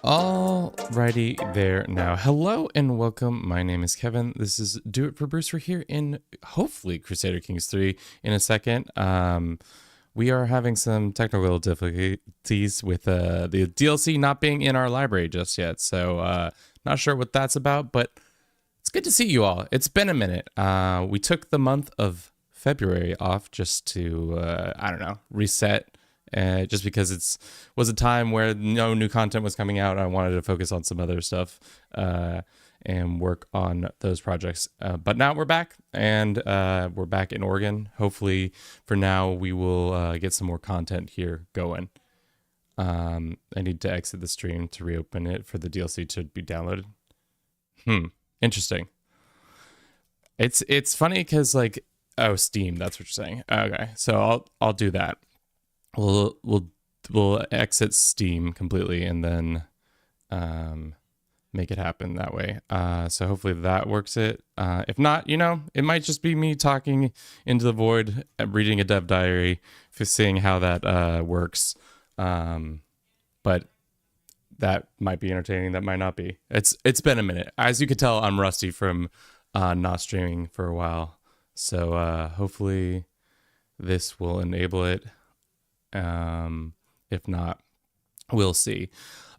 Alrighty there now. Hello and welcome. My name is Kevin. This is Do It for Bruce. We're here in hopefully Crusader Kings 3 in a second. We are having some technical difficulties with the DLC not being in our library just yet. So not sure what that's about, but it's good to see you all. It's been a minute. We took the month of February off just to, I don't know, reset. Just because it was a time where no new content was coming out. I wanted to focus on some other stuff and work on those projects. But now we're back, and we're back in Oregon. Hopefully, for now, we will get some more content here going. I need to exit the stream to reopen it for the DLC to be downloaded. Interesting. It's funny because Steam. That's what you're saying. Okay, so I'll do that. We'll exit Steam completely and then make it happen that way. So hopefully that works it. If not, it might just be me talking into the void, reading a dev diary, seeing how that works. But that might be entertaining. That might not be. It's been a minute. As you can tell, I'm rusty from not streaming for a while. So hopefully this will enable it. If not, we'll see.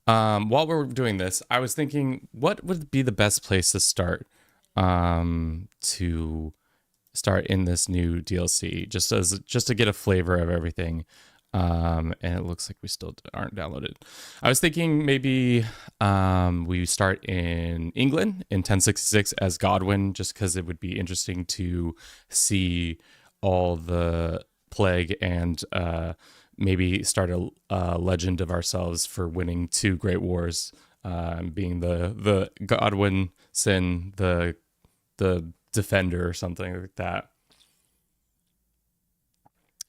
While we're doing this, I was thinking, what would be the best place to start in this new DLC, just to get a flavor of everything. And it looks like we still aren't downloaded. I was thinking maybe we start in England in 1066 as Godwin, just because it would be interesting to see all the plague and maybe start a legend of ourselves for winning 2 great wars, being the Godwin Sin, the defender or something like that,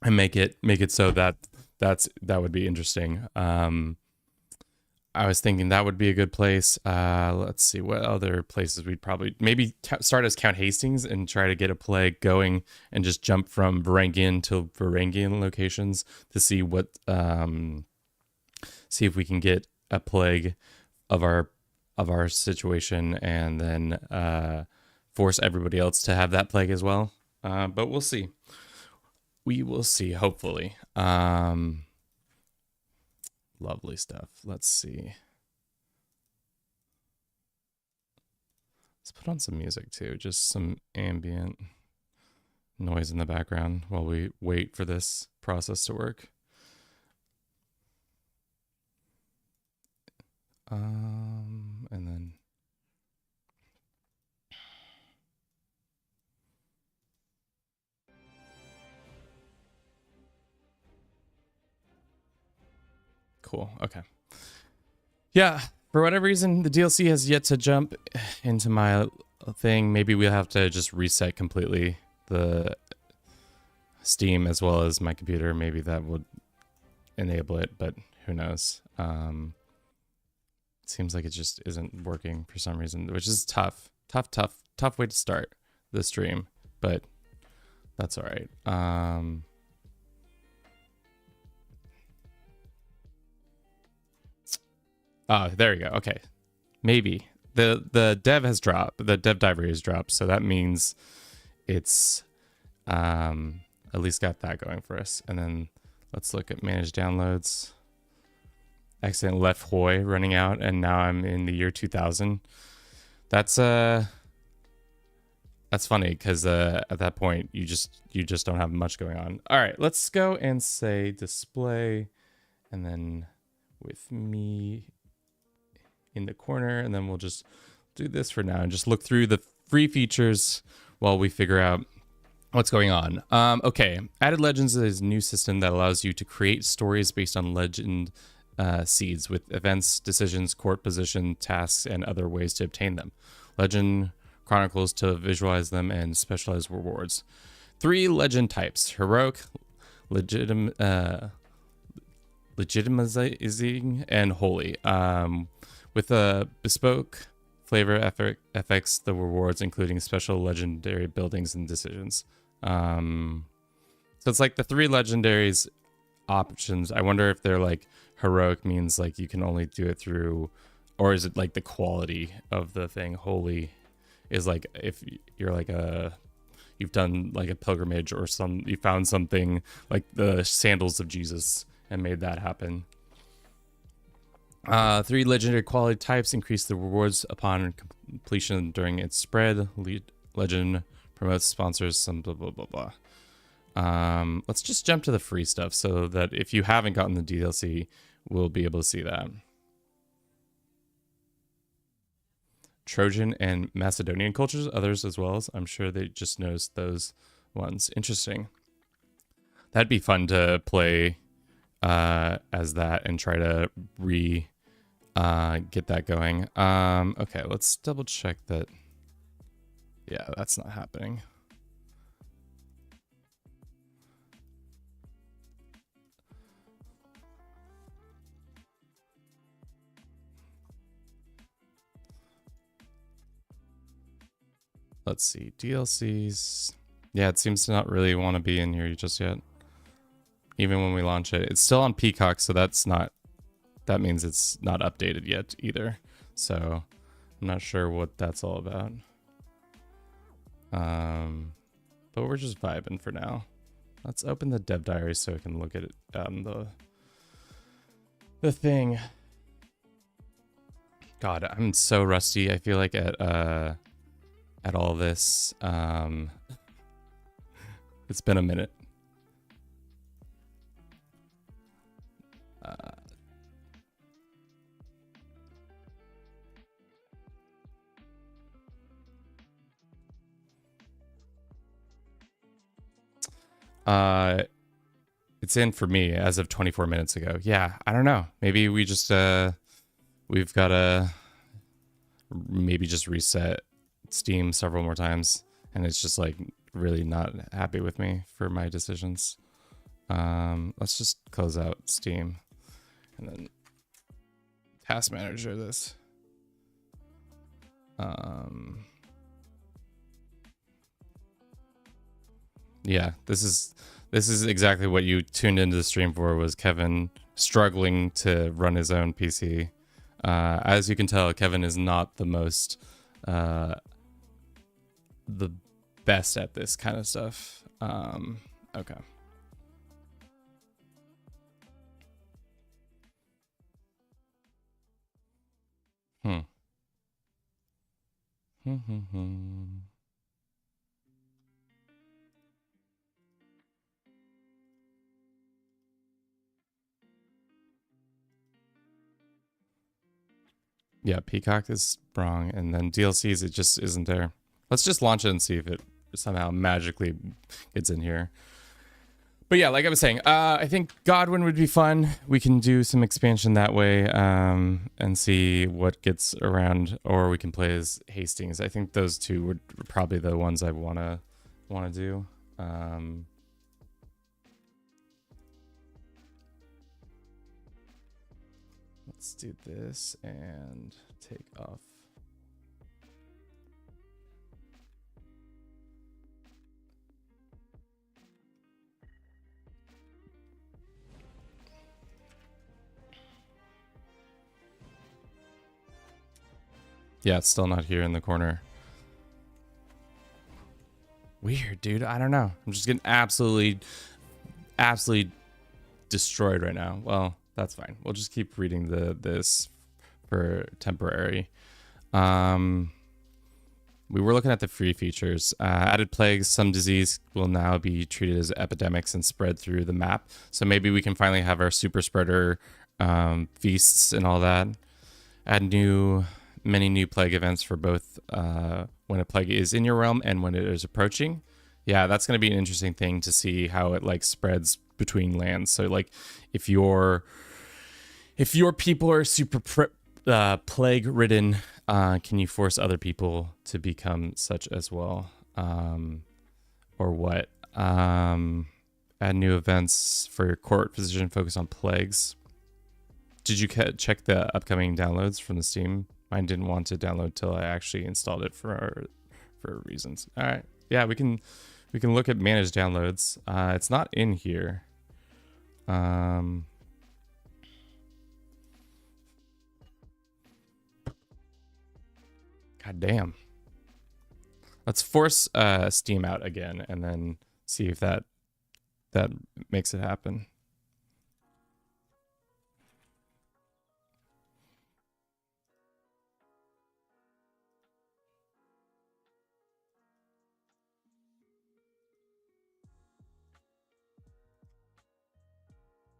and make it so that would be interesting. I was thinking that would be a good place. Let's see what other places we'd probably maybe start as Count Hastings and try to get a plague going and just jump from Varangian to Varangian locations to see what see if we can get a plague of our situation and then force everybody else to have that plague as well. But we'll see. We will see, hopefully. Lovely stuff. Let's see. Let's put on some music too, just some ambient noise in the background while we wait for this process to work. And then cool. Okay. Yeah. For whatever reason, the DLC has yet to jump into my thing. Maybe we'll have to just reset completely the Steam as well as my computer. Maybe that would enable it, but who knows? It seems like it just isn't working for some reason, which is tough way to start the stream, but that's all right. Oh, there you go. Okay. Maybe. The dev has dropped. The dev diary has dropped. So that means it's at least got that going for us. And then let's look at manage downloads. Accident left Hoy running out, and now I'm in the year 2000. That's funny because at that point you just don't have much going on. All right, let's go and say display, and then with me in the corner, and then we'll just do this for now and just look through the free features while we figure out what's going on. Okay, Added Legends is a new system that allows you to create stories based on legend seeds with events, decisions, court position, tasks, and other ways to obtain them. Legend chronicles to visualize them and specialized rewards. 3 legend types: heroic, legitimizing, and holy. With a bespoke flavor affects the rewards, including special legendary buildings and decisions. So it's like the 3 legendaries options. I wonder if they're like heroic means like you can only do it through, or is it like the quality of the thing? Holy is like if you're like you've done like a pilgrimage or you found something like the sandals of Jesus and made that happen. 3 legendary quality types increase the rewards upon completion during its spread. Legend promotes sponsors, some blah blah blah blah. Let's just jump to the free stuff so that if you haven't gotten the DLC, we'll be able to see that. Trojan and Macedonian cultures, others as well. I'm sure they just noticed those ones. Interesting. That'd be fun to play as that and try to get that going. Okay, let's double check that. Yeah, that's not happening. Let's see, DLCs. Yeah, it seems to not really want to be in here just yet. Even when we launch it. It's still on Peacock, so that means it's not updated yet either. So I'm not sure what that's all about. But we're just vibing for now. Let's open the dev diary so we can look at it the thing. God, I'm so rusty. I feel like at all this. It's been a minute. It's in for me as of 24 minutes ago. Yeah, I don't know. Maybe we just we've got to maybe just reset Steam several more times, and it's just like really not happy with me for my decisions. Let's just close out Steam and then task manager this. Yeah, this is exactly what you tuned into the stream for, was Kevin struggling to run his own PC. As you can tell, Kevin is not the most the best at this kind of stuff. Okay. Yeah, Peacock is wrong, and then DLCs, it just isn't there. Let's just launch it and see if it somehow magically gets in here. But yeah, like I was saying, I think Godwin would be fun. We can do some expansion that way, and see what gets around, or we can play as Hastings. I think those two would probably the ones I wanna do. Let's do this and take off. Yeah, it's still not here in the corner. Weird, dude. I don't know. I'm just getting absolutely destroyed right now. Well, that's fine. We'll just keep reading this for temporary. We were looking at the free features. Added plagues, some disease will now be treated as epidemics and spread through the map. So maybe we can finally have our super spreader feasts and all that. Add many new plague events for both when a plague is in your realm and when it is approaching. Yeah, that's going to be an interesting thing to see how it like spreads between lands. So like if your people are super plague ridden, can you force other people to become such as well? Or what? Add new events for your court physician, focus on plagues. Did you check the upcoming downloads from the Steam? Mine didn't want to download till I actually installed it for reasons. All right, yeah, we can look at managed downloads. It's not in here. Um, God damn. Let's force Steam out again and then see if that makes it happen.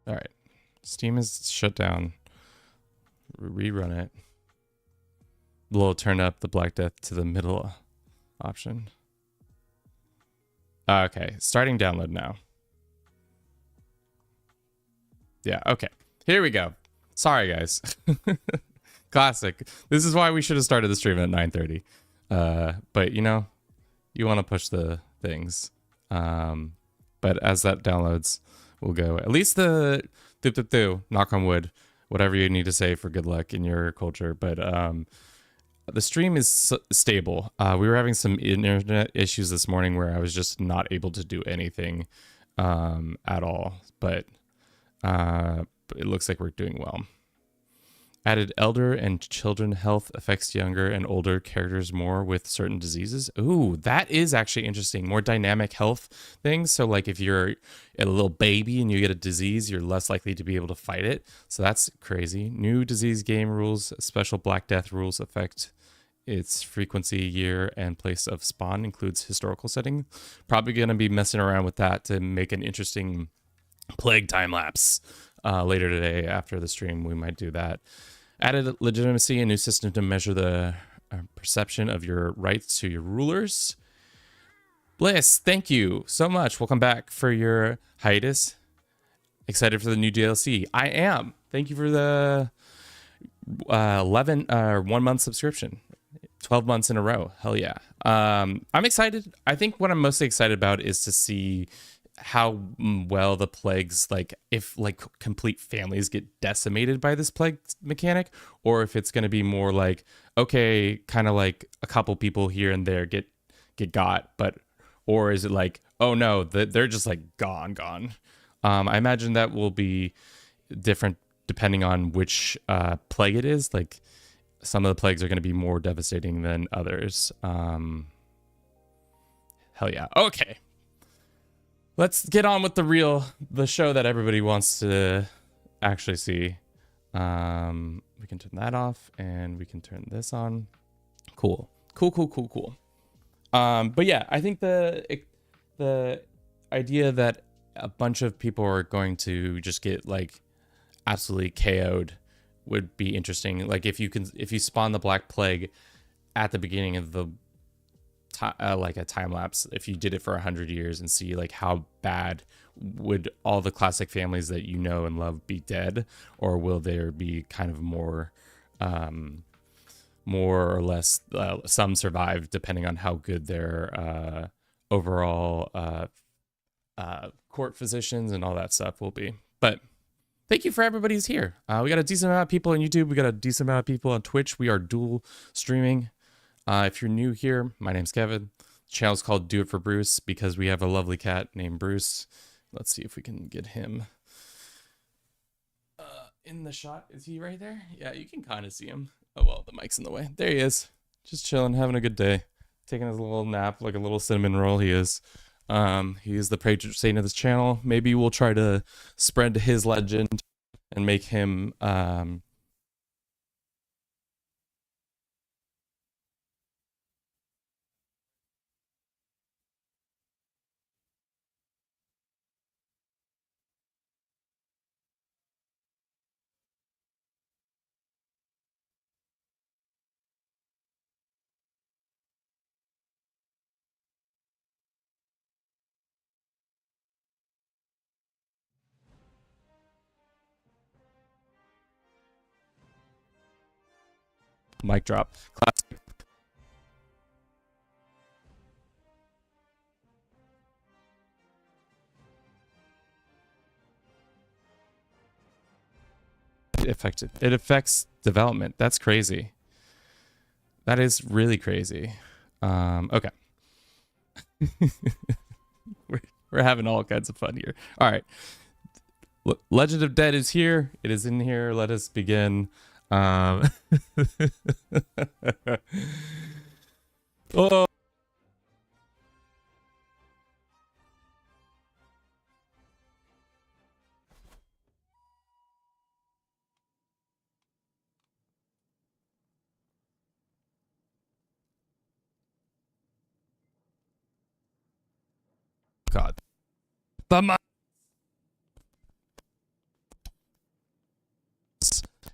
All right. Steam is shut down. Rerun it. We'll turn up the Black Death to the middle option. Okay, starting download now. Yeah, okay. Here we go. Sorry, guys. Classic. This is why we should have started the stream at 9:30. But you know, you want to push the things. But as that downloads, we'll go. At least the knock on wood, whatever you need to say for good luck in your culture. But the stream is stable. We were having some internet issues this morning where I was just not able to do anything at all. But it looks like we're doing well. Added elder and children health affects younger and older characters more with certain diseases. Ooh, that is actually interesting. More dynamic health things. So like if you're a little baby and you get a disease, you're less likely to be able to fight it. So that's crazy. New disease game rules, special Black Death rules affect its frequency, year, and place of spawn, includes historical setting. Probably going to be messing around with that to make an interesting plague time lapse later today after the stream. We might do that. Added legitimacy, a new system to measure the perception of your rights to your rulers. Bliss, thank you so much. Welcome back for your hiatus. Excited for the new DLC. I am. Thank you for the 1 month subscription. 12 months in a row. Hell yeah. I'm excited. I think what I'm mostly excited about is to see how well the plagues, like if like complete families get decimated by this plague mechanic, or if it's going to be more like, okay, kind of like a couple people here and there get got, but or is it like, oh no, they're just like gone. I imagine that will be different depending on which plague it is. Like some of the plagues are going to be more devastating than others. Hell yeah. Okay. Let's get on with the show that everybody wants to actually see. We can turn that off and we can turn this on. Cool. But yeah, I think the idea that a bunch of people are going to just get like absolutely KO'd would be interesting. Like if you spawn the Black Plague at the beginning of the like a time lapse, if you did it for 100 years and see like how bad would all the classic families that you know and love be dead, or will there be kind of more or less some survive depending on how good their overall court physicians and all that stuff will be. But thank you for everybody who's here. We got a decent amount of people on YouTube. We got a decent amount of people on Twitch. We are dual streaming. If you're new here, my name's Kevin. The channel's called Do It for Bruce because we have a lovely cat named Bruce. Let's see if we can get him in the shot. Is he right there? Yeah, you can kind of see him. Oh, well, the mic's in the way. There he is. Just chilling, having a good day. Taking his little nap like a little cinnamon roll he is. He is the patron saint of this channel. Maybe we'll try to spread his legend and make him... mic drop. Classic. It affects development. That's crazy. That is really crazy. Okay. we're having all kinds of fun here. All right. Legend of Dead is here. It is in here. Let us begin. Oh, God. The mics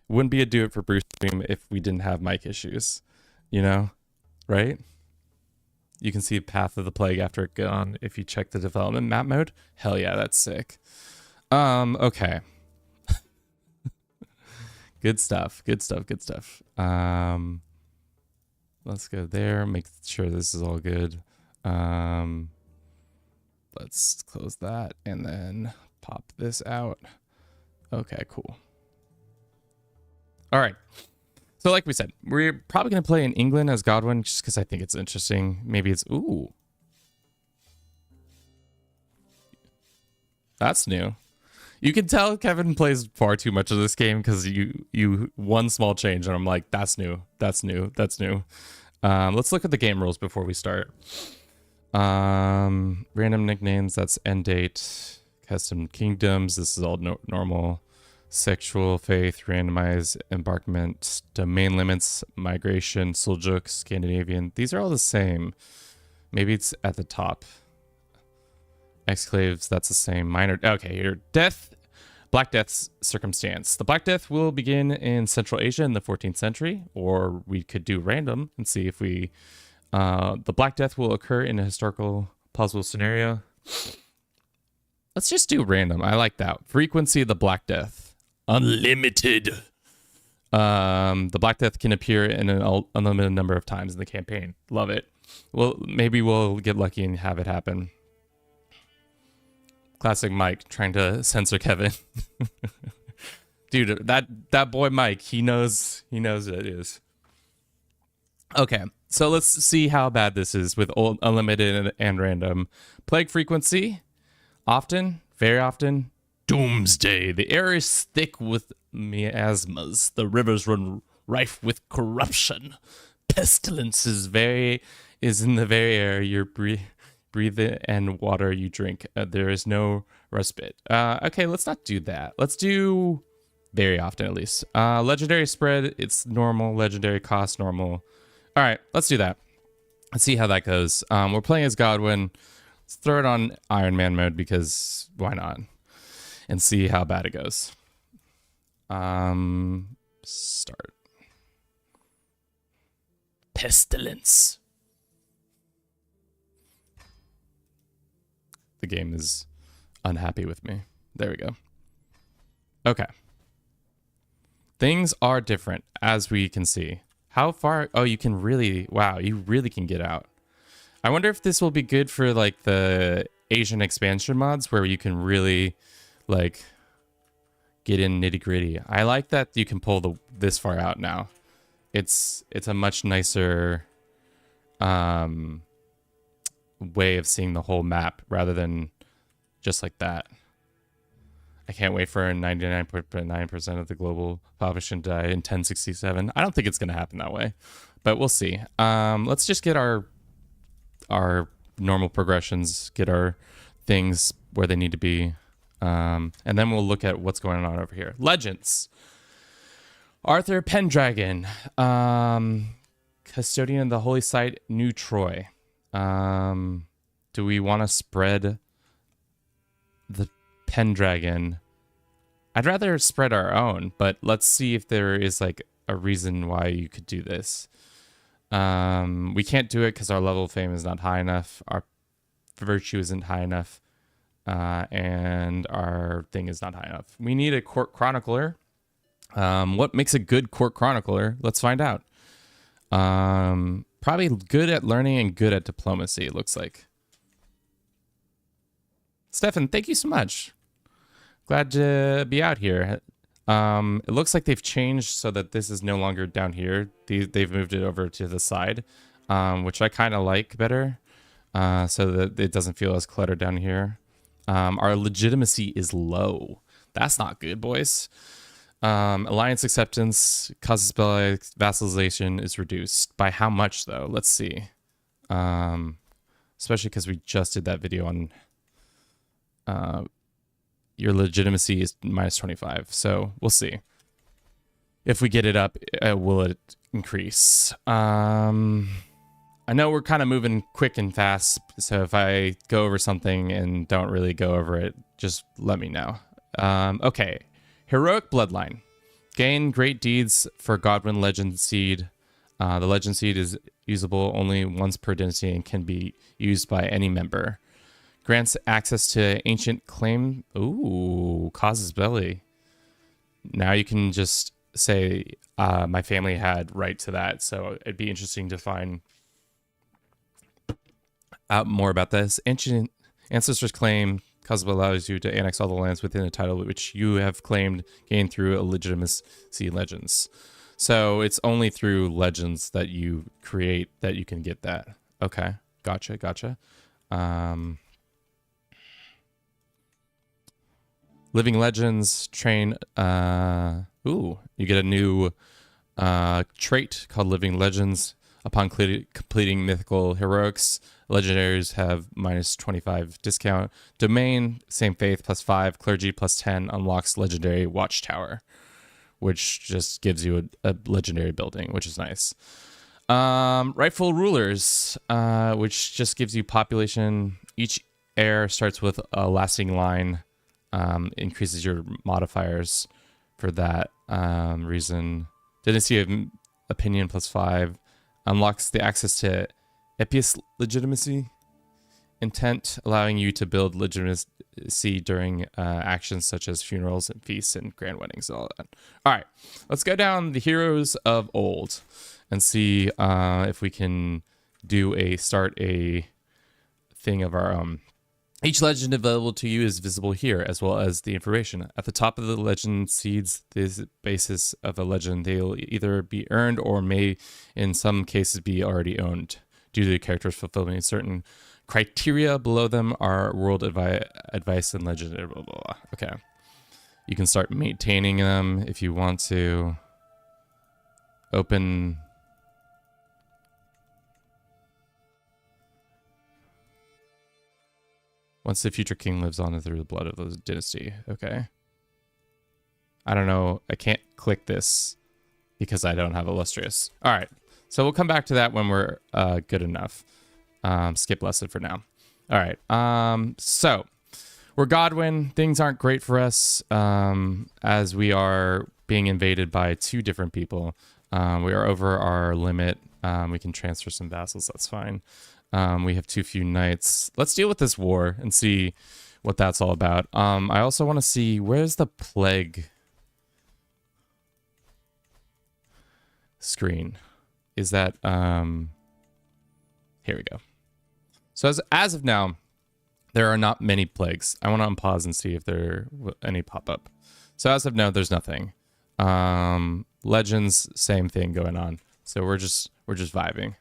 wouldn't be a do it for Bruce stream if we didn't have mic issues, you know, right? You can see Path of the Plague after it gone if you check the development map mode. Hell yeah, that's sick. Okay. Good stuff. Good stuff. Good stuff. Let's go there. Make sure this is all good. Let's close that and then pop this out. Okay, cool. All right. So like we said, we're probably going to play in England as Godwin just because I think it's interesting. Maybe it's... Ooh. That's new. You can tell Kevin plays far too much of this game because you one small change and I'm like, that's new. That's new. That's new. Let's look at the game rules before we start. Random nicknames, that's end date. Custom kingdoms, this is all normal. Sexual, faith, randomized, embarkment, domain limits, migration, Seljuk, Scandinavian. These are all the same. Maybe it's at the top. Exclaves, that's the same. Minor, okay, here. Death, Black Death's circumstance. The Black Death will begin in Central Asia in the 14th century, or we could do random and see if we... the Black Death will occur in a historical plausible scenario. Let's just do random. I like that. Frequency of the Black Death. Unlimited. The Black Death can appear in an unlimited number of times in the campaign. Love it. Well, maybe we'll get lucky and have it happen. Classic Mike trying to censor Kevin. Dude, that boy Mike, he knows it is. Okay, so let's see how bad this is with unlimited and random. Plague frequency, often, very often. Doomsday. The air is thick with miasmas. The rivers run rife with corruption. Pestilence is in the very air you breathe and water you drink. There is no respite. Okay, let's not do that. Let's do very often at least. Legendary spread, it's normal. Legendary cost, normal. All right, let's do that. Let's see how that goes. We're playing as Godwin. Let's throw it on Iron Man mode because why not? And see how bad it goes. Start. Pestilence. The game is unhappy with me. There we go. Okay. Things are different, as we can see. How far? Oh, you can really... Wow, you really can get out. I wonder if this will be good for, like, the Asian expansion mods, where you can really... like get in nitty gritty. I like that you can pull this far out now. It's a much nicer way of seeing the whole map rather than just like that. I can't wait for 99.9% of the global population to die in 1067. I don't think it's gonna happen that way, but we'll see. Let's just get our normal progressions, get our things where they need to be. And then we'll look at what's going on over here. Legends. Arthur Pendragon. Custodian of the Holy Site, New Troy. Do we want to spread the Pendragon? I'd rather spread our own, but let's see if there is like a reason why you could do this. We can't do it because our level of fame is not high enough. Our virtue isn't high enough. And our thing is not high enough. We need a court chronicler. What makes a good court chronicler? Let's find out. Probably good at learning and good at diplomacy, it looks like. Stefan, thank you so much. Glad to be out here. It looks like they've changed so that this is no longer down here. They've moved it over to the side, which I kind of like better, so that it doesn't feel as cluttered down here. Our legitimacy is low. That's not good, boys. Alliance acceptance causes spell vassalization is reduced. By how much, though? Let's see. Especially because we just did that video on your legitimacy is minus 25. So we'll see. If we get it up, will it increase? I know we're kind of moving quick and fast, so if I go over something and don't really go over it, just let me know. Okay. Heroic Bloodline. Gain great deeds for Godwin Legend Seed. The Legend Seed is usable only once per dynasty and can be used by any member. Grants access to ancient claim. Ooh, causes belly. Now you can just say, my family had right to that. So it'd be interesting to find out more about this. Ancient Ancestors Claim cause allows you to annex all the lands within a title which you have claimed gained through illegitimacy legends. So it's only through legends that you create that you can get that. Okay, gotcha. Living Legends train. You get a new trait called Living Legends. Upon completing mythical heroics, legendaries have minus 25 discount. Domain, same faith, plus 5. Clergy, plus 10. Unlocks legendary Watchtower, which just gives you a legendary building, which is nice. Rightful Rulers, which just gives you population. Each heir starts with a lasting line. Increases your modifiers for that reason. Dynasty of Opinion, plus 5. Unlocks the access to Epius Legitimacy Intent, allowing you to build legitimacy during actions such as funerals and feasts and grand weddings and all that. All right, let's go down the heroes of old and see if we can start a thing of our own. Each legend available to you is visible here, as well as the information. At the top of the legend seeds the basis of a legend. They'll either be earned or may, in some cases, be already owned due to the characters fulfilling certain criteria. Below them are world advice and legend. Blah, blah, blah. Okay. You can start maintaining them if you want to. Open... Once the future king lives on through the blood of the dynasty. Okay. I don't know. I can't click this because I don't have illustrious. All right. So we'll come back to that when we're good enough. Skip lesson for now. All right. So we're Godwin. Things aren't great for us as we are being invaded by 2 different people. We are over our limit. We can transfer some vassals. That's fine. We have too few knights. Let's deal with this war and see what that's all about. I also want to see, where's the plague screen? Is that, here we go. So as of now, there are not many plagues. I want to unpause and see if there are any pop up. So as of now, there's nothing. Legends, same thing going on. So we're just vibing.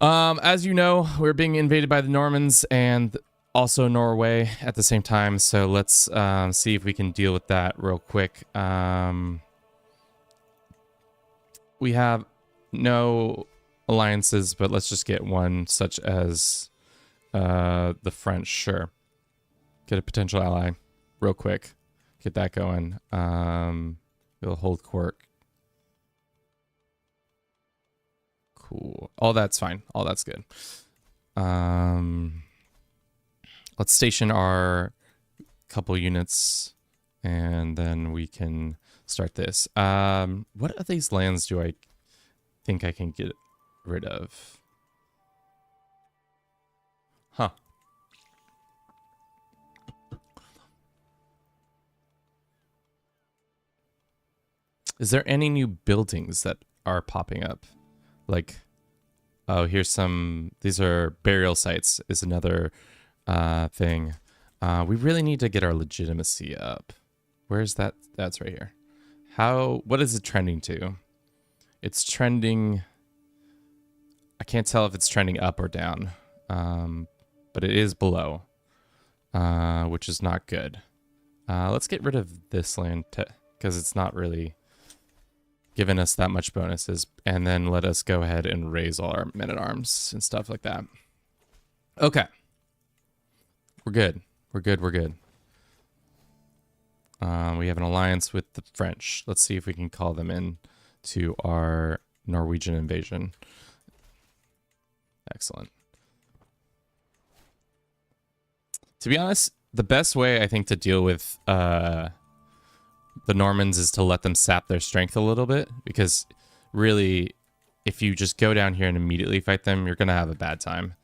As you know, we're being invaded by the Normans and also Norway at the same time. So let's see if we can deal with that real quick. We have no alliances, but let's just get one, such as the French. Sure. Get a potential ally real quick. Get that going. We'll hold court. Cool. All that's fine. All that's good. Let's station our couple units and then we can start this. What of these lands do I think I can get rid of? Huh. Is there any new buildings that are popping up? Like, oh, here's some, these are burial sites is another thing. We really need to get our legitimacy up. Where's that? That's right here. What is it trending to? It's trending, I can't tell if it's trending up or down, but it is below, which is not good. Let's get rid of this land because it's not really giving us that much bonuses. And then let us go ahead and raise all our men-at-arms and stuff like that. Okay. We're good. We're good. We're good. We have an alliance with the French. Let's see if we can call them in to our Norwegian invasion. Excellent. To be honest, the best way I think to deal with the Normans is to let them sap their strength a little bit, because really, if you just go down here and immediately fight them, you're going to have a bad time.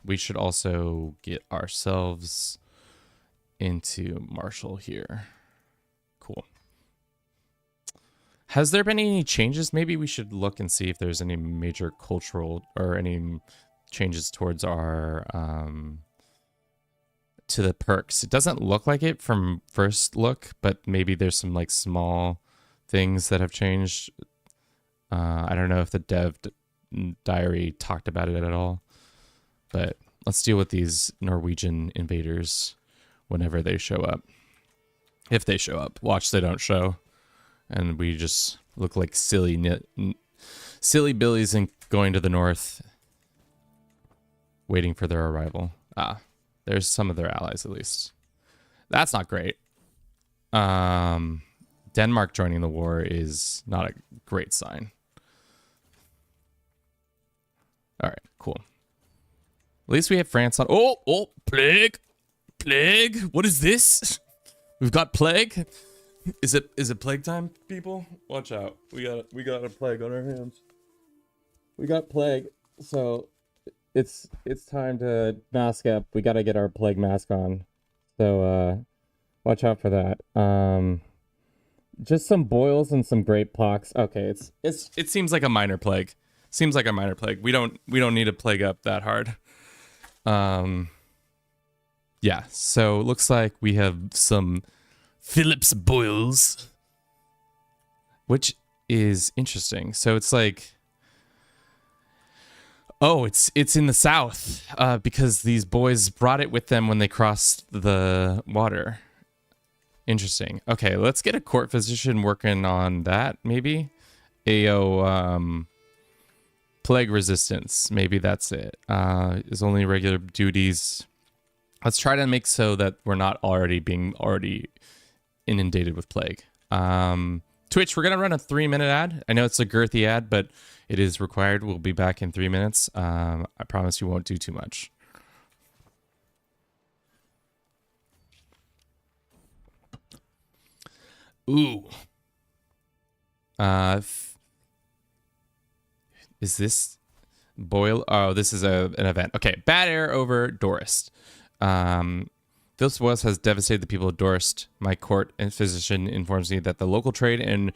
We should also get ourselves into Marshall here. Cool. Has there been any changes? Maybe we should look and see if there's any major cultural or any changes towards our to the perks. It doesn't look like it from first look, but maybe there's some like small things that have changed. I don't know if the dev diary talked about it at all, but let's deal with these Norwegian invaders whenever they show up. If they show up, watch they don't show, and we just look like silly billies and going to the north, waiting for their arrival. There's some of their allies at least. That's not great. Denmark joining the war is not a great sign. All right, cool. At least we have France on. Oh, plague. Plague. What is this? We've got plague. Is it plague time, people? Watch out. We got a plague on our hands. We got plague. So it's time to mask up. We got to get our plague mask on. So watch out for that. Just some boils and some grape pox. Okay, it seems like a minor plague. Seems like a minor plague. We don't need to plague up that hard. Yeah, so it looks like we have some Phillips boils, which is interesting. So it's like, oh, it's in the south because these boys brought it with them when they crossed the water. Interesting. Okay, let's get a court physician working on that, maybe. Plague resistance. Maybe that's it. Is only regular duties. Let's try to make so that we're not already inundated with plague. Twitch, we're going to run a 3-minute ad. I know it's a girthy ad, but it is required. We'll be back in 3 minutes. I promise you won't do too much. Ooh. Is this boil? Oh, this is an event. Okay, bad air over Dorist. This boils has devastated the people of Dorst. My court and physician informs me that the local trade and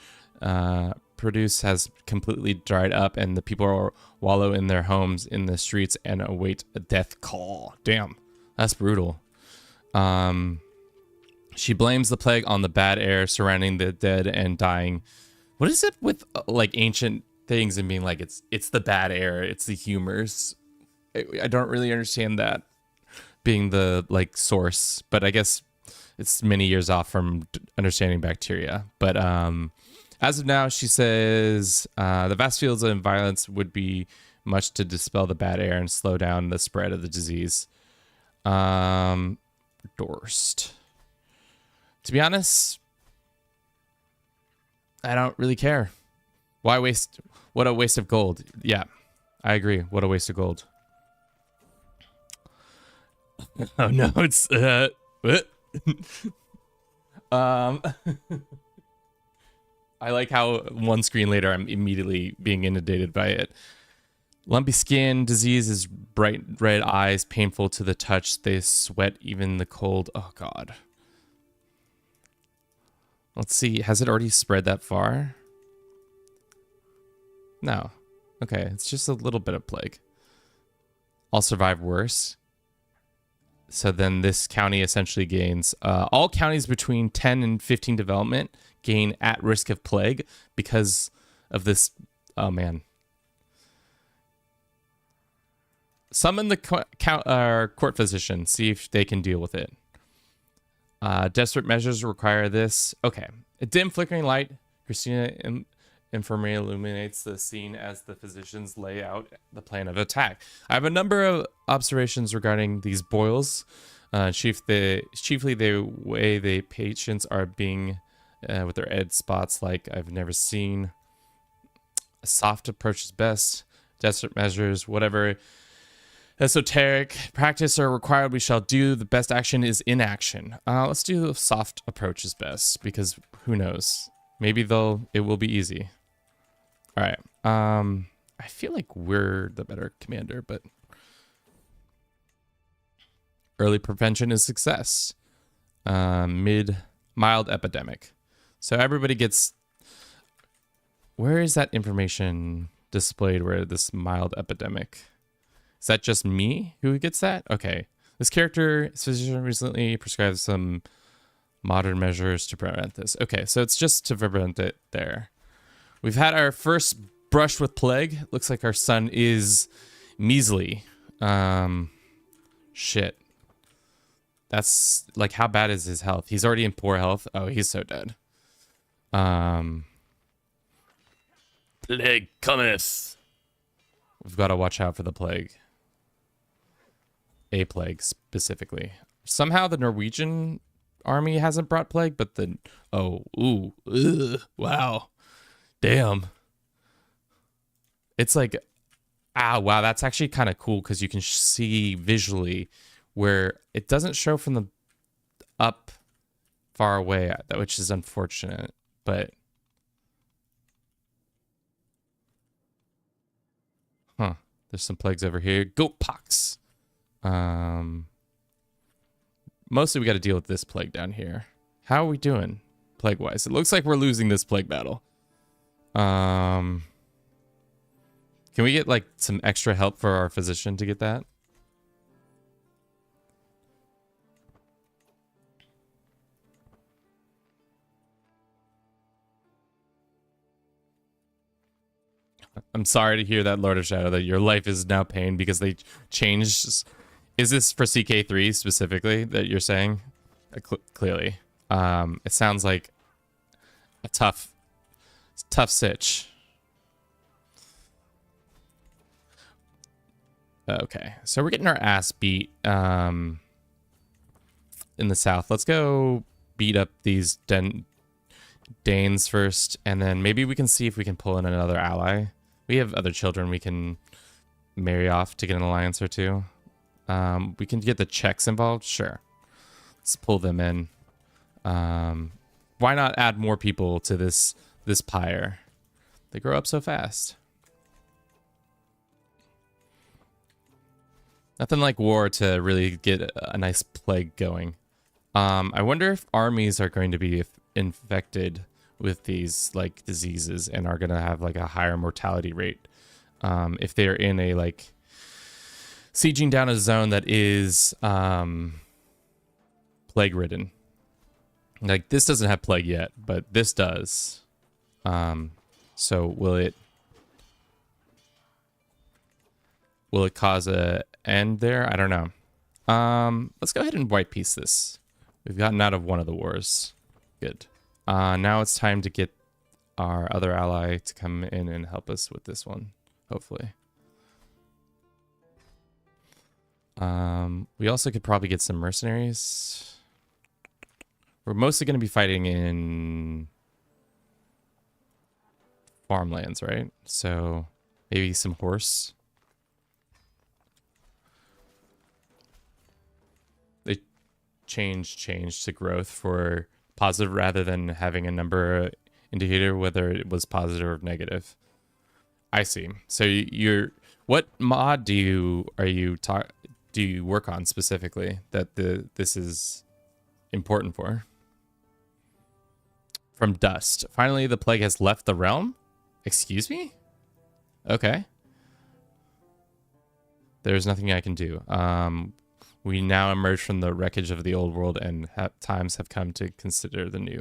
produce has completely dried up, and the people are wallow in their homes in the streets and await a death call. Damn, that's brutal. She blames the plague on the bad air surrounding the dead and dying. What is it with like ancient things and being like it's the bad air, it's the humors? I don't really understand that being the like source, but I guess it's many years off from understanding bacteria. But as of now, she says the vast fields of violence would be much to dispel the bad air and slow down the spread of the disease. Dorst. To be honest, I don't really care. Why waste? What a waste of gold. Yeah, I agree. What a waste of gold. Oh no, it's I like how one screen later I'm immediately being inundated by it. Lumpy skin, disease is bright red eyes, painful to the touch. They sweat even the cold. Oh god. Let's see. Has it already spread that far? No. Okay, it's just a little bit of plague. I'll survive worse. So then this county essentially gains... all counties between 10 and 15 development gain at risk of plague because of this... Oh, man. Summon the court physician. See if they can deal with it. Desperate measures require this. Okay. A dim flickering light. Christina Infirmary illuminates the scene as the physicians lay out the plan of attack. I have a number of observations regarding these boils. Chiefly the way the patients are being with their red spots like I've never seen. A soft approach is best. Desperate measures, whatever esoteric practice are required, we shall do. The best action is inaction. Let's do soft approach is best, because who knows? Maybe it will be easy. All right. I feel like we're the better commander, but early prevention is success. Mild epidemic. So everybody gets. Where is that information displayed? Where this mild epidemic? Is that just me who gets that? Okay. This character's physician recently prescribed some modern measures to prevent this. Okay, so it's just to prevent it there. We've had our first brush with plague. Looks like our son is measly. Shit. That's like, how bad is his health? He's already in poor health. Oh, he's so dead. Plague cometh. We've got to watch out for the plague. A plague specifically. Somehow the Norwegian army hasn't brought plague, but the wow, damn. It's like, wow, that's actually kind of cool because you can see visually where it doesn't show from the up far away, which is unfortunate, but there's some plagues over here. Goat pox. Mostly we got to deal with this plague down here. How are we doing plague wise? It looks like we're losing this plague battle. Can we get like some extra help for our physician to get that? I'm sorry to hear that, Lord of Shadow, that your life is now pain because they changed. Is this for CK3 specifically that you're saying? Clearly. It sounds like a tough sitch. Okay, so we're getting our ass beat in the south. Let's go beat up these Danes first, and then maybe we can see if we can pull in another ally. We have other children we can marry off to get an alliance or two. We can get the Czechs involved. Sure. Let's pull them in. Why not add more people to this pyre? They grow up so fast. Nothing like war to really get a nice plague going. I wonder if armies are going to be infected with these like diseases and are going to have like a higher mortality rate. If they're in a like sieging down a zone that is plague ridden. Like this doesn't have plague yet, but this does. So will it cause a end there? I don't know. Let's go ahead and white piece this. We've gotten out of one of the wars. Good. Now it's time to get our other ally to come in and help us with this one, hopefully. We also could probably get some mercenaries. We're mostly going to be fighting in farmlands, right? So maybe some horse. They change to growth for positive rather than having a number indicator whether it was positive or negative. I see. So what mod do you work on specifically that this is important for? From dust. Finally, the plague has left the realm? Excuse me? Okay. There's nothing I can do. We now emerge from the wreckage of the old world and times have come to consider the new.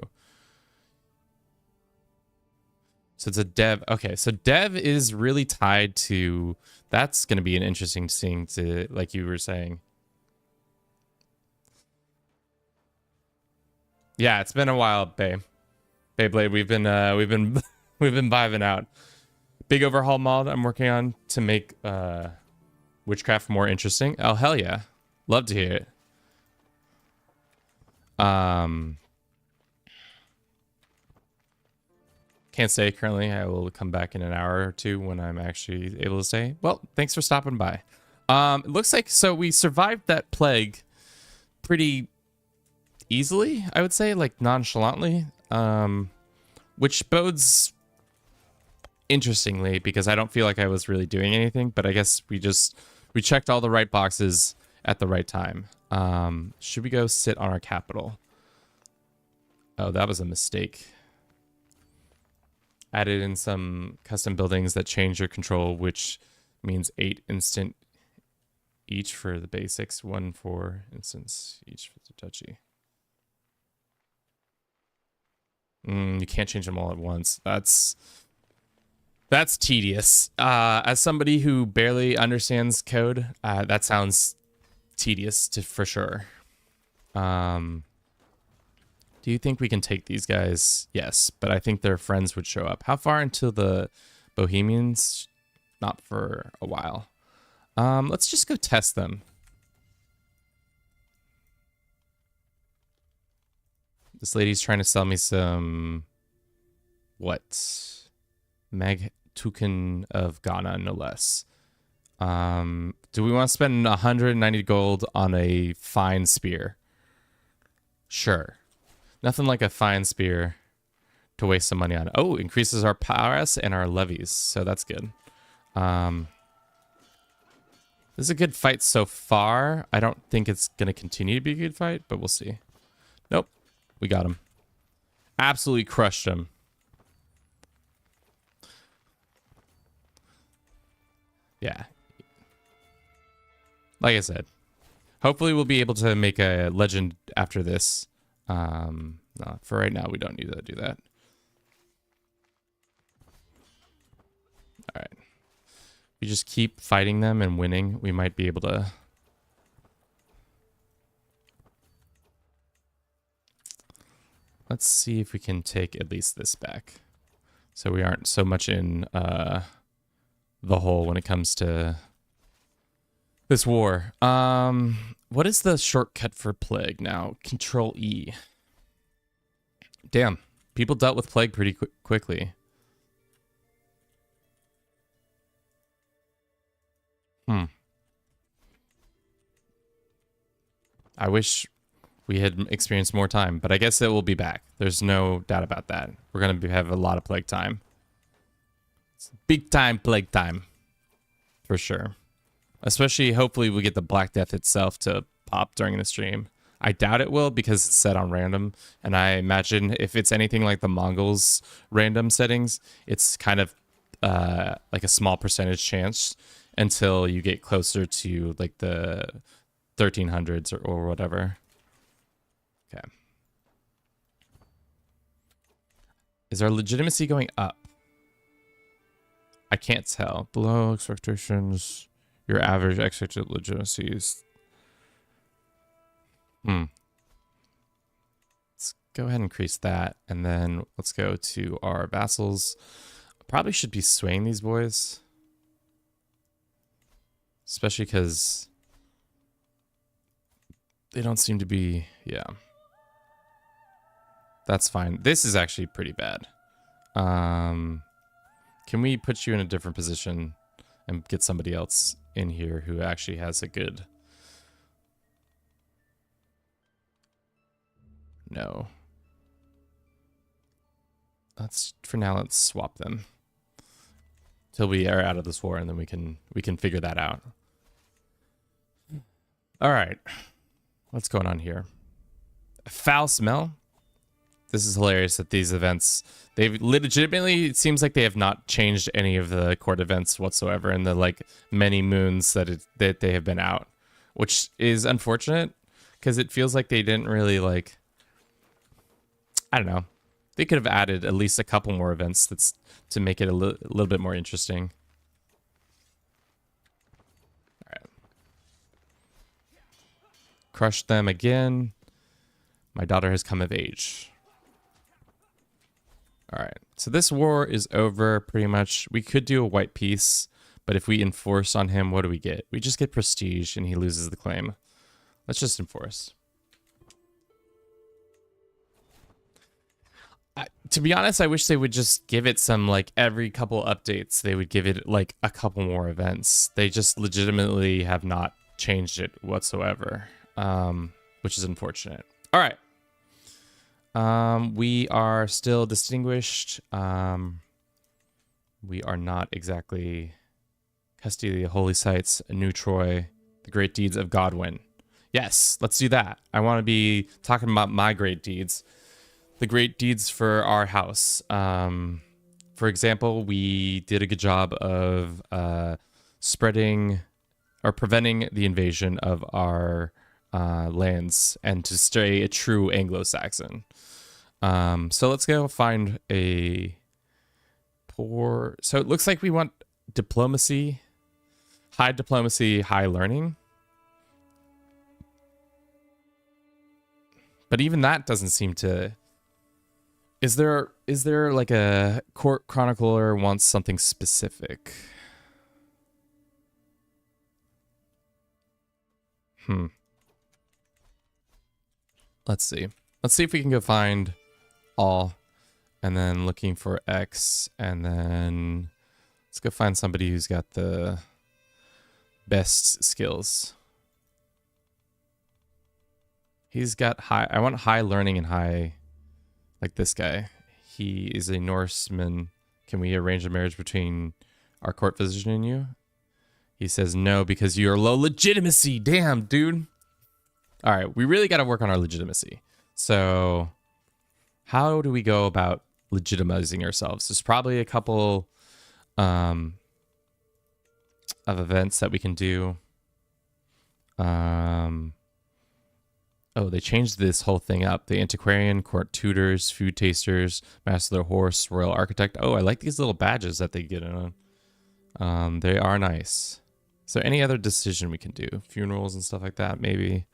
So it's a dev. Okay, so dev is really tied to... That's going to be an interesting thing to, like you were saying. Yeah, it's been a while, babe. Beyblade, we've been we've been vibing out. Big overhaul mod I'm working on to make witchcraft more interesting. Oh hell yeah. Love to hear it. Can't stay currently. I will come back in an hour or two when I'm actually able to stay. Well, thanks for stopping by. It looks like so we survived that plague pretty easily, I would say, like nonchalantly. Which bodes interestingly because I don't feel like I was really doing anything, but I guess we checked all the right boxes at the right time. Should we go sit on our capital? Oh, that was a mistake. Added in some custom buildings that change your control, which means 8 instant each for the basics, 1 for instance each for the duchy. You can't change them all at once. That's tedious. As somebody who barely understands code, that sounds tedious for sure. Do you think we can take these guys? Yes, but I think their friends would show up. How far into the Bohemians? Not for a while. Let's just go test them. This lady's trying to sell me some... What? Mag token of Ghana, no less. Do we want to spend 190 gold on a fine spear? Sure. Nothing like a fine spear to waste some money on. Oh, increases our prowess and our levies, so that's good. This is a good fight so far. I don't think it's going to continue to be a good fight, but we'll see. Nope. We got him. Absolutely crushed him. Yeah. Like I said, hopefully we'll be able to make a legend after this. No, for right now, we don't need to do that. All right. We just keep fighting them and winning. We might be able to... Let's see if we can take at least this back. So we aren't so much in the hole when it comes to this war. What is the shortcut for plague now? Control E. Damn. People dealt with plague pretty quickly. I wish we had experienced more time, but I guess it will be back. There's no doubt about that. We're going to have a lot of plague time. It's big time plague time. For sure. Especially, hopefully, we get the Black Death itself to pop during the stream. I doubt it will because it's set on random. And I imagine if it's anything like the Mongols random settings, it's kind of like a small percentage chance until you get closer to like the 1300s or whatever. Okay. Is our legitimacy going up? I can't tell. Below expectations, your average expected legitimacy is... Let's go ahead and increase that. And then let's go to our vassals. Probably should be swaying these boys. Especially because they don't seem to be... Yeah. That's fine. This is actually pretty bad. Can we put you in a different position and get somebody else in here who actually has a good... No. For now, let's swap them. Till we are out of this war, and then we can figure that out. All right. What's going on here? A foul smell? This is hilarious that these events, they've legitimately, it seems like they have not changed any of the court events whatsoever in the like many moons that they have been out, which is unfortunate because it feels like they didn't really like, I don't know. They could have added at least a couple more events to make it a little bit more interesting. All right. Crush them again. My daughter has come of age. All right. So this war is over pretty much. We could do a white peace, but if we enforce on him, what do we get? We just get prestige and he loses the claim. Let's just enforce. To be honest, I wish they would just give it some, like, every couple updates, they would give it, like, a couple more events. They just legitimately have not changed it whatsoever, which is unfortunate. All right. We are still distinguished. We are not exactly custody of the holy sites, New Troy, the great deeds of Godwin. Yes, let's do that. I want to be talking about my great deeds. The great deeds for our house. For example, we did a good job of spreading or preventing the invasion of our lands and to stay a true Anglo-Saxon. So let's go find a poor... So it looks like we want diplomacy, high learning. But even that doesn't seem to... Is there like a court chronicler wants something specific? Let's see. Let's see if we can go find all, and then looking for X, and then let's go find somebody who's got the best skills. He's got high... I want high learning and high... Like this guy. He is a Norseman. Can we arrange a marriage between our court physician and you? He says no because you are low legitimacy. Damn, dude. All right, we really got to work on our legitimacy. So how do we go about legitimizing ourselves? There's probably a couple of events that we can do. Oh, they changed this whole thing up. The antiquarian, court tutors, food tasters, master of the horse, royal architect. Oh, I like these little badges that they get on. They are nice. So any other decision we can do? Funerals and stuff like that, maybe.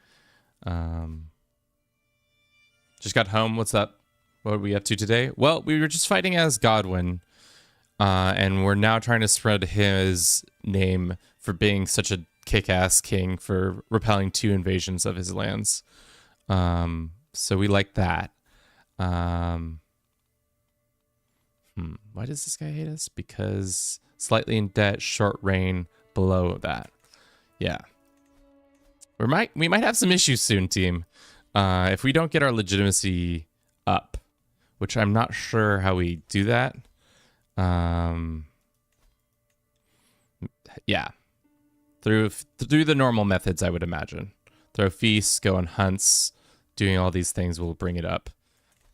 Just got home. What's up? What are we up to today? Well, we were just fighting as Godwin. And we're now trying to spread his name for being such a kick-ass king for repelling 2 invasions of his lands. So we like that. Why does this guy hate us? Because slightly in debt, short reign, below that. Yeah. We might have some issues soon, team. If we don't get our legitimacy up, which I'm not sure how we do that. Yeah. Through the normal methods, I would imagine. Throw feasts, go on hunts, doing all these things will bring it up.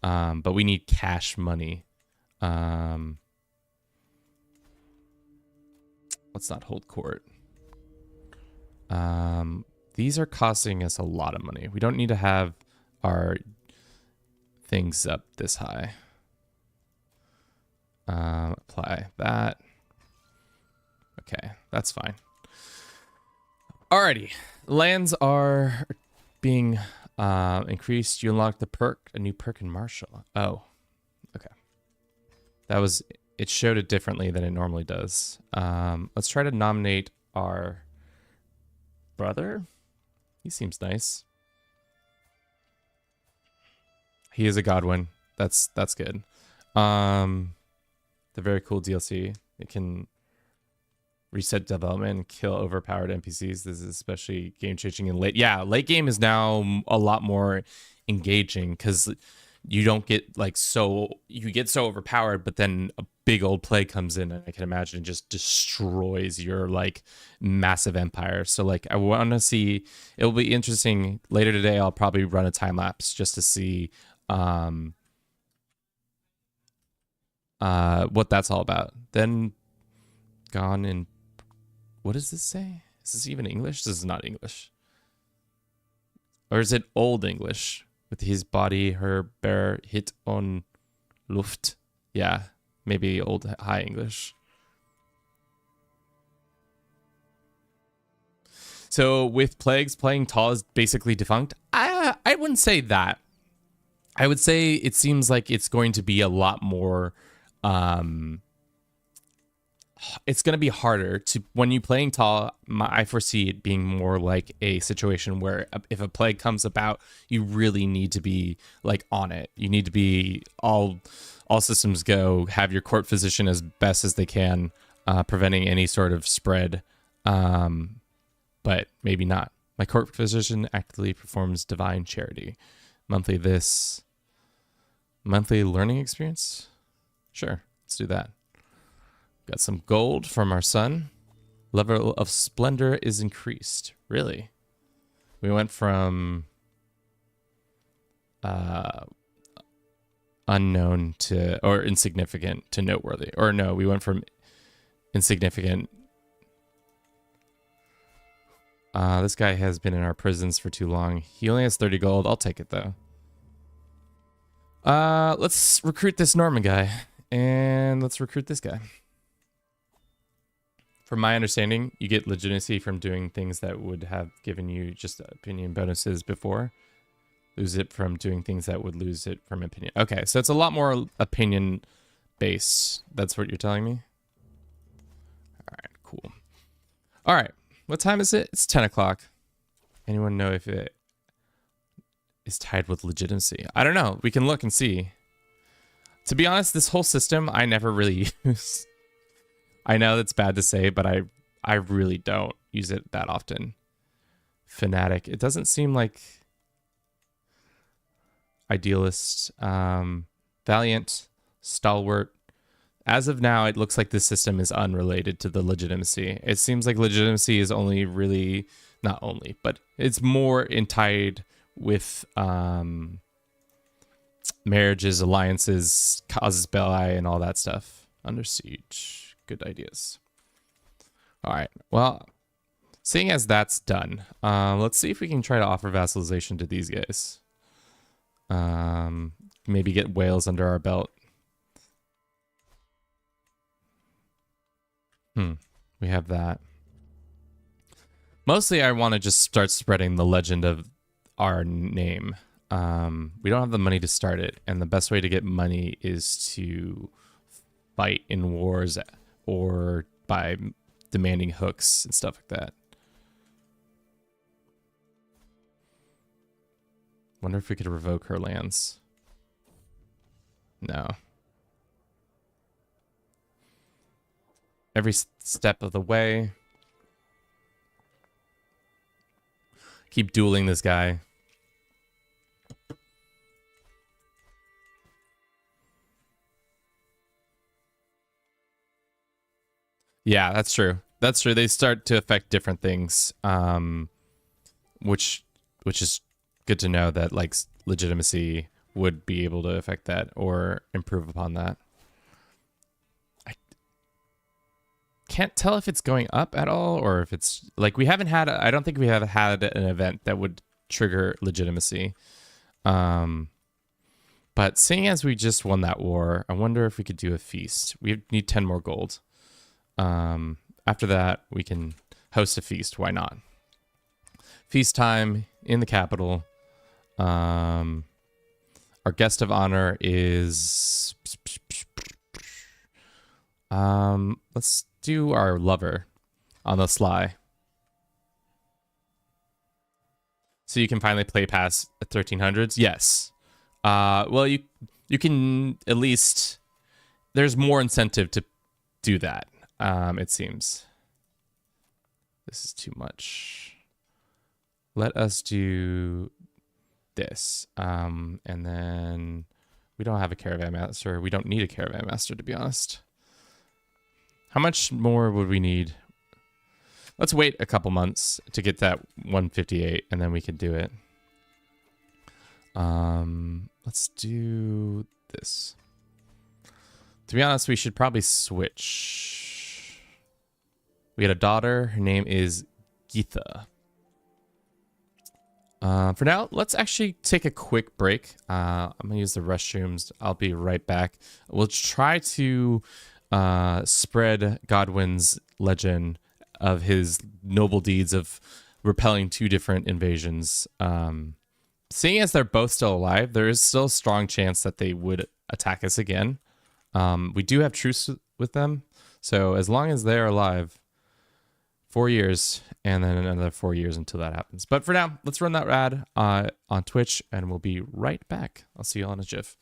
But we need cash money. Let's not hold court. These are costing us a lot of money. We don't need to have our things up this high. Apply that. Okay, that's fine. Alrighty, lands are being increased. You unlock the perk, a new perk in Marshall. Oh, okay. It showed it differently than it normally does. Let's try to nominate our brother. He seems nice. He is a Godwin. That's good. The very cool DLC. It can reset development and kill overpowered NPCs. This is especially game-changing in late. Yeah, late game is now a lot more engaging because you don't get you get so overpowered, but then a big old plague comes in and I can imagine it just destroys your massive empire. So I want to see, it'll be interesting later today. I'll probably run a time lapse just to see what that's all about. Then gone in, what does this say? Is this even English? This is not English. Or is it Old English? With his body, her bear hit on Luft. Yeah, maybe Old High English. So with plagues, playing tall is basically defunct. I wouldn't say that. I would say it seems like it's going to be a lot more. It's going to be harder to when you playing tall. I foresee it being more like a situation where if a plague comes about, you really need to be like on it. You need to be all systems go. Have your court physician as best as they can, preventing any sort of spread. But maybe not. My court physician actively performs divine charity. Monthly learning experience. Sure, let's do that. Got some gold from our son. Level of splendor is increased. Really? We went from unknown to, or insignificant to noteworthy. Or no, we went from insignificant. This guy has been in our prisons for too long. He only has 30 gold. I'll take it though. Let's recruit this Norman guy. And let's recruit this guy. From my understanding, you get legitimacy from doing things that would have given you just opinion bonuses before. Lose it from doing things that would lose it from opinion. Okay, so it's a lot more opinion based. That's what you're telling me? All right, cool. All right, what time is it? It's 10 o'clock. Anyone know if it is tied with legitimacy? I don't know. We can look and see. To be honest, this whole system I never really use. I know that's bad to say, but I really don't use it that often. Fanatic. It doesn't seem like idealist. Valiant. Stalwart. As of now, it looks like this system is unrelated to the legitimacy. It seems like legitimacy is only really, not only, but it's more tied with marriages, alliances, causus belli, and all that stuff. Under siege. Good ideas. All right. Well, seeing as that's done, let's see if we can try to offer vassalization to these guys. Maybe get Wales under our belt. We have that. Mostly, I want to just start spreading the legend of our name. We don't have the money to start it, and the best way to get money is to fight in wars or by demanding hooks and stuff like that. Wonder if we could revoke her lands. No. Every step of the way. Keep dueling this guy. Yeah, that's true. That's true. They start to affect different things, which is good to know that like legitimacy would be able to affect that or improve upon that. I can't tell if it's going up at all or if it's like we haven't had. I don't think we have had an event that would trigger legitimacy. But seeing as we just won that war, I wonder if we could do a feast. We need 10 more gold. After that, we can host a feast. Why not? Feast time in the capital. Our guest of honor is... let's do our lover on the sly. So you can finally play past 1300s? Yes. Well, you can at least... There's more incentive to do that. It seems. This is too much. Let us do this. And then we don't have a caravan master. We don't need a caravan master, to be honest. How much more would we need? Let's wait a couple months to get that 158, and then we can do it. Let's do this. To be honest, we should probably switch. We had a daughter. Her name is Geetha. For now, let's actually take a quick break. I'm going to use the restrooms. I'll be right back. We'll try to spread Godwin's legend of his noble deeds of repelling 2 different invasions seeing as they're both still alive, there is still a strong chance that they would attack us again. We do have truce with them, so as long as they're alive, 4 years, and then another 4 years until that happens. But for now, let's run that ad on Twitch, and we'll be right back. I'll see you all in a jiff.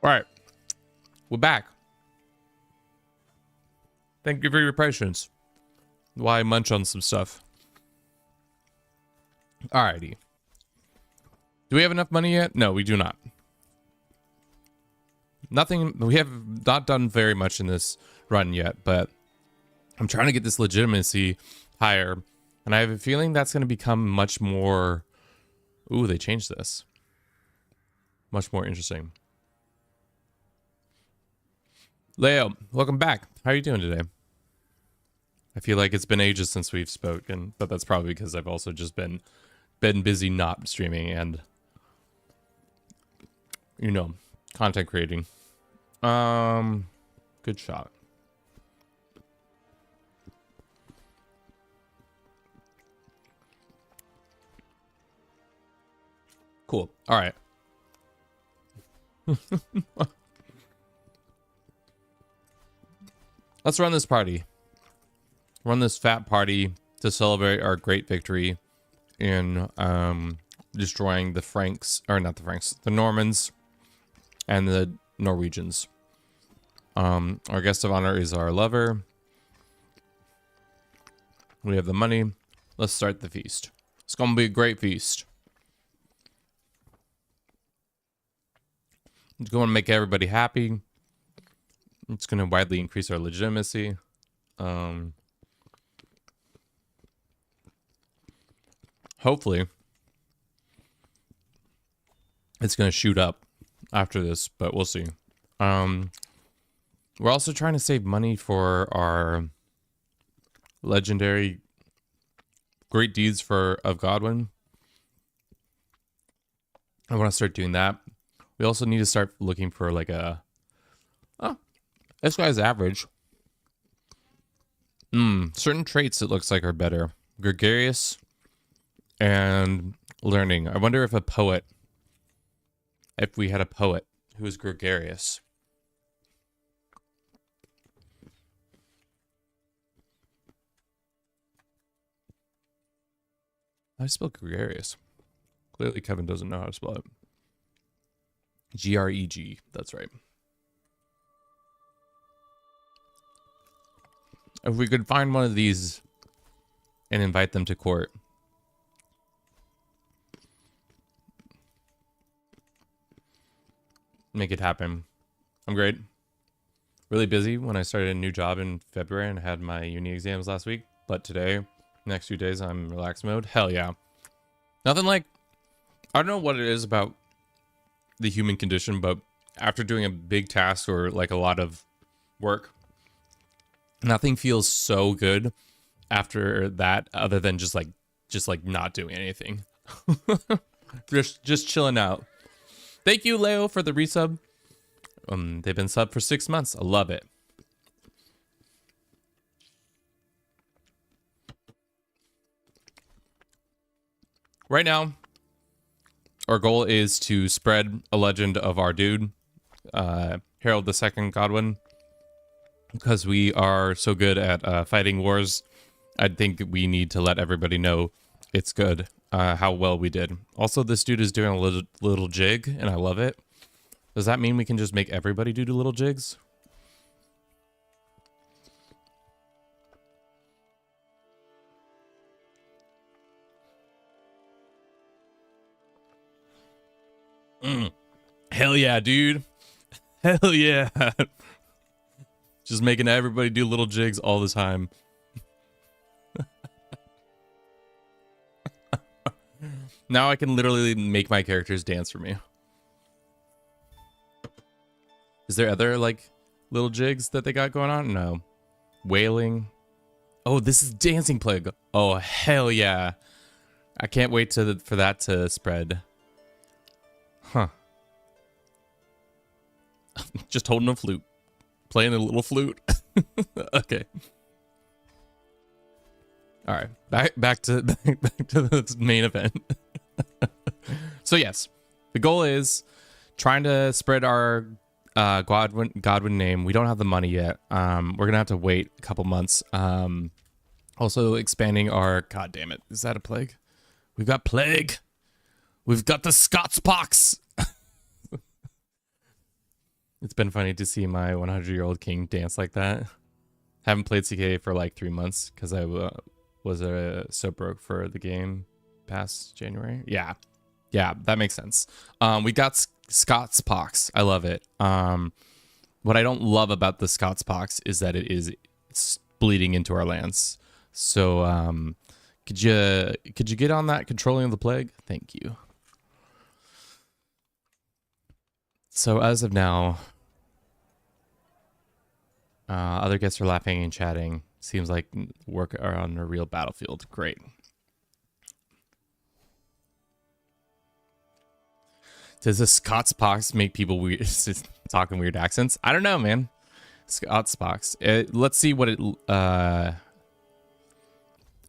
All right, we're back. Thank you for your patience while I munch on some stuff. Alrighty. Do we have enough money yet? No, we do not. Nothing. We have not done very much in this run yet, but I'm trying to get this legitimacy higher, and I have a feeling that's going to become much more. Ooh, they changed this. Much more interesting. Leo, welcome back. How are you doing today? I feel like it's been ages since we've spoken, but that's probably because I've also just been busy not streaming and, you know, content creating. Good shot. Cool. All right. Let's run this party. Run this fat party to celebrate our great victory in destroying the Franks, or not the Franks, the Normans and the Norwegians. Our guest of honor is our lover. We have the money. Let's start the feast. It's gonna be a great feast. It's going to make everybody happy. It's going to widely increase our legitimacy. Hopefully, it's going to shoot up after this, but we'll see. We're also trying to save money for our legendary great deeds of Godwin. I want to start doing that. We also need to start looking for like a... Oh, this guy's average. Certain traits it looks like are better. Gregarious and learning. I wonder if we had a poet who was gregarious. How do you spell gregarious? Clearly Kevin doesn't know how to spell it. G-R-E-G, that's right. If we could find one of these and invite them to court. Make it happen. I'm great. Really busy when I started a new job in February and had my uni exams last week. But today, next few days, I'm in relaxed mode. Hell yeah. Nothing like... I don't know what it is about the human condition, but after doing a big task or like a lot of work, nothing feels so good after that other than just like not doing anything. just chilling out. Thank you, Leo, for the resub. They've been subbed for 6 months. I love it. Right now, our goal is to spread a legend of our dude, Harold II Godwin, because we are so good at fighting wars. I think we need to let everybody know it's good, how well we did. Also, this dude is doing a little jig, and I love it. Does that mean we can just make everybody do little jigs? Hell yeah, dude. Hell yeah. Just making everybody do little jigs all the time. Now I can literally make my characters dance for me. Is there other, like, little jigs that they got going on? No. Wailing. Oh, this is Dancing Plague. Oh, hell yeah. I can't wait for that to spread. Huh. Just holding a flute. Playing a little flute. Okay. All right. Back to the main event. So yes, the goal is trying to spread our Godwin name. We don't have the money yet. We're gonna have to wait a couple months. Also expanding our. God damn it! Is that a plague? We've got plague. We've got the Scots pox. It's been funny to see my 100-year-old king dance like that. Haven't played CK for like 3 months because I was so broke for the game past January. Yeah, that makes sense. We got Scots pox. I love it. What I don't love about the Scots pox is that it's bleeding into our lands. So could you get on that controlling of the plague? Thank you. So as of now, other guests are laughing and chatting. Seems like work are on a real battlefield. Great. Does the Scots pox make people weird, talking weird accents? I don't know, man. Scots pox. Let's see what it.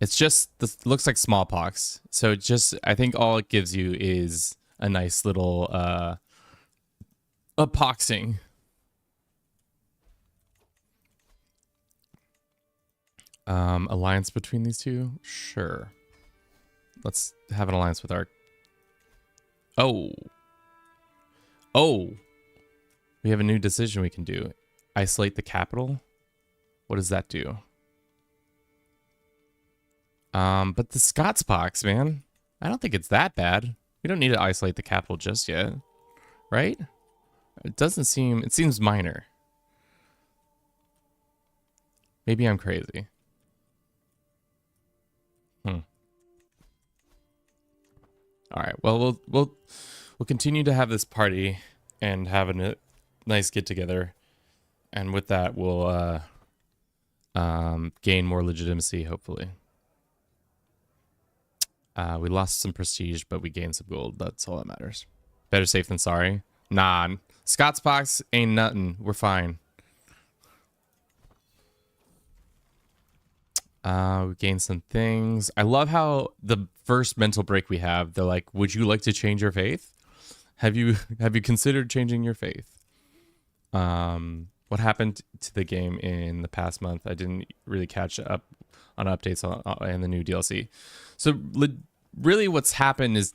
It's just this looks like smallpox. So I think all it gives you is a nice little poxing. Alliance between these two? Sure. Let's have an alliance with our... Oh, we have a new decision we can do. Isolate the capital? What does that do? But the Scots pox, man. I don't think it's that bad. We don't need to isolate the capital just yet. Right? It seems minor. Maybe I'm crazy. All right. Well, we'll continue to have this party and have a nice get together, and with that, we'll gain more legitimacy. Hopefully, we lost some prestige, but we gained some gold. That's all that matters. Better safe than sorry. Nah, Scots pox ain't nothing. We're fine. We gained some things. I love how the first mental break we have, they're like, would you like to change your faith? Have you considered changing your faith? What happened to the game in the past month? I didn't really catch up on updates on the new DLC. So really what's happened is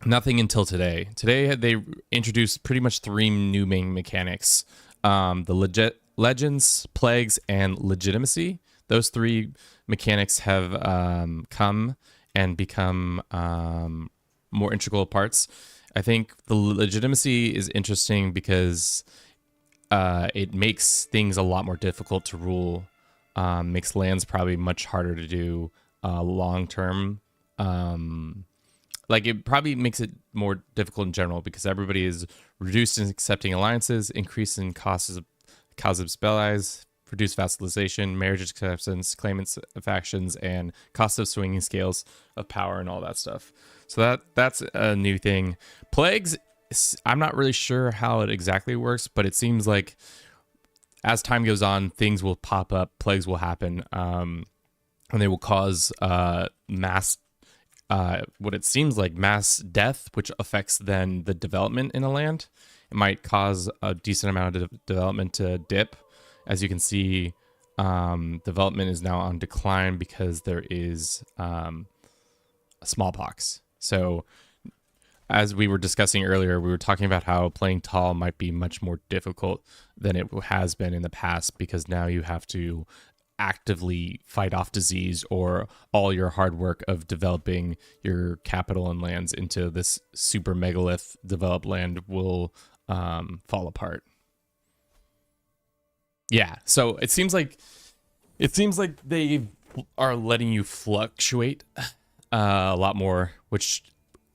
nothing until today. Today they introduced pretty much 3 new main mechanics. The legends, plagues, and legitimacy. Those 3 mechanics have come and become more integral parts. I think the legitimacy is interesting because it makes things a lot more difficult to rule. Makes lands probably much harder to do long term. Like it probably makes it more difficult in general because everybody is reduced in accepting alliances, increase in costs of spell eyes, reduced vassalization, marriage acceptance, claimants factions, and cost of swinging scales of power and all that stuff. So that's a new thing. Plagues I'm not really sure how it exactly works, but it seems like as time goes on, things will pop up, plagues will happen, and they will cause mass, what it seems like mass death, which affects then the development in a land. It might cause a decent amount of development to dip. As you can see, development is now on decline because there is smallpox. So as we were discussing earlier, we were talking about how playing tall might be much more difficult than it has been in the past, because now you have to actively fight off disease, or all your hard work of developing your capital and lands into this super megalith developed land will fall apart. Yeah, so it seems like they are letting you fluctuate a lot more, which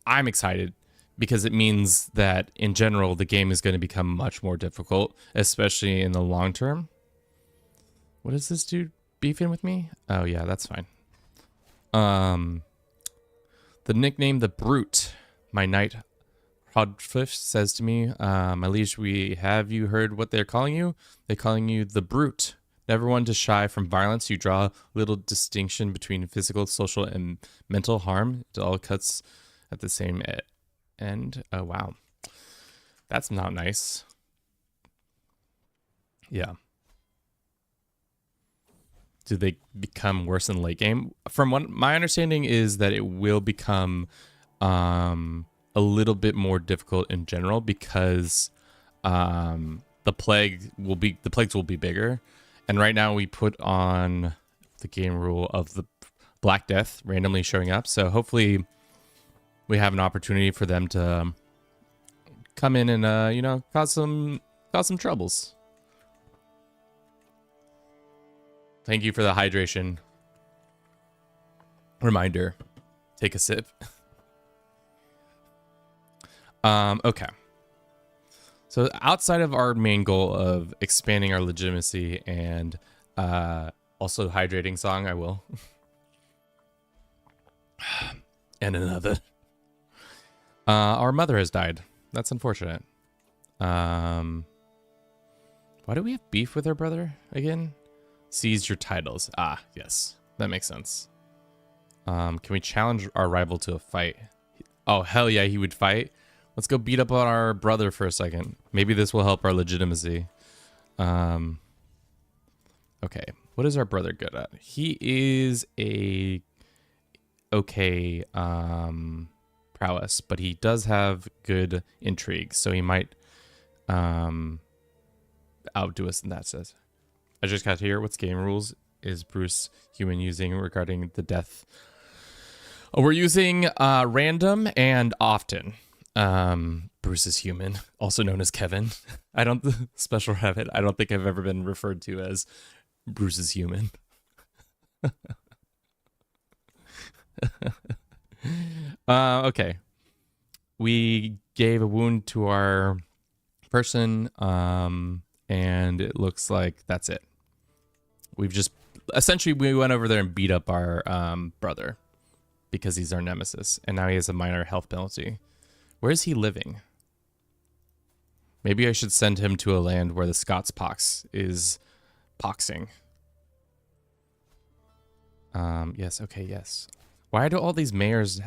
I'm excited, because it means that in general the game is going to become much more difficult, especially in the long term. What is this dude beefing with me? Oh yeah, that's fine. The nickname the Brute, my knight Hodfish says to me, my liege, have you heard what they're calling you? They're calling you the Brute. Never one to shy from violence. You draw little distinction between physical, social, and mental harm. It all cuts at the same end. Oh wow, that's not nice. Yeah. Do they become worse in late game? From what my understanding is that it will become a little bit more difficult in general, because the plagues will be bigger. And right now we put on the game rule of the Black Death randomly showing up. So hopefully we have an opportunity for them to come in and cause some troubles. Thank you for the hydration reminder. Take a sip. Okay. So outside of our main goal of expanding our legitimacy and also hydrating song, I will. And another. Our mother has died. That's unfortunate. Why do we have beef with our brother again? Seized your titles. Ah, yes. That makes sense. Can we challenge our rival to a fight? Oh, hell yeah, he would fight. Let's go beat up on our brother for a second. Maybe this will help our legitimacy. Okay. What is our brother good at? He is a okay prowess, but he does have good intrigue, so he might outdo us in that sense. I just got to hear what's game rules is Bruce human using regarding the death. Oh, we're using random and often. Bruce is human, also known as Kevin. Special habit. I don't think I've ever been referred to as Bruce is human. Okay. We gave a wound to our person, and it looks like that's it. We went over there and beat up our brother because he's our nemesis, and now he has a minor health penalty. Where is he living? Maybe I should send him to a land where the Scots pox is poxing. Yes, okay, yes. Why do all these mayors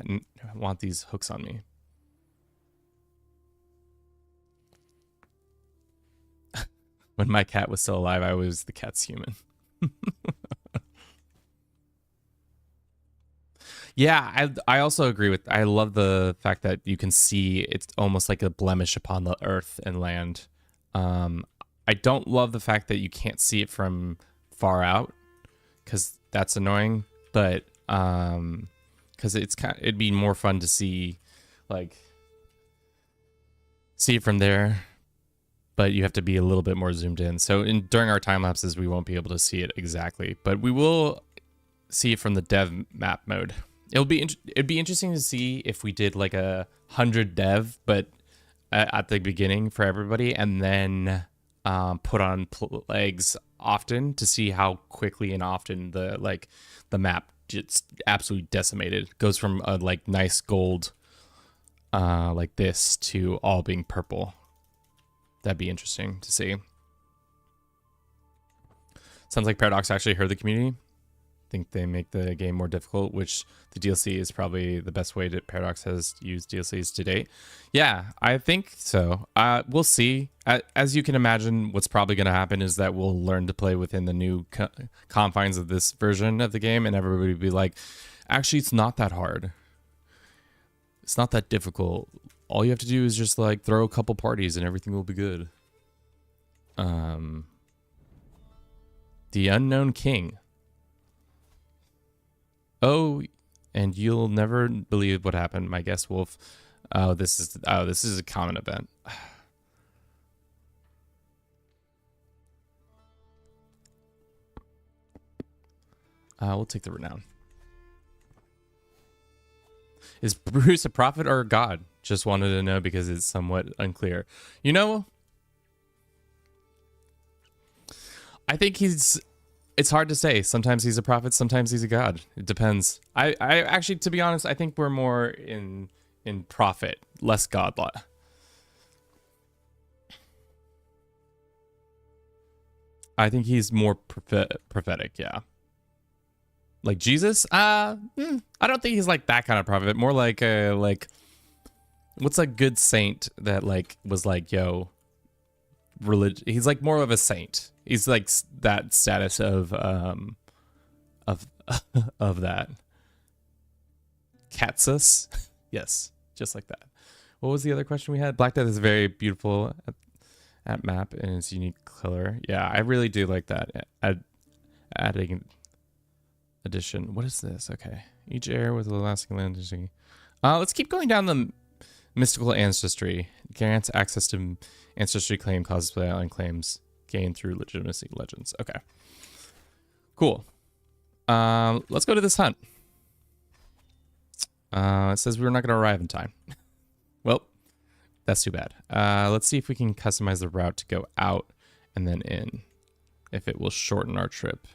want these hooks on me? When my cat was still alive, I was the cat's human. Yeah, I also agree with. I love the fact that you can see it's almost like a blemish upon the earth and land. I don't love the fact that you can't see it from far out, because that's annoying. But because it'd be more fun to see it from there. But you have to be a little bit more zoomed in. So during our time lapses, we won't be able to see it exactly, but we will see it from the dev map mode. It'd be interesting to see if we did like 100 dev, but at the beginning for everybody, and then put on plagues often to see how quickly and often the map just absolutely decimated. Goes from a nice gold like this to all being purple. That'd be interesting to see. Sounds like Paradox actually heard the community. Think they make the game more difficult, which the DLC is probably the best way that Paradox has used DLCs to date. Yeah, I think so. We'll see. As you can imagine, what's probably going to happen is that we'll learn to play within the new confines of this version of the game, and everybody will be like, actually, it's not that hard. It's not that difficult. All you have to do is just like throw a couple parties and everything will be good. The Unknown King. Oh, and you'll never believe what happened, my guest wolf. This is a common event. We'll take the renown. Is Bruce a prophet or a god? Just wanted to know because it's somewhat unclear. You know, I think it's hard to say. Sometimes he's a prophet, sometimes he's a god. It depends. I actually, to be honest, I think we're more in prophet, less godlike. I think he's more prophetic, yeah. Like Jesus? I don't think he's like that kind of prophet. More like what's a good saint that like was like, yo, religion. He's like more of a saint. He's like that status of of that. Katsus? Yes, just like that. What was the other question we had? Black Death is very beautiful at map and its unique color. Yeah, I really do like that. Adding addition. What is this? Okay. Each heir with a lasting land. Let's keep going down the mystical ancestry. Grants access to ancestry claim, causes play and claims gained through legitimacy legends. Okay. Cool. Let's go to this hunt. It says we're not going to arrive in time. Well, that's too bad. Let's see if we can customize the route to go out and then in. If it will shorten our trip.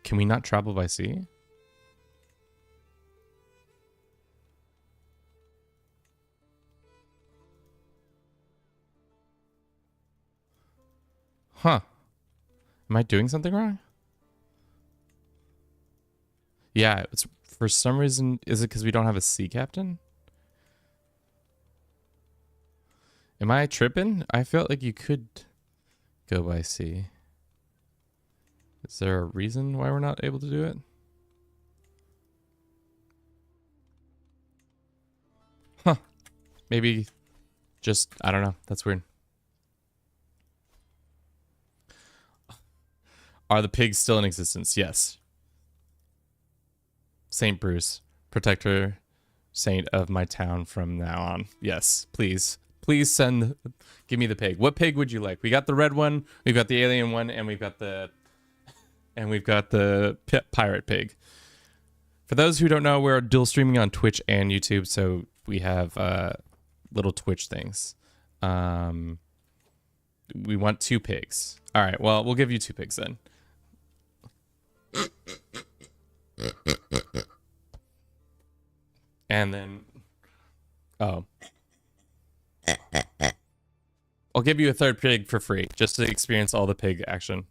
Can we not travel by sea? Huh. Am I doing something wrong? Yeah, it's for some reason. Is it because we don't have a sea captain? Am I tripping? I felt like you could go by sea. Is there a reason why we're not able to do it? Huh. Maybe just, I don't know. That's weird. Are the pigs still in existence? Yes. Saint Bruce, protector saint of my town from now on. Yes, please. Please give me the pig. What pig would you like? We got the red one, we've got the alien one, and we've got the pirate pig. For those who don't know, we're dual streaming on Twitch and YouTube, so we have little Twitch things. We want 2 pigs. All right, well, we'll give you 2 pigs then. And then, oh, I'll give you a 3rd pig for free, just to experience all the pig action.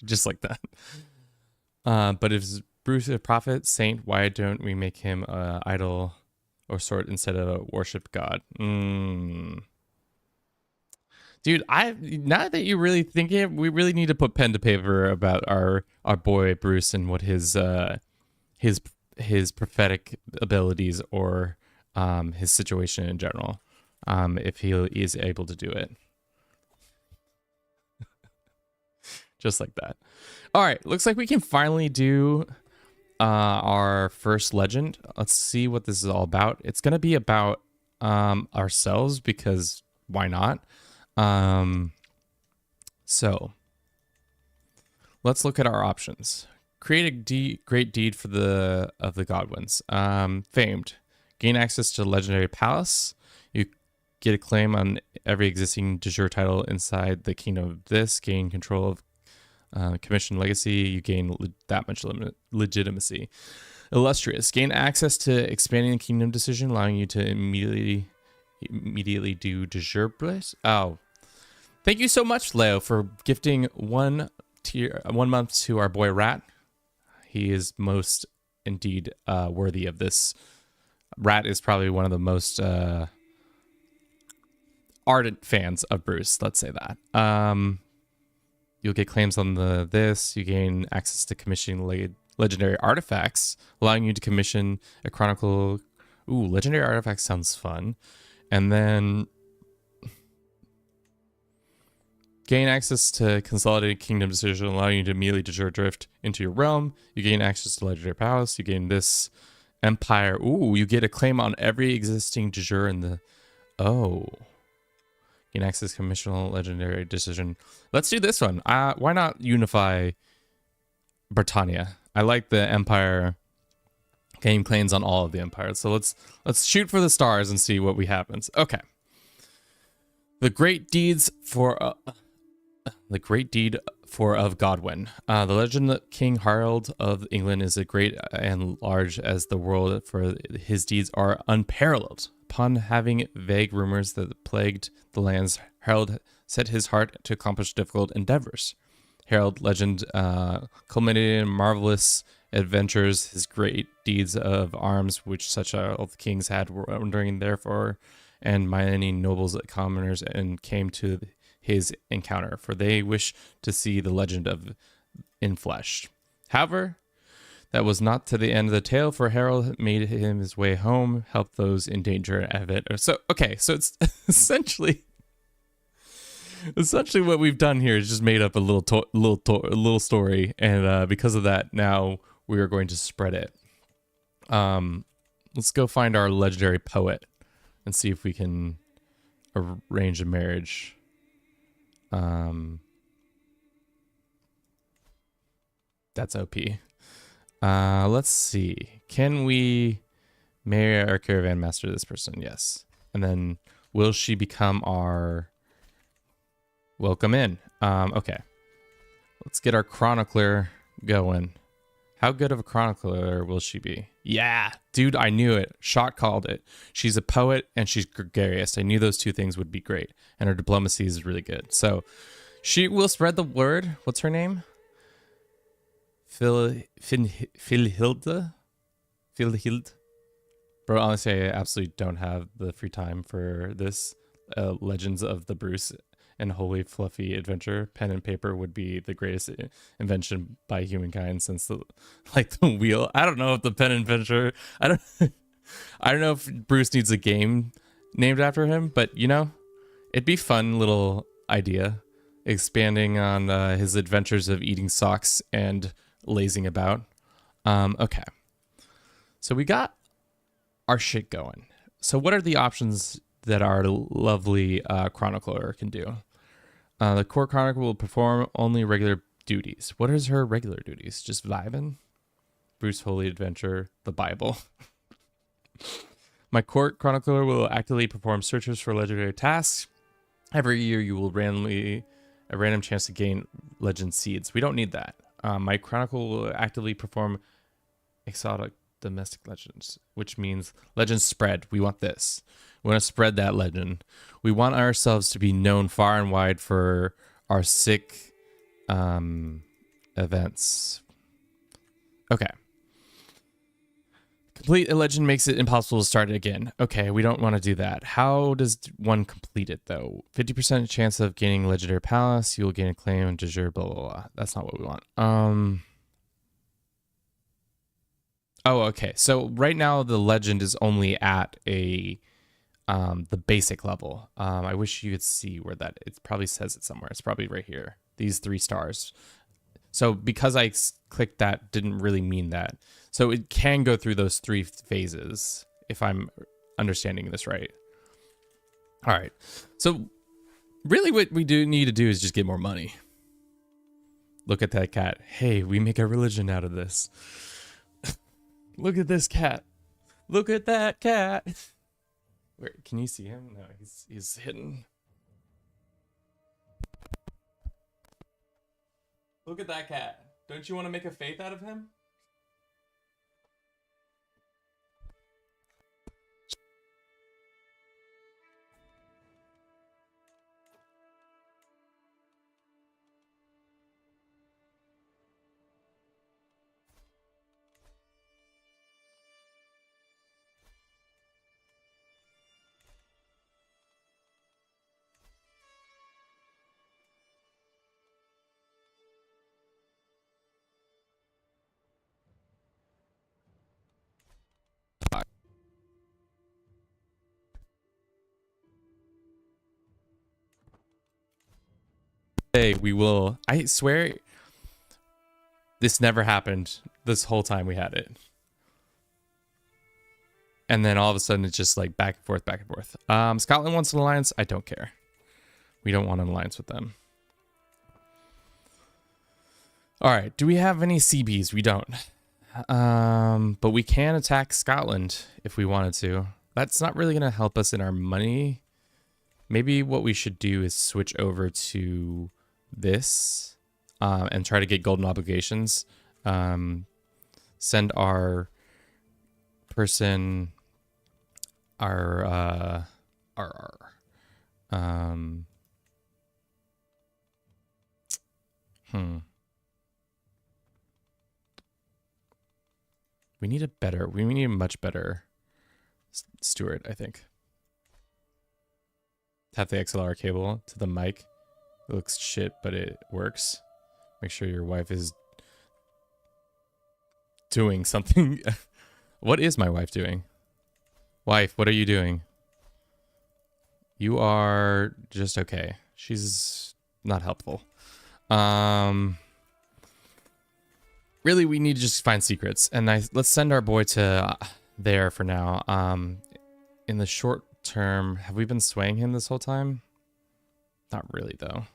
Just like that. But if Bruce is a prophet, saint, why don't we make him an idol or sort instead of a worship god? Dude, now that you really think it, we really need to put pen to paper about our boy Bruce and what his prophetic abilities or his situation in general, if he is able to do it. Just like that. All right, looks like we can finally do our first legend. Let's see what this is all about. It's gonna be about ourselves because why not? So let's look at our options. Create a great deed for the Godwins. Famed. Gain access to legendary palace. You get a claim on every existing de jure title inside the kingdom of this. Gain control Commission legacy, you gain that much legitimacy. Illustrious, gain access to expanding the kingdom decision, allowing you to immediately do de jure bliss. Oh, thank you so much, Leo, for gifting 1 month to our boy Rat. He is most indeed worthy of this. Rat is probably one of the most ardent fans of Bruce. Let's say that. You'll get claims on this. You gain access to commissioning legendary artifacts, allowing you to commission a chronicle. Ooh, legendary artifacts sounds fun. And then gain access to consolidated kingdom decision, allowing you to immediately de jure drift into your realm. You gain access to legendary palace. You gain this empire. Ooh, you get a claim on every existing de jure in the. Oh. Gain access to commissional legendary decision. Let's do this one. Why not unify Britannia? I like the empire. Gain claims on all of the empires. So let's shoot for the stars and see what happens. Okay. The great deeds for of Godwin. The legend that King Harold of England is as great and large as the world, for his deeds are unparalleled. Upon having vague rumors that plagued the lands, Harold set his heart to accomplish difficult endeavors. Harold legend culminated in marvelous adventures, his great deeds of arms, which such all the kings had, were wondering therefore, and many nobles, commoners, and came to his encounter, for they wish to see the legend of in flesh. However, that was not to the end of the tale, for Harold made him his way home, helped those in danger of it. So okay, so it's essentially what we've done here is just made up a little story, and because of that, now we are going to spread it. Let's go find our legendary poet and see if we can arrange a marriage. That's OP. Let's see. Can we marry our caravan master this person? Yes. And then will she become our welcome in? Okay. Let's get our chronicler going. How good of a chronicler will she be? Yeah, dude, I knew it. Shot called it. She's a poet and she's gregarious. I knew those two things would be great. And her diplomacy is really good. So she will spread the word. What's her name? Philhilde? Bro, honestly, I absolutely don't have the free time for this. Legends of the Bruce and Holy Fluffy Adventure. Pen and paper would be the greatest invention by humankind since the wheel. I don't know if the pen inventor. I don't know if Bruce needs a game named after him, but you know, it'd be fun little idea, expanding on his adventures of eating socks and lazing about. Okay, so we got our shit going. So what are the options that our lovely chronicler can do? The court chronicler will perform only regular duties. What is her regular duties? Just vibing? Bruce Holy Adventure, the Bible. My court chronicler will actively perform searches for legendary tasks. Every year you will a random chance to gain legend seeds. We don't need that. My chronicle will actively perform exotic domestic legends, which means legends spread. We want this. We want to spread that legend. We want ourselves to be known far and wide for our sick events. Okay. Complete a legend makes it impossible to start it again. Okay, we don't want to do that. How does one complete it, though? 50% chance of gaining legendary palace. You will gain a claim and de jure, blah, blah, blah. That's not what we want. Oh, okay. So right now the legend is only at the basic level. I wish you could see where that. It probably says it somewhere. It's probably right here. These 3 stars. So because I clicked that, didn't really mean that. So it can go through those 3 phases if I'm understanding this right. All right. So really what we do need to do is just get more money. Look at that cat. Hey, we make a religion out of this. Look at this cat. Look at that cat. Where can you see him? No, he's hidden. Look at that cat. Don't you want to make a faith out of him? Hey, we will. I swear this never happened this whole time we had it. And then all of a sudden it's just like back and forth, back and forth. Scotland wants an alliance. I don't care. We don't want an alliance with them. All right. Do we have any CBs? We don't. But we can attack Scotland if we wanted to. That's not really going to help us in our money. Maybe what we should do is switch over to this and try to get golden obligations. Send our person our we need a much better steward, I think. Tap the XLR cable to the mic. It looks shit, but it works. Make sure your wife is doing something. What is my wife doing? Wife, what are you doing? You are just okay. She's not helpful. Really, we need to just find secrets. And let's send our boy to there for now. In the short term, have we been swaying him this whole time? Not really, though.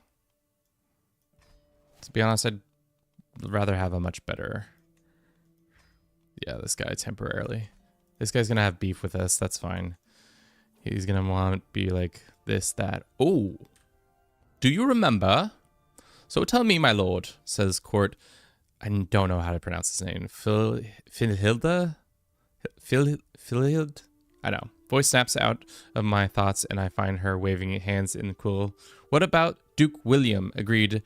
To be honest, I'd rather have a much better... Yeah, this guy temporarily. This guy's gonna have beef with us. That's fine. He's gonna want to be like this, that. Oh, do you remember? So tell me, my lord, says Court. I don't know how to pronounce his name. Philhilda? Philhild? I know. Voice snaps out of my thoughts, and I find her waving hands in the cool. What about Duke William agreed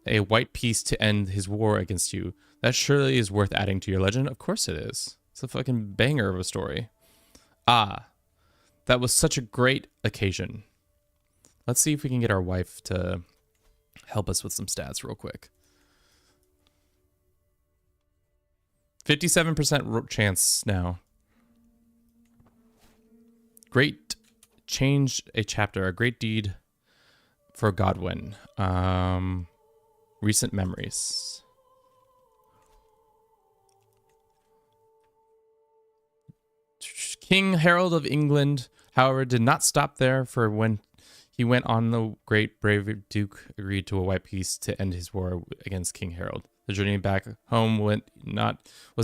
a white peace to end his war against you? That surely is worth adding to your legend. Of course it is. It's a fucking banger of a story. Ah, that was such a great occasion. Let's see if we can get our wife to help us with some stats real quick. 57% chance now. Great change a chapter, a great deed for Godwin. Recent memories. King Harold of England, however, did not stop there, for when he went on, the great brave Duke agreed to a white peace to end his war against King Harold. The journey back home was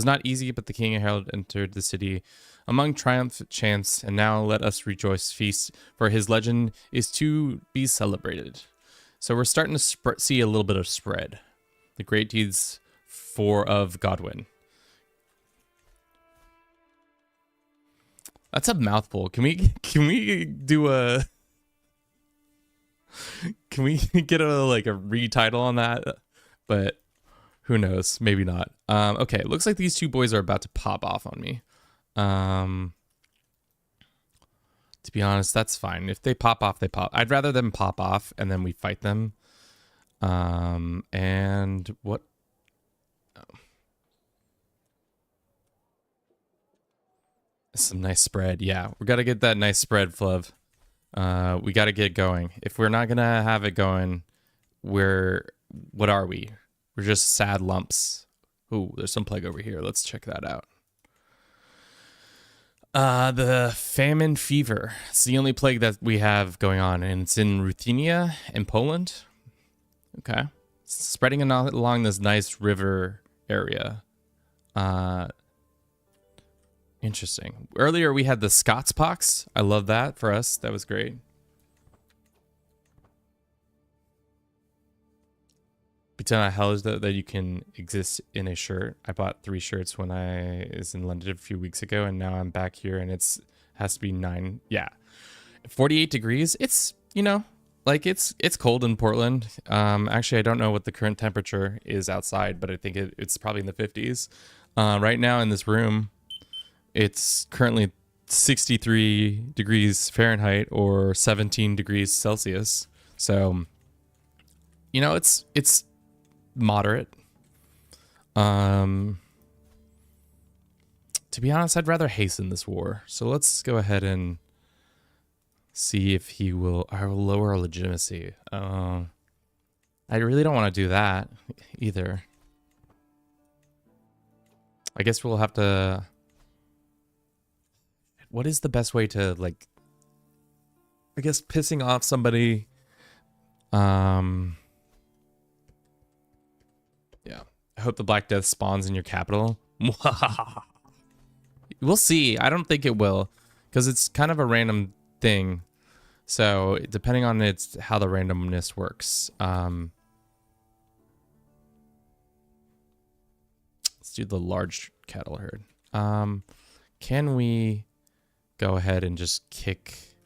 not easy, but the King and Harold entered the city among triumphant chants, and now let us rejoice, feast, for his legend is to be celebrated. So we're starting to see a little bit of spread. The great deeds of Godwin. That's a mouthful. Can we do a can we get a retitle on that? But who knows? Maybe not. Okay, looks like these two boys are about to pop off on me. To be honest, that's fine. If they pop off, they pop. I'd rather them pop off and then we fight them. And what? Some nice spread. Yeah, we got to get that nice spread, Fluv. We got to get going. If we're not going to have it going, what are we? We're just sad lumps. Ooh, there's some plague over here. Let's check that out. The famine fever. It's the only plague that we have going on, and it's in Ruthenia in Poland. Okay. It's spreading along this nice river area. Interesting. Earlier we had the Scots pox. I love that for us. That was great. Pretend I hell is that you can exist in a shirt. I bought 3 shirts when I was in London a few weeks ago, and now I'm back here, and it's has to be 9. Yeah, 48 degrees. It's, you know, like it's cold in Portland. Actually, I don't know what the current temperature is outside, but I think it's probably in the 50s. Right now in this room, it's currently 63 degrees Fahrenheit or 17 degrees Celsius. So, you know, it's moderate. To be honest, I'd rather hasten this war. So let's go ahead and see if he will lower our legitimacy. I really don't want to do that either. I guess we'll have to... What is the best way to, like... I guess pissing off somebody... Yeah. I hope the Black Death spawns in your capital. We'll see. I don't think it will, because it's kind of a random thing. So depending on how the randomness works. Let's do the large cattle herd. Can we go ahead and just kick?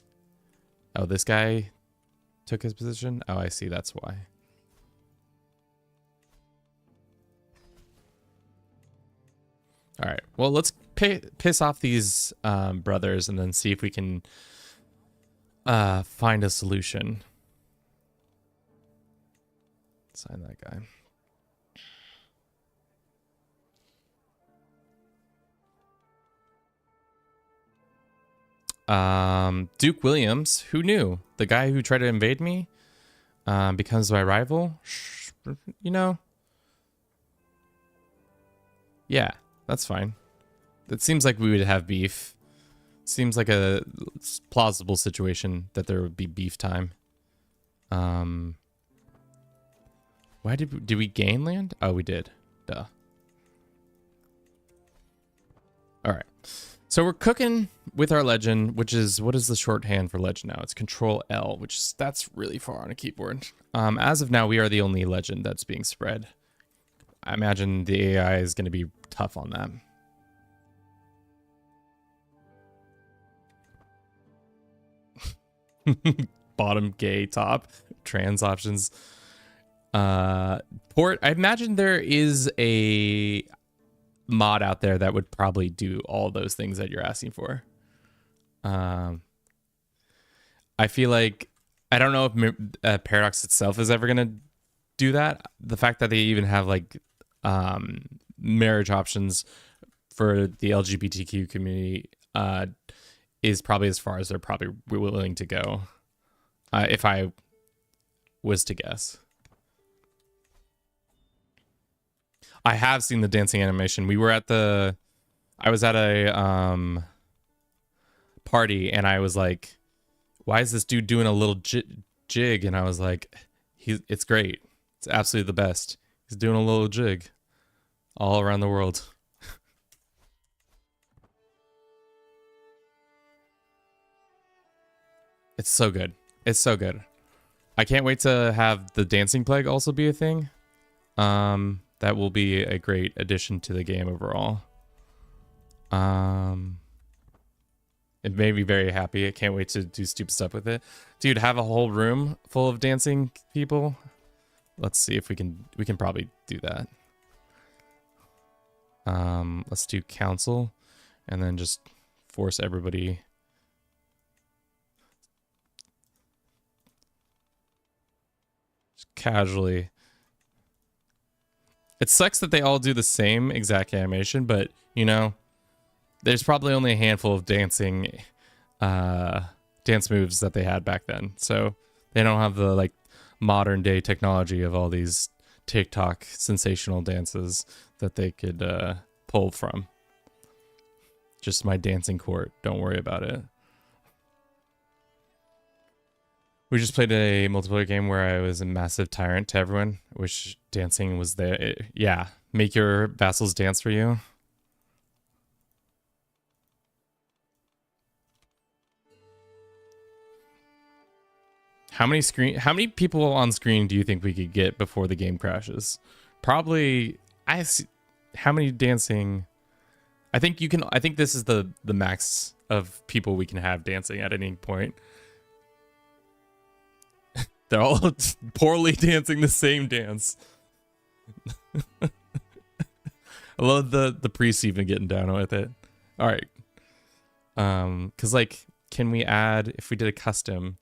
Oh, this guy took his position. Oh, I see. That's why. All right. Well, let's piss off these brothers and then see if we can find a solution. Sign that guy. Duke Williams, who knew? The guy who tried to invade me becomes my rival. You know? Yeah. That's fine. It seems like we would have beef. Seems like a plausible situation that there would be beef time. Why did we gain land? Oh, we did. Duh. All right. So we're cooking with our legend, which is, what is the shorthand for legend now? It's Control L, which is, that's really far on a keyboard. As of now, we are the only legend that's being spread. I imagine the AI is going to be tough on that. Bottom, gay, top, trans options. Port, I imagine there is a mod out there that would probably do all those things that you're asking for. I feel like, I don't know if Paradox itself is ever going to do that. The fact that they even have like marriage options for the LGBTQ community is probably as far as they're probably willing to go, if I was to guess. I have seen the dancing animation. I was at a party and I was like, why is this dude doing a little jig? And I was like, it's great. It's absolutely the best. He's doing a little jig all around the world. It's so good. It's so good. I can't wait to have the dancing plague also be a thing. That will be a great addition to the game overall. It made me very happy. I can't wait to do stupid stuff with it. Dude, have a whole room full of dancing people. Let's see if we can probably do that. Let's do council and then just force everybody. Just casually. It sucks that they all do the same exact animation, but you know, there's probably only a handful of dancing dance moves that they had back then. So they don't have the like modern day technology of all these TikTok sensational dances that they could pull from. Just my dancing court. Don't worry about it. We just played a multiplayer game where I was a massive tyrant to everyone. Wish dancing was there. Yeah, make your vassals dance for you. How many people on screen do you think we could get before the game crashes? Probably how many dancing? I think this is the max of people we can have dancing at any point. They're all poorly dancing the same dance. I love the priests even getting down with it. All right. Cause like, can we add, if we did a custom,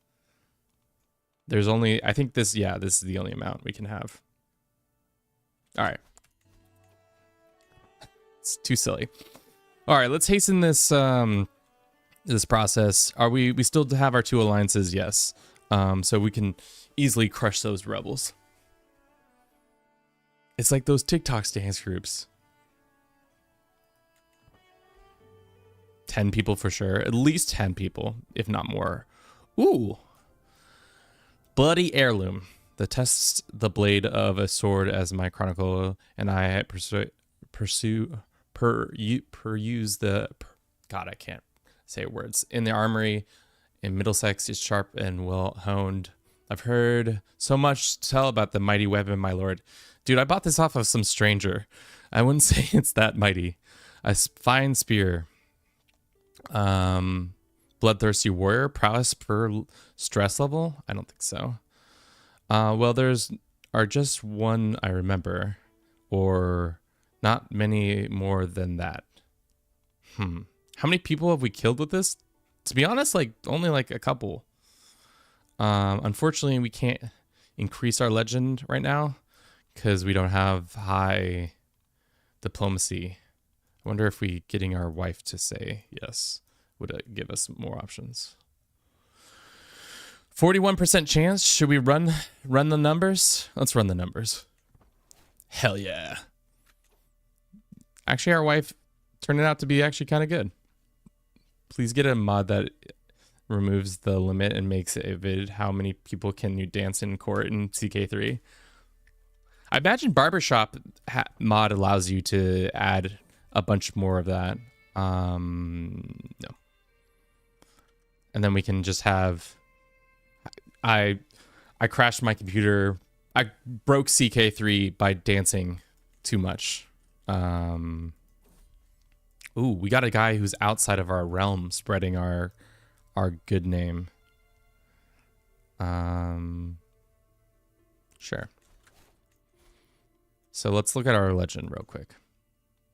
there's only, I think this is the only amount we can have. All right. It's too silly. All right, let's hasten this, this process. We still have our 2 alliances? Yes. So we can easily crush those rebels. It's like those TikTok dance groups. 10 people for sure. At least 10 people, if not more. Ooh. Bloody heirloom. The tests the blade of a sword as my chronicle, and I peruse the... God, I can't say words. In the armory in Middlesex is sharp and well honed. I've heard so much to tell about the mighty weapon, my lord. Dude, I bought this off of some stranger. I wouldn't say it's that mighty. A fine spear. Bloodthirsty warrior. Prowess per stress level? I don't think so. Well, are just one I remember. Or not many more than that. How many people have we killed with this? To be honest, like only like a couple. Unfortunately, we can't increase our legend right now because we don't have high diplomacy. I wonder if we getting our wife to say yes would it give us more options. 41% chance. Should we run the numbers? Let's run the numbers. Hell yeah. Actually, our wife turned out to be actually kind of good. Please get a mod that removes the limit and makes it vid how many people can you dance in court in CK3. I imagine barbershop mod allows you to add a bunch more of that. No. And then we can just have... I crashed my computer. I broke CK3 by dancing too much. Ooh, we got a guy who's outside of our realm spreading our good name. Sure. So let's look at our legend real quick.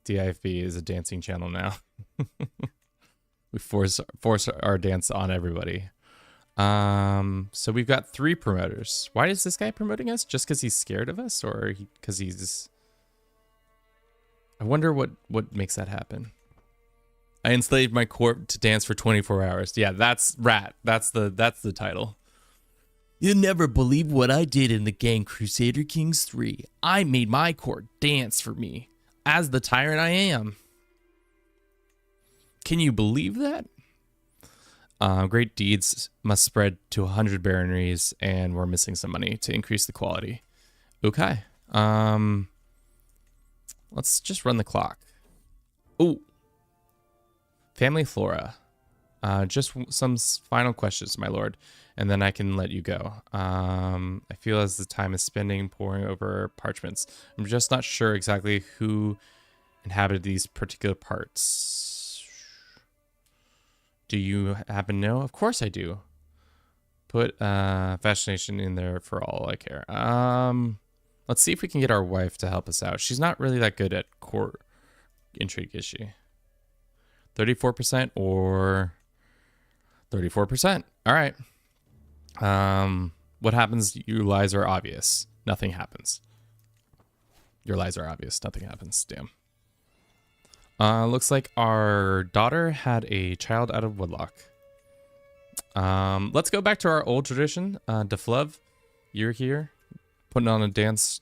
DIFB is a dancing channel now. We force our dance on everybody. So we've got 3 promoters. Why is this guy promoting us? Just because he's scared of us, or because he's... I wonder what makes that happen. I enslaved my court to dance for 24 hours. Yeah, that's Rat. That's the title. You'll never believe what I did in the game Crusader Kings 3. I made my court dance for me, as the tyrant I am. Can you believe that? Great deeds must spread to 100 baronies, and we're missing some money to increase the quality. Okay. Let's just run the clock. Ooh. Family flora. Just some final questions, my lord, and then I can let you go. I feel as the time is spending poring over parchments. I'm just not sure exactly who inhabited these particular parts. Do you happen to know? Of course I do. Put fascination in there for all I care. Let's see if we can get our wife to help us out. She's not really that good at court intrigue, is she? 34% or 34%. All right. What happens? Your lies are obvious. Nothing happens. Your lies are obvious. Nothing happens. Damn. Looks like our daughter had a child out of wedlock. Let's go back to our old tradition. DeFlove, you're here, putting on a dance.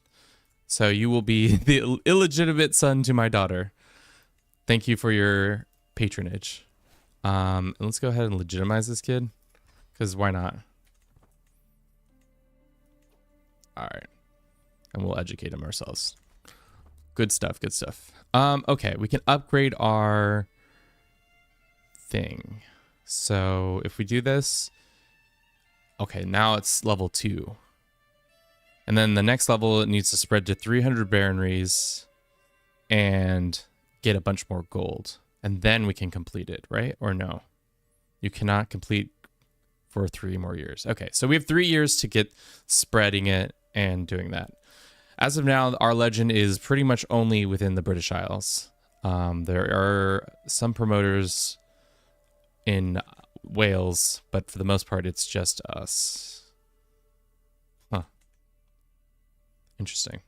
So you will be the illegitimate son to my daughter. Thank you for your patronage. Let's go ahead and legitimize this kid, because why not? All right, and we'll educate him ourselves. Good stuff. Good stuff. Okay, we can upgrade our thing. So if we do this, Okay, now it's level 2. And then the next level, it needs to spread to 300 baronries and get a bunch more gold. And then we can complete it, right? Or no? You cannot complete for 3 more years. Okay, so we have 3 years to get spreading it and doing that. As of now, our legend is pretty much only within the British Isles. There are some promoters in Wales, but for the most part, it's just us. Huh. Interesting.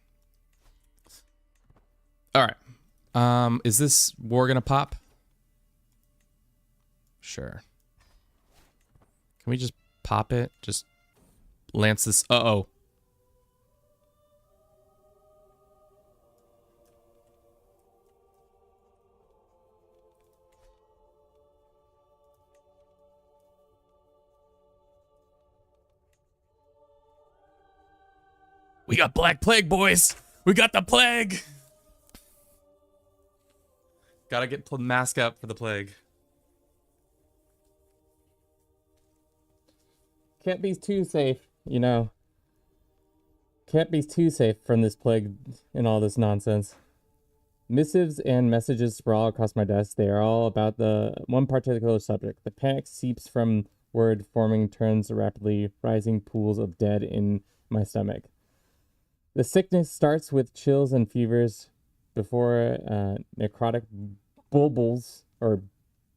All right. Is this war gonna pop? Sure. Can we just pop it? Just lance this. Uh-oh. We got Black Plague, boys. We got the plague. Gotta get mask up for the plague. Can't be too safe, you know. Can't be too safe from this plague and all this nonsense. Missives and messages sprawl across my desk. They are all about the one particular subject. The panic seeps from word forming turns rapidly, rising pools of dead in my stomach. The sickness starts with chills and fevers before necrotic bulbils or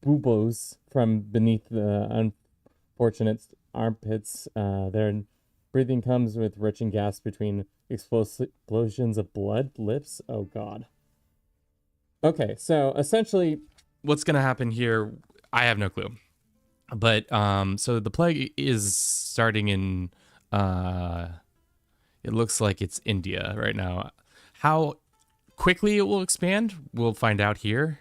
buboes from beneath the unfortunate armpits. Their breathing comes with retching gasps between explosions of blood lips. Oh god. Okay, so essentially what's going to happen here, I have no clue. But so the plague is starting in it looks like it's India right now. How quickly it will expand, we'll find out here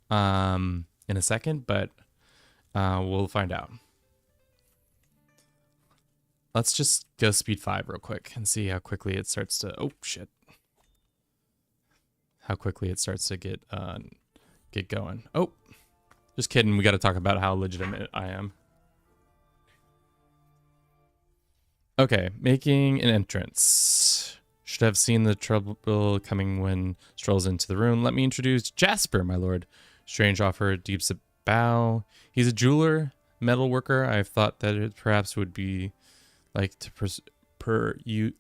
in a second, but we'll find out. Let's just go speed 5 real quick and see how quickly it starts to... Oh, shit. How quickly it starts to get going. Oh, just kidding. We got to talk about how legitimate I am. Okay, making an entrance. Should have seen the trouble coming when strolls into the room. Let me introduce Jasper, my lord. Strange offer, deeps a bow. He's a jeweler, metal worker. I've thought that it perhaps would be like to preview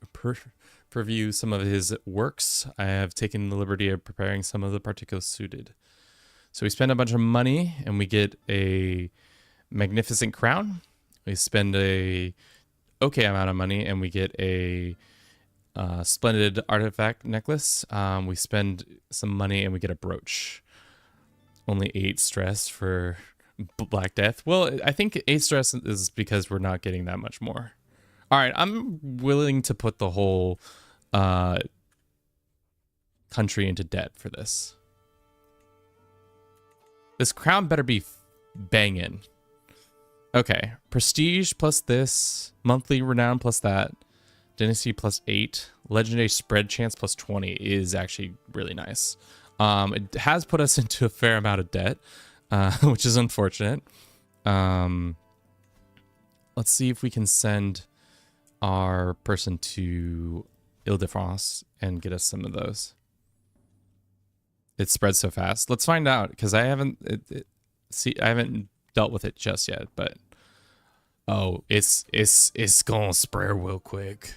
some of his works. I have taken the liberty of preparing some of the particulars suited. So we spend a bunch of money and we get a magnificent crown. We spend a okay amount of money and we get a splendid artifact necklace. We spend some money and we get a brooch. Only 8 stress for Black Death. Well, I think 8 stress is because we're not getting that much more. All right, I'm willing to put the whole country into debt for this. This crown better be banging. Okay, prestige plus this, monthly renown plus that, dynasty plus 8, legendary spread chance plus 20 is actually really nice. It has put us into a fair amount of debt, which is unfortunate. Let's see if we can send our person to Ile-de-France and get us some of those. It spreads so fast. Let's find out, because I haven't I haven't dealt with it just yet, but oh, it's gonna spread real quick.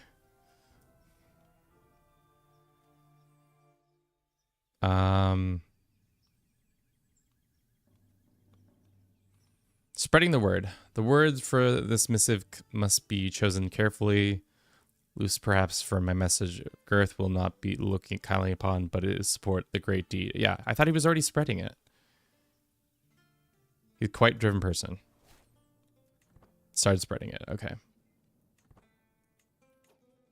Spreading the word. The words for this missive must be chosen carefully. Loose perhaps for my message. Girth will not be looking kindly upon, but it is support the great deed. Yeah, I thought he was already spreading it. He's a quite driven person. Started spreading it. Okay.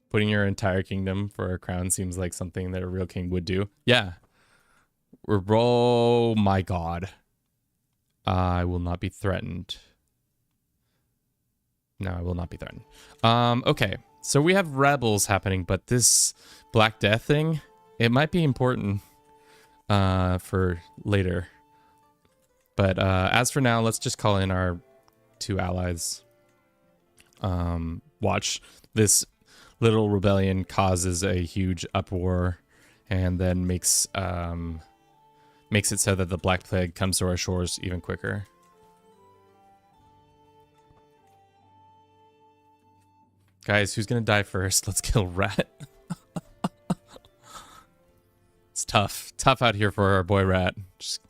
Putting your entire kingdom for a crown seems like something that a real king would do. Yeah. Oh my god. I will not be threatened. No, I will not be threatened. Okay. So we have rebels happening, but this Black Death thing, it might be important for later. But as for now, let's just call in our 2 allies. Watch this little rebellion causes a huge uproar, and then makes it so that the Black Plague comes to our shores even quicker. Guys, who's gonna die first? Let's kill Rat. It's tough out here for our boy Rat. Just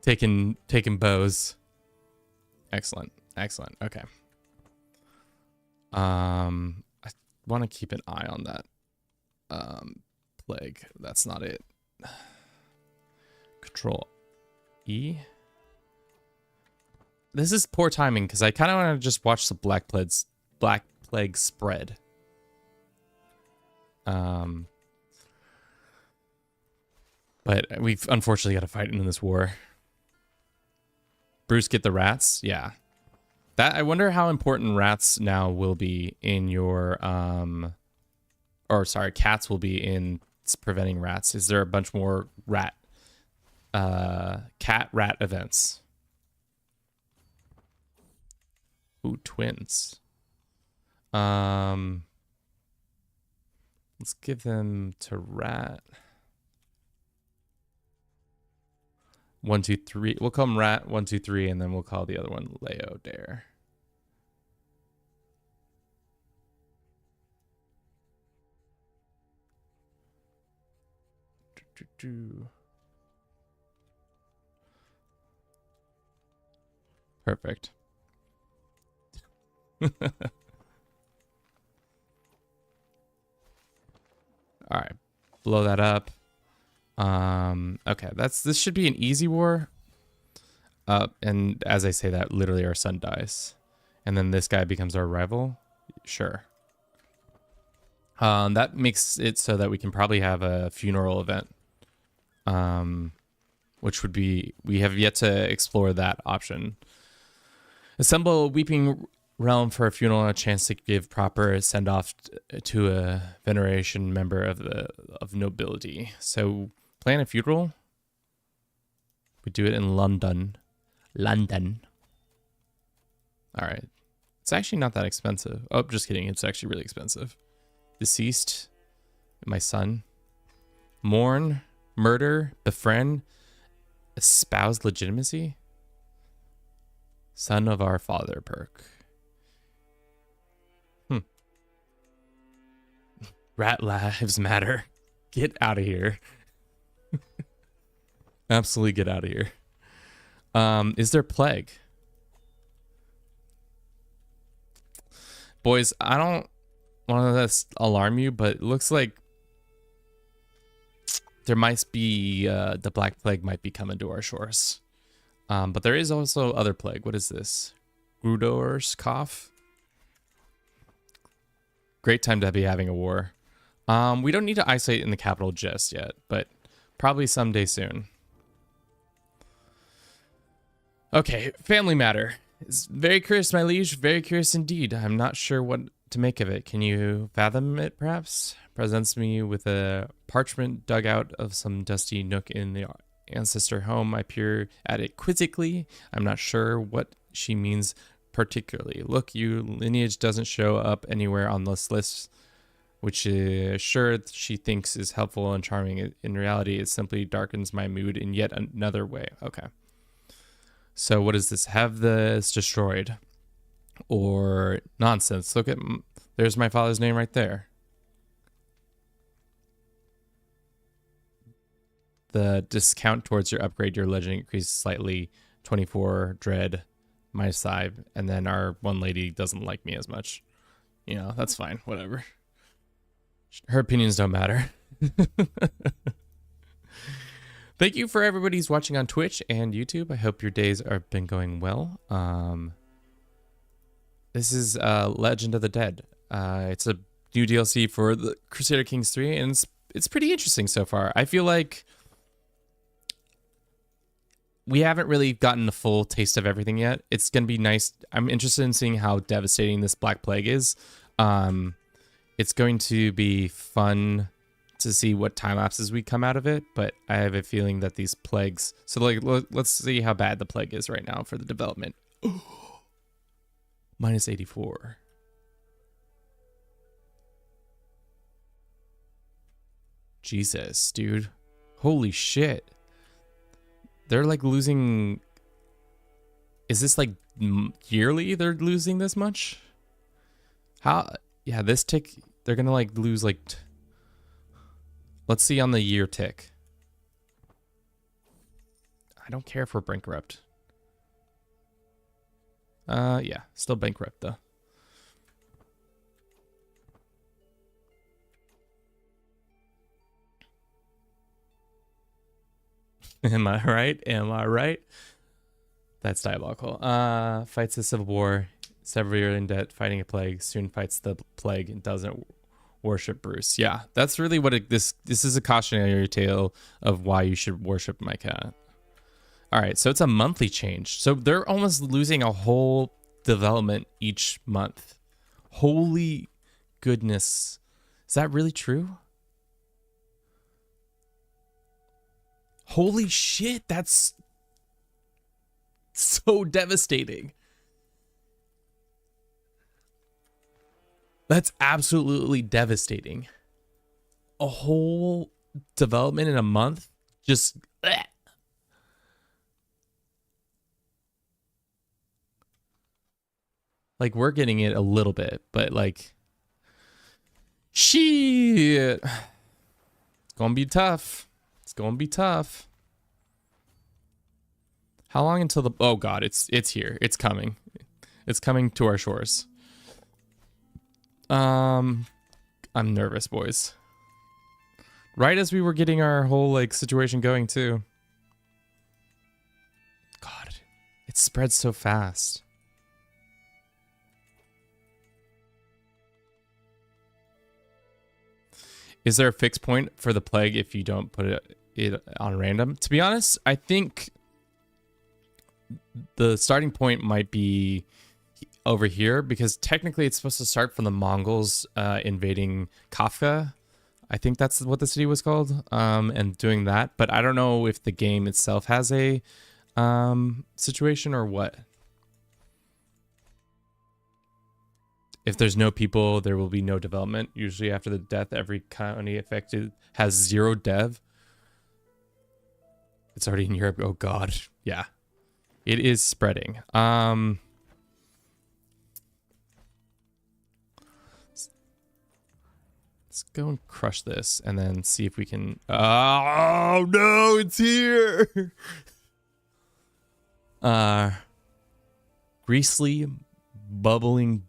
taking bows. Excellent. Okay. I want to keep an eye on that plague. That's not it. Control E. This is poor timing because I kind of want to just watch the Black Plague spread. But we've unfortunately got to fight in this war. Bruce, get the rats. Yeah. That, I wonder how important rats now will be in your, cats will be in preventing rats. Is there a bunch more cat rat events? Ooh, twins. Let's give them to rat. 1, 2, 3. We'll call him Rat 1, 2, 3, and then we'll call the other one Leo Dare. Perfect. All right, blow that up. Okay, this should be an easy war. And as I say that, literally our son dies, and then this guy becomes our rival. Sure. That makes it so that we can probably have a funeral event. Which would be, we have yet to explore that option. Assemble a weeping realm for a funeral and a chance to give proper send off to a veneration member of nobility. So plan a funeral. We do it in London. All right. It's actually not that expensive. Oh, just kidding. It's actually really expensive. Deceased. My son. Mourn. Murder. Befriend. Espouse legitimacy. Son of our father perk. Rat lives matter. Get out of here. Absolutely get out of here. Is there plague? Boys, I don't want to alarm you, but it looks like there might be the Black Plague might be coming to our shores. But there is also other plague. What is this? Grudor's cough. Great time to be having a war. We don't need to isolate in the capital just yet, but probably someday soon. Okay, family matter. It's very curious, my liege. Very curious indeed. I'm not sure what to make of it. Can you fathom it, perhaps? Presents me with a parchment dug out of some dusty nook in the ancestor home. I peer at it quizzically. I'm not sure what she means particularly. Look, your lineage doesn't show up anywhere on this list, which is sure she thinks is helpful and charming. In reality, it simply darkens my mood in yet another way. Okay. So what is this? Have this destroyed. Or nonsense. Look at, there's my father's name right there. The discount towards your upgrade, your legend increases slightly. 24 dread, -5, and then our one lady doesn't like me as much. You know, that's fine. Whatever. Her opinions don't matter. Thank you for everybody who's watching on Twitch and YouTube. I hope your days have been going well. This is Legend of the Dead. It's a new DLC for the Crusader Kings 3, and it's pretty interesting so far. I feel like we haven't really gotten a full taste of everything yet. It's going to be nice. I'm interested in seeing how devastating this Black Plague is. It's going to be fun to see what time lapses we come out of it, but I have a feeling that these plagues, so like let's see how bad the plague is right now for the development. -84. Jesus, dude. Holy shit. They're like losing... Is this like yearly they're losing this much? How? Yeah, this tick, they're gonna like lose like... Let's see on the year tick. I don't care if we're bankrupt. Yeah, still bankrupt though. Am I right? Am I right? That's diabolical. Fights the civil war, severely in debt, fighting a plague, soon fights the plague and doesn't worship Bruce. Yeah, that's really what this is, a cautionary tale of why you should worship my cat. All right, so it's a monthly change. So they're almost losing a whole development each month. Holy goodness. Is that really true? Holy shit, that's so devastating. That's absolutely devastating. A whole development in a month? Just... bleh. Like, we're getting it a little bit, but like... shit. It's gonna be tough. It's gonna be tough. How long until the... Oh god, it's here. It's coming. It's coming to our shores. I'm nervous, boys. Right as we were getting our whole like situation going too. God, it spreads so fast. Is there a fixed point for the plague if you don't put it on random? To be honest, I think the starting point might be over here, because technically it's supposed to start from the Mongols invading Kafka. I think that's what the city was called, and doing that. But I don't know if the game itself has a situation or what. If there's no people, there will be no development. Usually after the death, every county affected has 0 dev. It's already in Europe. Oh god. Yeah. It is spreading. Let's go and crush this and then see if we can... Oh no, it's here! Greasily bubbling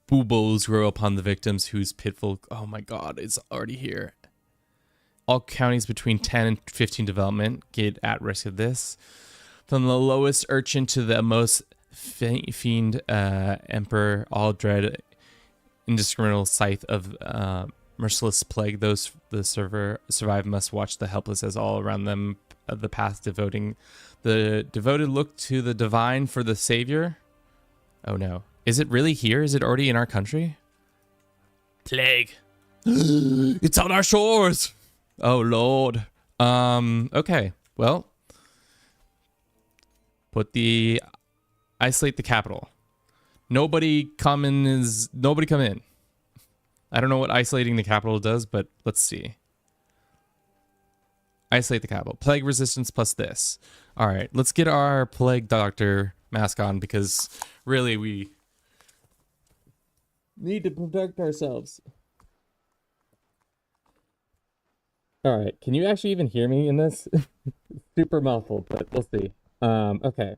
buboes grow upon the victims whose pitiful... Oh my god, it's already here. All counties between 10 and 15 development get at risk of this. From the lowest urchin to the most fiend emperor, all dread indiscriminate scythe of merciless plague. Those the survive must watch the helpless as all around them the path devoting. The devoted look to the divine for the savior. Oh no. Is it really here? Is it already in our country? Plague. It's on our shores. Oh lord. Okay. Well, isolate the capital. Nobody come in. I don't know what isolating the capital does, but let's see. Isolate the capital. Plague resistance plus this. All right, let's get our plague doctor mask on, because really we need to protect ourselves. All right, can you actually even hear me in this? Super muffled, but we'll see. Okay.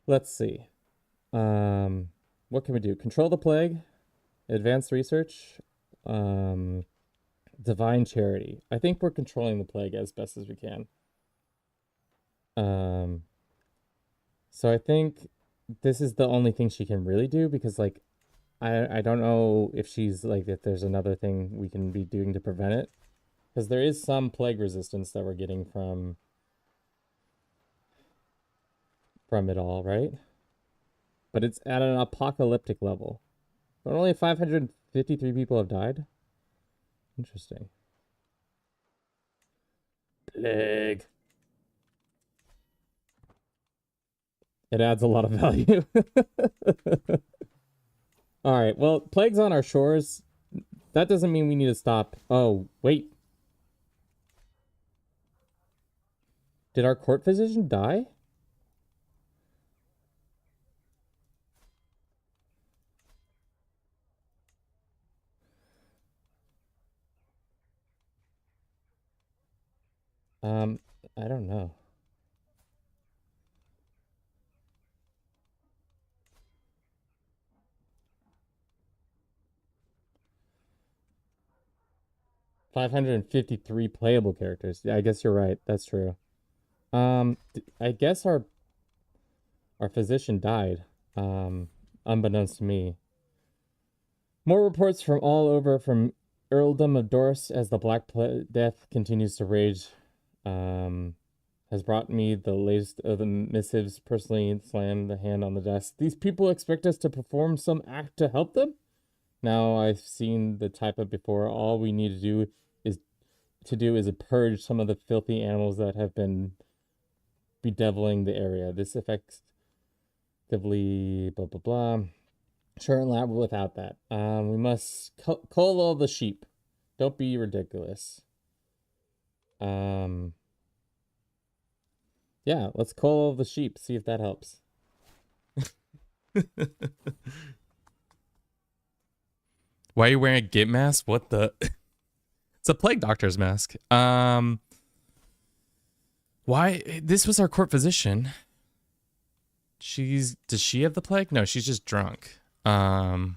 Let's see. What can we do? Control the plague, advanced research, divine charity. I think we're controlling the plague as best as we can. So I think this is the only thing she can really do, because like I don't know if she's like, if there's another thing we can be doing to prevent it, because there is some plague resistance that we're getting from it all, right? But it's at an apocalyptic level. But only 553 people have died. Interesting. Plague. It adds a lot of value. All right, well, plague's on our shores. That doesn't mean we need to stop. Oh, wait. Did our court physician die? Um, I don't know. 553 playable characters. Yeah, I guess you're right. That's true. I guess our physician died. Unbeknownst to me. More reports from all over from Earldom of Doris as the Death continues to rage. Um, has brought me the latest of the missives. Personally, slammed the hand on the desk. These people expect us to perform some act to help them. Now I've seen the type of before. All we need is purge some of the filthy animals that have been bedeviling the area. This effectively blah blah blah. Sure, and lab without that. We must cull all the sheep. Don't be ridiculous. Um, yeah, let's cull all the sheep. See if that helps. Why are you wearing a gimp mask? What the? It's a plague doctor's mask. Why? This was our court physician. Does she have the plague? No, she's just drunk. Why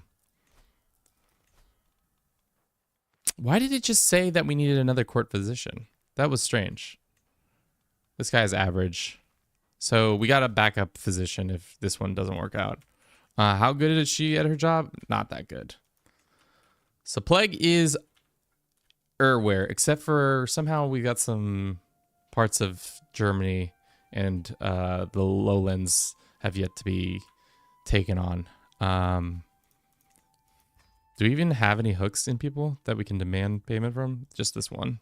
did it just say that we needed another court physician? That was strange. This guy's average. So we got a backup physician if this one doesn't work out. How good is she at her job? Not that good. So plague is everywhere, except for somehow we got some parts of Germany and the lowlands have yet to be taken on. Do we even have any hooks in people that we can demand payment from? Just this one.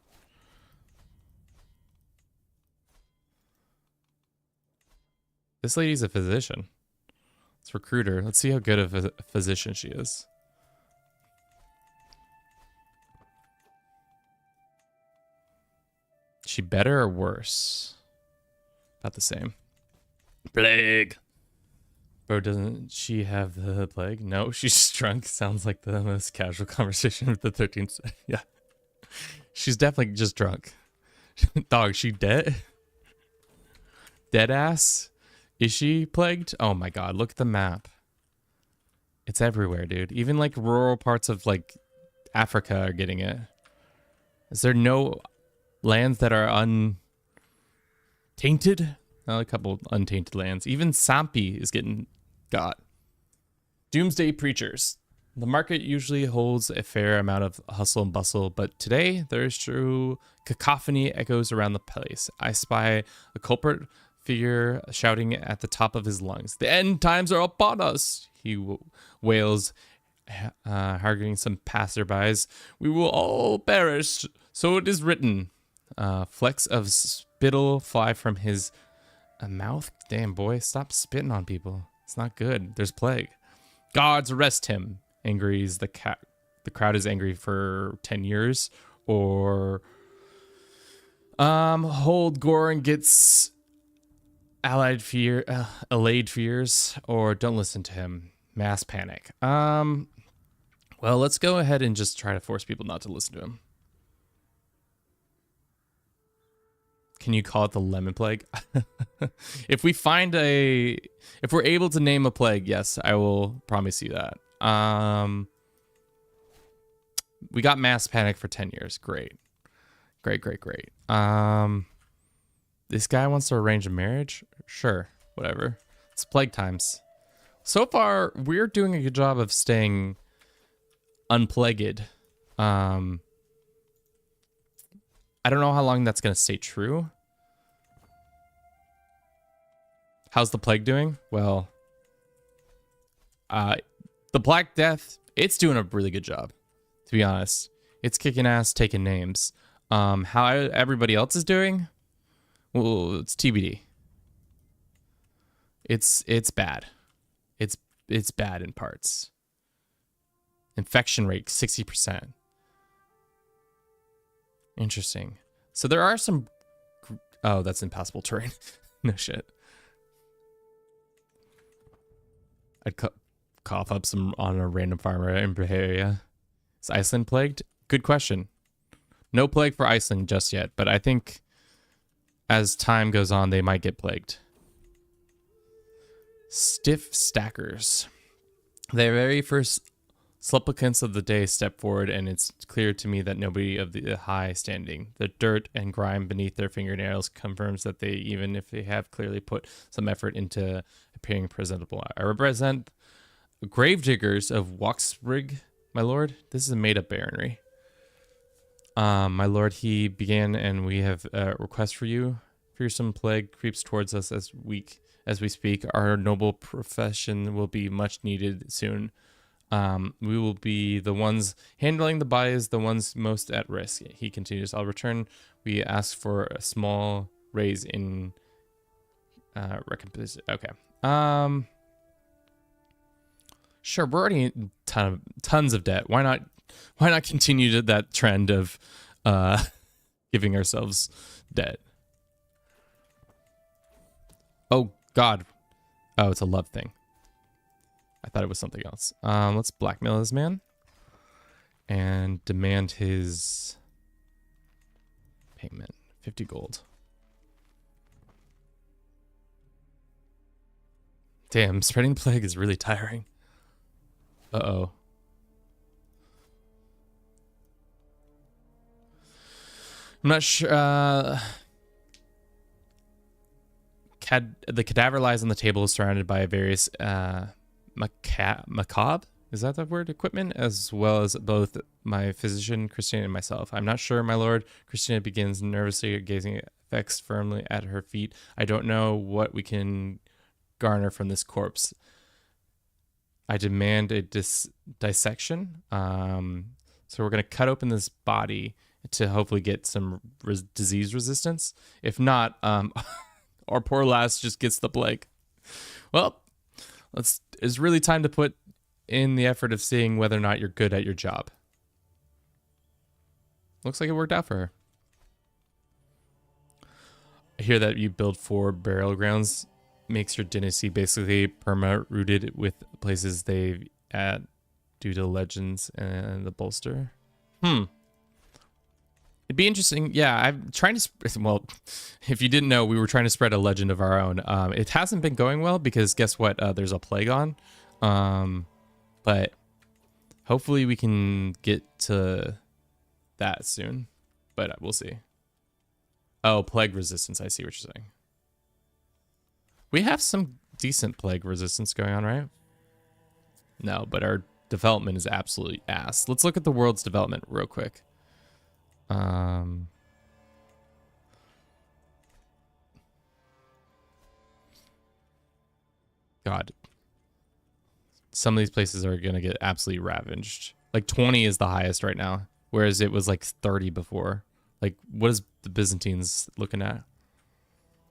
This lady's a physician. Let's recruit her. Let's see how good of a physician she is. Is she better or worse? About the same. Plague. Bro, doesn't she have the plague? No, she's drunk. Sounds like the most casual conversation of the 13th. Yeah. She's definitely just drunk. Dog, she dead? Dead ass? Is she plagued? Oh my god, look at the map. It's everywhere, dude. Even like rural parts of like Africa are getting it. Is there no lands that are untainted? A couple untainted lands. Even Sampi is getting got. Doomsday Preachers. The market usually holds a fair amount of hustle and bustle, but today there's true cacophony echoes around the place. I spy a culprit figure shouting at the top of his lungs. The end times are upon us, he wails, harging some passerbys. We will all perish, so it is written. Flecks of spittle fly from his mouth. Damn, boy, stop spitting on people. It's not good. There's plague. Gods arrest him. Angry is the cat. The crowd is angry for 10 years. Or hold Goran gets allayed fears, or don't listen to him. Mass panic. Well, let's go ahead and just try to force people not to listen to him. Can you call it the lemon plague? If we're able to name a plague, yes, I will promise you that. We got mass panic for 10 years. Great. Great. This guy wants to arrange a marriage? Sure, whatever. It's plague times. So far, we're doing a good job of staying unplagued. I don't know how long that's going to stay true. How's the plague doing? Well, the Black Death, it's doing a really good job, to be honest. It's kicking ass, taking names. How everybody else is doing? Well, it's TBD. It's bad. It's bad in parts. Infection rate 60%. Interesting. So there are some... Oh, that's impassable terrain. No shit. I'd cough up some on a random farmer in Bavaria. Is Iceland plagued? Good question. No plague for Iceland just yet, but I think as time goes on, they might get plagued. Stiff stackers. The very first supplicants of the day step forward, and it's clear to me that nobody of the high standing. The dirt and grime beneath their fingernails confirms that they, even if they have clearly put some effort into appearing presentable. I represent gravediggers of Waxbrig, my lord. This is a made-up baronry. My lord, he began, and we have a request for you. Fearsome plague creeps towards us as we speak. Our noble profession will be much needed soon. We will be the ones handling the bodies, the ones most at risk. He continues, I'll return. We ask for a small raise in recompense. Okay. Sure, we're already in tons of debt. Why not continue that trend of giving ourselves debt? Oh God. Oh, it's a love thing. I thought it was something else. Let's blackmail this man and demand his payment. 50 gold. Damn, spreading the plague is really tiring. Uh-oh. I'm not sure. The cadaver lies on the table, surrounded by various macabre, is that the word, equipment, as well as both my physician Christina and myself. I'm not sure, my lord. Christina begins nervously gazing affects firmly at her feet. I don't know what we can garner from this corpse. I demand a dissection. So we're going to cut open this body to hopefully get some disease resistance. If not, our poor lass just gets the plague. Well, it's really time to put in the effort of seeing whether or not you're good at your job. Looks like it worked out for her. I hear that you build 4 burial grounds, makes your dynasty basically perma-rooted with places they add due to legends and the bolster. It'd be interesting. Yeah, I'm trying to... Well, if you didn't know, we were trying to spread a legend of our own. It hasn't been going well because guess what? There's a plague on. But hopefully we can get to that soon. But we'll see. Oh, plague resistance. I see what you're saying. We have some decent plague resistance going on, right? No, but our development is absolutely ass. Let's look at the world's development real quick. God. Some of these places are going to get absolutely ravaged. Like 20 is the highest right now, whereas it was like 30 before. Like, what is the Byzantines looking at?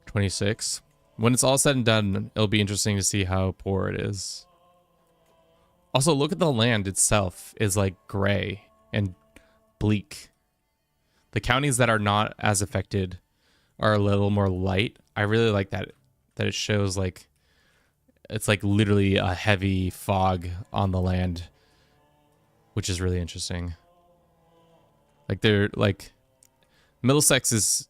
26. When it's all said and done, it'll be interesting to see how poor it is. Also, look at the land itself is like gray and bleak. The counties that are not as affected are a little more light. I really like that it shows like it's like literally a heavy fog on the land, which is really interesting. Like they're like Middlesex is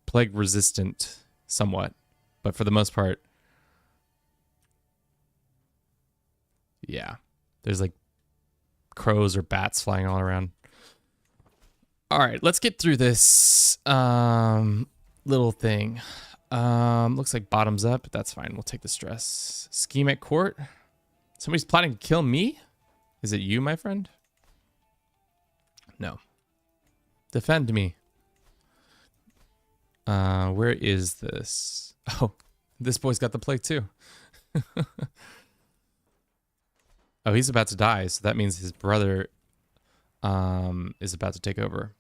plague resistant somewhat, but for the most part, yeah, there's like crows or bats flying all around. All right, let's get through this little thing. Looks like bottoms up, but that's fine. We'll take the stress. Scheme at court. Somebody's plotting to kill me? Is it you, my friend? No. Defend me. Where is this? Oh, this boy's got the plague too. Oh, he's about to die, so that means his brother is about to take over.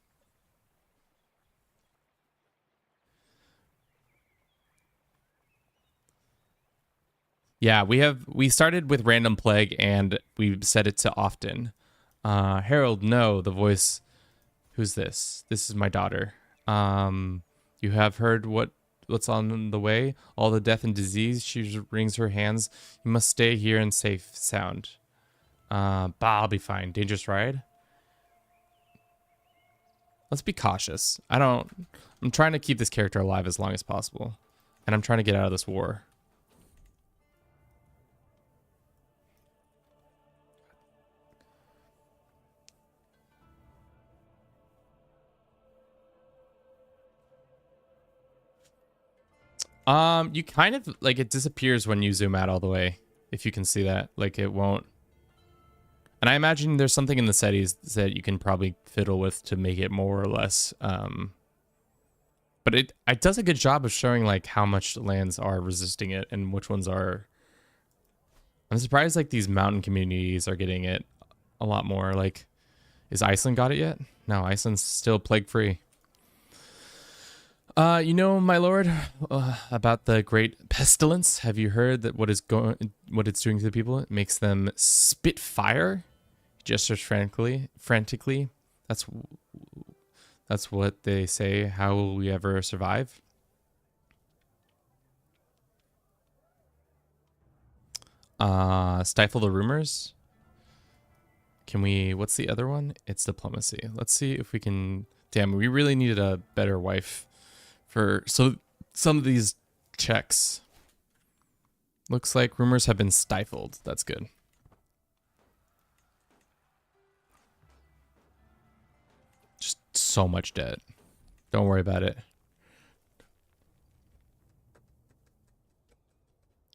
Yeah, we started with random plague and we set it to often. Harold, no, the voice Who's this? This is my daughter. You have heard what's on the way? All the death and disease. She wrings her hands. You must stay here and safe sound. I'll be fine. Dangerous ride? Let's be cautious. I'm trying to keep this character alive as long as possible. And I'm trying to get out of this war. You kind of, like, it disappears when you zoom out all the way. If you can see that. Like, it won't. And I imagine there's something in the settings that you can probably fiddle with to make it more or less. But it does a good job of showing, like, how much lands are resisting it and which ones are. I'm surprised, like, these mountain communities are getting it a lot more. Like, is Iceland got it yet? No, Iceland's still plague-free. You know, my lord, about the great pestilence. Have you heard that what it's doing to the people? It makes them spit fire, gestures frantically. That's what they say. How will we ever survive? Stifle the rumors. Can we? What's the other one? It's diplomacy. Let's see if we can. Damn, we really needed a better wife. So some of these checks. Looks like rumors have been stifled. That's good. Just so much debt. Don't worry about it.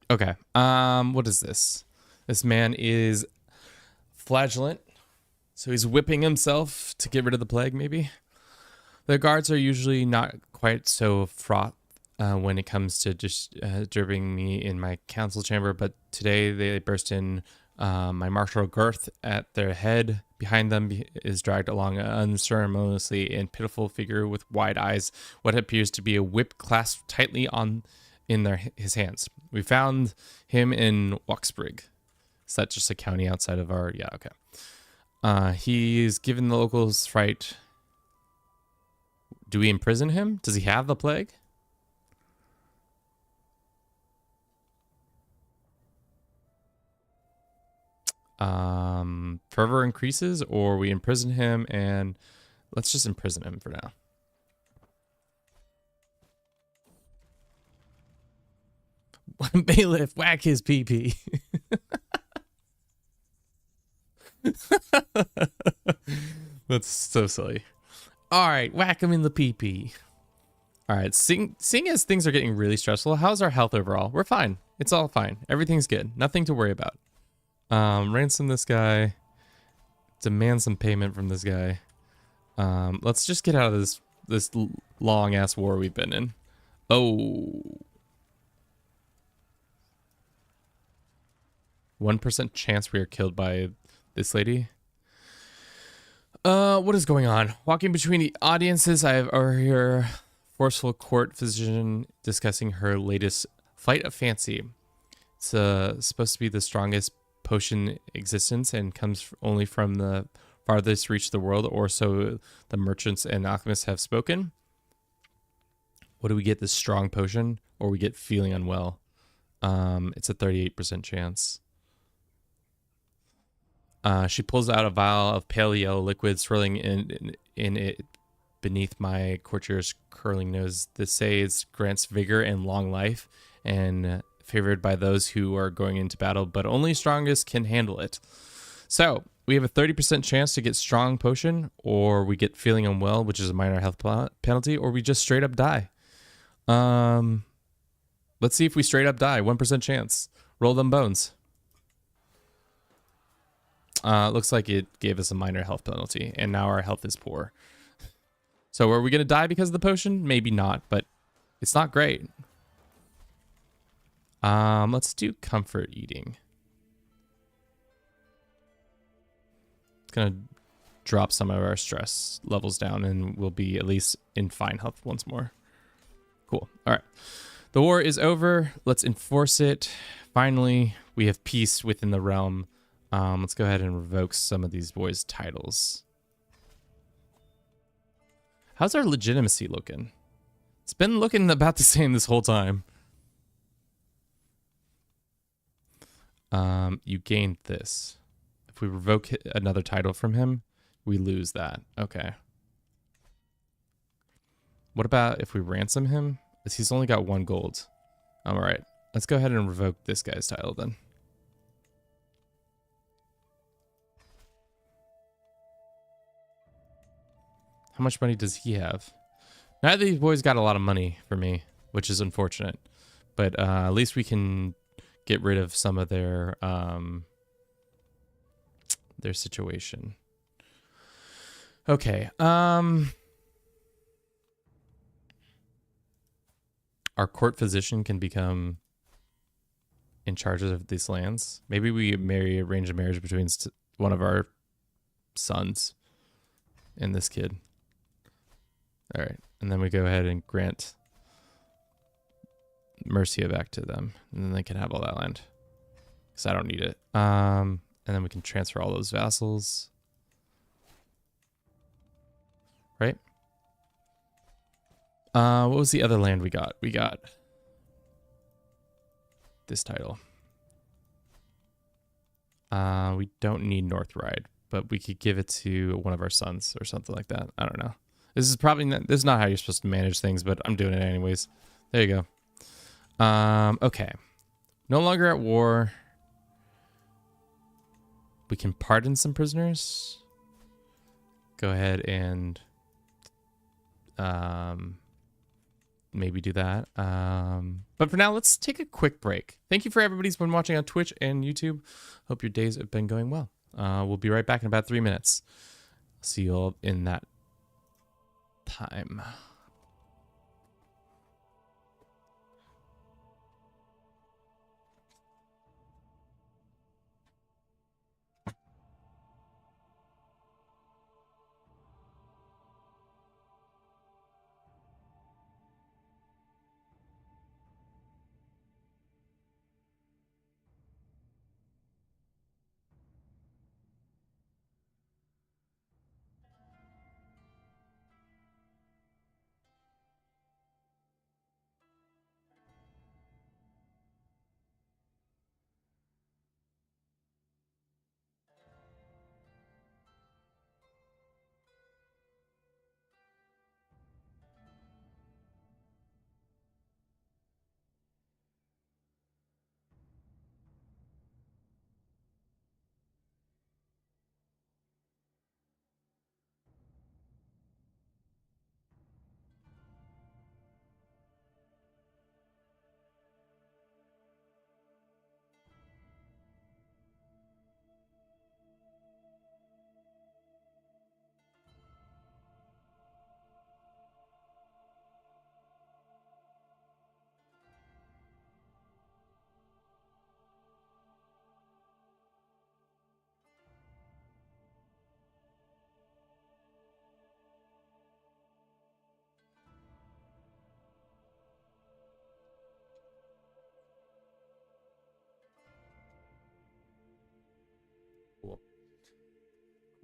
Okay. What is this? This man is flagellant. So he's whipping himself to get rid of the plague, maybe? The guards are usually not quite so fraught when it comes to just disturbing me in my council chamber, but today they burst in my martial girth at their head. Behind them is dragged along an unceremoniously and pitiful figure with wide eyes, what appears to be a whip clasped tightly in his hands. We found him in Wuxbrig. Is that just a county outside of our... Yeah, okay. He's given the locals fright. Do we imprison him? Does he have the plague? Fervor increases, or we imprison him, and let's just imprison him for now. Bailiff, whack his pee-pee. That's so silly. All right, whack him in the pee-pee. All right, seeing as things are getting really stressful, how's our health overall? We're fine. It's all fine. Everything's good. Nothing to worry about. Ransom this guy. Demand some payment from this guy. Let's just get out of this long-ass war we've been in. Oh. 1% chance we are killed by this lady. What is going on? Walking between the audiences, I have overheard forceful court physician discussing her latest flight of fancy. It's supposed to be the strongest potion in existence and comes only from the farthest reach of the world, or so the merchants and alchemists have spoken. What do we get? This strong potion, or we get feeling unwell? It's a 38% chance. She pulls out a vial of pale yellow liquid, swirling in it beneath my courtier's curling nose. This says grants vigor and long life, and favored by those who are going into battle, but only strongest can handle it. So we have a 30% chance to get strong potion, or we get feeling unwell, which is a minor health penalty, or we just straight up die. Let's see if we straight up die. 1% chance. Roll them bones. Looks like it gave us a minor health penalty, and now our health is poor. So are we going to die because of the potion? Maybe not, but it's not great. Let's do comfort eating. It's going to drop some of our stress levels down, and we'll be at least in fine health once more. Cool. All right. The war is over. Let's enforce it. Finally, we have peace within the realm. Let's go ahead and revoke some of these boys' titles. How's our legitimacy looking? It's been looking about the same this whole time. You gained this. If we revoke another title from him, we lose that. Okay. What about if we ransom him? He's only got 1 gold. All right. Let's go ahead and revoke this guy's title then. How much money does he have? Neither of these boys got a lot of money for me, which is unfortunate. But at least we can get rid of some of their situation. Okay. Our court physician can become in charge of these lands. Maybe we arrange a marriage between one of our sons and this kid. All right. And then we go ahead and grant Mercia back to them. And then they can have all that land. Because I don't need it. And then we can transfer all those vassals. Right? What was the other land we got? We got this title. We don't need North Ride, but we could give it to one of our sons or something like that. I don't know. This is probably not, this is not how you're supposed to manage things, but I'm doing it anyways. There you go. Okay. No longer at war. We can pardon some prisoners. Go ahead and maybe do that. But for now, let's take a quick break. Thank you for everybody who's been watching on Twitch and YouTube. Hope your days have been going well. We'll be right back in about 3 minutes. See you all in that time.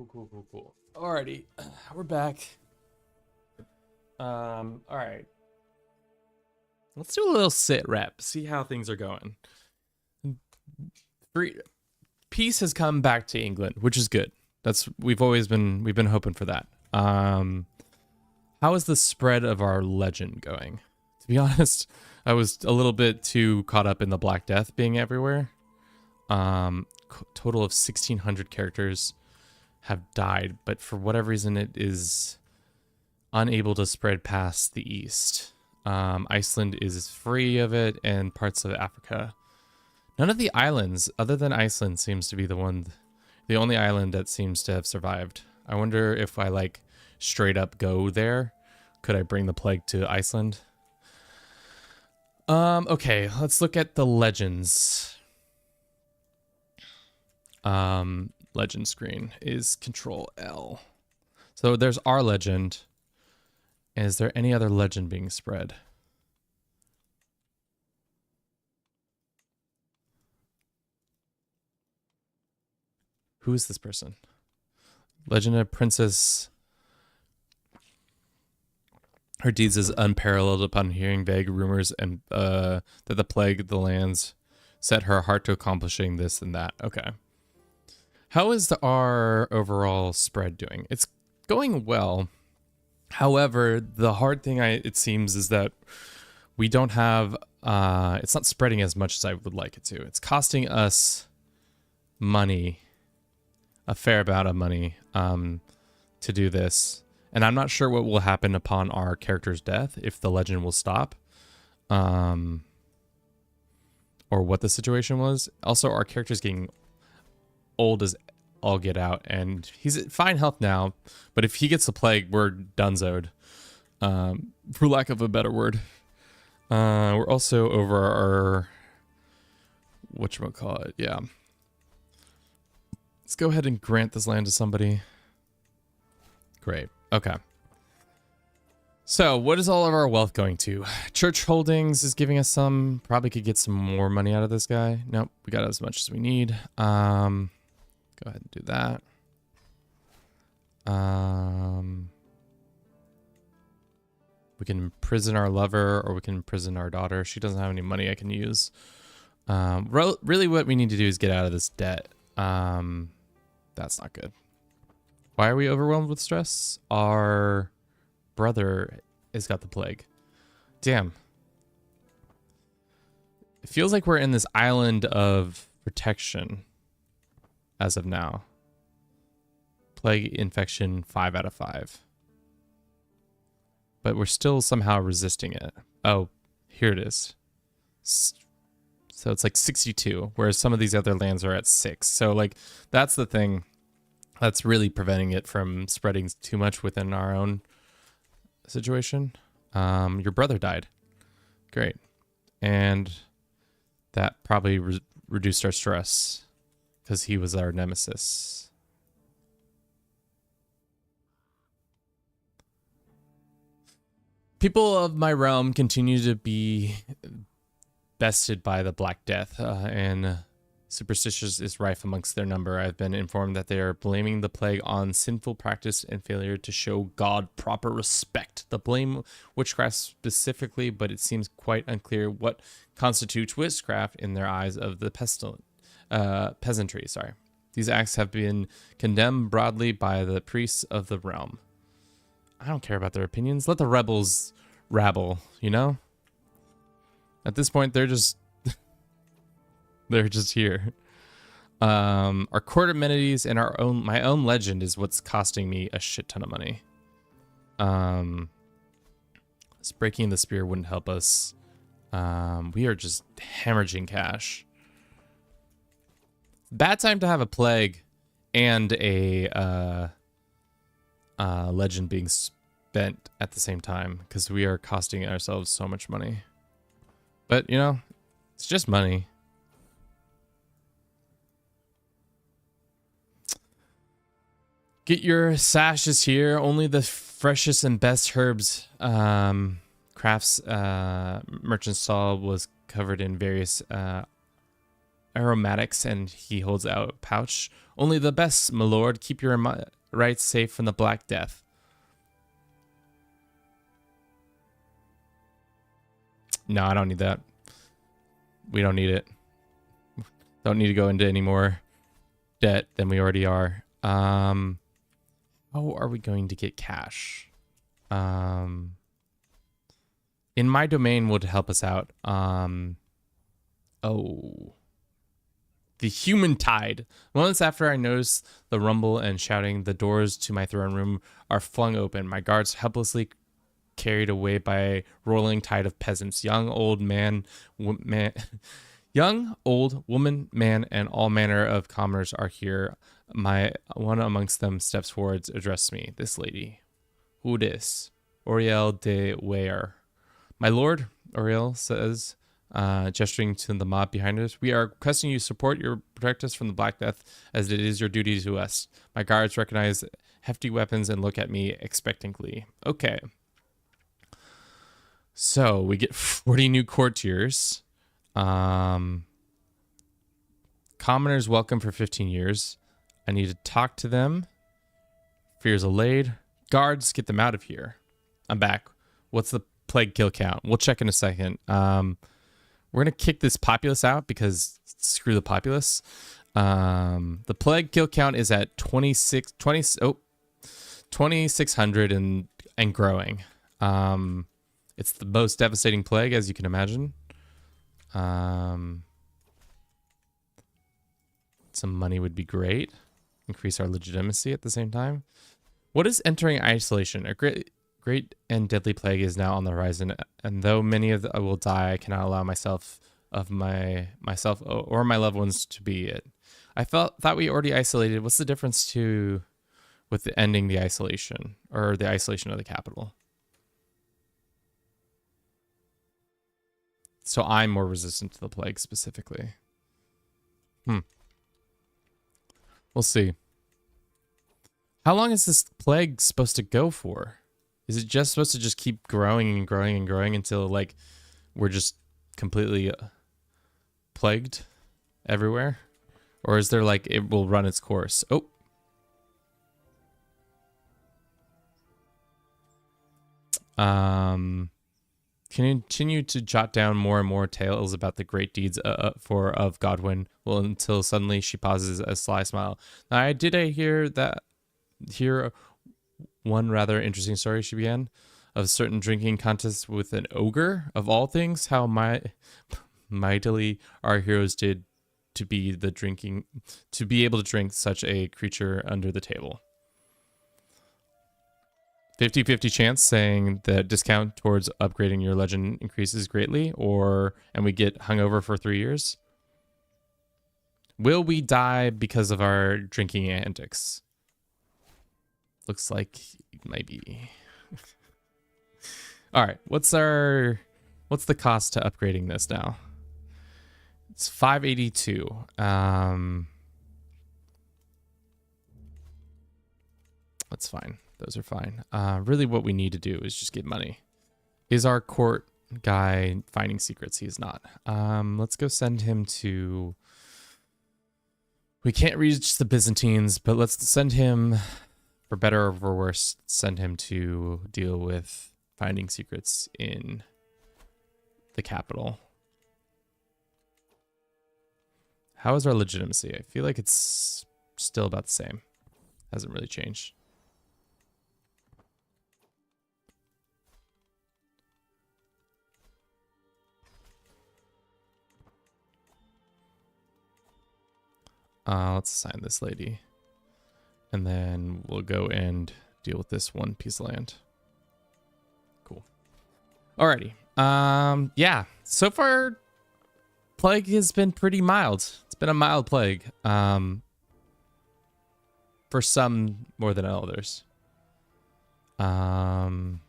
Cool. Cool. Alrighty, we're back. All right. Let's do a little sit rep. See how things are going. Peace has come back to England, which is good. We've been hoping for that. How is the spread of our legend going? To be honest, I was a little bit too caught up in the Black Death being everywhere. Total of 1,600 characters have died, but for whatever reason, it is unable to spread past the east. Iceland is free of it, and parts of Africa. None of the islands, other than Iceland, seems to be the only island that seems to have survived. I wonder if I like straight up go there, could I bring the plague to Iceland? Okay, let's look at the legends. Legend screen is Control L. So there's our legend. Is there any other legend being spread? Who is this person? Legend of Princess Her deeds is unparalleled upon hearing vague rumors and that the plague of the lands set her heart to accomplishing this and that. Okay. How is our overall spread doing? It's going well. However, the hard thing it seems is that we don't have it's not spreading as much as I would like it to. It's costing us money, a fair amount of money, to do this. And I'm not sure what will happen upon our character's death, if the legend will stop, or what the situation was. Also, our character's getting old as all get out, and he's at fine health now, but if he gets the plague, we're donezoed, for lack of a better word. We're also over our, whatchamacallit, yeah. Let's go ahead and grant this land to somebody. Great. Okay. So, what is all of our wealth going to? Church Holdings is giving us some. Probably could get some more money out of this guy. Nope, we got as much as we need. Go ahead and do that. We can imprison our lover, or we can imprison our daughter. She doesn't have any money I can use. Really what we need to do is get out of this debt. That's not good. Why are we overwhelmed with stress? Our brother has got the plague. Damn. It feels like we're in this island of protection as of now. Plague infection 5 out of 5. But we're still somehow resisting it. Oh, here it is. So it's like 62, whereas some of these other lands are at 6. So like that's the thing that's really preventing it from spreading too much within our own situation. Your brother died. Great. And that probably reduced our stress because he was our nemesis. People of my realm continue to be bested by the Black Death, and superstitious is rife amongst their number. I've been informed that they are blaming the plague on sinful practice and failure to show God proper respect. The blame witchcraft specifically, but it seems quite unclear what constitutes witchcraft in their eyes of the peasantry. Sorry, these acts have been condemned broadly by the priests of the realm. I don't care about their opinions. Let the rebels rabble, you know? At this point, they're just here. Our court amenities and my own legend is what's costing me a shit ton of money. This breaking the spear wouldn't help us. We are just hemorrhaging cash. Bad time to have a plague and a legend being spent at the same time, because we are costing ourselves so much money. But, you know, it's just money. Get your sashes here. Only the freshest and best herbs. Crafts merchant stall was covered in various aromatics, and he holds out a pouch. Only the best, my lord. Keep your rights safe from the Black Death. No, I don't need that. We don't need it. Don't need to go into any more debt than we already are. How are we going to get cash? In my domain would help us out. The human tide. Moments after I notice the rumble and shouting, the doors to my throne room are flung open. My guards helplessly carried away by a rolling tide of peasants, young, old, young, old, woman, man, and all manner of commoners are here. One amongst them steps forward, addresses me. This lady. Who dis? Oriel de Weyer. My lord, Oriel says, gesturing to the mob behind us, we are requesting you support your protect us from the Black Death, as it is your duty to us. My guards recognize hefty weapons and look at me expectantly. Okay. So we get 40 new courtiers. Commoners welcome for 15 years. I need to talk to them. Fears allayed. Guards, get them out of here. I'm back. What's the plague kill count? We'll check in a second. We're going to kick this populace out because screw the populace. The plague kill count is at 2,600 and growing. It's the most devastating plague, as you can imagine. Some money would be great. Increase our legitimacy at the same time. What is entering isolation? A great and deadly plague is now on the horizon, and though many of will die, I cannot allow myself or my loved ones to be it. I thought we already isolated. What's the difference with ending the isolation or the isolation of the capital? So I'm more resistant to the plague specifically. We'll see. How long is this plague supposed to go for? Is it just supposed to just keep growing and growing and growing until like we're just completely plagued everywhere? Or is there like it will run its course? Oh. Continue to jot down more and more tales about the great deeds of Godwin. Well, until suddenly she pauses a sly smile. Now, I hear one rather interesting story, she began, of a certain drinking contest with an ogre. Of all things, how mightily our heroes did to be able to drink such a creature under the table. 50-50 chance, saying the discount towards upgrading your legend increases greatly, and we get hungover for 3 years. Will we die because of our drinking antics? Looks like maybe. All right, what's the cost to upgrading this now? It's 582. That's fine. Those are fine. Really what we need to do is just get money. Is our court guy finding secrets? He is not. Let's go send him to... We can't reach the Byzantines, but let's send him, for better or for worse, send him to deal with finding secrets in the capital. How is our legitimacy? I feel like it's still about the same. Hasn't really changed. Let's assign this lady. And then we'll go and deal with this one piece of land. Cool. Alrighty. Yeah. So far, plague has been pretty mild. It's been a mild plague. For some more than others. Oh.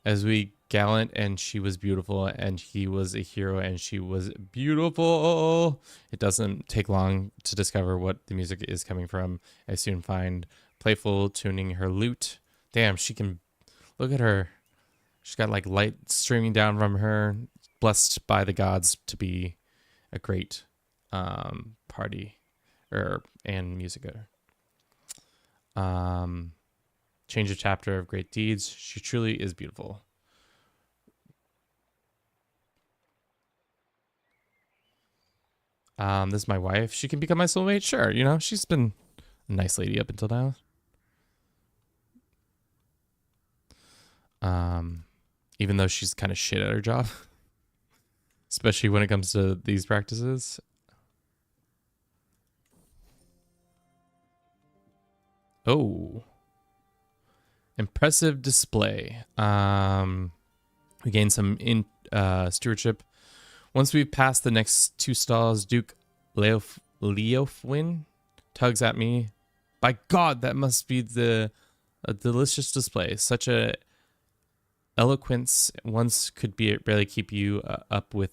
As we gallant, and she was beautiful, and he was a hero, and she was beautiful. It doesn't take long to discover what the music is coming from. I soon find playful tuning her lute. Damn, she can... Look at her. She's got like light streaming down from her. Blessed by the gods to be a great party and musicer. Change a chapter of great deeds. She truly is beautiful. This is my wife. She can become my soulmate. Sure. You know, she's been a nice lady up until now. Even though she's kind of shit at her job, especially when it comes to these practices. Oh, impressive display. We gain some stewardship. Once we've passed the next 2 stalls, Duke Leofwin tugs at me. By God, that must be a delicious display. Such a eloquence once could barely keep you up with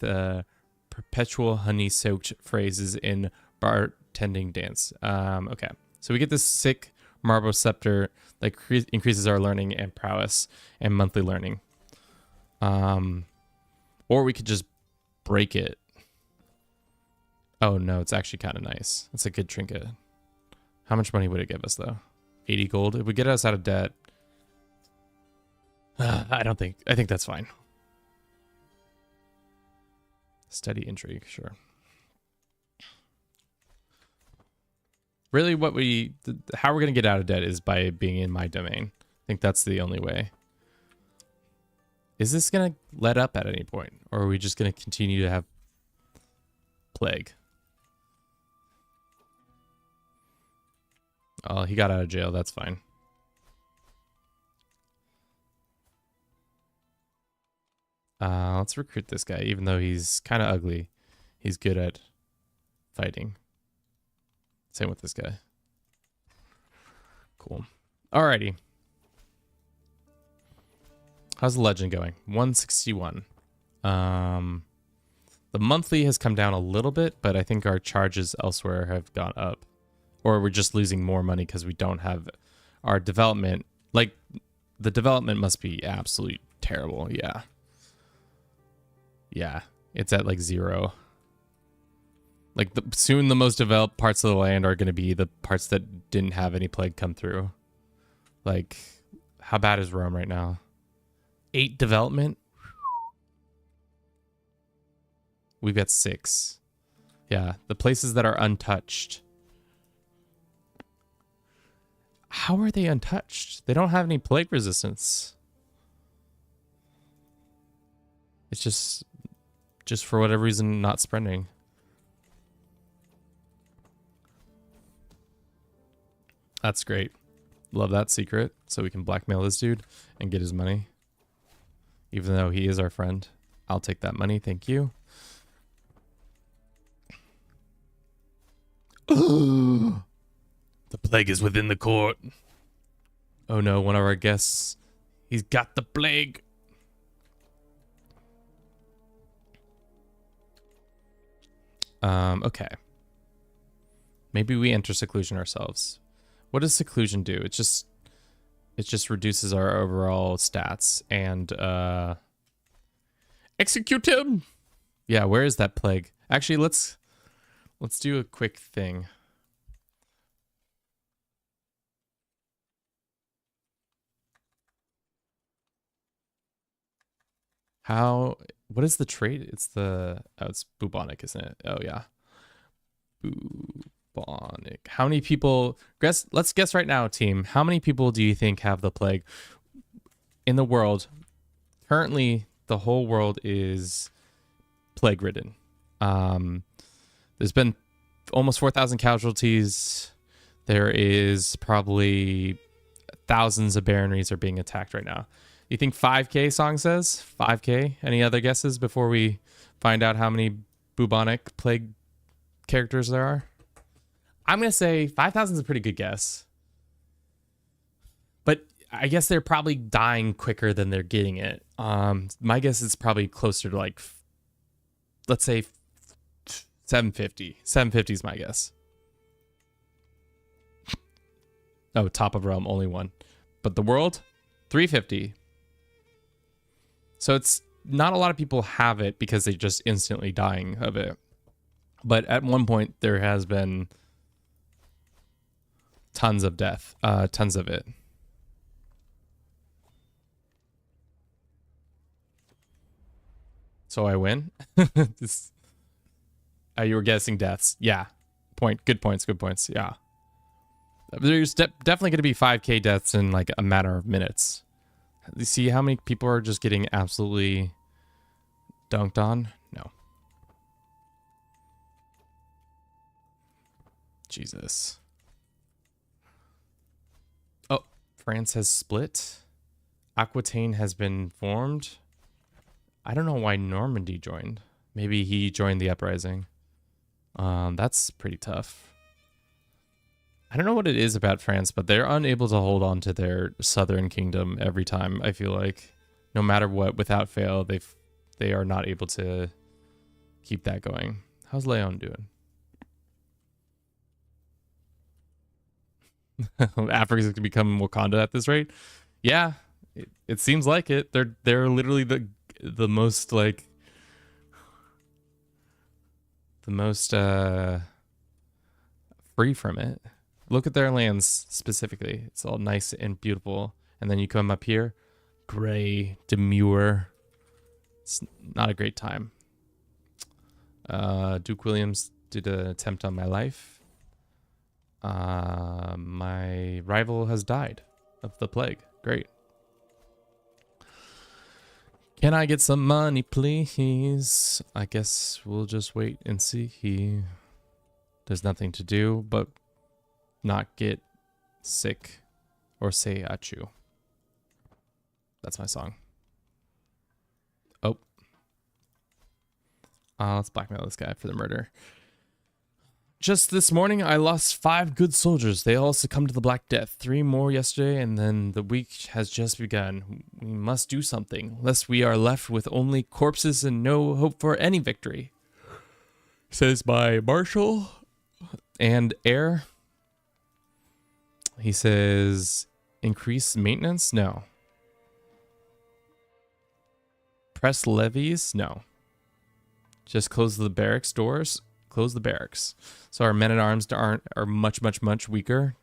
perpetual honey-soaked phrases in bartending dance. Okay, so we get this sick marble scepter that increases our learning and prowess and monthly learning. Or we could just break it. Oh no, it's actually kind of nice. It's a good trinket. How much money would it give us though? 80 gold. It would get us out of debt. I think that's fine. Steady intrigue, sure. Really, how we're gonna get out of debt is by being in my domain. I think that's the only way. Is this gonna let up at any point, or are we just gonna continue to have plague? Oh, he got out of jail. That's fine. Let's recruit this guy, even though he's kind of ugly. He's good at fighting. Same with this guy. Cool. Alrighty. How's the legend going? 161. The monthly has come down a little bit, but I think our charges elsewhere have gone up. Or we're just losing more money because we don't have our development. Like, the development must be absolutely terrible. Yeah. Yeah. It's at like 0. Like, soon the most developed parts of the land are going to be the parts that didn't have any plague come through. Like, how bad is Rome right now? 8 development? We've got 6. Yeah, the places that are untouched. How are they untouched? They don't have any plague resistance. It's just for whatever reason not spreading. That's great. Love that secret. So we can blackmail this dude and get his money. Even though he is our friend. I'll take that money. Thank you. The plague is within the court. Oh no, one of our guests. He's got the plague. Okay. Maybe we enter seclusion ourselves. What does seclusion do? It just reduces our overall stats and execute him. Yeah, where is that plague? Actually, let's do a quick thing. What is the trait? It's bubonic, isn't it? Oh yeah. Bubonic. How many people let's guess right now, team. How many people do you think have the plague in the world? Currently, the whole world is plague ridden. There's been almost 4,000 casualties. There is probably thousands of baronies are being attacked right now. You think 5K song says? 5K? Any other guesses before we find out how many bubonic plague characters there are? I'm going to say 5,000 is a pretty good guess. But I guess they're probably dying quicker than they're getting it. My guess is probably closer to like, let's say 750. 750 is my guess. Oh, top of realm, only one. But the world, 350. So it's not a lot of people have it because they're just instantly dying of it. But at one point, there has been tons of death, tons of it. So I win. You were guessing deaths. Yeah. Good points. Yeah. There's definitely going to be 5K deaths in like a matter of minutes. You see how many people are just getting absolutely dunked on? No. Jesus. Oh, France has split. Aquitaine has been formed. I don't know why Normandy joined. Maybe he joined the uprising. That's pretty tough. I don't know what it is about France, but they're unable to hold on to their southern kingdom every time, I feel like. No matter what, without fail, they are not able to keep that going. How's Leon doing? Africa's going to become Wakanda at this rate? Yeah, it seems like it. They're literally the most like the most free from it. Look at their lands specifically. It's all nice and beautiful. And then you come up here, gray, demure. It's not a great time. Duke Williams did an attempt on my life. My rival has died of the plague. Great. Can I get some money, please? I guess we'll just wait and see. There's nothing to do but not get sick or say achoo. That's my song. Oh. Let's blackmail this guy for the murder. Just this morning, I lost 5 good soldiers. They all succumbed to the Black Death. 3 more yesterday, and then the week has just begun. We must do something, lest we are left with only corpses and no hope for any victory. Says by Marshal and Heir. He says, increase maintenance? No. Press levies? No. Just close the barracks doors? Close the barracks. So our men-at-arms are much weaker.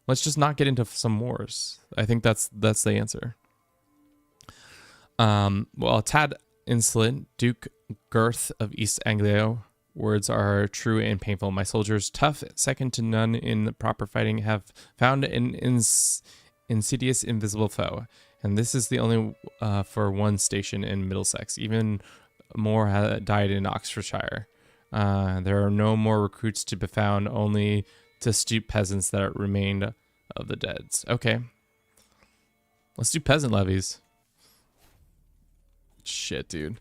Let's just not get into some wars. I think that's the answer. Well, tad insolent, Duke Girth of East Anglia. Words are true and painful. My soldiers, tough, second to none in proper fighting, have found an insidious, invisible foe. And this is the only for one station in Middlesex. Even more died in Oxfordshire. There are no more recruits to be found, only to stoop peasants that remained of the deads. Okay. Let's do peasant levies. Shit, dude.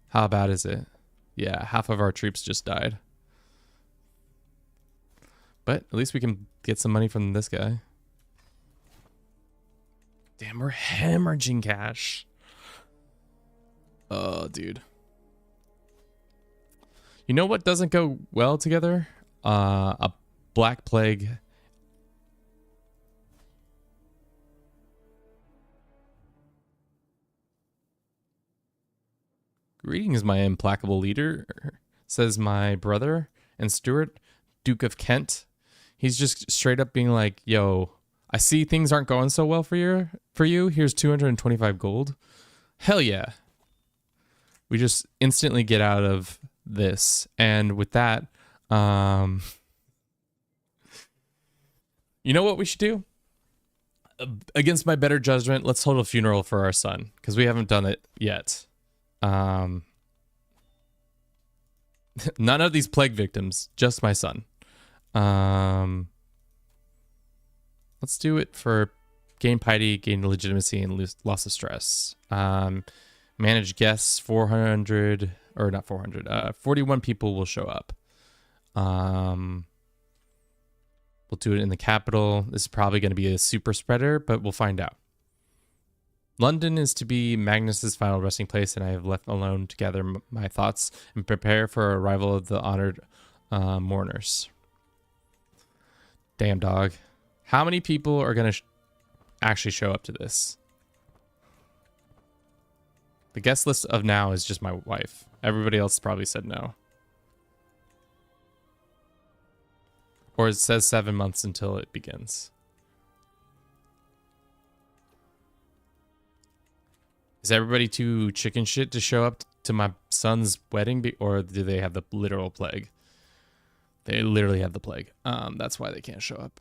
How bad is it? Yeah, half of our troops just died. But at least we can get some money from this guy. Damn, we're hemorrhaging cash. Oh, dude. You know what doesn't go well together? A black plague. Greetings, my implacable leader, says my brother and Stuart, Duke of Kent. He's just straight up being like, yo, I see things aren't going so well for you. Here's 225 gold. Hell yeah. We just instantly get out of this. And with that, you know what we should do? Against my better judgment, let's hold a funeral for our son, because we haven't done it yet. None of these plague victims, just my son. Let's do it for gain piety, gain legitimacy, and loss of stress. Manage guests, 400, or not 400, 41 people will show up. We'll do it in the capital. This is probably going to be a super spreader, but we'll find out. London is to be Magnus's final resting place, and I have left alone to gather my thoughts and prepare for arrival of the honored mourners. Damn, dog. How many people are going to actually show up to this? The guest list of now is just my wife. Everybody else probably said no. Or it says 7 months until it begins. Is everybody too chicken shit to show up to my son's wedding? Or do they have the literal plague? They literally have the plague. That's why they can't show up.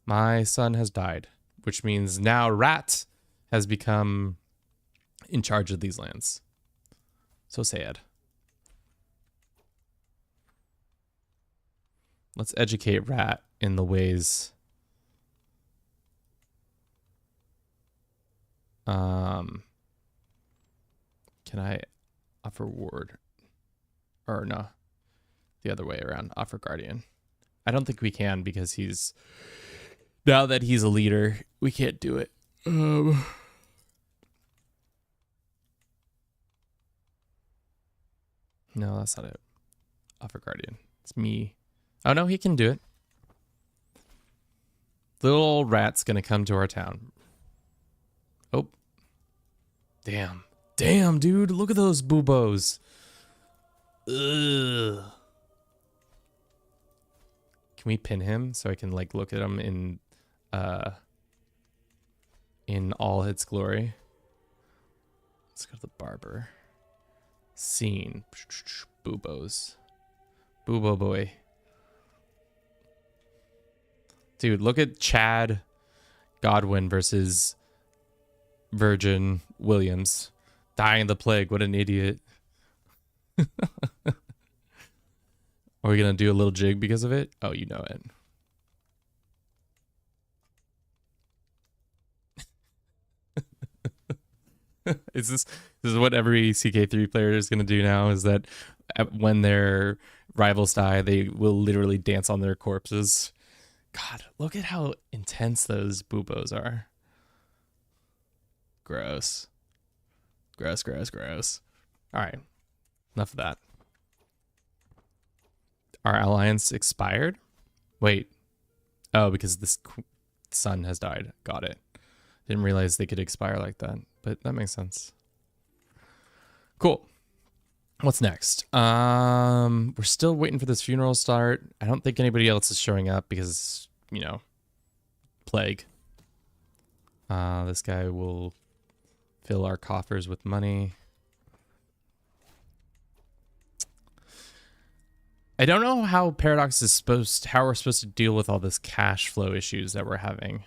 My son has died, which means now Rat has become in charge of these lands. So sad. Let's educate Rat in the ways. Can I offer ward? Or no, the other way around. Offer guardian. I don't think we can because he's, now that he's a leader, we can't do it. No, that's not it. Offer guardian. It's me. Oh no, he can do it. Little old Rat's gonna come to our town. Oh. Damn. Damn, dude. Look at those boobos. Ugh. Can we pin him so I can like look at him in in all its glory. Let's go to the barber. Scene. Boobos. Boobo boy. Dude, look at Chad Godwin versus Virgin Williams. Dying of the plague. What an idiot. Are we going to do a little jig because of it? Oh, you know it. This is what every CK3 player is going to do now, is that when their rivals die, they will literally dance on their corpses. God, look at how intense those boobos are. Gross. Gross, gross, gross. All right. Enough of that. Our alliance expired? Wait. Oh, because this son has died. Got it. Didn't realize they could expire like that, but that makes sense. Cool. What's next? We're still waiting for this funeral to start. I don't think anybody else is showing up because, you know, plague. This guy will fill our coffers with money. I don't know how Paradox is how we're supposed to deal with all this cash flow issues that we're having.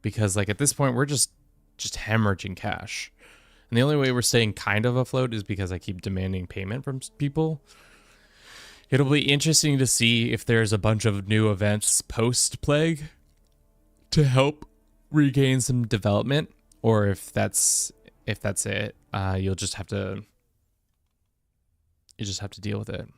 Because like at this point we're just hemorrhaging cash. And the only way we're staying kind of afloat is because I keep demanding payment from people. It'll be interesting to see if there's a bunch of new events post-plague to help regain some development, or if that's it. You just have to deal with it.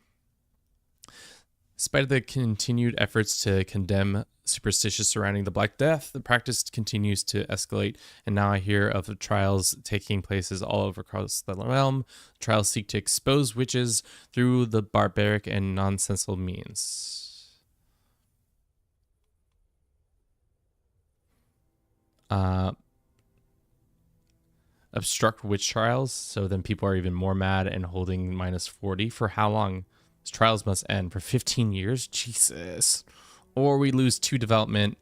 Despite the continued efforts to condemn superstitions surrounding the Black Death, the practice continues to escalate, and now I hear of the trials taking places all over across the realm. Trials seek to expose witches through the barbaric and nonsensical means. Obstruct witch trials, so then people are even more mad and holding -40. For how long? These trials must end. For 15 years? Jesus. Or we lose 2 development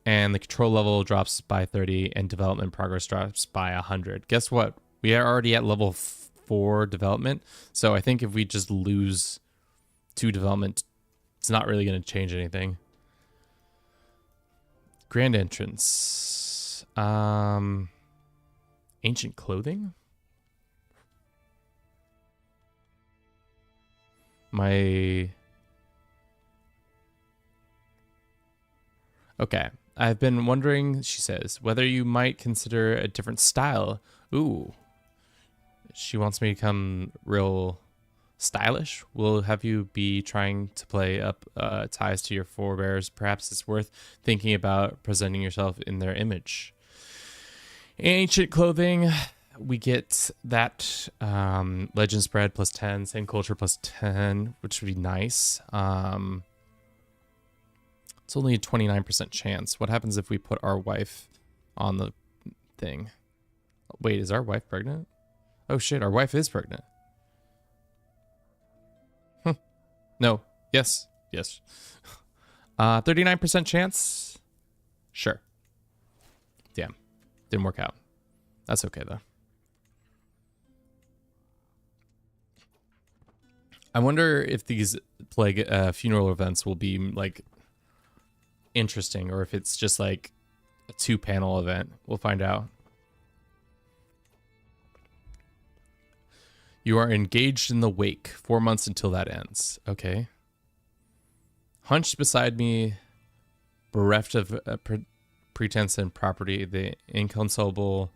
and the control level drops by 30 and development progress drops by 100. Guess what? We are already at level 4 development. So I think if we just lose 2 development, it's not really going to change anything. Grand entrance. Ancient clothing? Okay. I've been wondering, she says, whether you might consider a different style. Ooh. She wants me to become real stylish. We'll have you be trying to play up ties to your forebears. Perhaps it's worth thinking about presenting yourself in their image. Ancient clothing, we get that legend spread +10, same culture +10, which would be nice. It's only a 29% chance. What happens if we put our wife on the thing? Wait, is our wife pregnant? Oh shit, our wife is pregnant. No. Yes. 39% chance? Sure. Damn. Didn't work out. That's okay though. I wonder if these plague funeral events will be like interesting, or if it's just like a 2-panel event. We'll find out. You are engaged in the wake. 4 months until that ends. Okay. Hunched beside me, bereft of pretense and property, the inconsolable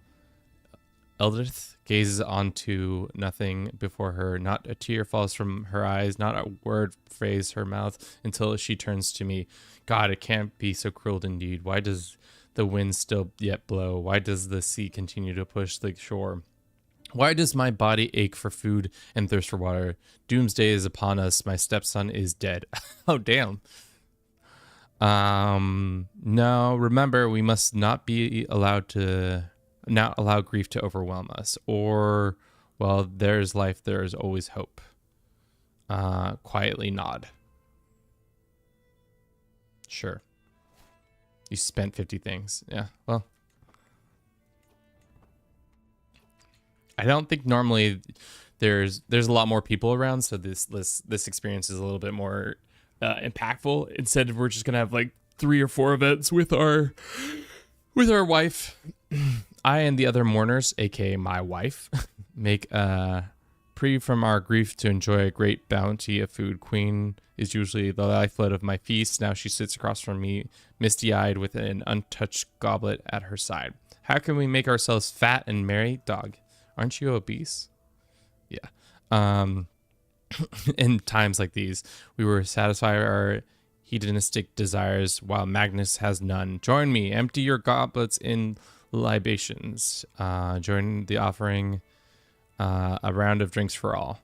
Eldith gazes onto nothing before her. Not a tear falls from her eyes, not a word phrase her mouth, until she turns to me. God, it can't be so cruel indeed. Why does the wind still yet blow? Why does the sea continue to push the shore? Why does my body ache for food and thirst for water? Doomsday is upon us. My stepson is dead. Oh, damn. No, remember, we must not allow grief to overwhelm us. Or, well, there's life, there is always hope. Quietly nod. Sure. You spent 50 things. Yeah, well. I don't think normally there's a lot more people around, so this experience is a little bit more impactful. Instead, we're just gonna have like 3 or 4 events with our wife. I and the other mourners, aka my wife, make pre from our grief to enjoy a great bounty of food. Queen is usually the lifeblood of my feast. Now she sits across from me, misty-eyed, with an untouched goblet at her side. How can we make ourselves fat and merry, dog? Aren't you obese? Yeah. In times like these, we will satisfy our hedonistic desires while Magnus has none. Join me. Empty your goblets in libations. Join the offering. A round of drinks for all.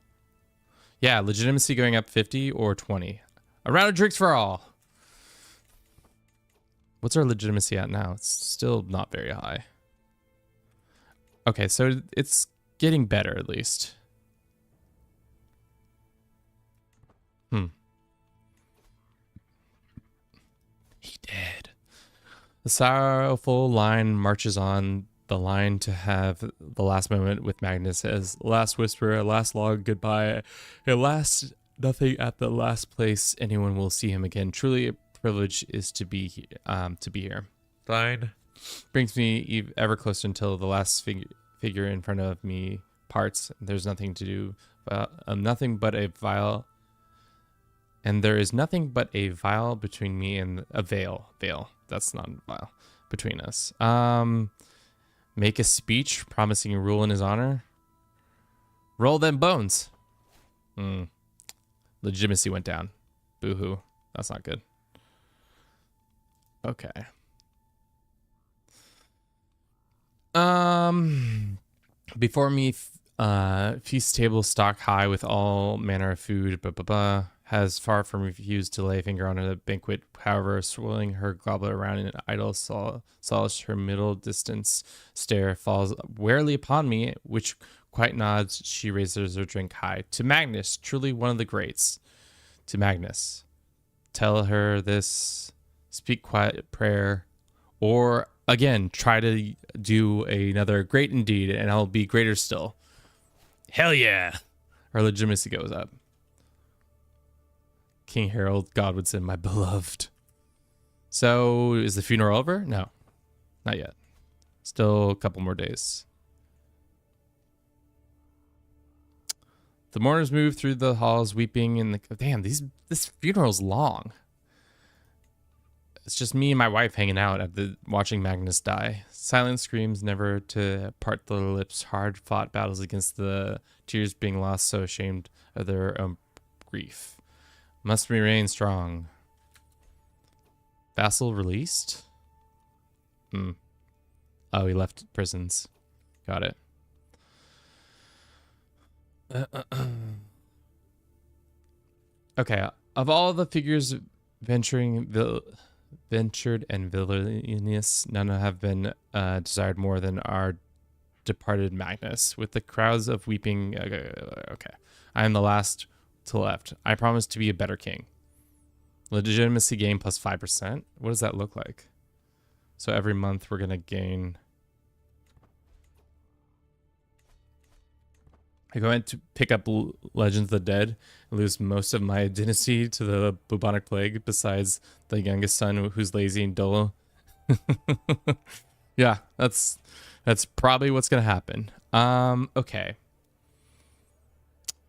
Yeah, legitimacy going up 50 or 20. A round of drinks for all. What's our legitimacy at now? It's still not very high. Okay, so it's getting better at least. He did. The sorrowful line marches on, the line to have the last moment with Magnus as last whisper, a last long goodbye, a last nothing at the last place anyone will see him again. Truly a privilege is to be here. Fine. Brings me ever closer until the last figure in front of me parts. There's nothing to do, nothing but a vial. And there is nothing but a vial between me and a veil. Veil. That's not a vial between us. Make a speech promising rule in his honor. Roll them bones. Legitimacy went down. Boo-hoo. That's not good. Okay. Before me, feast table stock high with all manner of food. Has far from refused to lay a finger on a banquet. However, swirling her goblet around in idle solace, her middle distance stare falls warily upon me, which quite nods. She raises her drink high. To Magnus, truly one of the greats. To Magnus, tell her this. Speak quiet prayer, or again try to do another great indeed, and I'll be greater still. Hell yeah! Our legitimacy goes up. King Harold Godwinson, my beloved. So, is the funeral over? No, not yet. Still a couple more days. The mourners move through the halls, weeping in the... Damn, this funeral's long. It's just me and my wife hanging out watching Magnus die. Silent screams never to part the lips. Hard-fought battles against the tears being lost, so ashamed of their own grief. Must remain strong. Vassal released? Oh, he left prisons. Got it. Okay. Of all the figures ventured and villainous, none have been desired more than our departed Magnus. With the crowds of weeping... Okay. I am the last to left. I promise to be a better king. Legitimacy gain plus 5%. What does that look like? So every month we're going to gain... I go in to pick up Legends of the Dead and lose most of my dynasty to the bubonic plague, besides the youngest son who's lazy and dull. Yeah, that's probably what's going to happen. Okay.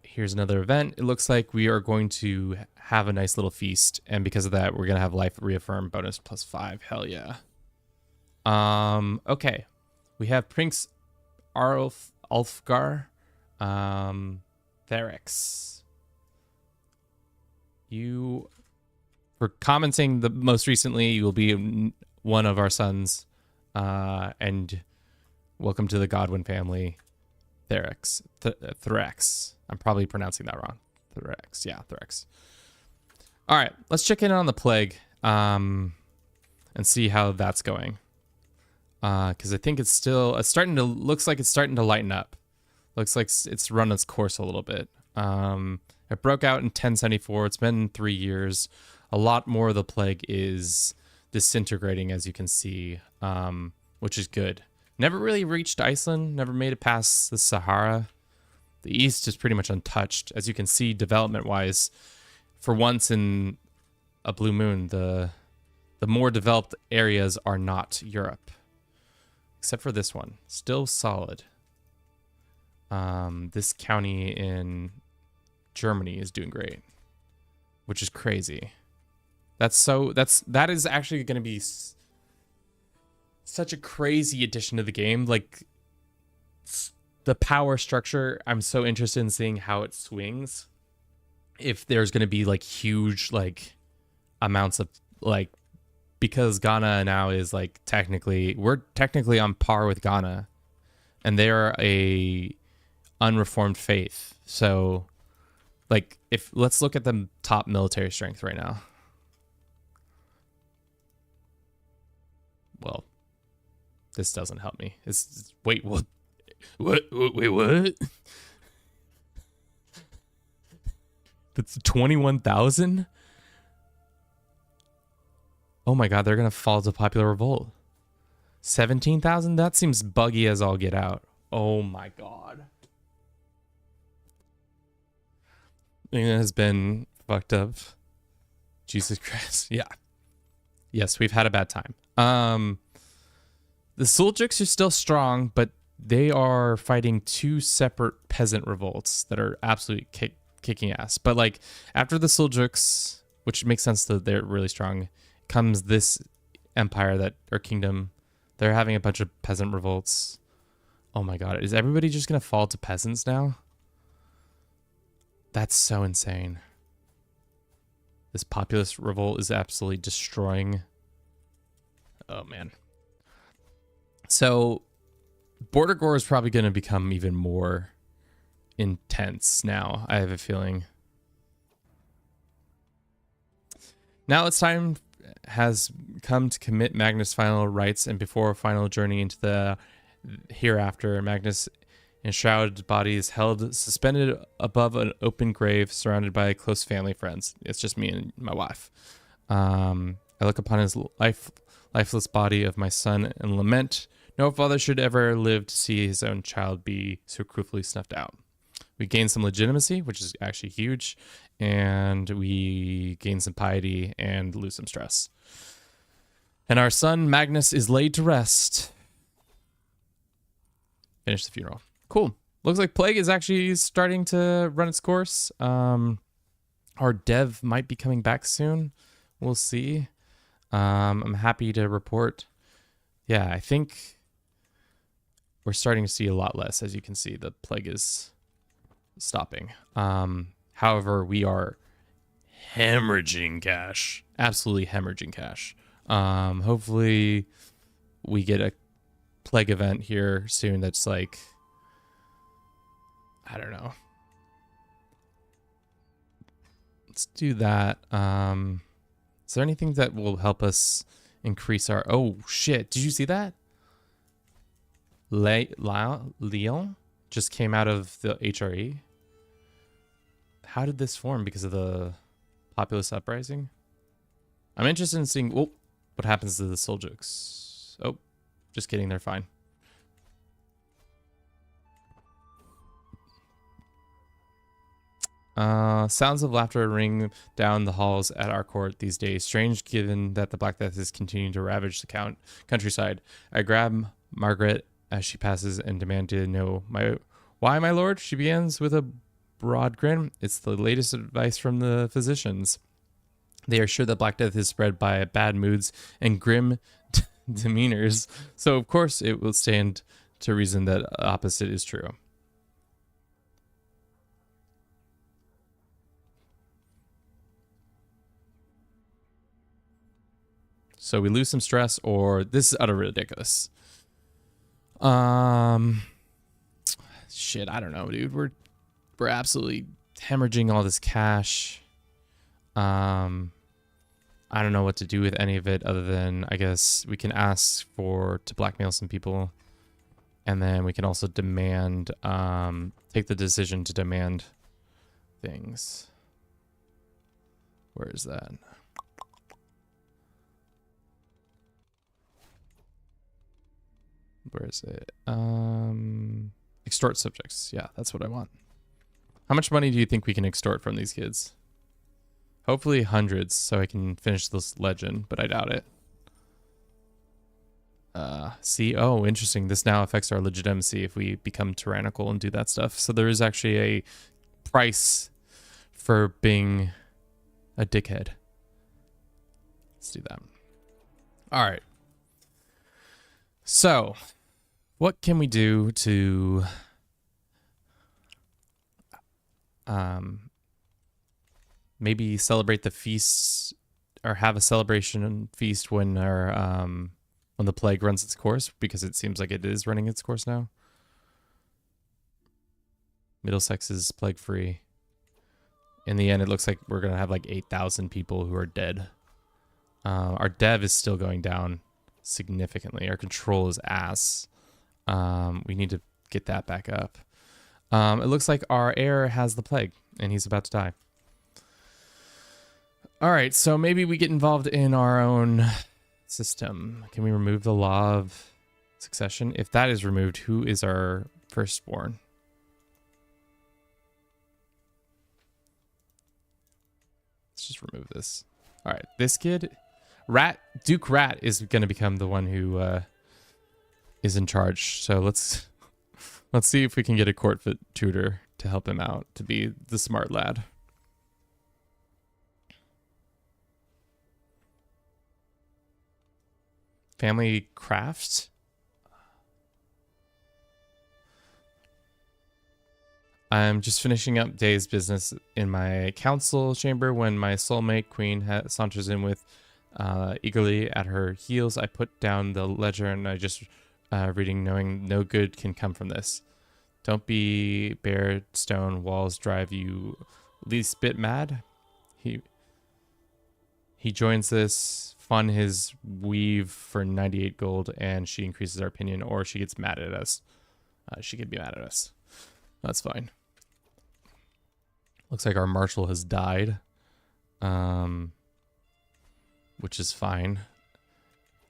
Here's another event. It looks like we are going to have a nice little feast, and because of that, we're going to have life reaffirm bonus plus 5. Hell yeah. Okay. We have Prince Ulfgar, Therex. You, for commenting the most recently, you will be one of our sons, and welcome to the Godwin family. Therex. Therex. I'm probably pronouncing that wrong. Therex. Yeah, Therex. All right, let's check in on the plague and see how that's going. Because I think it's starting to, looks like it's starting to lighten up. Looks like it's run its course a little bit. It broke out in 1074. It's been 3 years. A lot more of the plague is disintegrating, as you can see, which is good. Never really reached Iceland, never made it past the Sahara. The East is pretty much untouched. As you can see, development-wise, for once in a blue moon, the more developed areas are not Europe. Except for this one. Still solid. This county in Germany is doing great, which is crazy. That is actually going to be such a crazy addition to the game. Like, the power structure, I'm so interested in seeing how it swings. If there's going to be like huge like amounts of like, because Ghana now is like we're technically on par with Ghana, and they're a unreformed faith. So like, let's look at the top military strength right now. Well, this doesn't help me. Wait, what? Wait, what? That's 21,000? Oh my god, they're gonna fall to popular revolt. 17,000? That seems buggy as all get out. Oh my god. It has been fucked up. Jesus Christ. Yeah. Yes, we've had a bad time. The Seljuks are still strong, but they are fighting two separate peasant revolts that are absolutely kicking ass. But like, after the Seljuks, which makes sense that they're really strong, comes this empire or kingdom. They're having a bunch of peasant revolts. Oh my god, is everybody just gonna fall to peasants now? That's so insane. This populist revolt is absolutely destroying. Oh man. So Border Gore is probably going to become even more intense now, I have a feeling. Now it's time has come to commit Magnus' final rites, and before a final journey into the hereafter, Magnus' enshrouded body is held suspended above an open grave surrounded by close family friends. It's just me and my wife. I look upon his lifeless body of my son and lament. No father should ever live to see his own child be so cruelly snuffed out. We gain some legitimacy, which is actually huge, and we gain some piety and lose some stress. And our son Magnus is laid to rest. Finish the funeral. Cool. Looks like Plague is actually starting to run its course. Our dev might be coming back soon. We'll see. I'm happy to report. Yeah, I think we're starting to see a lot less. As you can see, the plague is stopping. However, we are hemorrhaging cash. Absolutely hemorrhaging cash. Hopefully we get a plague event here soon that's like, I don't know. Let's do that. Is there anything that will help us increase our... Oh, shit. Did you see that? Lyon just came out of the HRE. How did this form? Because of the populist uprising? I'm interested in seeing what happens to the Seljuks. Oh, just kidding. They're fine. Sounds of laughter ring down the halls at our court these days. Strange given that the Black Death is continuing to ravage the countryside. I grab Margaret as she passes and demand to know why, my lord? She begins with a broad grin. It's the latest advice from the physicians. They are sure that Black Death is spread by bad moods and grim demeanors. So, of course, it will stand to reason that opposite is true. So we lose some stress, or this is utterly ridiculous. Shit, I don't know, dude. We're absolutely hemorrhaging all this cash. I don't know what to do with any of it other than, I guess we can ask to blackmail some people, and then we can also demand, take the decision to demand things. Where is that? Where is it? Extort subjects. Yeah, that's what I want. How much money do you think we can extort from these kids? Hopefully hundreds, so I can finish this legend, but I doubt it. See, oh, interesting. This now affects our legitimacy if we become tyrannical and do that stuff. So there is actually a price for being a dickhead. Let's do that. All right. So, what can we do to maybe celebrate the feasts or have a celebration and feast when our when the plague runs its course, because it seems like it is running its course now. Middlesex is plague free. In the end, it looks like we're gonna have like 8,000 people who are dead. Our dev is still going down significantly. Our control is ass. We need to get that back up. It looks like our heir has the plague and he's about to die. All right, so maybe we get involved in our own system. Can we remove the law of succession? If that is removed, who is our firstborn? Let's just remove this. All right, this kid, Duke Rat is going to become the one who is in charge. So let's see if we can get a court tutor to help him out to be the smart lad. Family crafts. I'm just finishing up day's business in my council chamber when my soulmate queen saunters in with eagerly at her heels. I put down the ledger and I just reading, knowing no good can come from this. Don't be bare stone walls drive you least bit mad. He joins this, fund his weave for 98 gold, and she increases our opinion, or she gets mad at us. She could be mad at us. That's fine. Looks like our marshal has died, which is fine.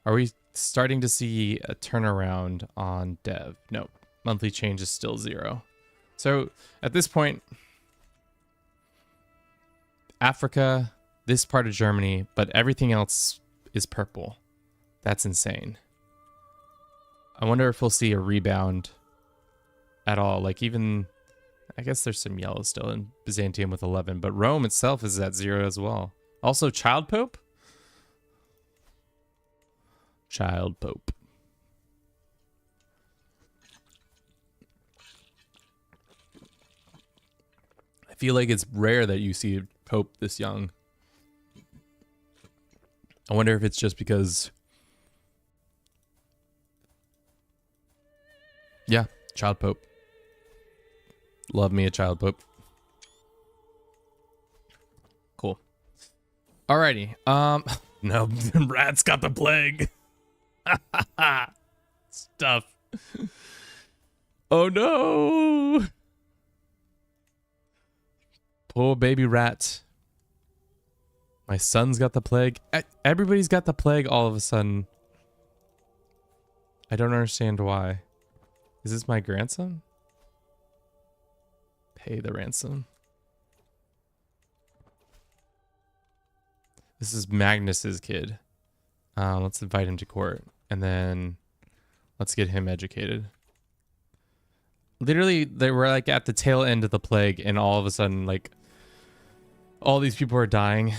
Are we starting to see a turnaround on dev? Nope. Monthly change is still 0. So at this point, Africa, this part of Germany, but everything else is purple. That's insane. I wonder if we'll see a rebound at all. Like even, I guess there's some yellow still in Byzantium with 11, but Rome itself is at 0 as well. Also, Child Pope? Child Pope. I feel like it's rare that you see a Pope this young. I wonder if it's just because... Yeah, Child Pope. Love me a Child Pope. Cool. Alrighty. No, Rat's got the plague. Stuff. Oh no. Poor baby Rat. My son's got the plague. Everybody's got the plague all of a sudden. I don't understand why. Is this my grandson? Pay the ransom. This is Magnus's kid. Let's invite him to court. And then let's get him educated. Literally, they were like at the tail end of the plague, and all of a sudden, like, all these people are dying.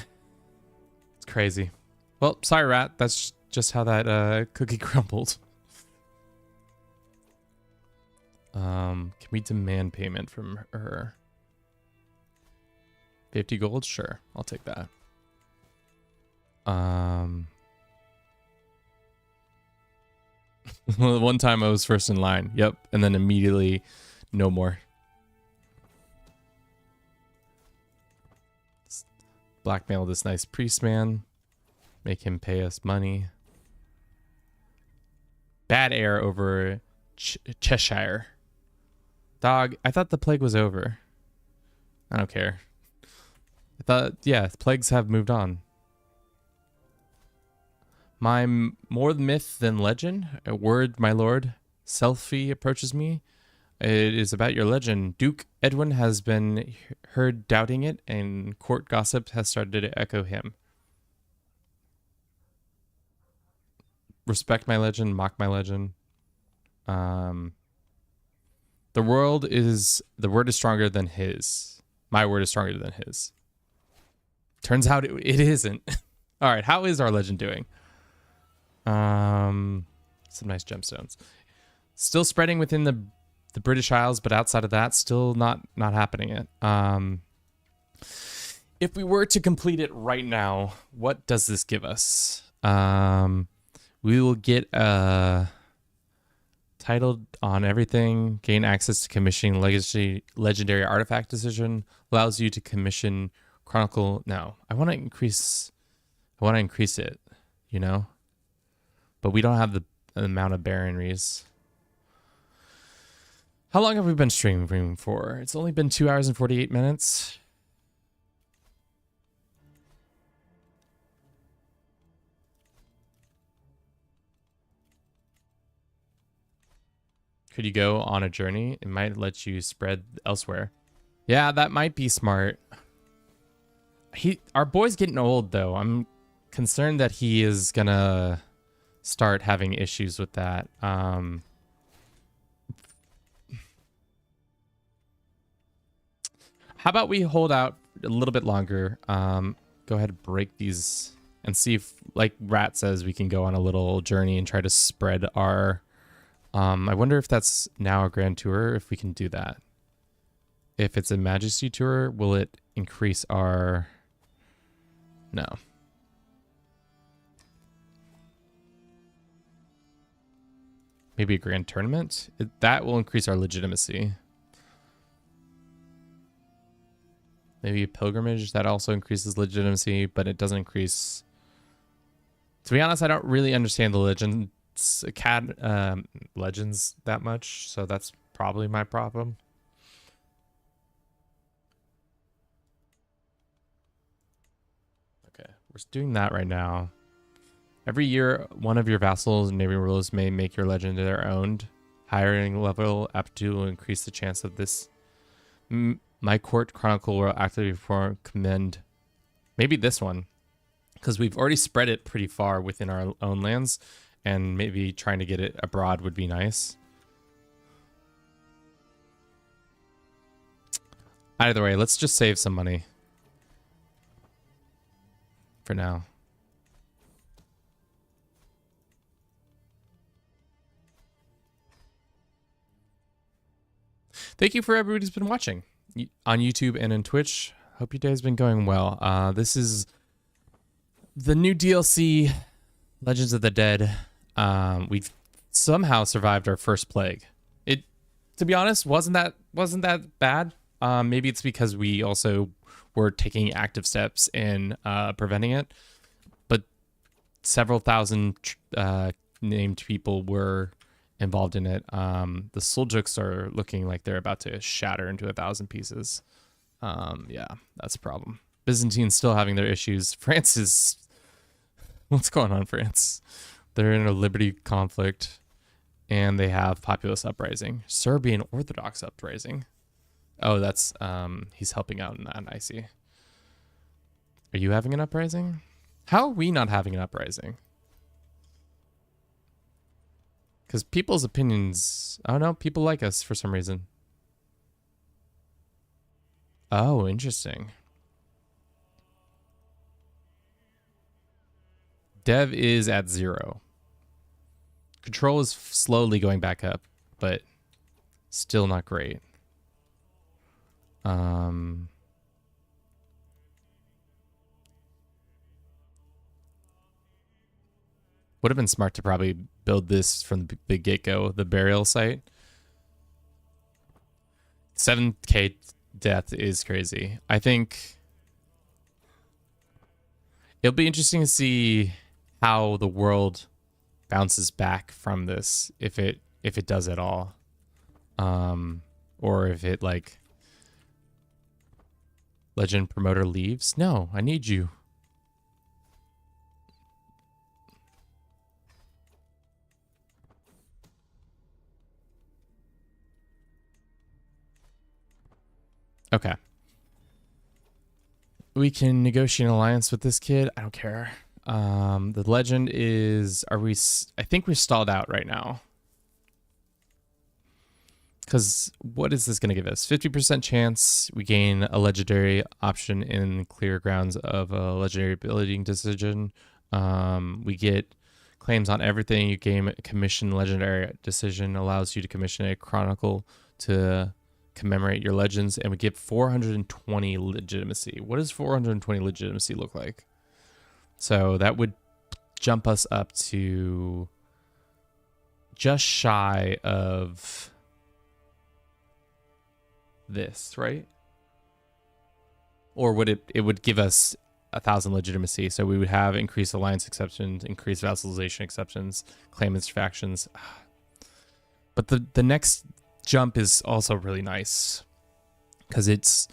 It's crazy. Well, sorry, Rat. That's just how that cookie crumbled. Can we demand payment from her? 50 gold? Sure. I'll take that. One time I was first in line. Yep. And then immediately, no more. Blackmail this nice priest man. Make him pay us money. Bad air over Cheshire. Dog, I thought the plague was over. I don't care. I thought, yeah, plagues have moved on. My more myth than legend. A word, my lord. Selfie approaches me. It is about your legend. Duke Edwin has been heard doubting it, and court gossip has started to echo him. Respect my legend, mock my legend. The word is stronger than his. My word is stronger than his. Turns out it isn't. All right, how is our legend doing? Some nice gemstones. Still spreading within the British Isles, but outside of that, still not happening yet. If we were to complete it right now, what does this give us? We will get titled on everything, gain access to commissioning legendary artifact decision, allows you to commission chronicle. No, I want to increase it, you know, but we don't have the amount of baronries. How long have we been streaming for? It's only been 2 hours and 48 minutes. Could you go on a journey? It might let you spread elsewhere. Yeah, that might be smart. Our boy's getting old, though. I'm concerned that he is gonna start having issues with that. How about we hold out a little bit longer? Go ahead and break these and see if, like Rat says, we can go on a little journey and try to spread our... I wonder if that's now a Grand Tour, if we can do that. If it's a Majesty Tour, will it increase our... No. Maybe a Grand Tournament? That will increase our legitimacy. Maybe a Pilgrimage, that also increases legitimacy, but it doesn't increase... To be honest, I don't really understand the legends that much, so that's probably my problem. Okay, we're doing that right now. Every year, one of your vassals and neighboring rulers may make your legend their own. Hiring level aptitude will increase the chance of this. My court chronicle will actively commend. Maybe this one, because we've already spread it pretty far within our own lands, and maybe trying to get it abroad would be nice. Either way, let's just save some money for now. Thank you for everybody who's been watching on YouTube and on Twitch. Hope your day's been going well. This is the new DLC, Legends of the Dead. We've somehow survived our first plague. It, to be honest, wasn't that bad. Maybe it's because we also were taking active steps in preventing it, but several thousand named people were involved in it. The Suljux are looking like they're about to shatter into 1,000 pieces. Yeah, that's a problem. Byzantine's still having their issues. France is... What's going on, France? They're in a liberty conflict, and they have populist uprising. Serbian Orthodox uprising. Oh, that's... he's helping out in that, I see. Are you having an uprising? How are we not having an uprising? Because people's opinions... I don't know, people like us for some reason. Oh, interesting. Dev is at 0. Control is slowly going back up, but still not great. Would have been smart to probably build this from the get-go, the burial site. 7k death is crazy. I think it'll be interesting to see how the world bounces back from this, if it does at all, or if it, like, legend promoter leaves. No, I need you. Okay. We can negotiate an alliance with this kid. I don't care. The legend is, I think we're stalled out right now. Because what is this going to give us? 50% chance we gain a legendary option in clear grounds of a legendary building decision. We get claims on everything. You gain a commission legendary decision, allows you to commission a chronicle to commemorate your legends, and we get 420 legitimacy. What does 420 legitimacy look like? So that would jump us up to just shy of this, right? Or would it would give us 1,000 legitimacy, so we would have increased alliance exceptions, increased vassalization exceptions, claimants factions. But the next jump is also really nice because it's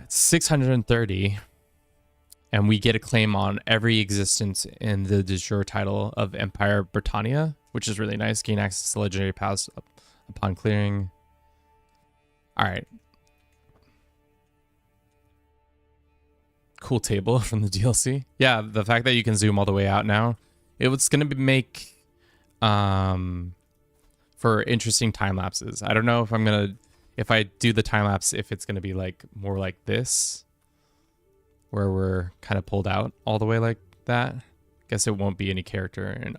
630, and we get a claim on every existence in the de jure title of Empire Britannia, which is really nice. Gain access to legendary powers upon clearing. All right. Cool table from the DLC. Yeah, the fact that you can zoom all the way out now, it's going to make for interesting time lapses. I don't know if I do the time lapse, if it's going to be like more like this, where we're kind of pulled out all the way like that. Guess it won't be any character in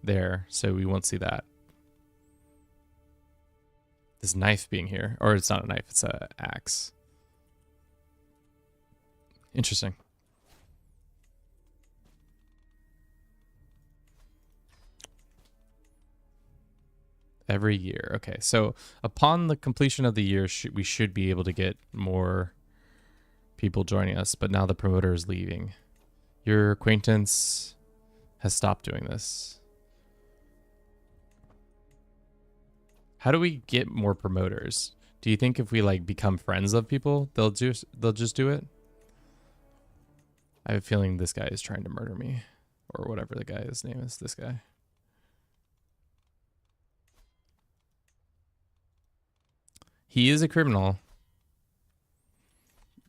there, so we won't see that. This knife being here, or it's not a knife, it's an axe. Interesting. Every year. Okay, so upon the completion of the year, we should be able to get more people joining us, but now the promoter is leaving. Your acquaintance has stopped doing this. How do we get more promoters? Do you think if we like become friends of people, they'll just do it? I have a feeling this guy is trying to murder me, or whatever the guy's name is. This guy. He is a criminal,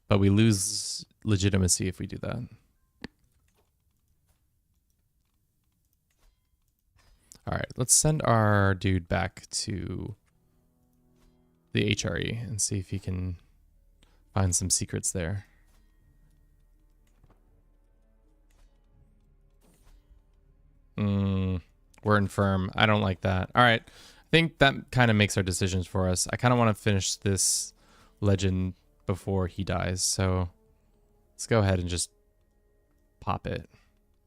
but we lose legitimacy if we do that. All right, let's send our dude back to the HRE and see if he can find some secrets there. We're infirm. I don't like that. All right. I think that kind of makes our decisions for us. I kind of want to finish this legend before he dies. So let's go ahead and just pop it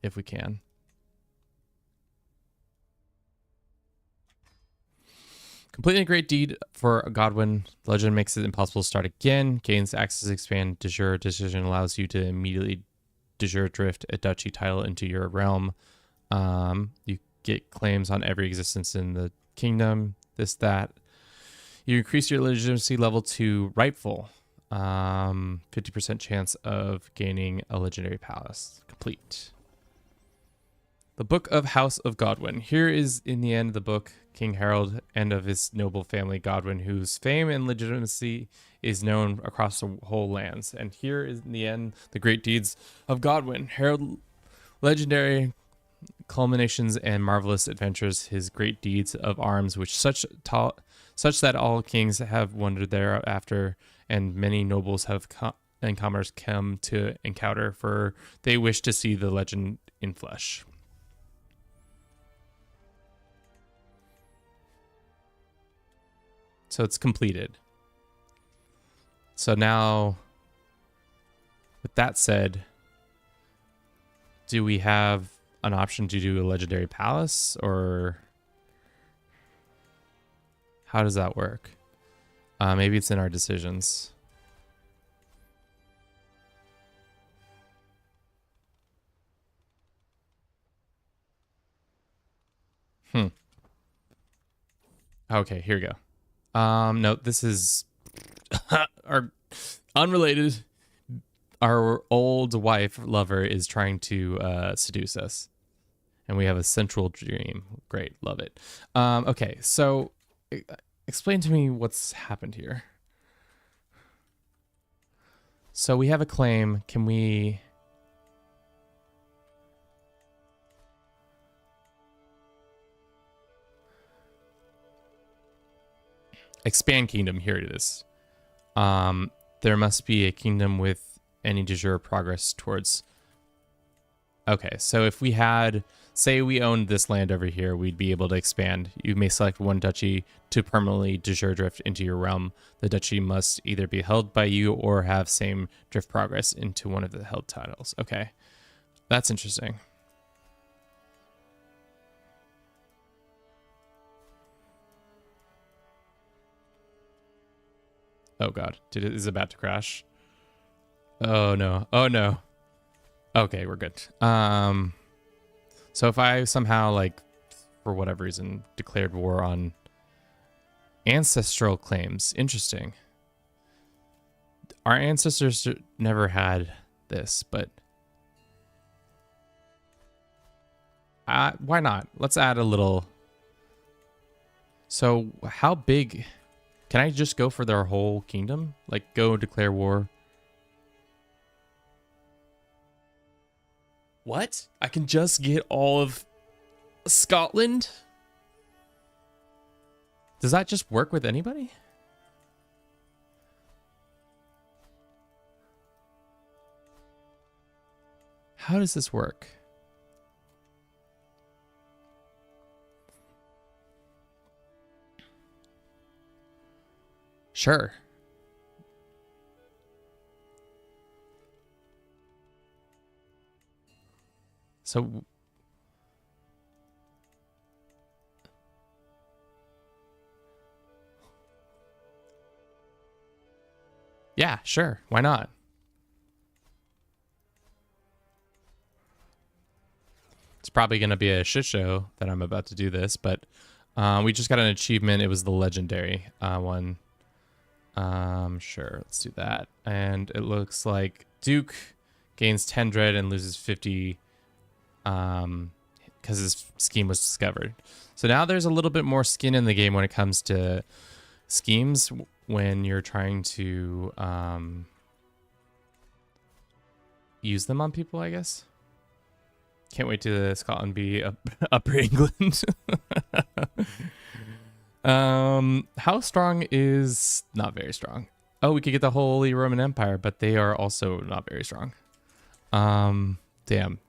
if we can. Completing a great deed for Godwin. The legend makes it impossible to start again. Gains access to expand de jure decision. Allows you to immediately de jure drift a duchy title into your realm. You get claims on every existence in the kingdom. This, that. You increase your legitimacy level to rightful. 50% chance of gaining a legendary palace. Complete. The Book of House of Godwin. Here is, in the end of the book, King Harold and of his noble family Godwin, whose fame and legitimacy is known across the whole lands. And here is, in the end, the great deeds of Godwin. Harold, legendary culminations and marvelous adventures, his great deeds of arms, which such that all kings have wondered thereafter, and many nobles have and commoners come to encounter, for they wish to see the legend in flesh. So it's completed. So now, with that said, do we have an option to do a legendary palace, or how does that work? Maybe it's in our decisions. Okay, here we go. No, this is our unrelated. Our old wife lover is trying to seduce us, and we have a central dream. Great, love it. Okay, so explain to me what's happened here. So we have a claim. Can we... expand kingdom, here it is. There must be a kingdom with any de jure progress towards... Okay, so if we had, say we owned this land over here, we'd be able to expand. You may select one duchy to permanently de jure drift into your realm. The duchy must either be held by you or have same drift progress into one of the held titles. Okay, that's interesting. Oh god, is it about to crash? Oh no, oh no. Okay, we're good. So if I somehow, like, for whatever reason, declared war on ancestral claims, interesting. Our ancestors never had this, but why not? Let's add a little. So how big? Can I just go for their whole kingdom? Like, go declare war? What? I can just get all of Scotland? Does that just work with anybody? How does this work? Sure. So yeah, sure. Why not? It's probably going to be a shit show that I'm about to do this, but we just got an achievement. It was the legendary one. Sure, let's do that. And it looks like Duke gains 10 dread and loses 50 because his scheme was discovered. So now there's a little bit more skin in the game when it comes to schemes when you're trying to use them on people, I guess. Can't wait to Scotland be Upper England. How strong is not very strong? Oh, we could get the Holy Roman Empire, but they are also not very strong. Damn.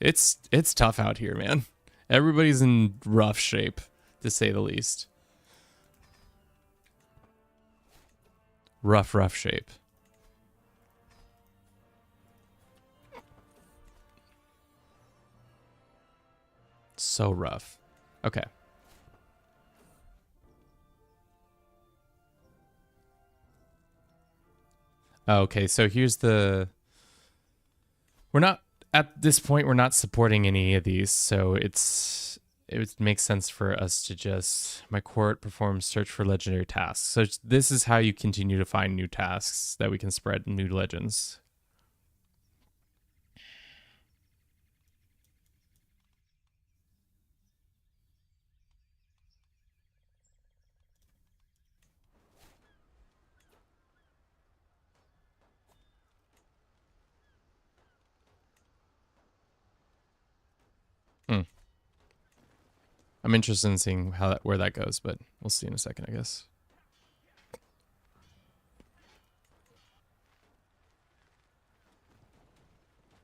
It's tough out here, man. Everybody's in rough shape, to say the least. Rough shape. So rough. Okay. Okay, so here's the... We're not... At this point, we're not supporting any of these, so it makes sense for us to just... My court performs search for legendary tasks. So this is how you continue to find new tasks that we can spread new legends. I'm interested in seeing where that goes, but we'll see in a second, I guess.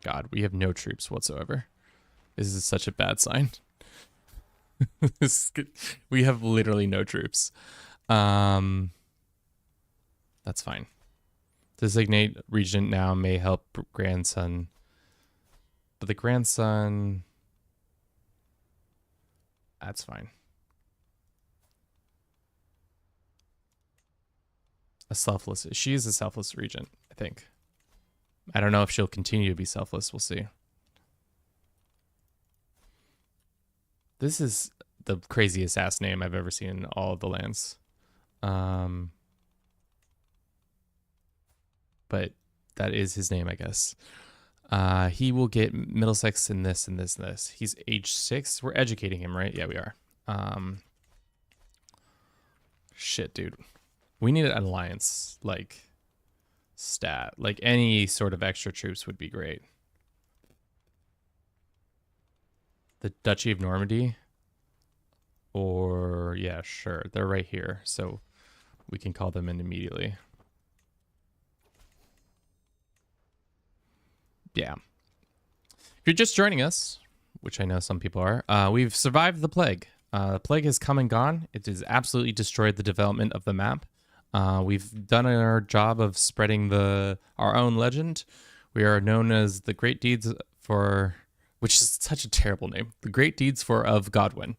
God, we have no troops whatsoever. This is such a bad sign. We have literally no troops. That's fine. Designate regent now may help grandson. But the grandson... That's fine. She is a selfless regent, I think. I don't know if she'll continue to be selfless. We'll see. This is the craziest ass name I've ever seen in all of the lands. But that is his name, I guess. He will get Middlesex in this and this and this. He's age 6. We're educating him, right? Yeah, we are. Shit, dude. We need an alliance, like, stat. Like, any sort of extra troops would be great. The Duchy of Normandy? Or, yeah, sure. They're right here, so we can call them in immediately. Yeah. If you're just joining us, which I know some people are, we've survived the plague. The plague has come and gone. It has absolutely destroyed the development of the map. We've done our job of spreading our own legend. We are known as the Great Deeds for, which is such a terrible name, the Great Deeds for of Godwin.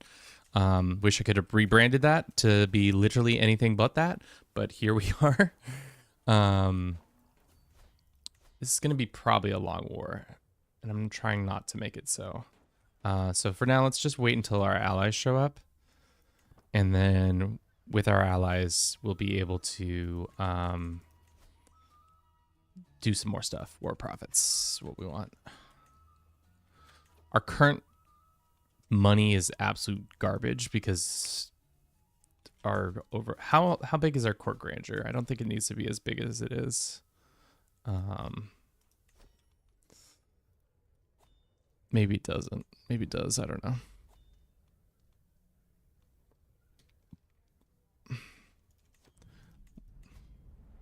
Wish I could have rebranded that to be literally anything but that, but here we are. This is going to be probably a long war, and I'm trying not to make it so. So for now, let's just wait until our allies show up, and then with our allies, we'll be able to do some more stuff. War profits, what we want. Our current money is absolute garbage because how big is our court grandeur? I don't think it needs to be as big as it is. Maybe it doesn't. Maybe it does. I don't know.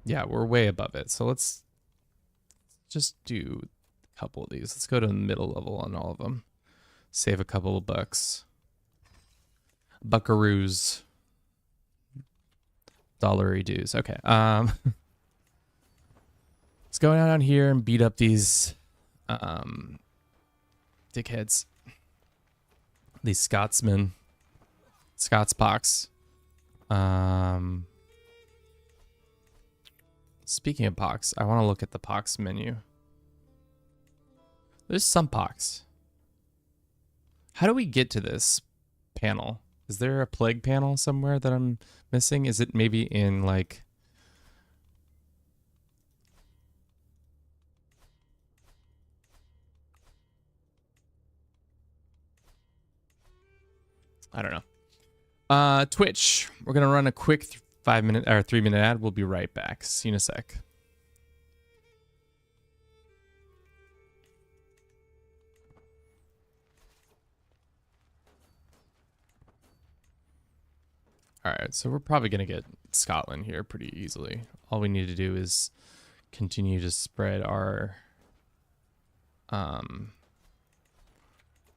Yeah, we're way above it. So let's just do a couple of these. Let's go to the middle level on all of them. Save a couple of bucks. Buckaroos. Dollary dues. Okay. Let's go down here and beat up these dickheads. These Scotsmen. Scotspox. Speaking of pox, I want to look at the pox menu. There's some pox. How do we get to this panel? Is there a plague panel somewhere that I'm missing? Is it maybe in like... I don't know. Twitch. We're going to run a quick 5-minute or 3-minute ad. We'll be right back. See you in a sec. All right, so we're probably going to get Scotland here pretty easily. All we need to do is continue to spread our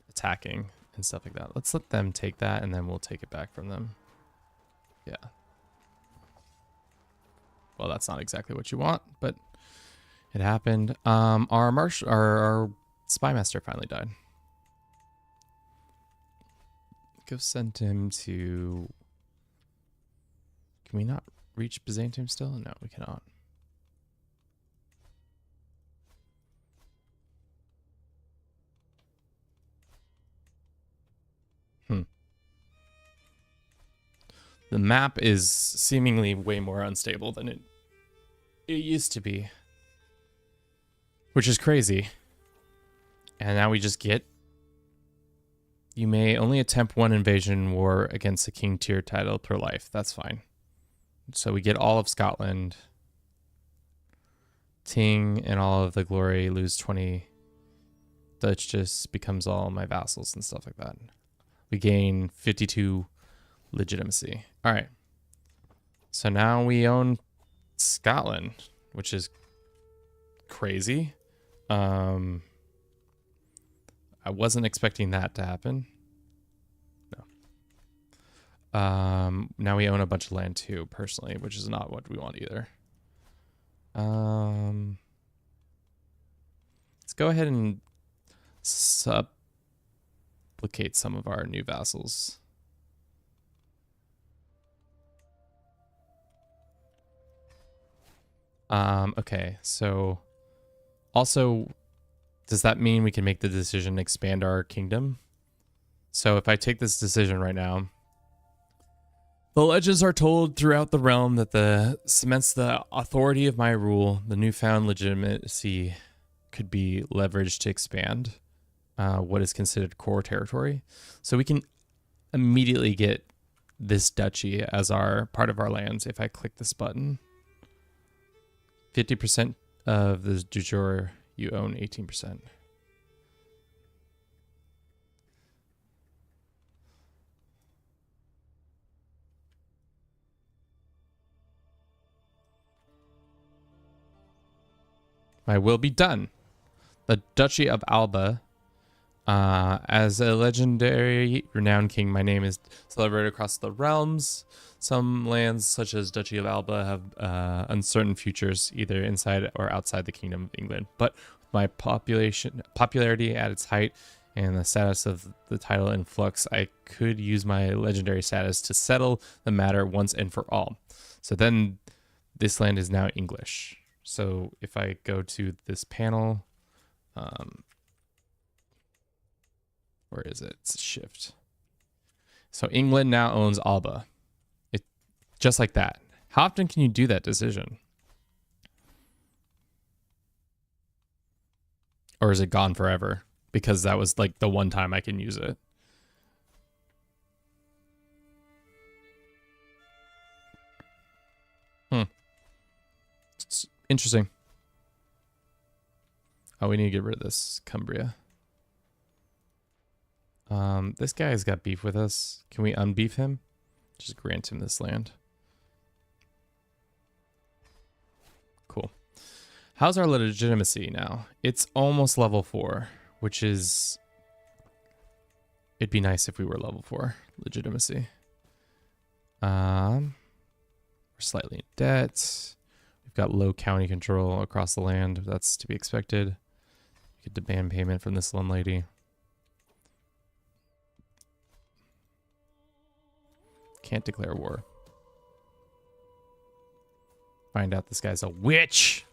attacking and stuff like that. Let's let them take that, and then we'll take it back from them. Yeah. Well, that's not exactly what you want, but it happened. Our spy master finally died. Go send him to... Can we not reach Byzantium still? No, we cannot. The map is seemingly way more unstable than it used to be, which is crazy. And now we just get... You may only attempt one invasion war against a king tier title per life. That's fine. So we get all of Scotland. Ting and all of the glory, lose 20. Dutch just becomes all my vassals and stuff like that. We gain 52 legitimacy. All right. So now we own Scotland, which is crazy. I wasn't expecting that to happen. No. Now we own a bunch of land too, personally, which is not what we want either. Let's go ahead and supplicate some of our new vassals. Okay, so also, does that mean we can make the decision to expand our kingdom? So if I take this decision right now, the legends are told throughout the realm that cements the authority of my rule. The newfound legitimacy could be leveraged to expand what is considered core territory. So we can immediately get this duchy as our part of our lands if I click this button. 50% of the du jour, you own 18%. My will be done. The Duchy of Alba. As a legendary renowned king, my name is celebrated across the realms. Some lands, such as Duchy of Alba, have uncertain futures, either inside or outside the Kingdom of England. But with my popularity at its height and the status of the title in flux, I could use my legendary status to settle the matter once and for all. So then this land is now English. So if I go to this panel, where is it? It's shift. So England now owns Alba. It just like that. How often can you do that decision? Or is it gone forever? Because that was like the one time I can use it. It's interesting. Oh, we need to get rid of this Cumbria. This guy's got beef with us. Can we unbeef him? Just grant him this land. Cool. How's our legitimacy now? It's almost level 4, which is... It'd be nice if we were level 4 legitimacy. We're slightly in debt. We've got low county control across the land. That's to be expected. We could demand payment from this landlady. Can't declare war. Find out this guy's a witch.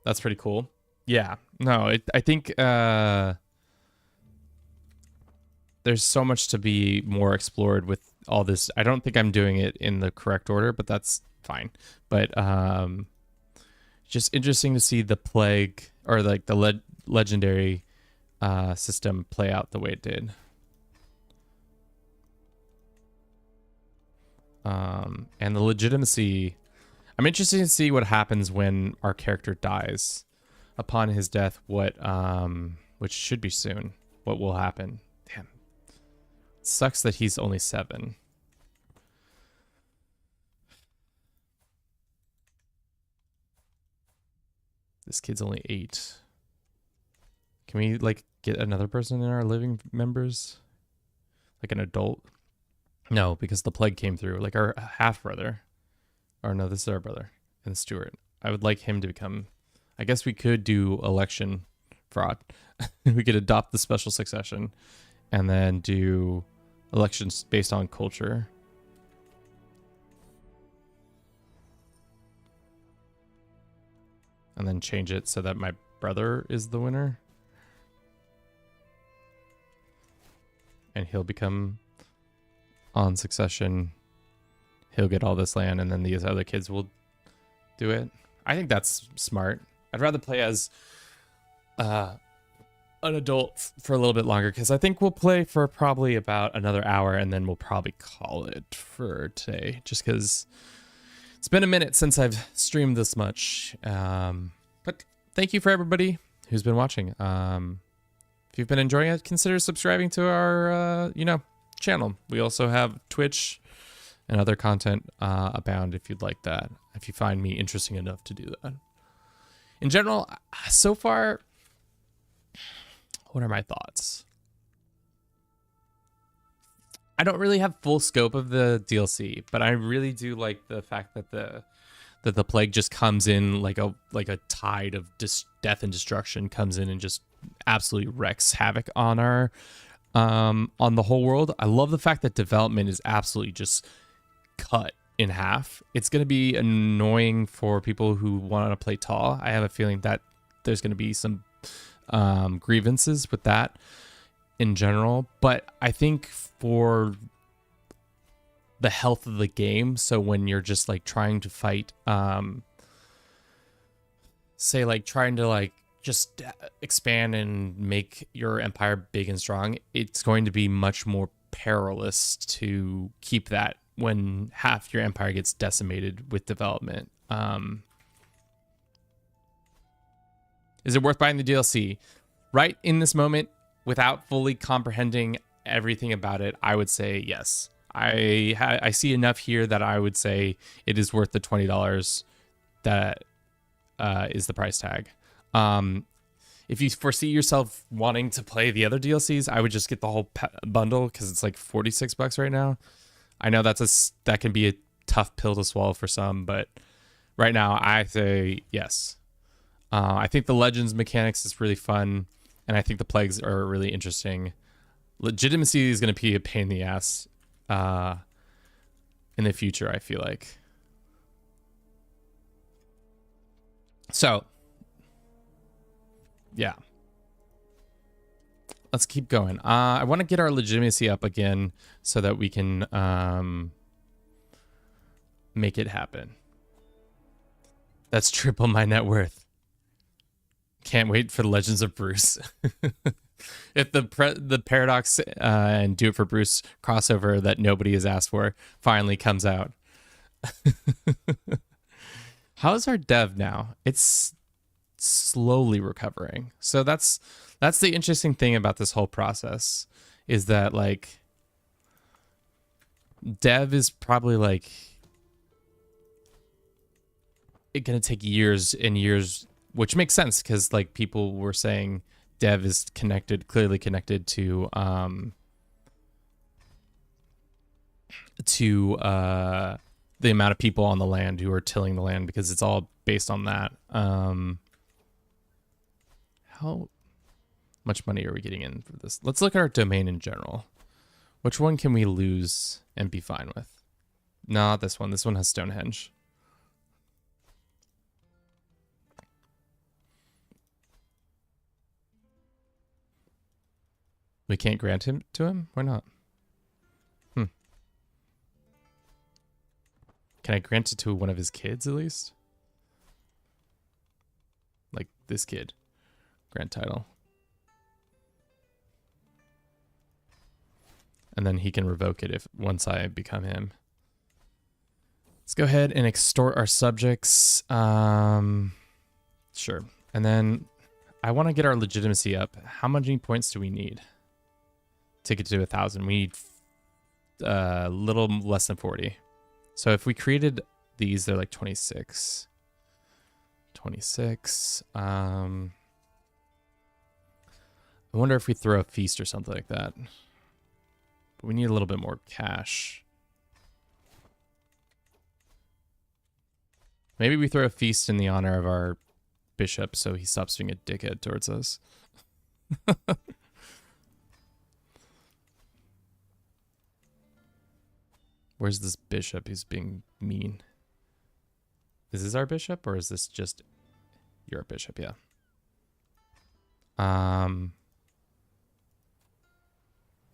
That's pretty cool. Yeah. No, I think there's so much to be more explored with all this. I don't think I'm doing it in the correct order, but that's fine. But just interesting to see the plague or like the legendary system play out the way it did. And the legitimacy, I'm interested to see what happens when our character dies. Upon his death, what which should be soon, what will happen. Damn. It sucks that he's only 7. This kid's only 8. Can we like get another person in our living members? Like an adult? No, because the plague came through. Like our half brother. Or no, this is our brother. And Stuart. I would like him to become... I guess we could do election fraud. We could adopt the special succession. And then do elections based on culture. And then change it so that my brother is the winner. And he'll become... on succession, he'll get all this land, and then these other kids will do it. I think that's smart. I'd rather play as an adult for a little bit longer, because I think we'll play for probably about another hour, and then we'll probably call it for today, just because it's been a minute since I've streamed this much. But thank you for everybody who's been watching. If you've been enjoying it, consider subscribing to our, channel. We also have Twitch and other content abound if you'd like that, if you find me interesting enough to do that. In general, so far, what are my thoughts? I don't really have full scope of the DLC, but I really do like the fact that the plague just comes in like a tide of death and destruction, comes in and just absolutely wreaks havoc on our on the whole world. I love the fact that development is absolutely just cut in half. It's going to be annoying for people who want to play tall. I have a feeling that there's going to be some grievances with that in general, but I think for the health of the game, so when you're just like trying to fight say like trying to like just expand and make your empire big and strong, it's going to be much more perilous to keep that when half your empire gets decimated with development. Is it worth buying the DLC? Right in this moment, without fully comprehending everything about it, I would say yes. I see enough here that I would say it is worth the $20 that is the price tag. If you foresee yourself wanting to play the other DLCs, I would just get the whole bundle because it's like $46 right now. I know that can be a tough pill to swallow for some, but right now I say yes. I think the Legends mechanics is really fun, and I think the plagues are really interesting. Legitimacy is going to be a pain in the ass in the future, I feel like. So, yeah. Let's keep going. I want to get our legitimacy up again so that we can make it happen. That's triple my net worth. Can't wait for the Legends of Bruce. If the Paradox and Do It for Bruce crossover that nobody has asked for finally comes out. How's our dev now? It's slowly recovering. So that's the interesting thing about this whole process, is that like dev is probably like it's gonna take years and years, which makes sense because like people were saying dev is clearly connected to the amount of people on the land who are tilling the land, because it's all based on that. How much money are we getting in for this? Let's look at our domain in general. Which one can we lose and be fine with? No, this one. This one has Stonehenge. We can't grant him to him? Why not? Can I grant it to one of his kids at least? Like this kid. Grant title. And then he can revoke it once I become him. Let's go ahead and extort our subjects. Sure. And then I want to get our legitimacy up. How many points do we need to get to 1,000? We need a little less than 40. So if we created these, they're like 26. 26. I wonder if we throw a feast or something like that. But we need a little bit more cash. Maybe we throw a feast in the honor of our bishop so he stops being a dickhead towards us. Where's this bishop? He's being mean. Is this our bishop or is this just your bishop? Yeah.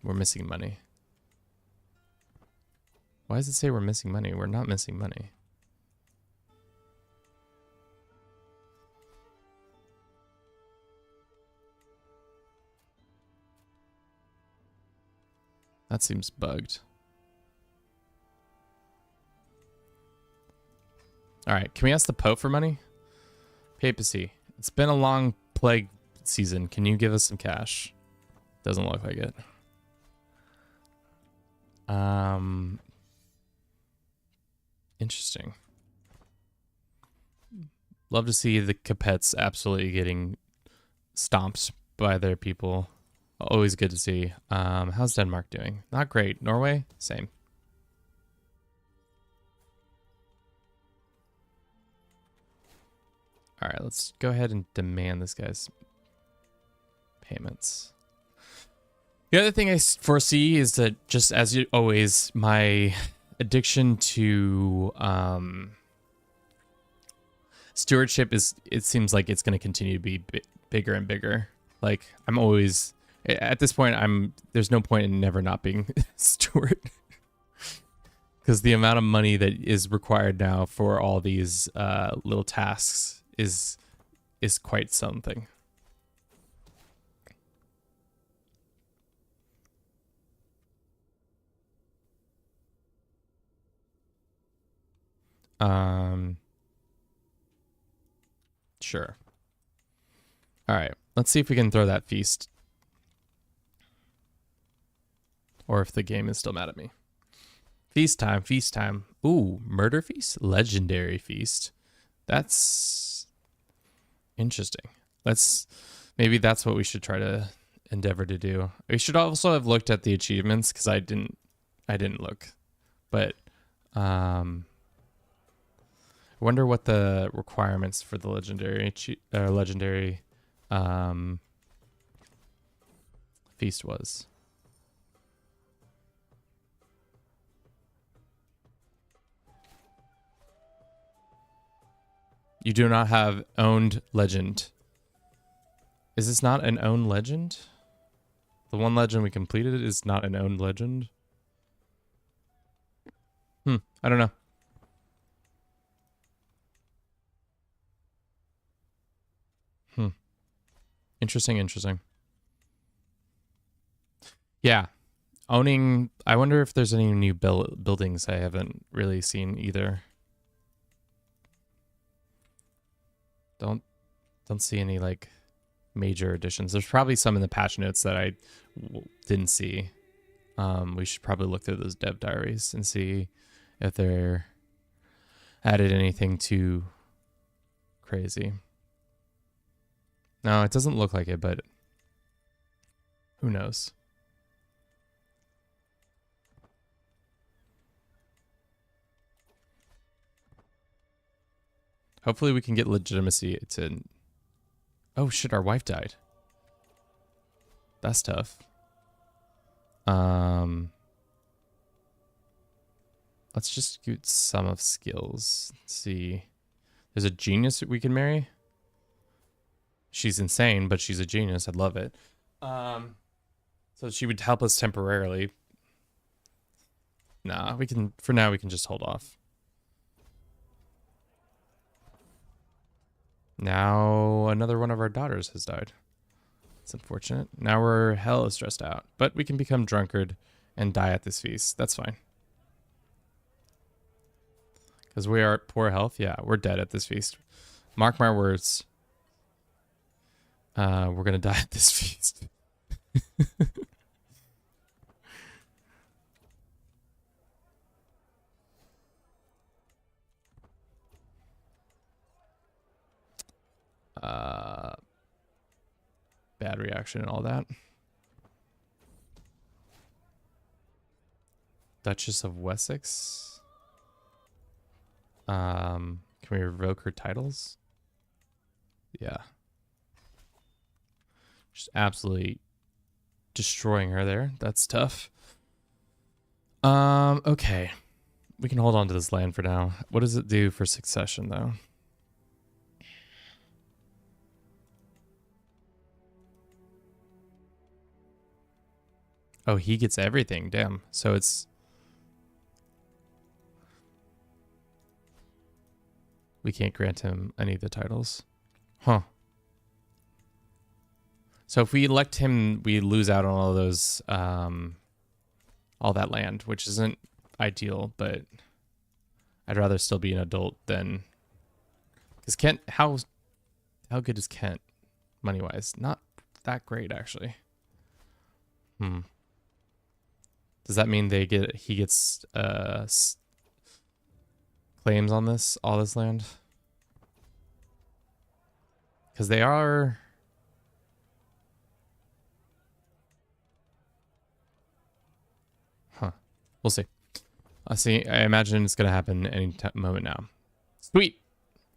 We're missing money. Why does it say we're missing money? We're not missing money. That seems bugged. All right, can we ask the Pope for money? Papacy. It's been a long plague season. Can you give us some cash? Doesn't look like it. Interesting. Love to see the Capets absolutely getting stomped by their people. Always good to see. How's Denmark doing? Not great. Norway? Same. All right, let's go ahead and demand this guy's payments. The other thing I foresee is that, just as always, my addiction to stewardship it seems like it's going to continue to be bigger and bigger. Like, I'm always, at this point, there's no point in never not being steward. Because the amount of money that is required now for all these little tasks is quite something. Um, sure. All right. Let's see if we can throw that feast. Or if the game is still mad at me. Feast time, feast time. Ooh, murder feast? Legendary feast. That's interesting. Maybe that's what we should try to endeavor to do. We should also have looked at the achievements because I didn't look. But I wonder what the requirements for the legendary feast was. You do not have owned legend. Is this not an owned legend? The one legend we completed is not an owned legend. I don't know. Interesting. Yeah. Owning, I wonder if there's any new buildings I haven't really seen either. Don't see any like major additions. There's probably some in the patch notes that I didn't see. We should probably look through those dev diaries and see if they're added anything too crazy. No, it doesn't look like it, but who knows? Hopefully we can get legitimacy to... Oh shit, our wife died. That's tough. Let's just get some of skills. Let's see. There's a genius that we can marry. She's insane, but she's a genius. I'd love it. So she would help us temporarily. Nah, we can, for now, we can just hold off. Now another one of our daughters has died. It's unfortunate. Now we're hella stressed out, but we can become drunkard and die at this feast. That's fine. Because we are at poor health. Yeah, we're dead at this feast. Mark my words. We're going to die at this feast. Bad reaction and all that. Duchess of Wessex. Can we revoke her titles? Yeah. Just absolutely destroying her there. That's tough. Okay. We can hold on to this land for now. What does it do for succession, though? Oh, he gets everything. Damn. So it's... We can't grant him any of the titles. Huh. So if we elect him, we lose out on all those, all that land, which isn't ideal, but I'd rather still be an adult than... Because Kent, how good is Kent, money-wise? Not that great, actually. Does that mean he gets claims on all this land? Because they are... Huh. We'll see. I imagine it's going to happen any moment now. Sweet.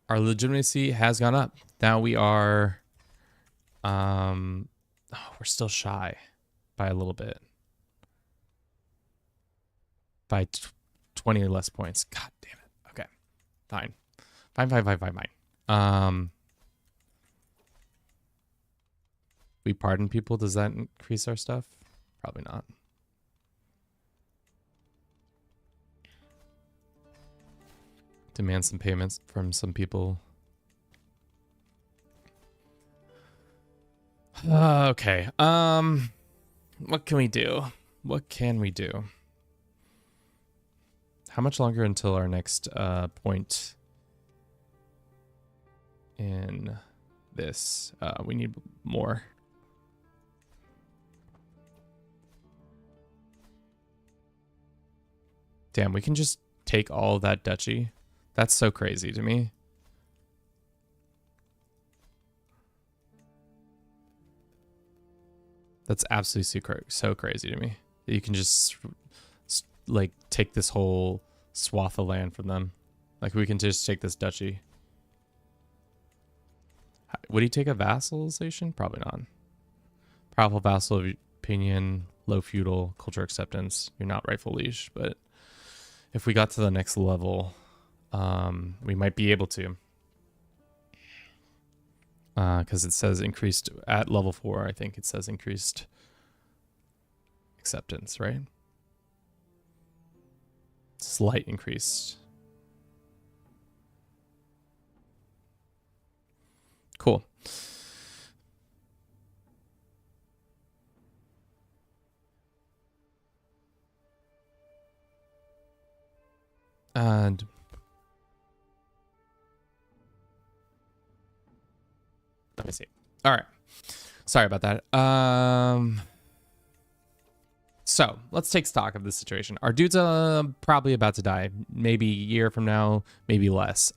Our legitimacy has gone up. Now we are... we're still shy by a little bit. By 20 less points. God damn it. Okay. Fine. Fine. We pardon people. Does that increase our stuff? Probably not. Demand some payments from some people. Okay. What can we do? How much longer until our next point in this? We need more. Damn, we can just take all of that duchy. That's so crazy to me. That's absolutely so crazy to me. That you can just like take this whole swath of land from them. Like we can just take this duchy. Would he take a vassalization? Probably not. Powerful vassal of opinion, low feudal, culture acceptance. You're not rightful liege, but if we got to the next level, we might be able to. Because it says increased at level 4. I think it says increased acceptance, right? Slight increase. Cool. And let me see. All right. Sorry about that. So let's take stock of the situation. Our dude's probably about to die. Maybe a year from now, maybe less.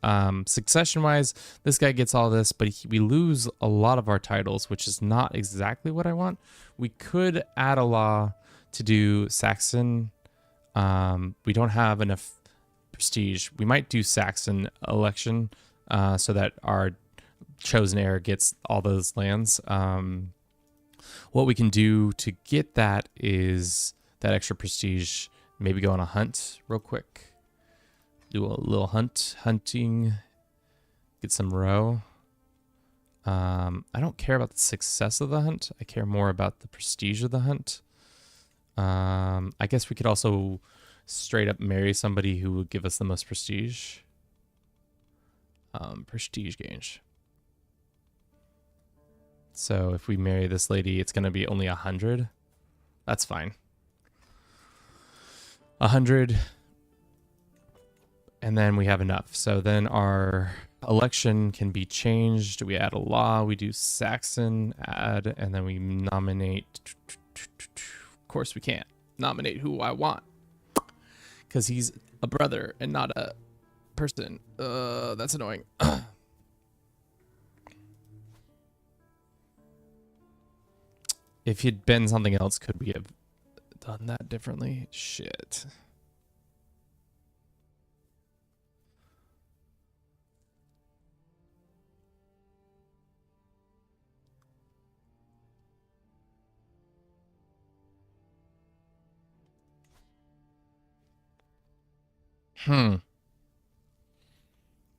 Succession-wise, this guy gets all this, but we lose a lot of our titles, which is not exactly what I want. We could add a law to do Saxon. We don't have enough prestige. We might do Saxon election so that our chosen heir gets all those lands. What we can do to get that is that extra prestige. Maybe go on a hunt real quick. Do a little hunting. Get some row. I don't care about the success of the hunt. I care more about the prestige of the hunt. I guess we could also straight up marry somebody who would give us the most prestige. Prestige gauge. So if we marry this lady, it's going to be only 100. That's fine. 100. And then we have enough. So then our election can be changed. We add a law. We do Saxon, add, and then we nominate. Of course we can't nominate who I want. Because he's a brother and not a person. That's annoying. If he'd been something else, could we have done that differently? Shit.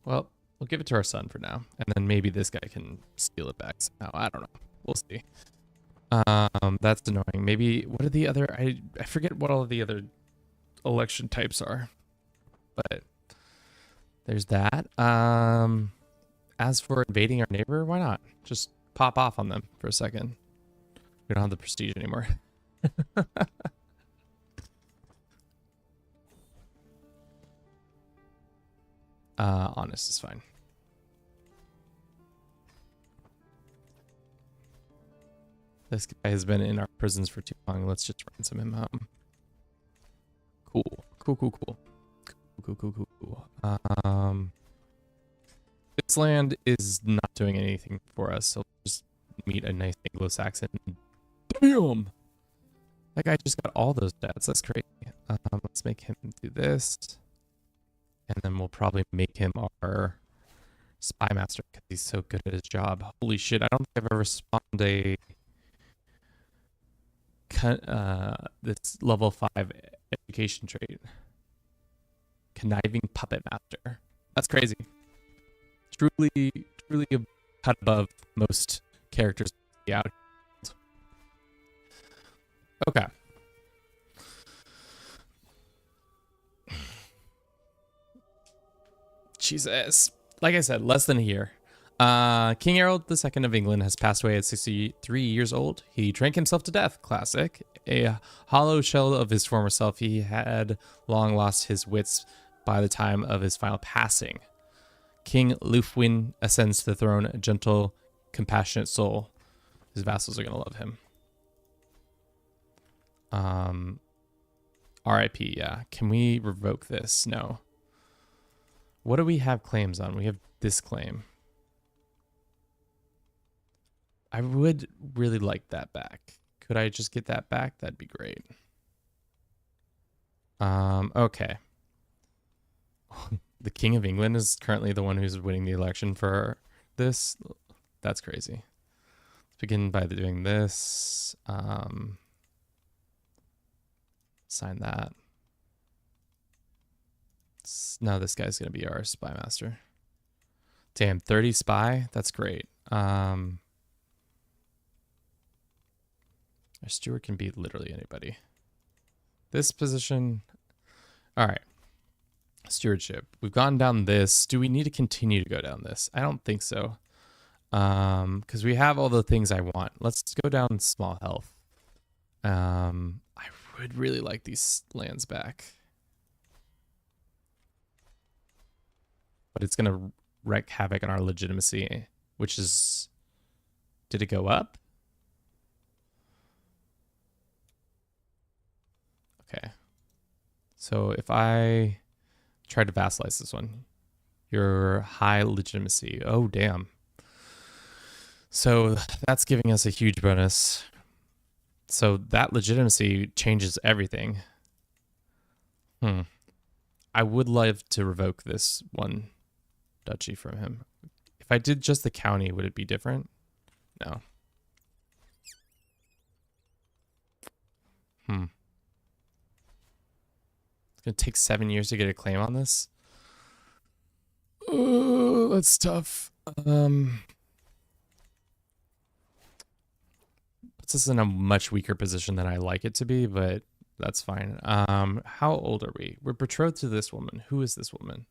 Well, we'll give it to our son for now. And then maybe this guy can steal it back somehow. I don't know. We'll see. That's annoying. Maybe what are the other I forget what all of the other election types are. But there's that. As for invading our neighbor, why not? Just pop off on them for a second. We don't have the prestige anymore. Honest is fine. This guy has been in our prisons for too long. Let's just ransom him out. Cool. This land is not doing anything for us, so just meet a nice Anglo-Saxon. Damn! That guy just got all those stats. That's crazy. Let's make him do this. And then we'll probably make him our spy master because he's so good at his job. Holy shit, I don't think I've ever spawned a this level 5 education trait. Conniving puppet master. That's crazy. Truly a cut above most characters out. Okay. Jesus. Like I said, less than a year. King Harold II of England has passed away at 63 years old. He drank himself to death. Classic. a hollow shell of his former self, he had long lost his wits by the time of his final passing. King Lufwin ascends to the throne, a gentle, compassionate soul. His vassals are going to love him. R.I.P. Yeah. Can we revoke this? No. What do we have claims on? We have this claim. I would really like that back. Could I just get that back? That'd be great. Okay. The King of England is currently the one who's winning the election for this. That's crazy. Let's begin by doing this. Sign that. Now this guy's going to be our spy master. Damn, 30 spy? That's great. Our steward can be literally anybody. This position. All right. Stewardship. We've gone down this. Do we need to continue to go down this? I don't think so. Because we have all the things I want. Let's go down small health. I would really like these lands back. But it's going to wreak havoc on our legitimacy, which is... Did it go up? Okay. So if I try to vassalize this one, your high legitimacy. Oh, damn. So that's giving us a huge bonus. So that legitimacy changes everything. I would love to revoke this one duchy from him. If I did just the county, would it be different? No. It's going to take 7 years to get a claim on this. Oh, that's tough. Puts us in a much weaker position than I like it to be, but that's fine. How old are we? We're betrothed to this woman. Who is this woman?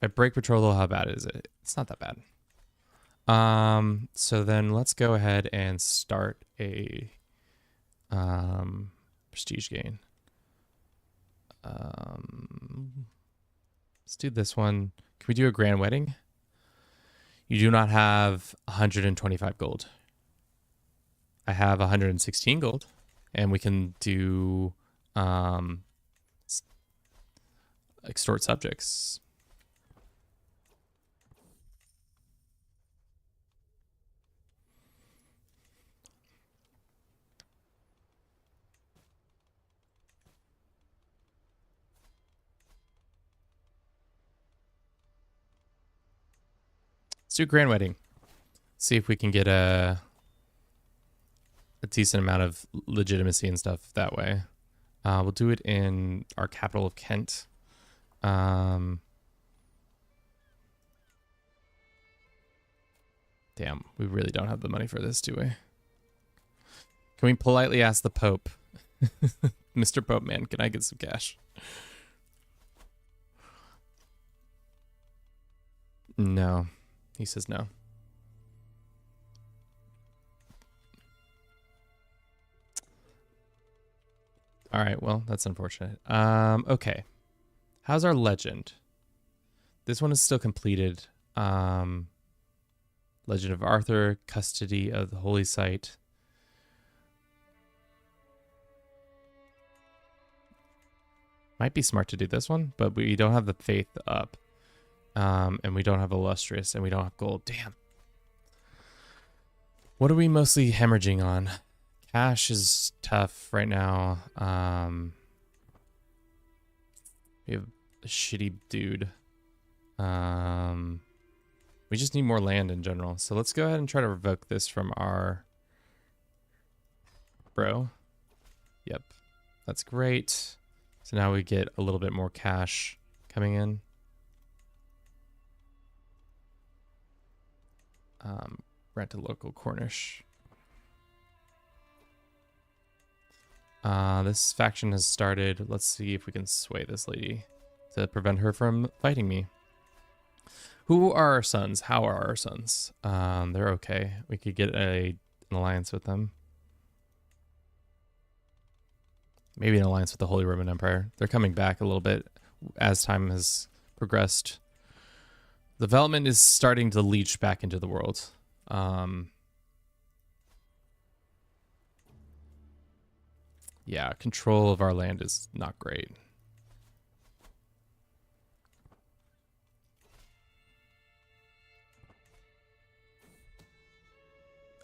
If I break betrothal, how bad is it? It's not that bad. So then let's go ahead and start a prestige gain. Let's do this one. Can we do a grand wedding? You do not have 125 gold. I have 116 gold, and we can do extort subjects. Let's do a grand wedding. See if we can get a decent amount of legitimacy and stuff that way. We'll do it in our capital of Kent. Damn, we really don't have the money for this, do we? Can we politely ask the Pope, Mr. Pope man, can I get some cash? No. He says no. All right, well, that's unfortunate. Okay. How's our legend? This one is still completed. Legend of Arthur, custody of the holy site. Might be smart to do this one, but we don't have the faith up. And we don't have illustrious, and we don't have gold. Damn. What are we mostly hemorrhaging on? Cash is tough right now. We have a shitty dude. We just need more land in general. So let's go ahead and try to revoke this from our bro. Yep. That's great. So now we get a little bit more cash coming in. Rent a local Cornish. This faction has started. Let's see if we can sway this lady to prevent her from fighting me. Who are our sons? How are our sons? They're okay. We could get an alliance with them. maybe an alliance with the Holy Roman Empire. They're coming back a little bit as time has progressed. Development is starting to leach back into the world. Yeah, control of our land is not great.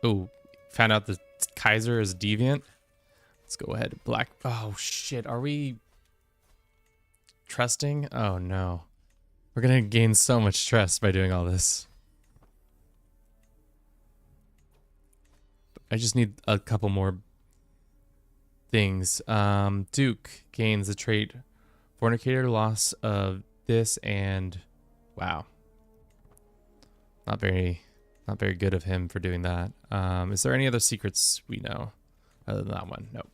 Oh, found out the Kaiser is deviant. Let's go ahead. Black. Oh, shit. Are we trusting? Oh, no. We're going to gain so much trust by doing all this. I just need a couple more things. Duke gains a trait fornicator, loss of this, and wow. Not very good of him for doing that. Is there any other secrets we know other than that one? Nope.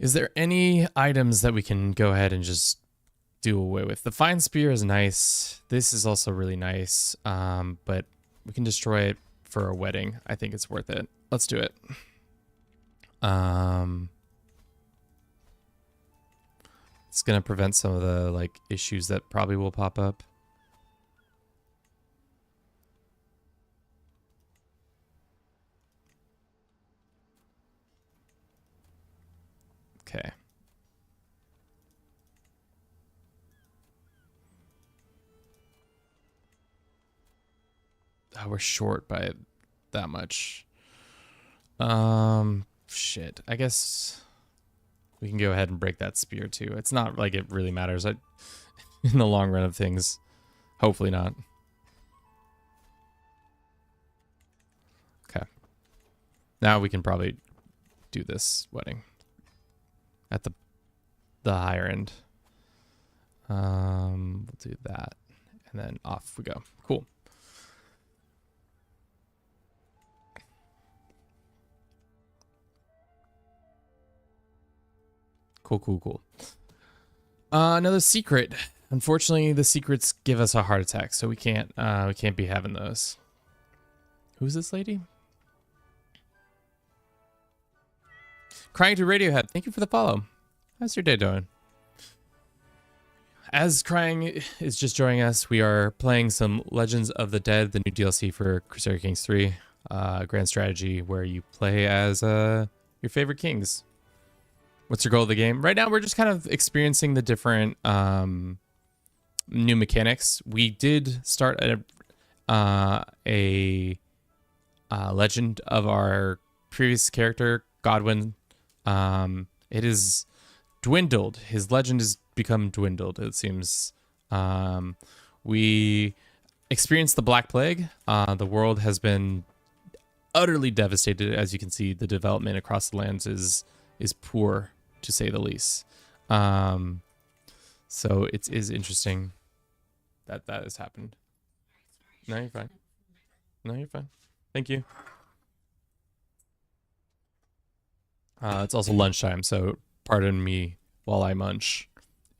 Is there any items that we can go ahead and just do away with? The fine spear is nice. This is also really nice. But we can destroy it for a wedding. I think it's worth it. Let's do it. It's gonna prevent some of the like issues that probably will pop up. Okay. Oh, we're short by that much. Shit. I guess we can go ahead and break that spear too. It's not like it really matters in the long run of things. Hopefully not. Okay. Now we can probably do this wedding at the higher end. We'll do that, and then off we go. Cool. Cool. Another secret. Unfortunately, the secrets give us a heart attack, so we can't be having those. Who's this lady? Crying to Radiohead. Thank you for the follow. How's your day doing? As Crying is just joining us, we are playing some Legends of the Dead, the new DLC for Crusader Kings 3, grand strategy where you play as your favorite kings. What's your goal of the game? Right now, we're just kind of experiencing the different new mechanics. We did start a legend of our previous character, Godwin. It is dwindled. His legend has become dwindled, it seems. We experienced the Black Plague. The world has been utterly devastated. As you can see, the development across the lands is poor, to say the least. So it is interesting that has happened. No, you're fine. No, you're fine. Thank you. It's also lunchtime, so pardon me while I munch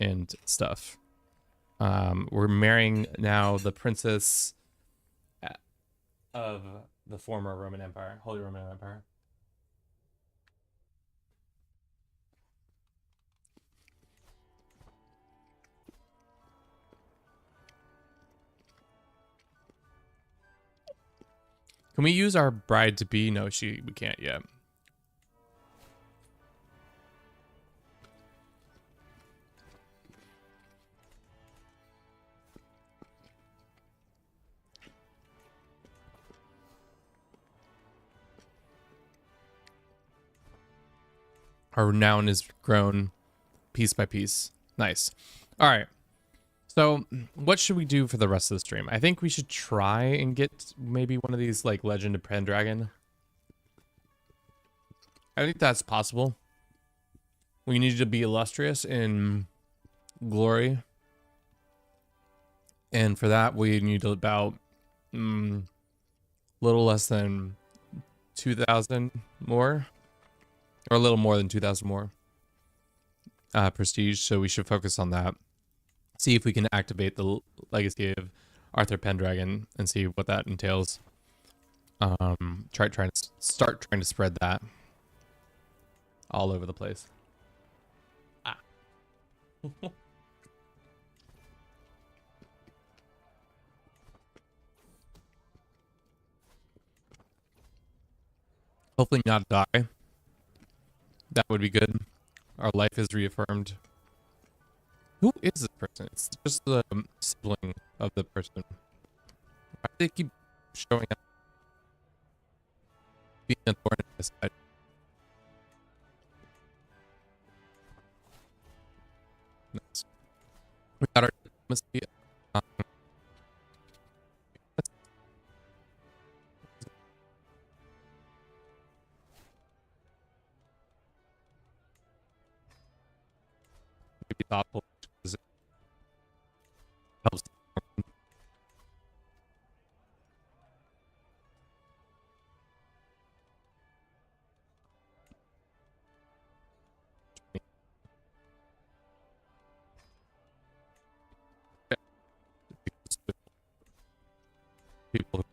and stuff. We're marrying now the princess of the former Roman Empire, Holy Roman Empire. Can we use our bride to be? No, we can't yet. Our renown is grown piece by piece. Nice. All right. So what should we do for the rest of the stream? I think we should try and get maybe one of these like Legend of Pendragon. I think that's possible. We need to be illustrious in glory. And for that, we need about little less than 2,000 more. or a little more than 2,000 more prestige. So we should focus on that. See if we can activate the legacy of Arthur Pendragon and see what that entails. Trying to start trying to spread that all over the place. Ah. Hopefully not die. That would be good. Our life is reaffirmed. Who is this person? It's just the sibling of the person. Why do they keep showing up? Being a thorn in his side. Nice. We got our diplomacy. Be thoughtful because it helps. People.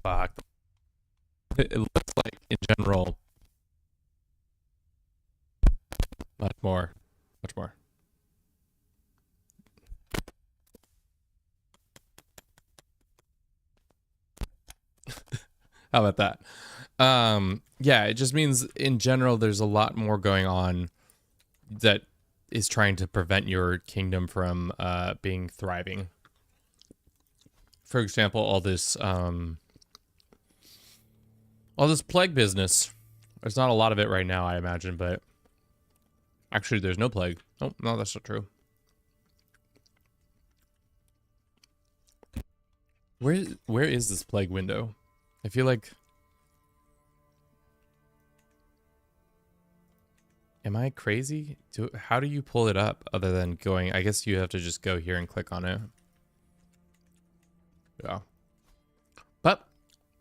Fuck. It looks like in general much more. Much more. How about that? Yeah, it just means in general there's a lot more going on that is trying to prevent your kingdom from being thriving. For example, all this plague business. There's not a lot of it right now, I imagine, but actually there's no plague. Oh, no, that's not true. Where is this plague window? I feel like... Am I crazy? How do you pull it up other than going... I guess you have to just go here and click on it. Yeah. But,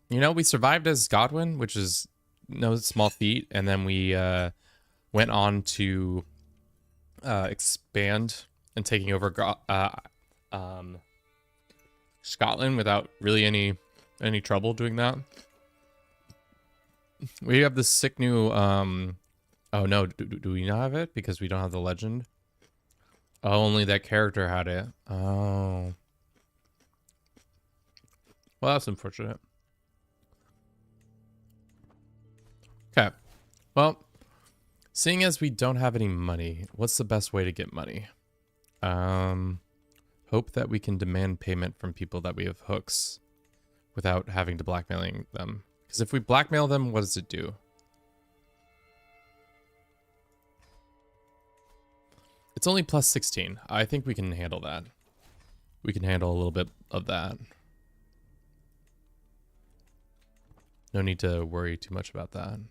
you know, we survived as Godwin, which is no small feat. And then we went on to expand and taking over Scotland without really any trouble doing that. We have this sick new... Oh, no. Do we not have it? Because we don't have the legend? Oh, only that character had it. Oh. Well, that's unfortunate. Okay. Well, seeing as we don't have any money, what's the best way to get money? Hope that we can demand payment from people that we have hooks without having to blackmailing them. Because if we blackmail them, what does it do? It's only plus 16. I think we can handle that. We can handle a little bit of that. No need to worry too much about that.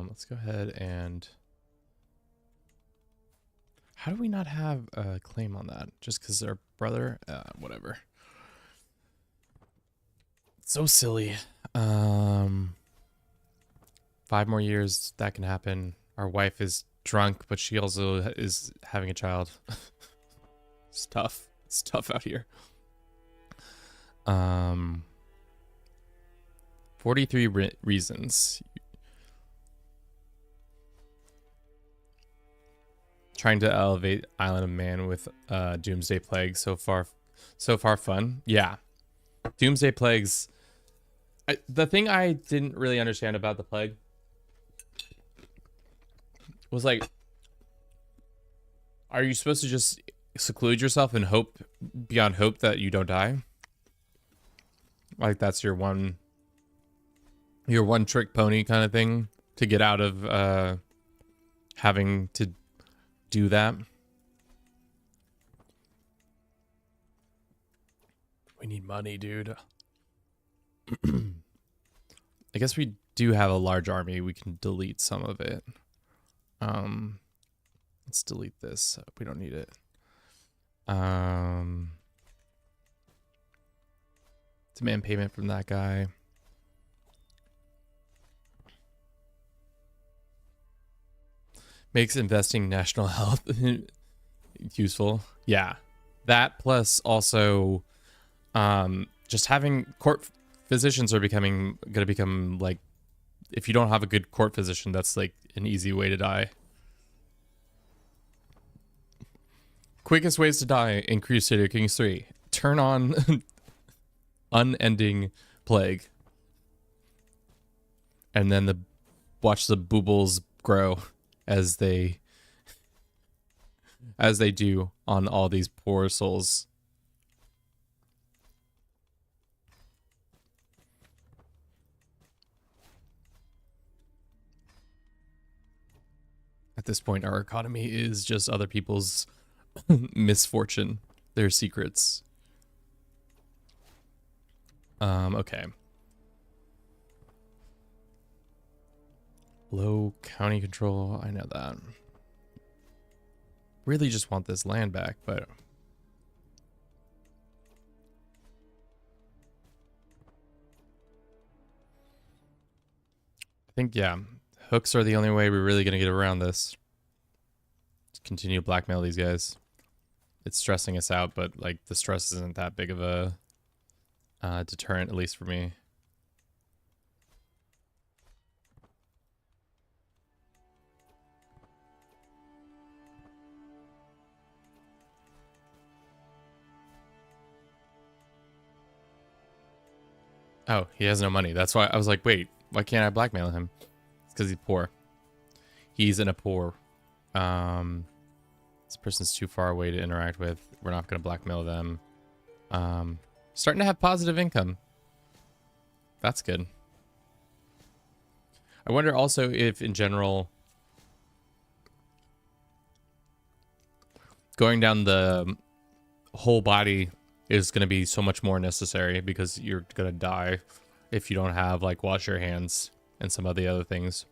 Let's go ahead and... How do we not have a claim on that? Just because our brother? Whatever. So silly. 5 more years, that can happen. Our wife is drunk, but she also is having a child. It's tough. It's tough out here. 43 reasons. Trying to elevate Island of Man with Doomsday Plague. So far fun. Yeah. Doomsday Plagues. The thing I didn't really understand about the plague was like, are you supposed to just seclude yourself and hope beyond hope that you don't die? Like that's your one trick pony kind of thing to get out of having to do that. We need money, dude. I guess we do have a large army. We can delete some of it. Let's delete this. We don't need it. Demand payment from that guy. Makes investing national health useful. Yeah. That plus also just having court physicians are going to become like, if you don't have a good court physician, that's like an easy way to die. Quickest ways to die in Crusader Kings 3. Turn on unending plague. And then watch the boobles grow as they do on all these poor souls. At this point, our economy is just other people's misfortune, their secrets. Okay. Low county control, I know that. Really just want this land back, but... I think, yeah, hooks are the only way we're really going to get around this. Just continue to blackmail these guys. It's stressing us out, but, like, the stress isn't that big of a deterrent, at least for me. Oh, he has no money. That's why I was like, wait, why can't I blackmail him? It's because he's poor. He's in a poor. This person's too far away to interact with. We're not going to blackmail them. Starting to have positive income. That's good. I wonder also if, in general, going down the whole body is going to be so much more necessary because you're going to die if you don't have, like, wash your hands and some of the other things.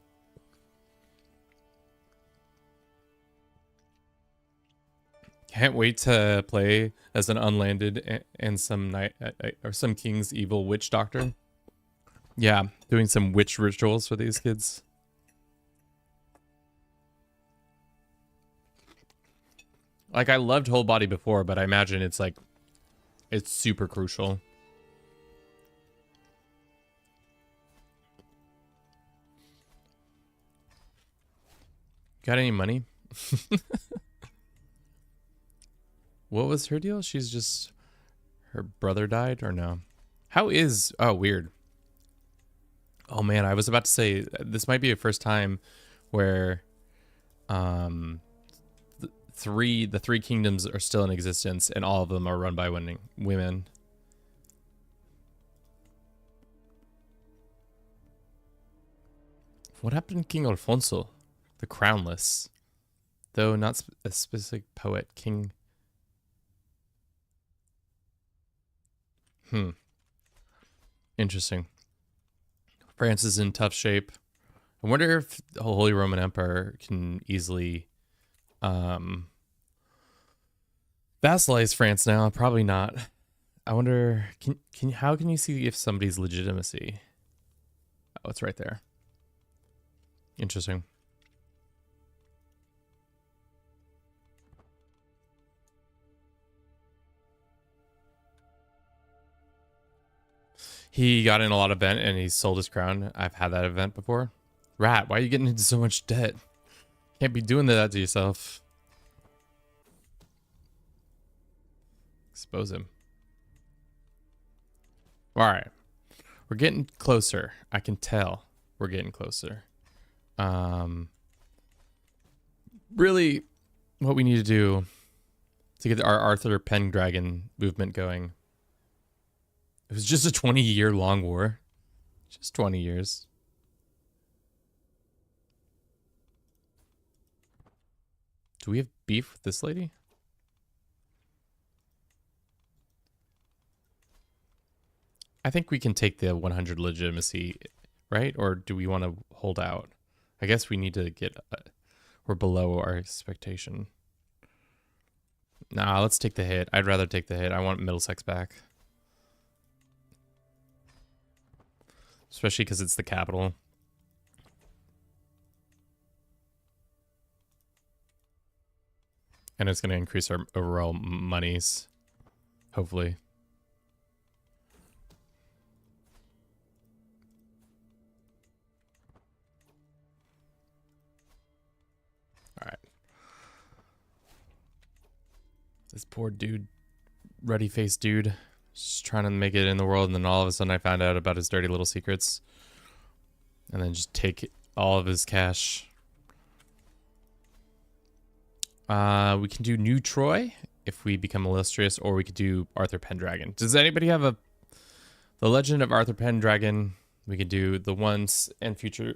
Can't wait to play as an unlanded and some night or some King's Evil Witch Doctor. Yeah, doing some witch rituals for these kids. Like, I loved whole body before, but I imagine it's like, it's super crucial. Got any money? What was her deal? She's just... Her brother died, or no? How is... Oh, weird. Oh, man, I was about to say, this might be a first time where... the three kingdoms are still in existence, and all of them are run by women. What happened to King Alfonso, the crownless? Though not a specific poet, King. Interesting. France is in tough shape. I wonder if the Holy Roman Empire can easily vassalize France now. Probably not. I wonder, how can you see if somebody's legitimacy? Oh, it's right there. Interesting. He got in a lot of debt and he sold his crown. I've had that event before. Rat, why are you getting into so much debt? Can't be doing that to yourself. Expose him. All right. We're getting closer. I can tell we're getting closer. Really, what we need to do to get our Arthur Pendragon movement going. It was just a 20-year long war. Just 20 years. Do we have beef with this lady? I think we can take the 100 legitimacy, right? Or do we want to hold out? I guess we need to get... we're below our expectation. Nah, let's take the hit. I'd rather take the hit. I want Middlesex back. Especially because it's the capital. And it's going to increase our overall monies. Hopefully. Alright. This poor dude. Ruddy-faced dude. Just trying to make it in the world, and then all of a sudden I found out about his dirty little secrets. And then just take all of his cash. We can do New Troy if we become illustrious, or we could do Arthur Pendragon. Does anybody have the Legend of Arthur Pendragon? We could do the once and future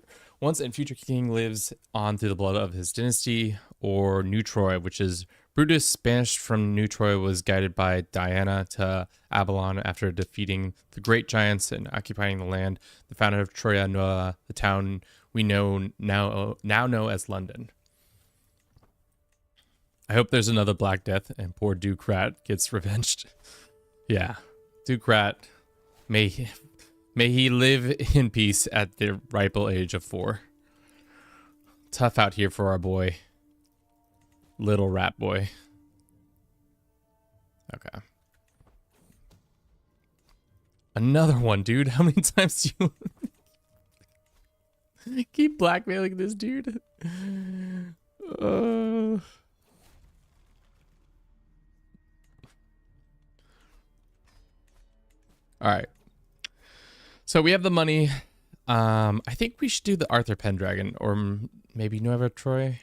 king lives on through the blood of his dynasty, or New Troy, which is Brutus, banished from New Troy, was guided by Diana to Avalon after defeating the great giants and occupying the land. The founder of Troia, the town we now know as London. I hope there's another Black Death and poor Duke Rat gets revenged. Yeah, Duke Rat, may he live in peace at the ripe old age of 4. Tough out here for our boy. Little rat boy. Okay. Another one, dude. How many times do you keep blackmailing this dude? All right. So we have the money. I think we should do the Arthur Pendragon, or maybe Nueva Troy.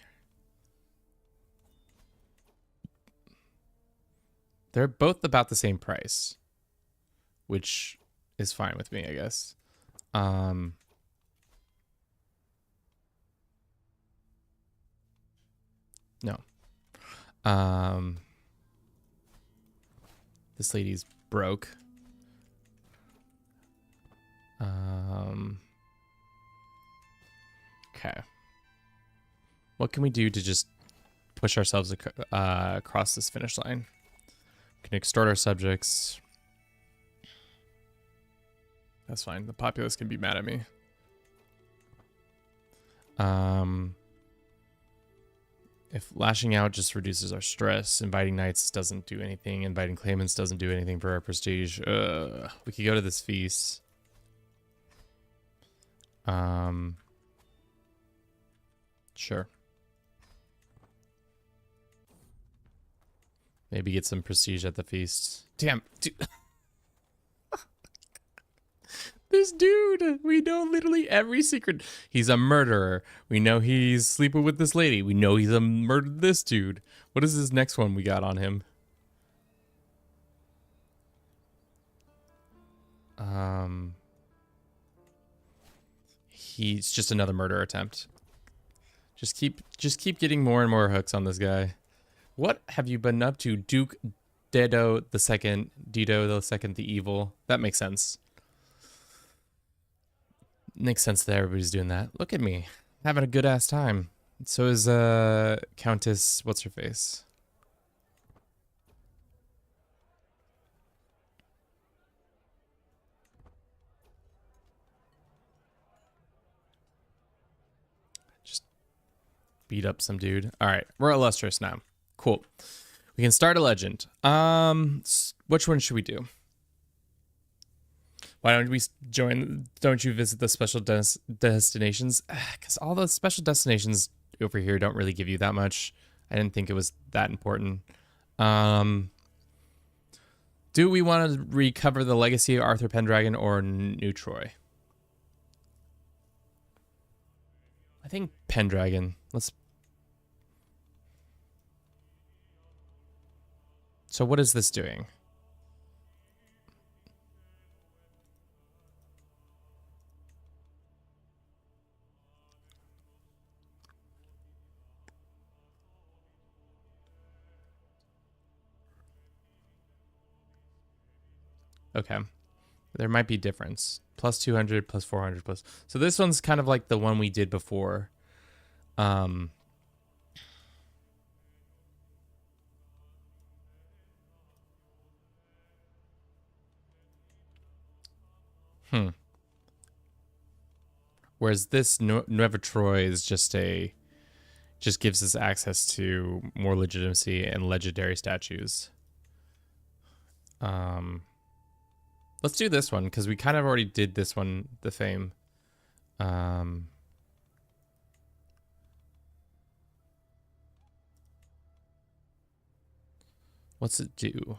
They're both about the same price, which is fine with me, I guess. No. This lady's broke. Okay. What can we do to just push ourselves across this finish line? We can extort our subjects. That's fine. The populace can be mad at me. If lashing out just reduces our stress, inviting knights doesn't do anything. Inviting claimants doesn't do anything for our prestige. We could go to this feast. Sure. Maybe get some prestige at the feast. Damn, dude. This dude, we know literally every secret. He's a murderer. We know he's sleeping with this lady. We know he's murdered this dude. What is this next one we got on him? he's just another murder attempt. Just keep getting more and more hooks on this guy. What have you been up to, Duke Dido the Second? Dido the Second, the Evil. That makes sense. Makes sense that everybody's doing that. Look at me, having a good ass time. So is Countess. What's her face? Just beat up some dude. All right, we're illustrious now. Cool. We can start a legend. Which one should we do? Why don't we join? Don't you visit the special destinations? Because all the special destinations over here don't really give you that much. I didn't think it was that important. Do we want to recover the legacy of Arthur Pendragon or New Troy? I think Pendragon. Let's. So what is this doing? Okay. There might be difference. Plus 200, plus 400, plus. So this one's kind of like the one we did before. Hmm. Whereas this Nueva Troy is just gives us access to more legitimacy and legendary statues. Let's do this one because we kind of already did this one, the fame. What's it do?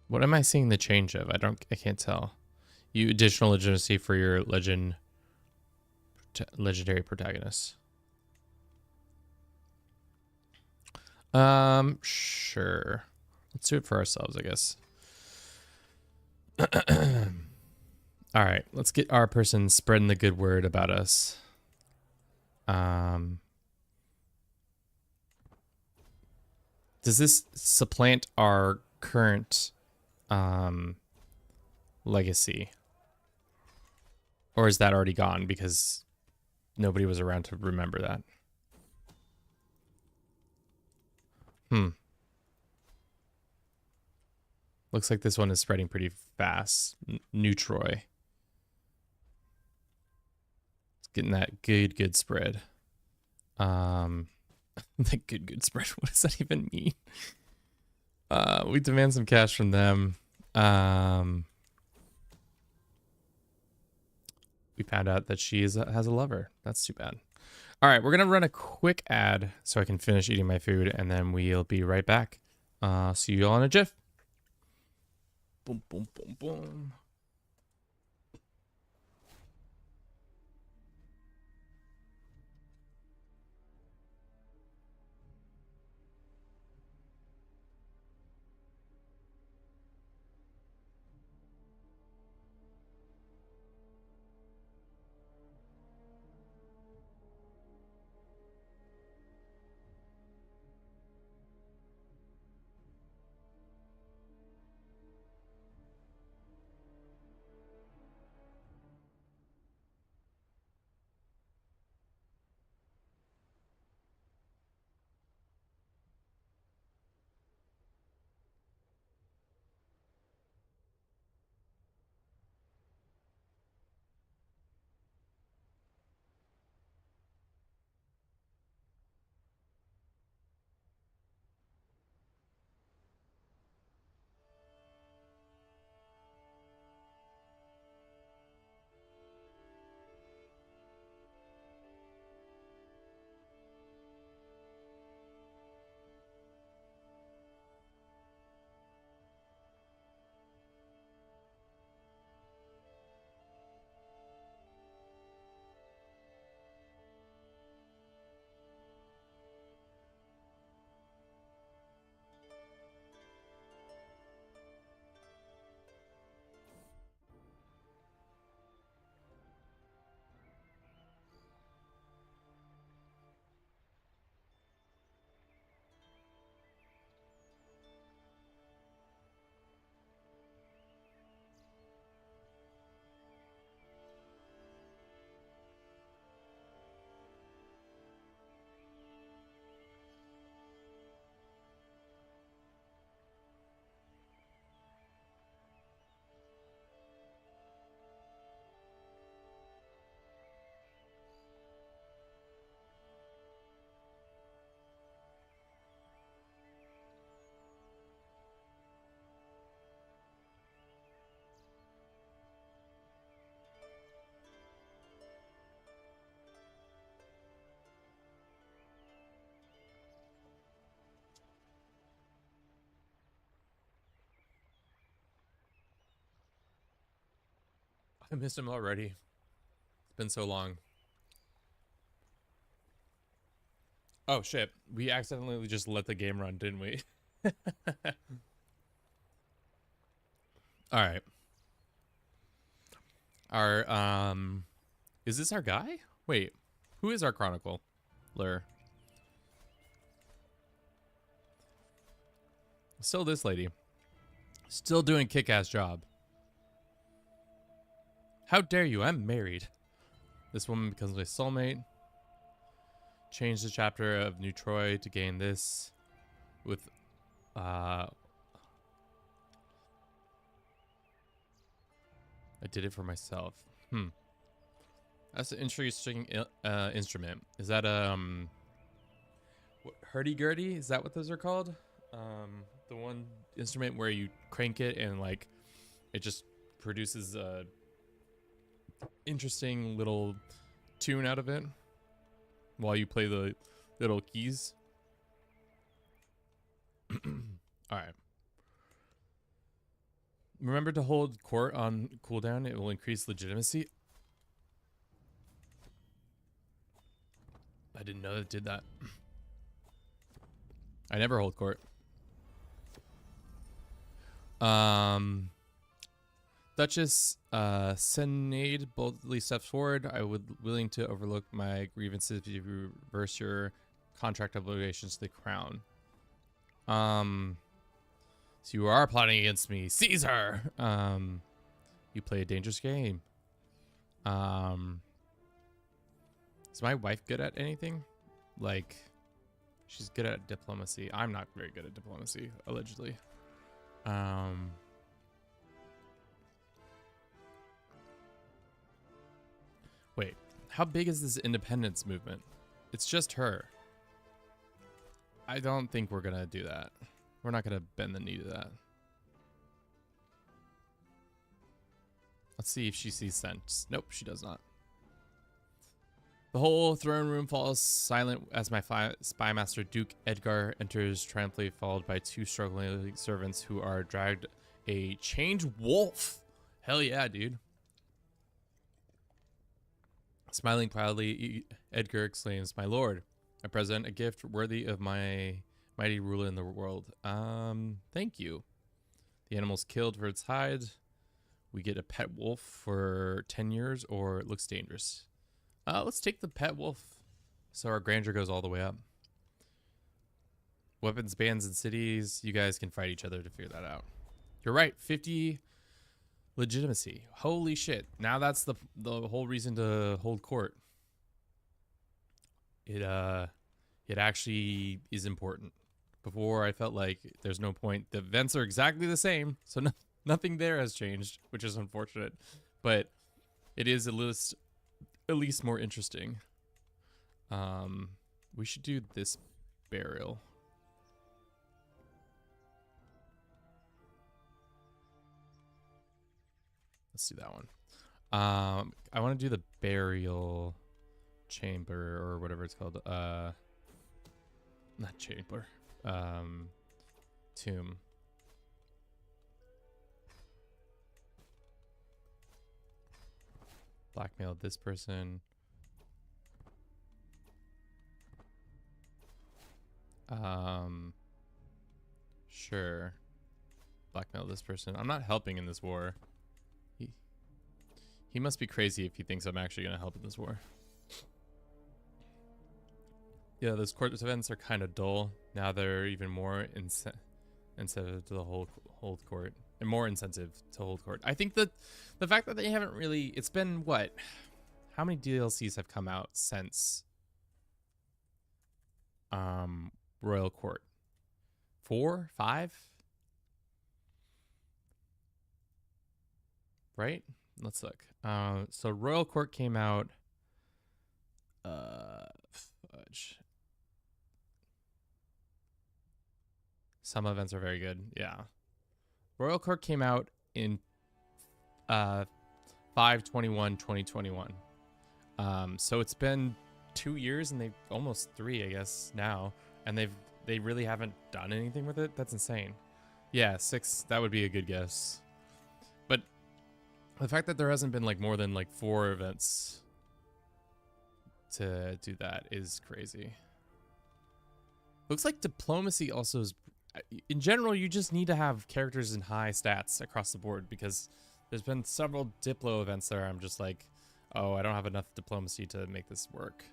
What am I seeing the change of? I can't tell. You additional legitimacy for your legendary protagonist. Sure. Let's do it for ourselves, I guess. All right, let's get our person spreading the good word about us. Does this supplant our current legacy? Or is that already gone because nobody was around to remember that? Looks like this one is spreading pretty fast. New Troy. It's getting that good spread. The good spread. What does that even mean? We demand some cash from them. We found out that she has a lover. That's too bad. All right, we're gonna run a quick ad so I can finish eating my food, and then we'll be right back. See you all in a jiff. Boom, boom, boom, boom. I missed him already. It's been so long. Oh shit, we accidentally just let the game run, didn't we? All right. Our is this our guy? Wait, who is our chronicler? Still this lady. Still doing kick-ass job. How dare you? I'm married. This woman becomes my soulmate. Change the chapter of New Troy to gain this with I did it for myself. That's an interesting instrument. Is that hurdy-gurdy? Is that what those are called? The one instrument where you crank it and like it just produces a interesting little tune out of it while you play the little keys. All right. Remember to hold court on cooldown. It will increase legitimacy. I didn't know it did that. I never hold court. Duchess Senade boldly steps forward. I would willing to overlook my grievances if you reverse your contract obligations to the crown. So you are plotting against me, Caesar. You play a dangerous game. Is my wife good at anything? Like, she's good at diplomacy. I'm not very good at diplomacy, allegedly. Wait, how big is this independence movement? It's just her. I don't think we're gonna do that. We're not gonna bend the knee to that. Let's see if she sees sense. Nope, she does not. The whole throne room falls silent as my spy master Duke Edgar enters triumphantly, followed by two struggling servants who are dragged a chained wolf. Hell yeah, dude. Smiling proudly, Edgar exclaims, "My lord, I present a gift worthy of my mighty ruler in the world." Thank you. The animal's killed for its hide. We get a pet wolf for 10 years, or it looks dangerous. Let's take the pet wolf so our grandeur goes all the way up. Weapons bans in cities. You guys can fight each other to figure that out. You're right. 50 legitimacy. Holy shit. Now that's the whole reason to hold court. It actually is important. Before I felt like there's no point. The events are exactly the same, so nothing there has changed, which is unfortunate. But it is at least more interesting. We should do this burial. Let's do that one. I want to do the burial chamber or whatever it's called. Not chamber. Tomb. Blackmail this person. Sure. Blackmail this person. I'm not helping in this war. He must be crazy if he thinks I'm actually going to help in this war. Yeah, those court events are kind of dull. Now they're even more incentive to the hold court. And more incentive to hold court. I think that the fact that they haven't really... It's been, what? How many DLCs have come out since Royal Court? 4? 5? Right? Let's look. So Royal Court came out... fudge. Some events are very good. Yeah. Royal Court came out in 5/21/2021. So it's been 2 years and they've almost 3, I guess, now. And they really haven't done anything with it. That's insane. Yeah, 6. That would be a good guess. But The fact that there hasn't been like more than like 4 events to do that is crazy. Looks like diplomacy also is, in general, you just need to have characters in high stats across the board, because there's been several Diplo events there I'm just like, oh, I don't have enough diplomacy to make this work.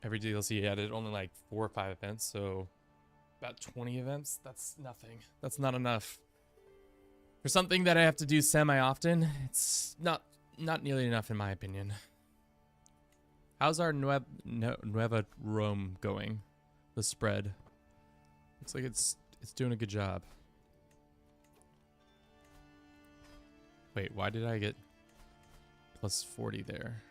Every DLC added only like 4 or 5 events, so about 20 events. That's nothing. That's not enough. For something that I have to do semi-often, it's not nearly enough in my opinion. How's our Nueva Rome going? The spread. Looks like it's doing a good job. Wait, why did I get plus 40 there?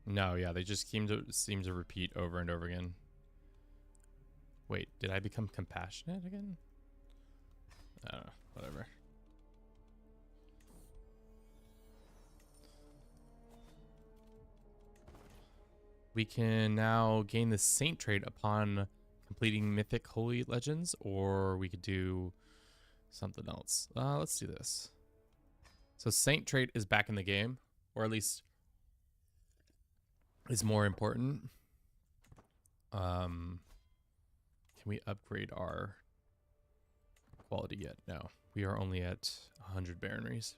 No, yeah, they just seem to repeat over and over again. Wait, did I become compassionate again? I don't know, whatever. We can now gain the Saint trait upon completing Mythic Holy Legends, or we could do something else. Let's do this. So Saint trait is back in the game, or at least is more important. Can we upgrade our quality yet? No, we are only at 100 baronies,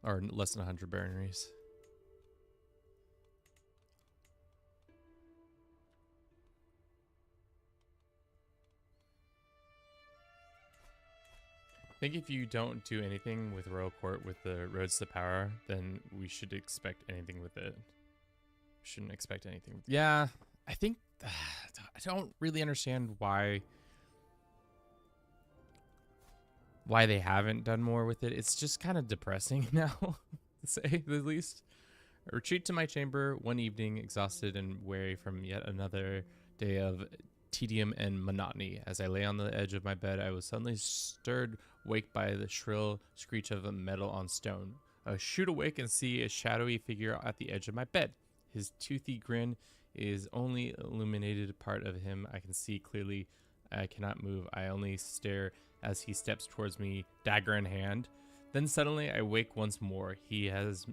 or less than 100 baronies. I think if you don't do anything with Royal Court with the Roads to Power, then we should expect anything with it. Shouldn't expect anything. Yeah, I think I don't really understand why they haven't done more with it. It's just kind of depressing now, to say the least. I retreat to my chamber one evening, exhausted and weary from yet another day of tedium and monotony. As I lay on the edge of my bed, I was suddenly stirred wake by the shrill screech of a metal on stone. I shoot awake and see a shadowy figure at the edge of my bed. His toothy grin is only illuminated part of him. I can see clearly. I cannot move. I only stare as he steps towards me, dagger in hand. Then suddenly I wake once more. He has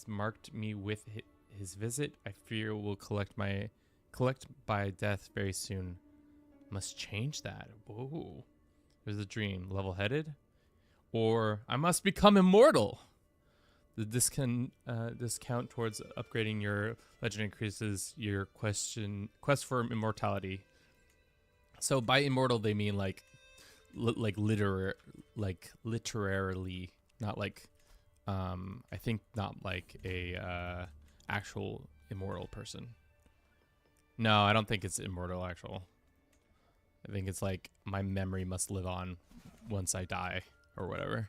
marked me with his visit. I fear will collect by death very soon. Must change that. Whoa. There's a dream. Level-headed? Or I must become immortal. The discount towards upgrading your legend increases your quest for immortality. So by immortal they mean like literarily, not like I think not like a actual immortal person. No, I don't think it's immortal actual. I think it's like my memory must live on once I die or whatever.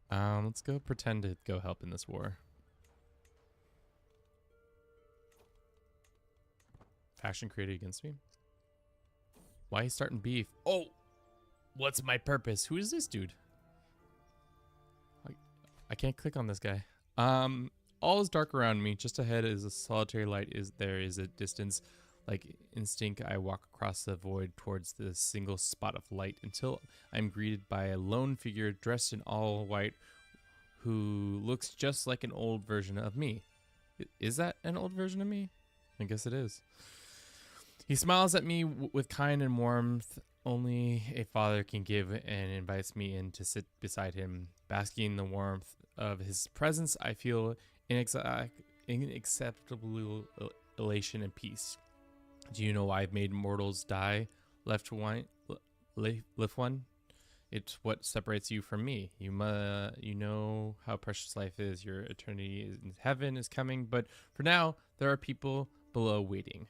Let's go pretend to go help in this war. Faction created against me. Why are you starting beef? Oh, what's my purpose? Who is this dude? I can't click on this guy. All is dark around me. Just ahead is a solitary light. There is a distance. Like instinct, I walk across the void towards the single spot of light until I'm greeted by a lone figure dressed in all white who looks just like an old version of me. Is that an old version of me? I guess it is. He smiles at me with kind and warmth only a father can give and invites me in to sit beside him. Basking in the warmth of his presence, I feel inacceptable elation and peace. Do you know why I've made mortals die? Lift one? It's what separates you from me. You know how precious life is. Your eternity in heaven is coming, but for now, there are people below waiting.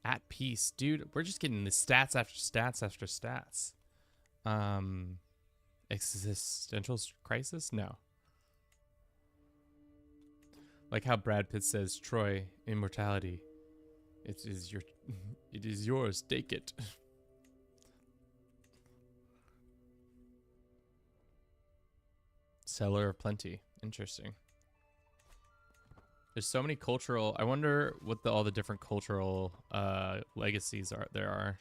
At peace, dude. We're just getting the stats after stats after stats. Existential crisis? No. Like how Brad Pitt says, Troy, immortality. It is yours. Take it. Seller of Plenty. Interesting. There's so many cultural... I wonder what all the different cultural legacies there are.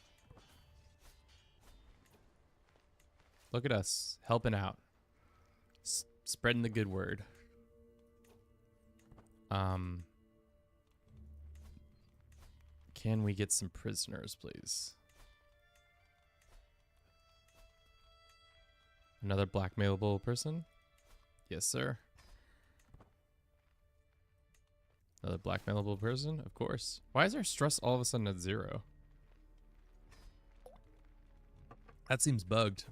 Look at us, helping out. Spreading the good word. Can we get some prisoners, please? Another blackmailable person? Yes, sir. Another blackmailable person? Of course. Why is our stress all of a sudden at 0? That seems bugged.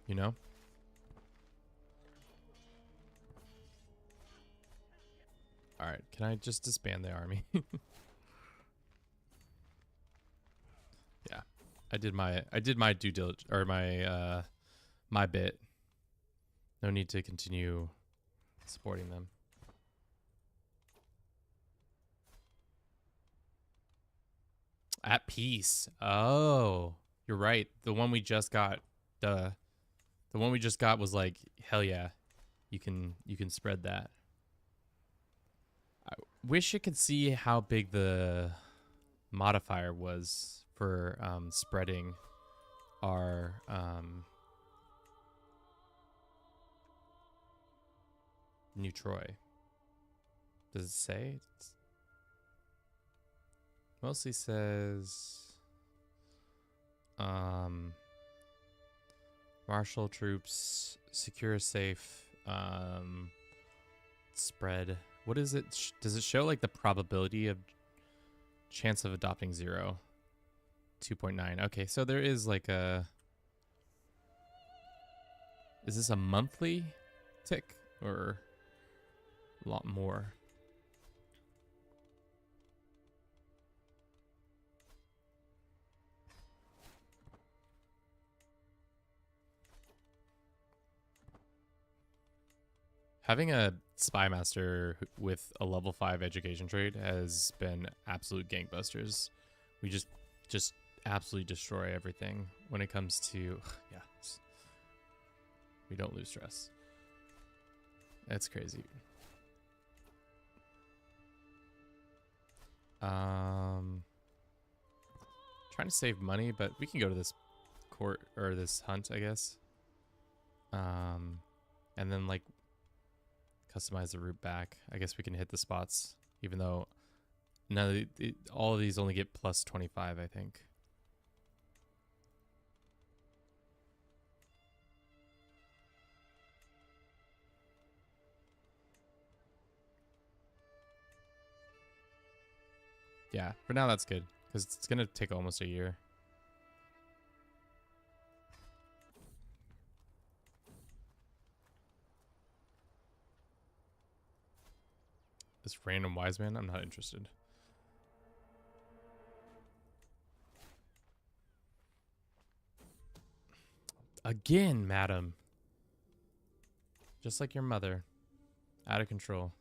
You know? Alright, can I just disband the army? Yeah. I did my due diligence, or my bit. No need to continue supporting them. At peace. Oh, you're right. The one we just got, the one we just got was like, hell yeah, you can spread that. I wish I could see how big the modifier was for spreading our New Troy. Does it say? It's mostly says martial troops, secure, safe, spread. What is it? Does it show like the probability of chance of adopting 0? 2.9. Okay, so there is like a... Is this a monthly tick or a lot more? Having a spy master with a level 5 education trade has been absolute gangbusters. We just absolutely destroy everything when it comes to... Yeah. We don't lose stress. That's crazy. Trying to save money, but we can go to this court or this hunt, I guess. And then like customize the route back. I guess we can hit the spots, even though all of these only get plus 25, I think. Yeah, for now that's good, because it's going to take almost a year. This random wise man, I'm not interested. Again, madam. Just like your mother. Out of control.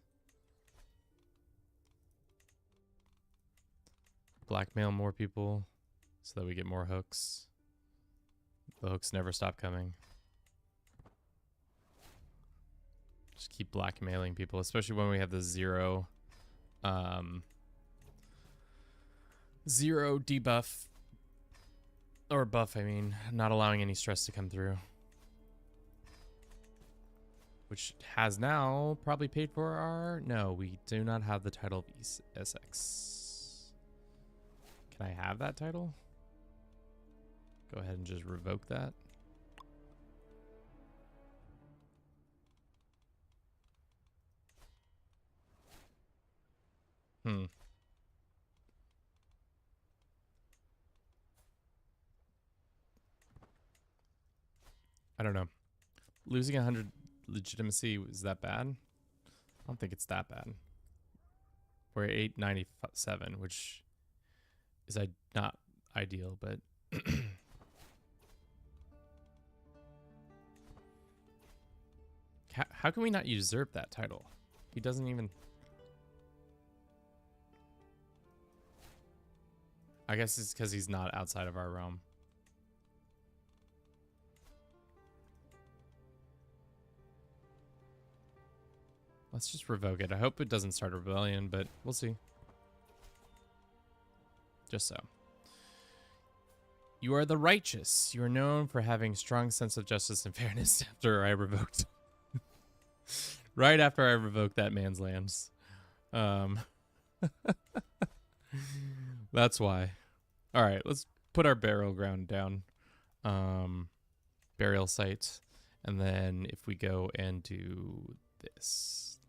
Blackmail more people so that we get more hooks. The hooks never stop coming. Just keep blackmailing people, especially when we have the 0 debuff. Or buff, I mean. Not allowing any stress to come through. Which has now probably paid for our... No, we do not have the title of SX. Can I have that title? Go ahead and just revoke that. I don't know. Losing 100 legitimacy, is that bad? I don't think it's that bad. We're at 897, which is not ideal, but... How can we not usurp that title? He doesn't even... I guess it's because he's not outside of our realm. Let's just revoke it. I hope it doesn't start a rebellion, but we'll see. Just so. You are the righteous. You are known for having strong sense of justice and fairness after I revoked. Right after I revoked that man's lands. That's why. All right, let's put our burial ground down. Burial site. And then if we go and do this,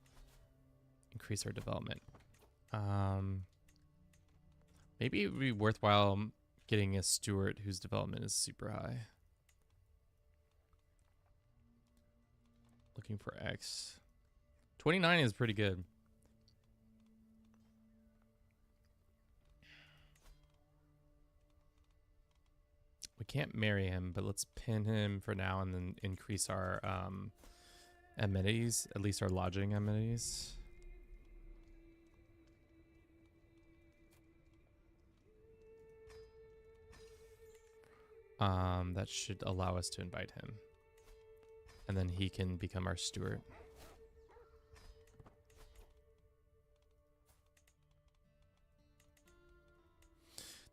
increase our development. Maybe it would be worthwhile getting a steward whose development is super high. Looking for X. 29 is pretty good. We can't marry him, but let's pin him for now and then increase our amenities, at least our lodging amenities. That should allow us to invite him. And then he can become our steward.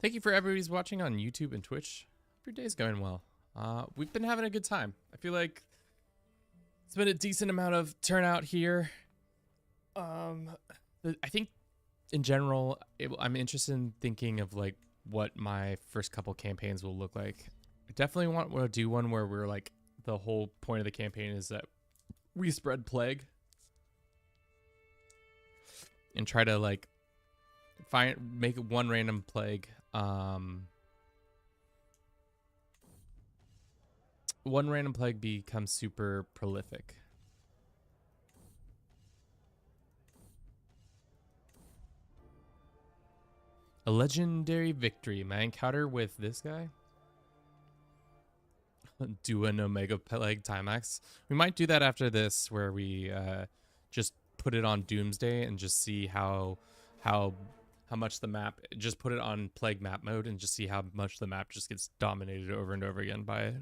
Thank you for everybody's watching on YouTube and Twitch. Hope your day's going well. We've been having a good time. I feel like it's been a decent amount of turnout here. I think in general, I'm interested in thinking of like what my first couple campaigns will look like. I definitely want to do one where we're like, the whole point of the campaign is that we spread plague and try to like make one random plague. One random plague becomes super prolific. A legendary victory. My encounter with this guy. Do an Omega Plague Timex. We might do that after this, where we just put it on Doomsday and just see how much the map. Just put it on Plague Map mode and just see how much the map just gets dominated over and over again by it.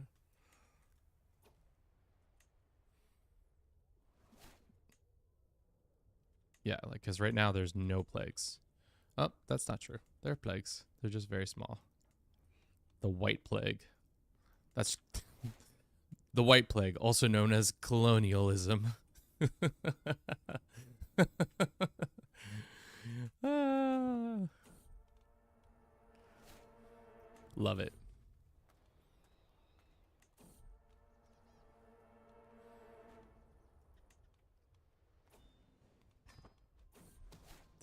Yeah, like because right now there's no plagues. Oh, that's not true. There are plagues. They're just very small. The White Plague. That's the White Plague, also known as colonialism. Love it.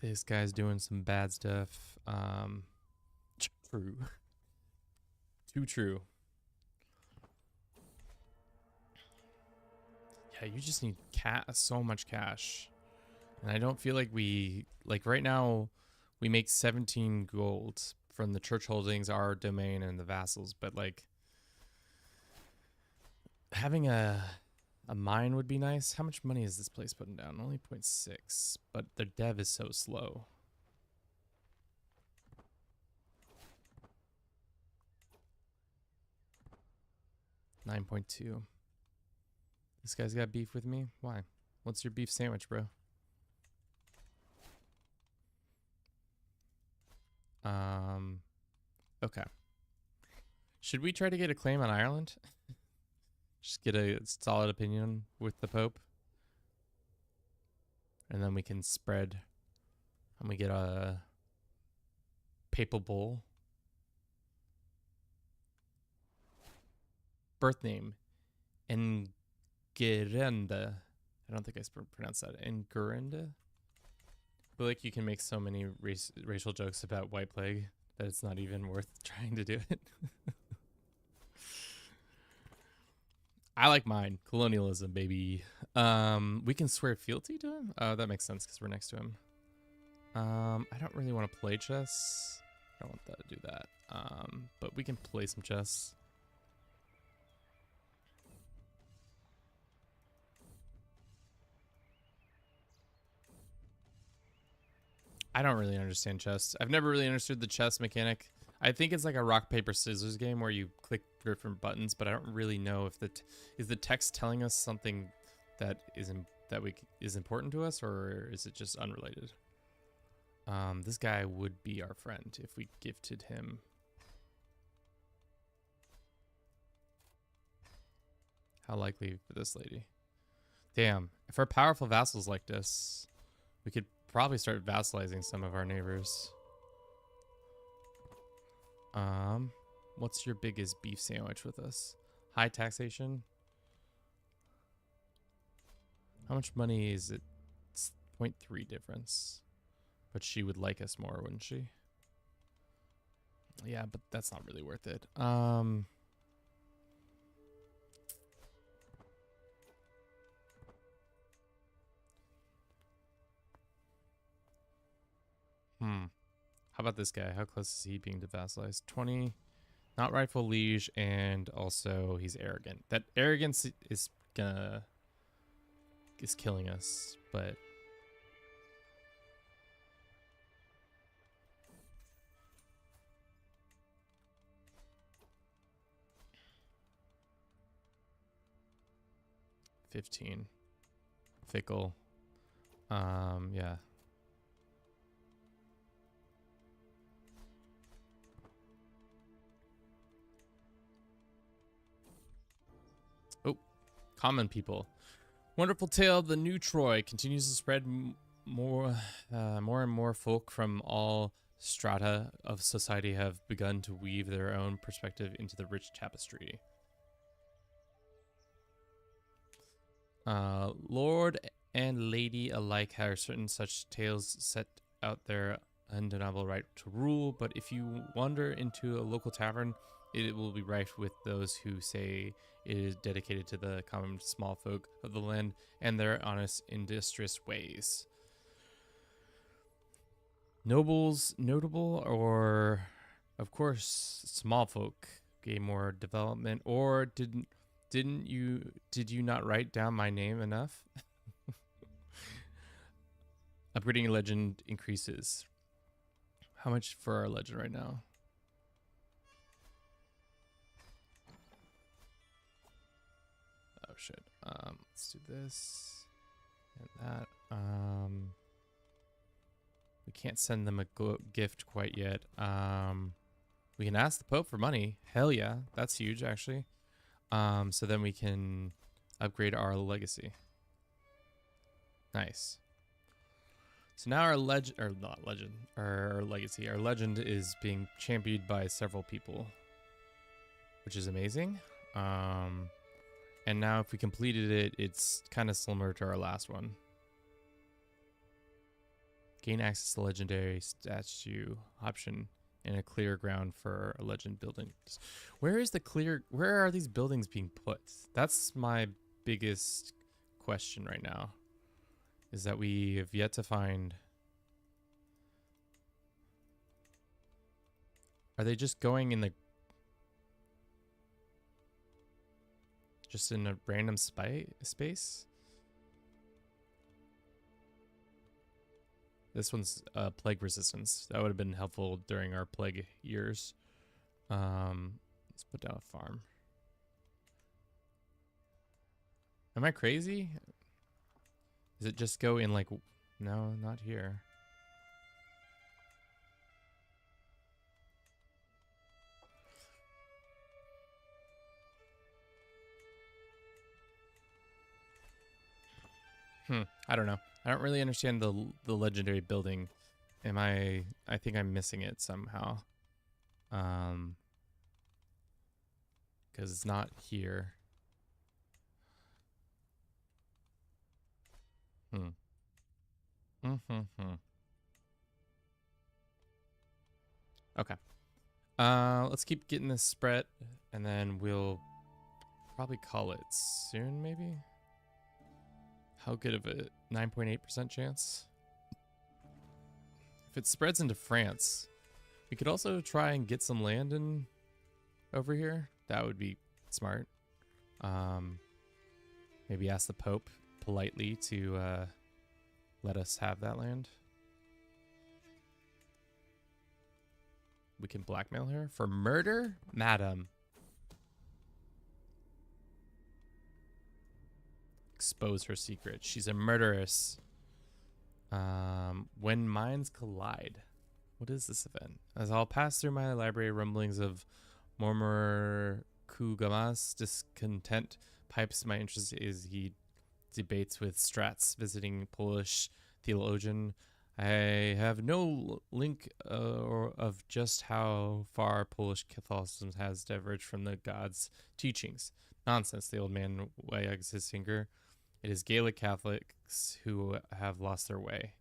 This guy's doing some bad stuff. True. Too true. Yeah, you just need so much cash. And I don't feel like like right now, we make 17 gold from the church holdings, our domain, and the vassals. But like, having a mine would be nice. How much money is this place putting down? Only 0.6, but their dev is so slow. $9.2. This guy's got beef with me? Why? What's your beef sandwich, bro? Okay. Should we try to get a claim on Ireland? Just get a solid opinion with the Pope. And then we can spread. And we get a papal bull. Birth name. Engerenda. I don't think I pronounced that. Engerenda? I feel like you can make so many racial jokes about White Plague that it's not even worth trying to do it. I like mine. Colonialism, baby. We can swear fealty to him? Oh, that makes sense because we're next to him. I don't really want to play chess. I don't want that to do that. But we can play some chess. I don't really understand chess. I've never really understood the chess mechanic. I think it's like a rock paper scissors game where you click different buttons, but I don't really know if is the text telling us something that is important to us, or is it just unrelated? This guy would be our friend if we gifted him. How likely for this lady? Damn, if our powerful vassals like this, we could probably start vassalizing some of our neighbors. What's your biggest beef sandwich with us? High taxation? How much money is it? It's 0.3 difference. But she would like us more, wouldn't she? Yeah, but that's not really worth it. How about this guy? How close is he being to vassalized? 20. Not rightful liege, and also he's arrogant. That arrogance is killing us, but $15. Fickle. Yeah. Oh, common people. Wonderful tale. The new Troy continues to spread more and more folk from all strata of society have begun to weave their own perspective into the rich tapestry. Lord and lady alike have certain such tales set out their undeniable right to rule, but if you wander into a local tavern, it will be rife with those who say it is dedicated to the common small folk of the land and their honest, industrious ways. Nobles, notable, or of course, small folk gain more development, or did you not write down my name enough? Upgrading your legend increases. How much for our legend right now? Oh shit. Let's do this and that. We can't send them a gift quite yet. We can ask the Pope for money. Hell yeah, that's huge actually. So then we can upgrade our legacy. Nice. So now our legend, or not legend, our legacy, our legend is being championed by several people, which is amazing. And now if we completed it, it's kind of similar to our last one. Gain access to legendary statue option and a clear ground for a legend building. Where are these buildings being put? That's my biggest question right now. Is that we have yet to find. Are they just going in just in a random space? This one's plague resistance. That would have been helpful during our plague years. Let's put down a farm. Am I crazy? Does it just go in like... No, not here. I don't know. I don't really understand the legendary building. I think I'm missing it somehow. Because it's not here. Okay. Let's keep getting this spread, and then we'll probably call it soon, maybe? How good of a 9.8% chance? If it spreads into France, we could also try and get some land in over here. That would be smart. Maybe ask the Pope politely to let us have that land. We can blackmail her for murder, madam. Expose her secret. She's a murderess. When minds collide. What is this event? As I'll pass through my library, rumblings of murmur Kugamas discontent pipes my interest as he debates with Strats, visiting Polish theologian. I have no link of just how far Polish Catholicism has diverged from the God's teachings. Nonsense, the old man wags his finger. It is Gaelic Catholics who have lost their way.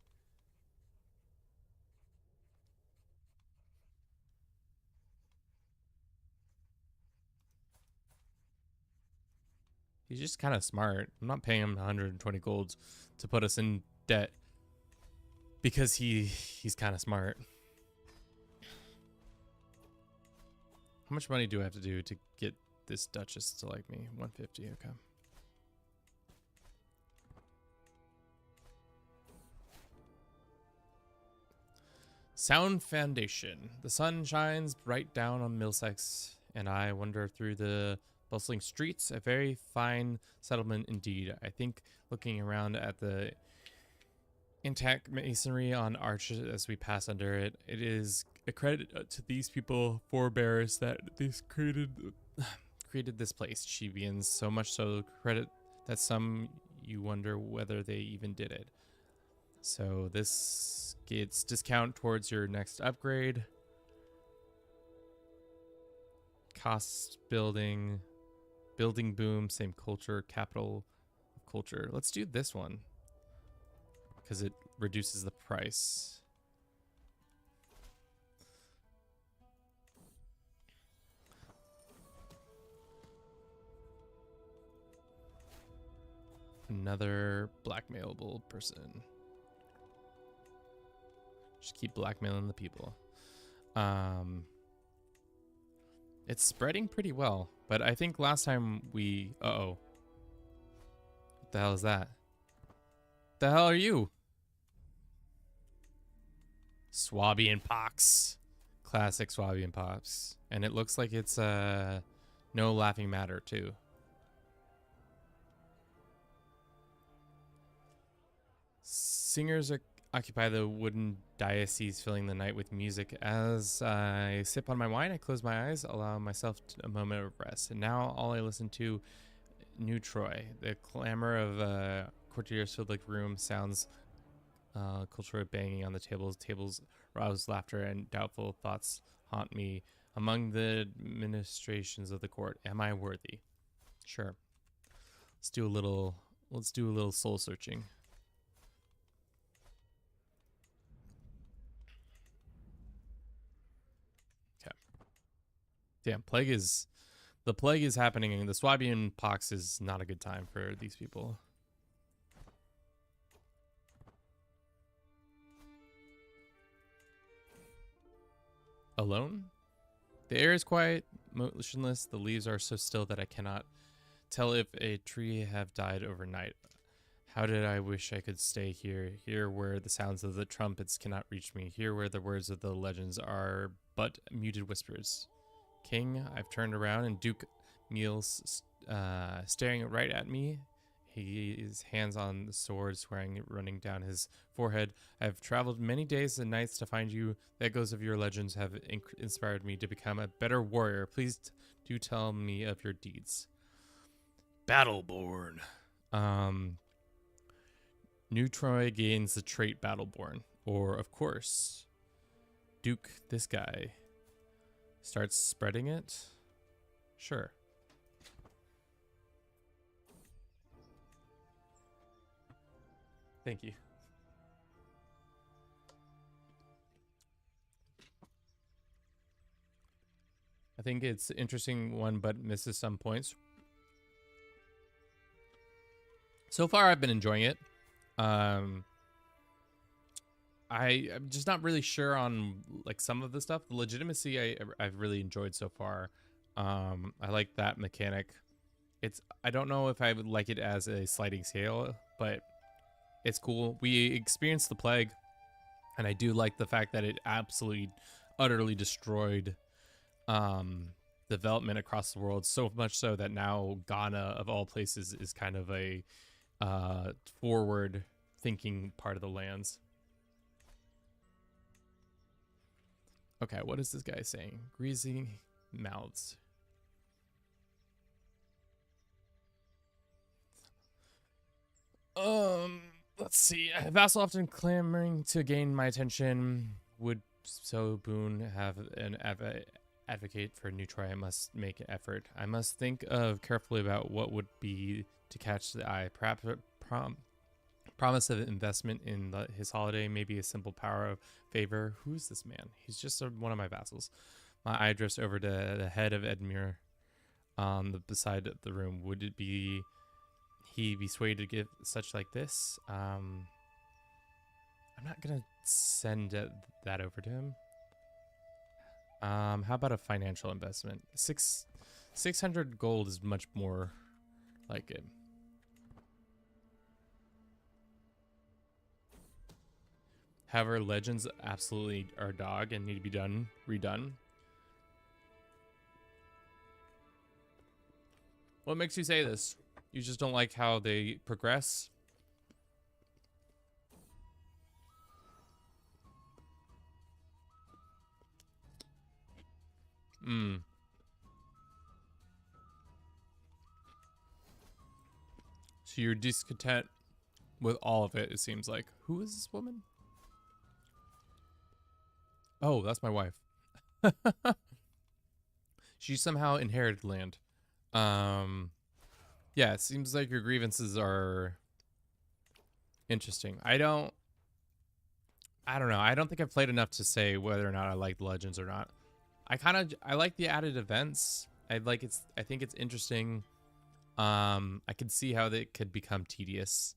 He's just kind of smart. I'm not paying him 120 golds to put us in debt because he's kind of smart. How much money do I have to do to get this Duchess to like me? 150, okay. Sound Foundation. The sun shines bright down on Middlesex, and I wander through the bustling streets. A very fine settlement indeed. I think looking around at the intact masonry on arches as we pass under it, it is a credit to these people, forebears, that these created this place. She begins, so much so credit that some you wonder whether they even did it. So this gets discount towards your next upgrade. Costs building boom, same culture, capital of culture. Let's do this one because it reduces the price. Another blackmailable person. Just keep blackmailing the people. It's spreading pretty well, but I think last time we... Uh-oh. What the hell is that? The hell are you? Swabian pox. Classic Swabian pox. And it looks like it's no laughing matter too. Singers occupy the wooden dais, filling the night with music. As I sip on my wine, I close my eyes, allow myself a moment of rest. And now all I listen to, New Troy. The clamor of courtiers filled like room sounds cultural banging on the tables. Tables rouse laughter and doubtful thoughts haunt me. Among the administrations of the court, am I worthy? Sure. Let's do a little soul searching. Damn, the plague is happening, and the Swabian pox is not a good time for these people. Alone? The air is quiet, motionless. The leaves are so still that I cannot tell if a tree have died overnight. How did I wish I could stay here, here where the sounds of the trumpets cannot reach me, here where the words of the legends are but muted whispers. King, I've turned around and Duke kneels, staring right at me. His hands on the sword, swearing, running down his forehead. I've traveled many days and nights to find you. The echoes of your legends have inspired me to become a better warrior. Please do tell me of your deeds. Battleborn. New Troy gains the trait Battleborn. Or, of course, Duke, this guy, starts spreading it? Sure. Thank you. I think it's an interesting one, but misses some points. So far, I've been enjoying it. I'm just not really sure on like some of the stuff. The legitimacy I've really enjoyed so far. I like that mechanic. I don't know if I would like it as a sliding scale, but it's cool. We experienced the plague, and I do like the fact that it absolutely utterly destroyed development across the world, so much so that now Ghana, of all places, is kind of a forward thinking part of the lands. Okay, what is this guy saying? Greasy mouths. Let's see. A vassal often clamoring to gain my attention. Would so boon have an advocate for new Troy? I must make an effort. I must think of carefully about what would be to catch the eye. Perhaps promise of investment in his holiday, maybe a simple power of favor. Who is this man? He's just one of my vassals. My eye drifts over to the head of Edmure on the beside the room. Would it be he be swayed to give such like this? I'm not gonna send that over to him. How about a financial investment? 600 gold is much more like it. However, legends absolutely are dog and need to be redone. What makes you say this? You just don't like how they progress? So you're discontent with all of it, it seems like. Who is this woman? Oh, that's my wife. She somehow inherited land. Yeah, it seems like your grievances are interesting. I don't know. I don't think I've played enough to say whether or not I like Legends or not. I like the added events. I think it's interesting. I can see how they could become tedious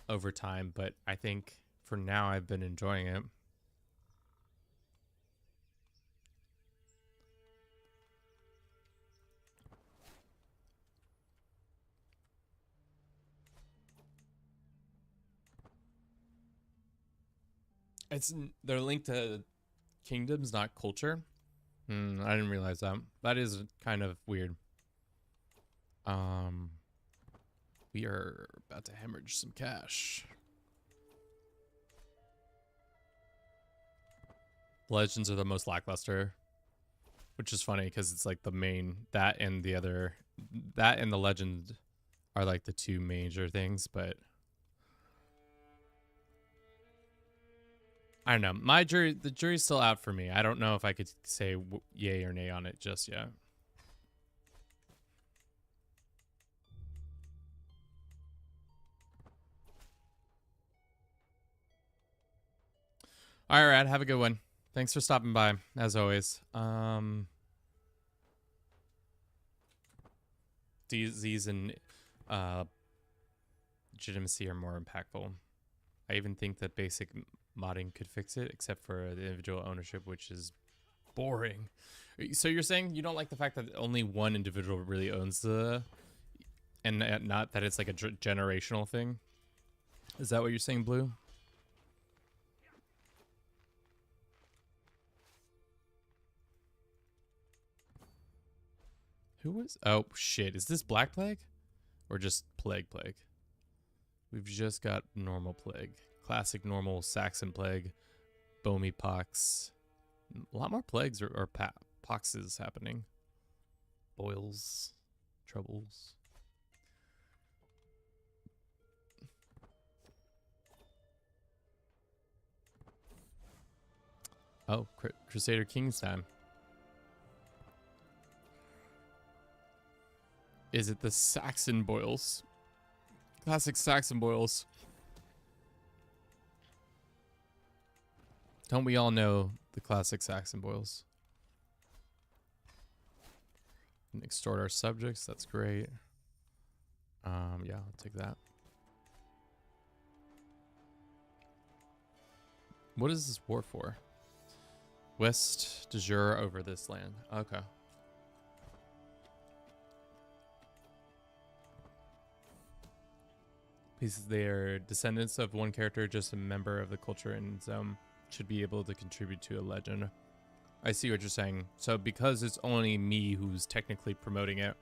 over time, but I think for now I've been enjoying it. They're linked to kingdoms, not culture. I didn't realize that. That is kind of weird. We are about to hemorrhage some cash. Legends are the most lackluster, which is funny because it's like the main, that and the legend are like the two major things, but I don't know. The jury's still out for me. I don't know if I could say yay or nay on it just yet. All right, Rad, have a good one. Thanks for stopping by, as always. These and legitimacy are more impactful. I even think that basic modding could fix it, except for the individual ownership, which is boring. So you're saying you don't like the fact that only one individual really owns and not that it's like a generational thing? Is that what you're saying, Blue? Who was? Oh shit! Is this Black Plague, or just Plague? We've just got normal plague, classic normal Saxon plague, Bomy pox. A lot more plagues or poxes happening. Boils, troubles. Oh, Crusader King's time. Is it the Saxon boils? Classic Saxon boils. Don't we all know the classic Saxon boils? And extort our subjects. That's great. Yeah, I'll take that. What is this war for? West de jure over this land. Okay. Pieces, they are descendants of one character, just a member of the culture, and should be able to contribute to a legend. I see what you're saying. So because it's only me who's technically promoting it,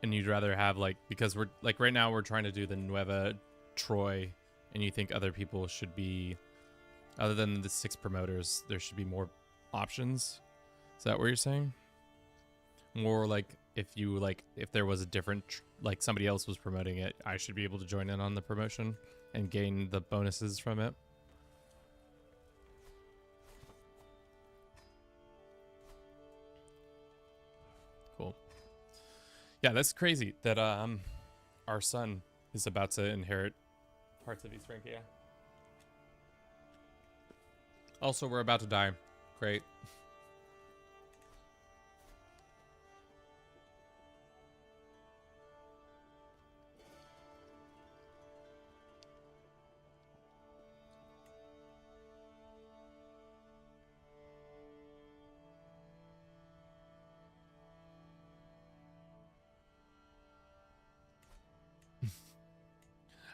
and you'd rather have like, because we're like right now we're trying to do the Nueva Troy, and you think other people should be, other than the 6 promoters, there should be more options. Is that what you're saying? More like if you like, if there was a different, like somebody else was promoting it, I should be able to join in on the promotion and gain the bonuses from it. Cool. Yeah, that's crazy that our son is about to inherit parts of East Francia. Also, we're about to die. Great.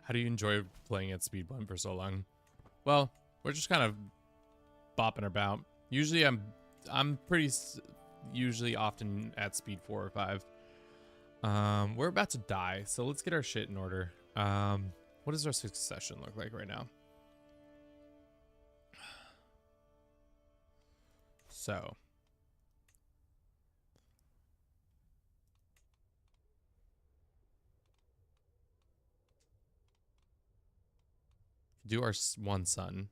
How do you enjoy playing at speed 1 for so long? Well, we're just kind of bopping about. Usually I'm pretty usually often at speed 4 or 5. We're about to die, so let's get our shit in order. What does our succession look like right now? So do our one son,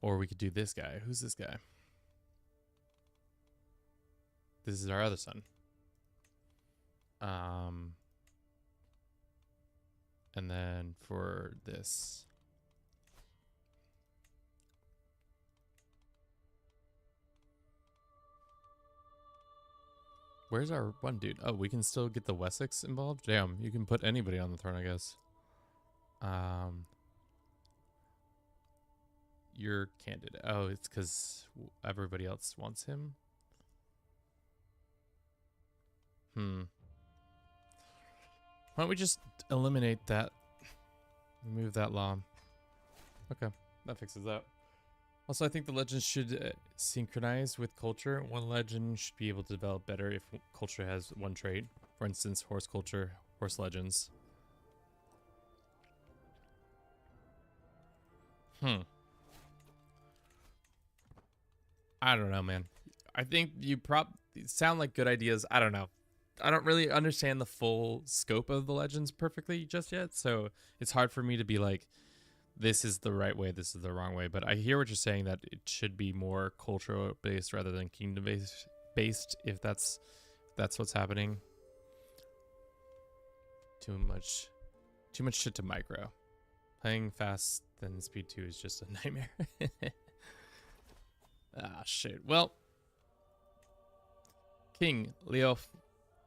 or we could do this guy. Who's this guy? This is our other son. And then for this, where's our one dude? Oh, we can still get the Wessex involved? Damn, you can put anybody on the throne, I guess. Your candidate. Oh, it's because everybody else wants him? Why don't we just eliminate that? Remove that law. Okay, that fixes that. Also, I think the legends should synchronize with culture. One legend should be able to develop better if culture has one trait. For instance, horse culture, horse legends. I don't know, man. I think you sound like good ideas. I don't know. I don't really understand the full scope of the legends perfectly just yet, so it's hard for me to be like, this is the right way, this is the wrong way. But I hear what you're saying, that it should be more cultural based rather than kingdom based, if that's what's happening. Too much shit to micro. Playing fast than speed 2 is just a nightmare. Ah, shit. Well, King Leo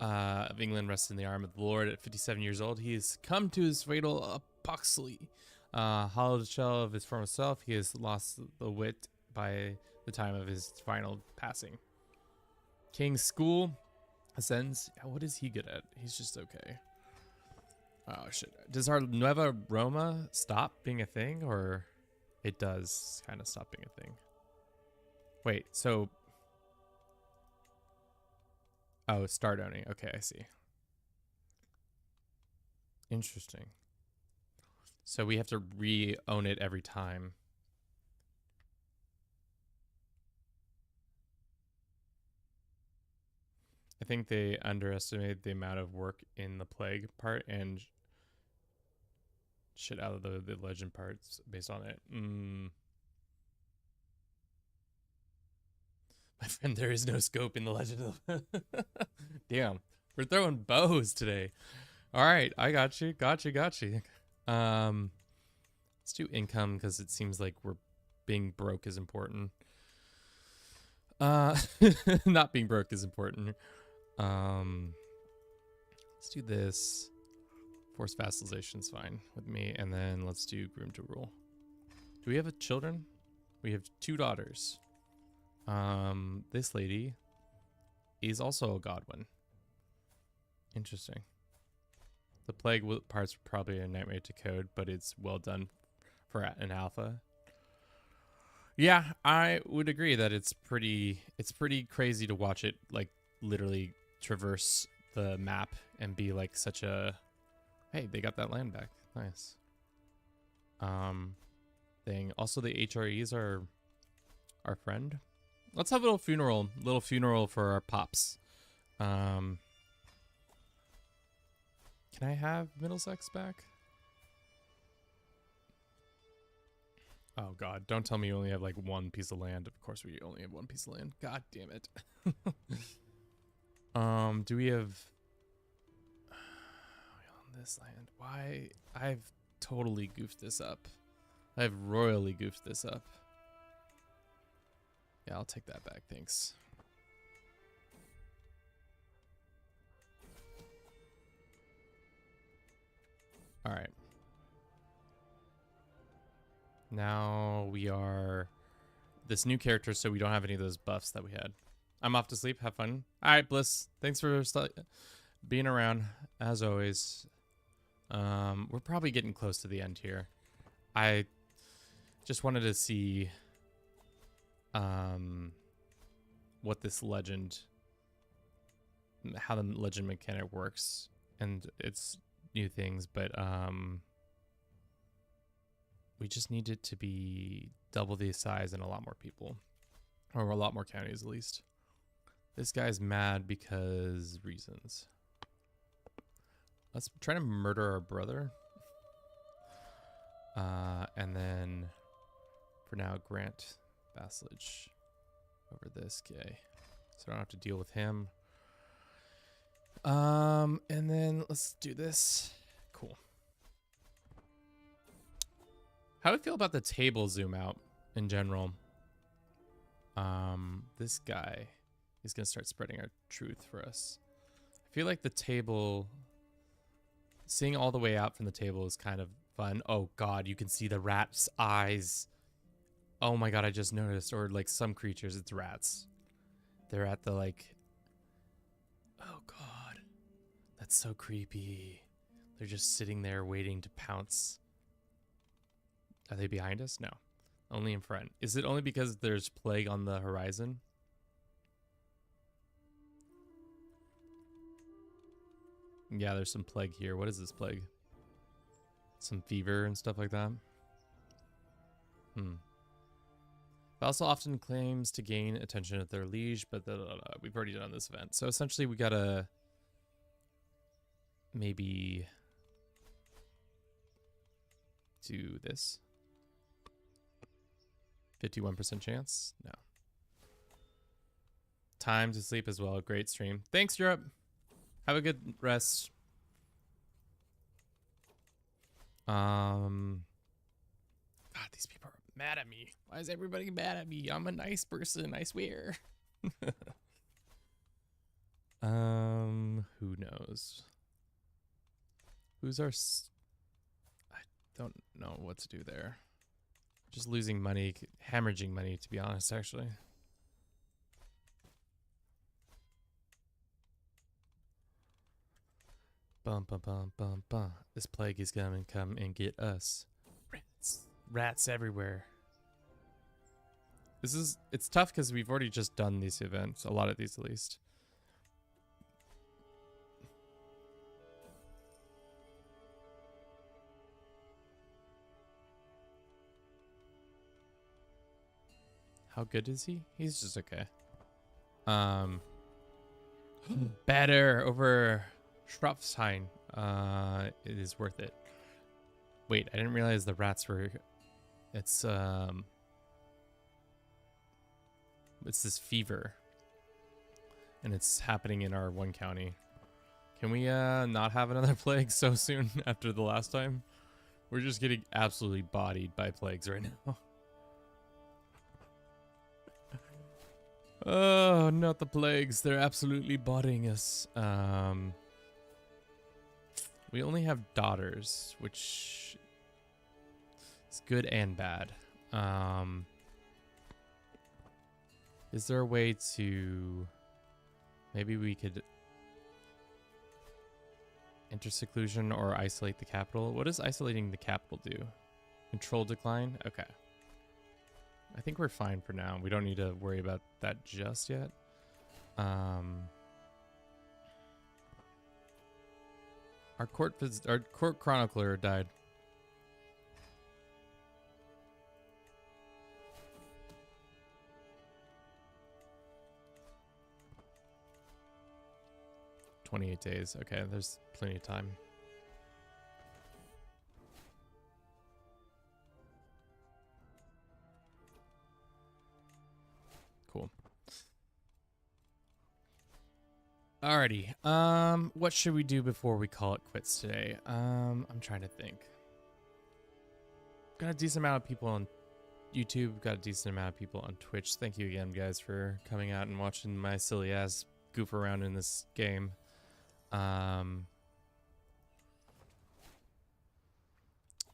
of England rests in the arm of the Lord at 57 years old. He has come to his fatal apoplexy. Hollowed shell of his former self, he has lost the wit by the time of his final passing. King's school ascends. What is he good at? He's just okay. Oh, shit. Does our Nueva Roma stop being a thing, or it does kind of stop being a thing? Wait, so... Oh, start owning. Okay, I see. Interesting. So we have to re-own it every time. I think they underestimated the amount of work in the plague part and shit out of the legend parts based on it. My friend, there is no scope in the legend of... Damn, we're throwing bows today. All right, I got you. Let's do income, because it seems like we're being broke is important. Not being broke is important. Let's do this. Forced vassalization's fine with me, and then let's do groom to rule. Do we have children? We have 2 daughters. This lady is also a godwin. Interesting. The plague parts are probably a nightmare to code, but it's well done for an alpha. Yeah, I would agree that it's pretty crazy to watch it like literally traverse the map and be like such a hey, they got that land back. Nice. Um thing. Also the HREs are our friend. Let's have a little funeral for our pops. Um Can I have Middlesex back? Oh god, don't tell me you only have like one piece of land. Of course we only have one piece of land. God damn it. Do we have on this land? Why? I've totally goofed this up. I've royally goofed this up. Yeah, I'll take that back, thanks. Alright. Now we are this new character, so we don't have any of those buffs that we had. I'm off to sleep. Have fun. Alright, Bliss. Thanks for being around, as always. We're probably getting close to the end here. I just wanted to see what this legend, how the legend mechanic works and its new things, but we just need it to be double the size and a lot more people, or a lot more counties at least. This guy's mad because reasons. Let's try to murder our brother. And then for now, grant vassalage over this guy. So I don't have to deal with him. And then let's do this. Cool. How do you feel about the table zoom out in general? This guy is going to start spreading our truth for us. I feel like the table, seeing all the way out from the table is kind of fun. Oh god, you can see the rat's eyes. Oh my god, I just noticed. Or like some creatures, it's rats. They're at the like, oh god, that's so creepy. They're just sitting there waiting to pounce. Are they behind us? No. Only in front. Is it only because there's plague on the horizon? Yeah, there's some plague here. What is this plague? Some fever and stuff like that? Vassal often claims to gain attention at their liege, but we've already done this event. So essentially we gotta maybe do this. 51% chance? No. Time to sleep as well. Great stream. Thanks, Europe. Have a good rest. God, these people are mad at me. Why is everybody mad at me? I'm a nice person, I swear. Who knows? Who's our... I don't know what to do there. Just losing money, hemorrhaging money, to be honest, actually. Bum, bum, bum, bum, bum. This plague is gonna come and get us. Rats. Rats everywhere. It's tough because we've already just done these events. A lot of these, at least. How good is he? He's just okay. Better over Schropfstein. It is worth it. Wait, I didn't realize the rats were... It's this fever. And it's happening in our one county. Can we not have another plague so soon after the last time? We're just getting absolutely bodied by plagues right now. Oh, not the plagues. They're absolutely bodying us. We only have daughters, which is good and bad. Is there a way to... Maybe we could enter seclusion or isolate the capital? What does isolating the capital do? Control decline? Okay. I think we're fine for now. We don't need to worry about that just yet. Our court chronicler died. "28 days. Okay, there's plenty of time. Cool. Alrighty. What should we do before we call it quits today? I'm trying to think. Got a decent amount of people on YouTube. Got a decent amount of people on Twitch. Thank you again, guys, for coming out and watching my silly ass goof around in this game.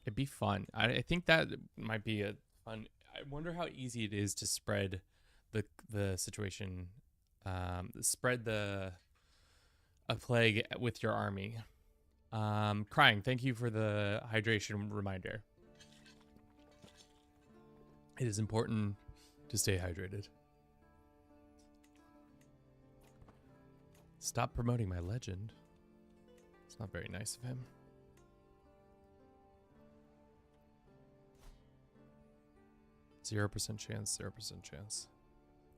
It'd be fun. I think that might be a fun. I wonder how easy it is to spread the situation, spread a plague with your army. Crying, thank you for the hydration reminder. It is important to stay hydrated. Stop promoting my legend. It's not very nice of him. Zero percent chance, 0% chance.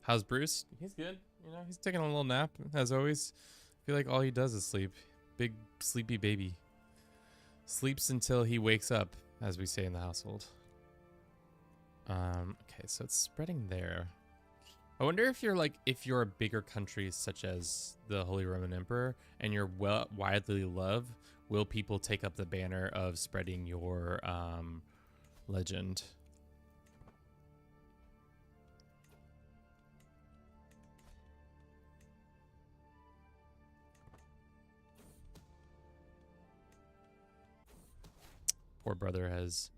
How's Bruce? He's good. You know, he's taking a little nap, as always. I feel like all he does is sleep. Big sleepy baby. Sleeps until he wakes up, as we say in the household. Okay, so it's spreading there. I wonder if you're a bigger country such as the Holy Roman Emperor and you're widely loved, will people take up the banner of spreading your legend? Poor brother has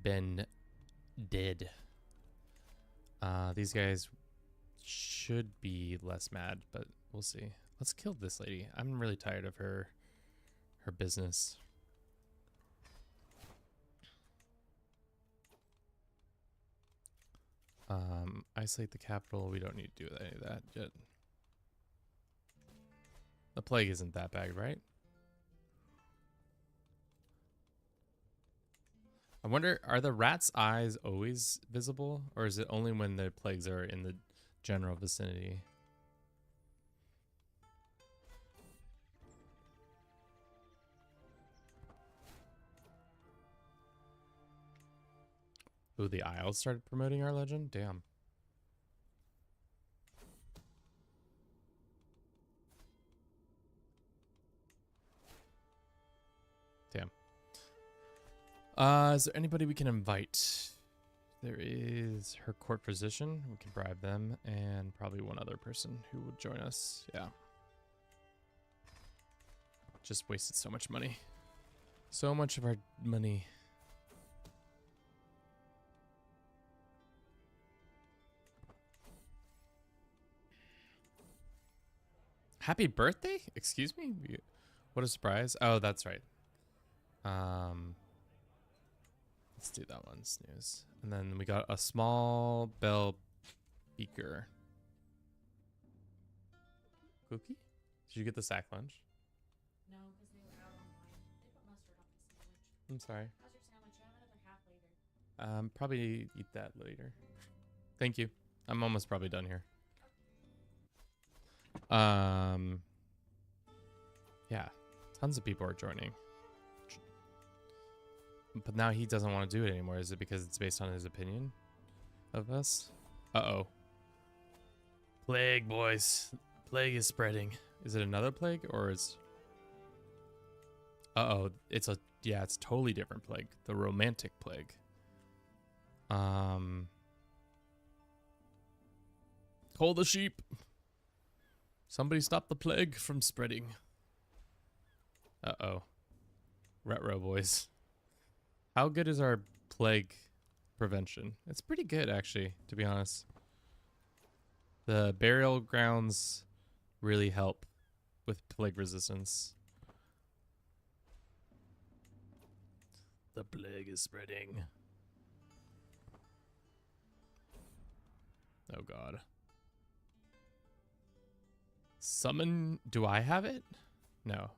been dead. These guys should be less mad, but we'll see. Let's kill this lady. I'm really tired of her business. Isolate the capital. We don't need to do any of that yet. The plague isn't that bad, right? I wonder, are the rats' eyes always visible, or is it only when the plagues are in the general vicinity? Ooh, the Isles started promoting our legend? Damn. Damn. Is there anybody we can invite? There is her court physician. We can bribe them, and probably one other person who would join us. Yeah. Just wasted so much money. So much of our money. Happy birthday? Excuse me? What a surprise. Oh, that's right. Let's do that one, snooze. And then we got a small bell beaker. Cookie? Did you get the sack lunch? No, because they were out online. They put mustard on my sandwich. I'm sorry. How's your sandwich? You have another half later. Probably eat that later. Thank you. I'm almost probably done here. Yeah, tons of people are joining. But now he doesn't want to do it anymore. Is it because it's based on his opinion of us? Uh-oh. Plague, boys. Plague is spreading. Is it another plague or is... Uh-oh. It's a... Yeah, it's a totally different plague. The romantic plague. Call the sheep. Somebody stop the plague from spreading. Uh-oh. Retro boys. How good is our plague prevention? It's pretty good, actually, to be honest. The burial grounds really help with plague resistance. The plague is spreading. Oh god. Summon. Do I have it? No.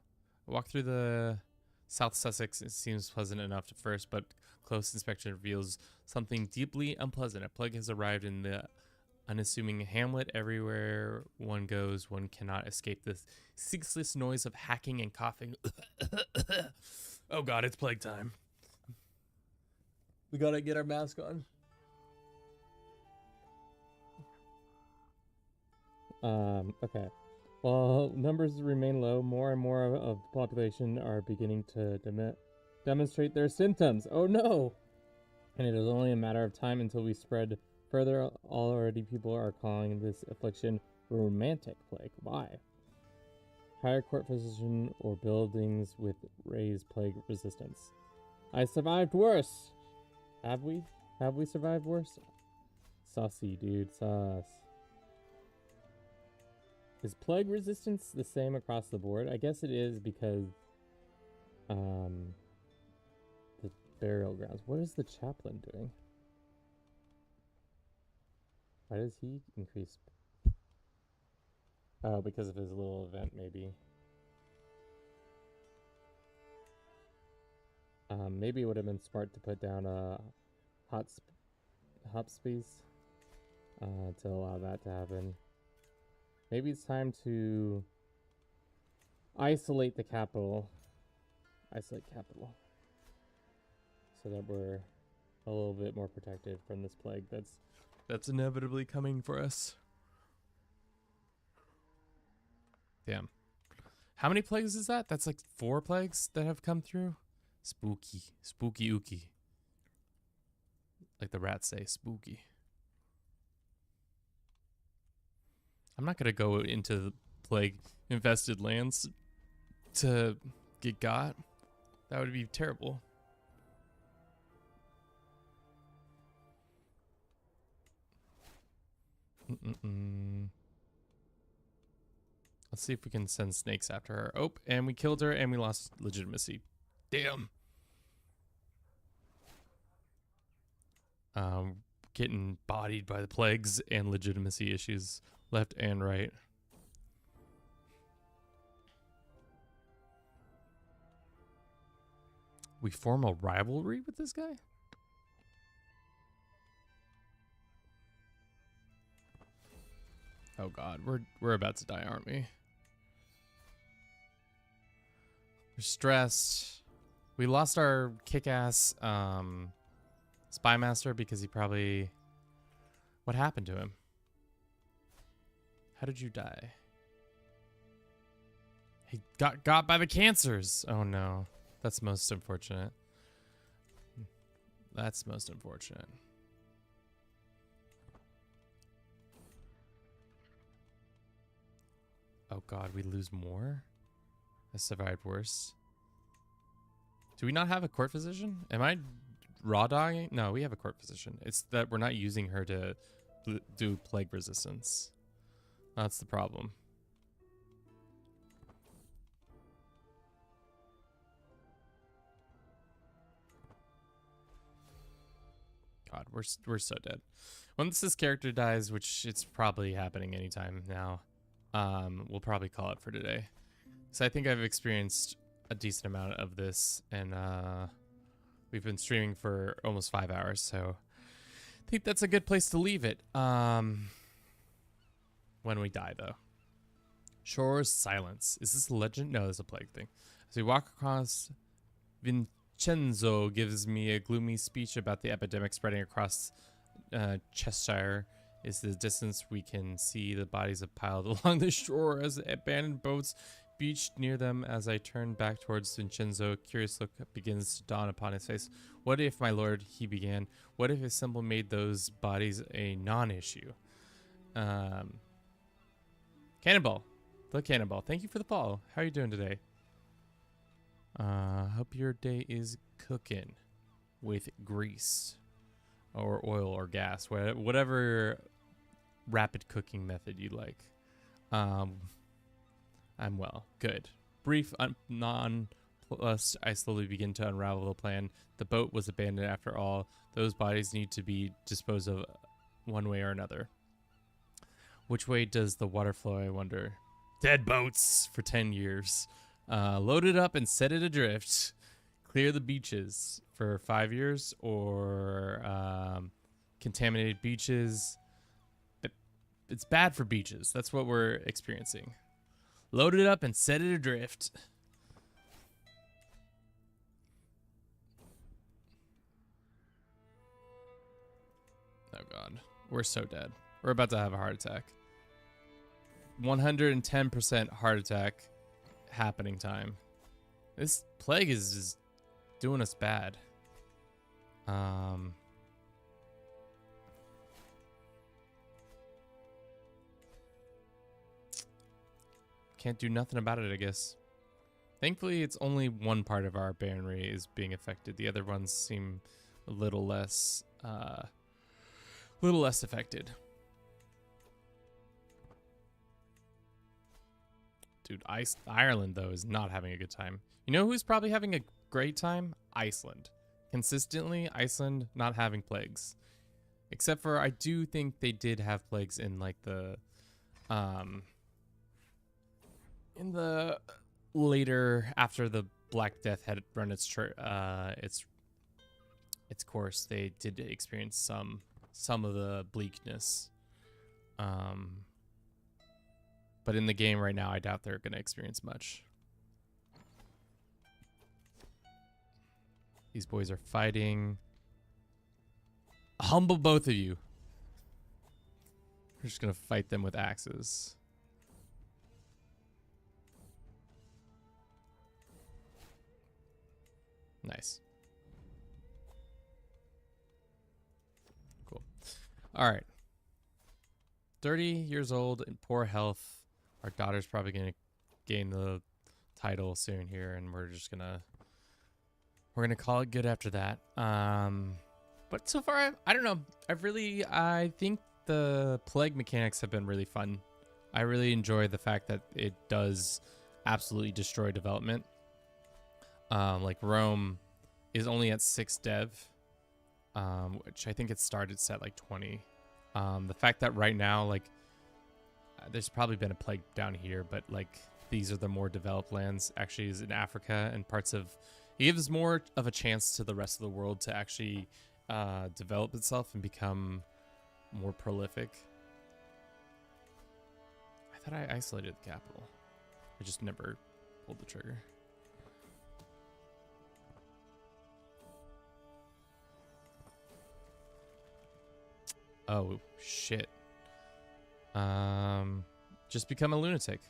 I walk through the South Sussex. It seems pleasant enough at first, but close inspection reveals something deeply unpleasant. A plague has arrived in the unassuming hamlet. Everywhere one goes, one cannot escape the ceaseless noise of hacking and coughing. Oh god, it's plague time. We gotta get our mask on. Okay. While numbers remain low, more and more of the population are beginning to demonstrate their symptoms. Oh no! And it is only a matter of time until we spread further. Already people are calling this affliction romantic plague. Why? Hire court physician or buildings with raised plague resistance. I survived worse! Have we? Have we survived worse? Saucy, dude. Sauce. Is plague resistance the same across the board? I guess it is because the burial grounds. What is the chaplain doing? Why does he increase? Oh, because of his little event, maybe. Maybe it would have been smart to put down a hop space to allow that to happen. Maybe it's time to isolate the capital. Isolate capital. So that we're a little bit more protected from this plague that's inevitably coming for us. Damn. How many plagues is that? That's like 4 plagues that have come through? Spooky. Spooky ooky. Like the rats say, spooky. I'm not going to go into the plague-infested lands to get got. That would be terrible. Let's see if we can send snakes after her. Oh, and we killed her and we lost legitimacy. Damn. Getting bodied by the plagues and legitimacy issues left and right. We form a rivalry with this guy? Oh god, we're about to die, aren't we? We're stressed. We lost our kick-ass spy master because he probably... What happened to him? How did you die? He got by the cancers. Oh no. That's most unfortunate. That's most unfortunate. Oh god, we lose more? I survived worse. Do we not have a court physician? Am I raw dogging? No, we have a court physician. It's that we're not using her to do plague resistance. That's the problem. God, we're so dead. Once this character dies, which it's probably happening anytime now, we'll probably call it for today. So I think I've experienced a decent amount of this, and we've been streaming for almost 5 hours, so I think that's a good place to leave it. When we die, though. Shore's silence. Is this a legend? No, it's a plague thing. As we walk across, Vincenzo gives me a gloomy speech about the epidemic spreading across Cheshire. Is the distance we can see the bodies are piled along the shore as abandoned boats beached near them. As I turn back towards Vincenzo, a curious look begins to dawn upon his face. What if, my lord, he began, what if a symbol made those bodies a non-issue? Cannonball. The Cannonball. Thank you for the follow. How are you doing today? Hope your day is cooking with grease or oil or gas, whatever rapid cooking method you like. I'm well. Good. Brief, nonplussed, I slowly begin to unravel the plan. The boat was abandoned after all. Those bodies need to be disposed of one way or another. Which way does the water flow, I wonder? Dead boats for 10 years. Load it up and set it adrift. Clear the beaches for 5 years, or contaminated beaches. It's bad for beaches. That's what we're experiencing. Load it up and set it adrift. Oh god. We're so dead. We're about to have a heart attack. 110% heart attack happening time. This plague is just doing us bad. Can't do nothing about it, I guess. Thankfully, it's only one part of our baronry is being affected. The other ones seem a little less affected. Dude, Ireland, though, is not having a good time. You know who's probably having a great time? Iceland. Consistently, Iceland not having plagues. Except for, I do think they did have plagues in, like, in the later, after the Black Death had run its course, they did experience some of the bleakness. But in the game right now, I doubt they're going to experience much. These boys are fighting. Humble both of you. We're just going to fight them with axes. Nice. Cool. All right. 30 years old and poor health. Our daughter's probably going to gain the title soon here, and we're gonna call it good after that. But so far, I don't know. I think the plague mechanics have been really fun. I really enjoy the fact that it does absolutely destroy development. Like Rome is only at 6 dev, which I think it started set like 20. The fact that right now, like, there's probably been a plague down here, but like these are the more developed lands. Actually, is in Africa and parts of. It gives more of a chance to the rest of the world to actually develop itself and become more prolific. I thought I isolated the capital. I just never pulled the trigger. Oh, shit. Just become a lunatic.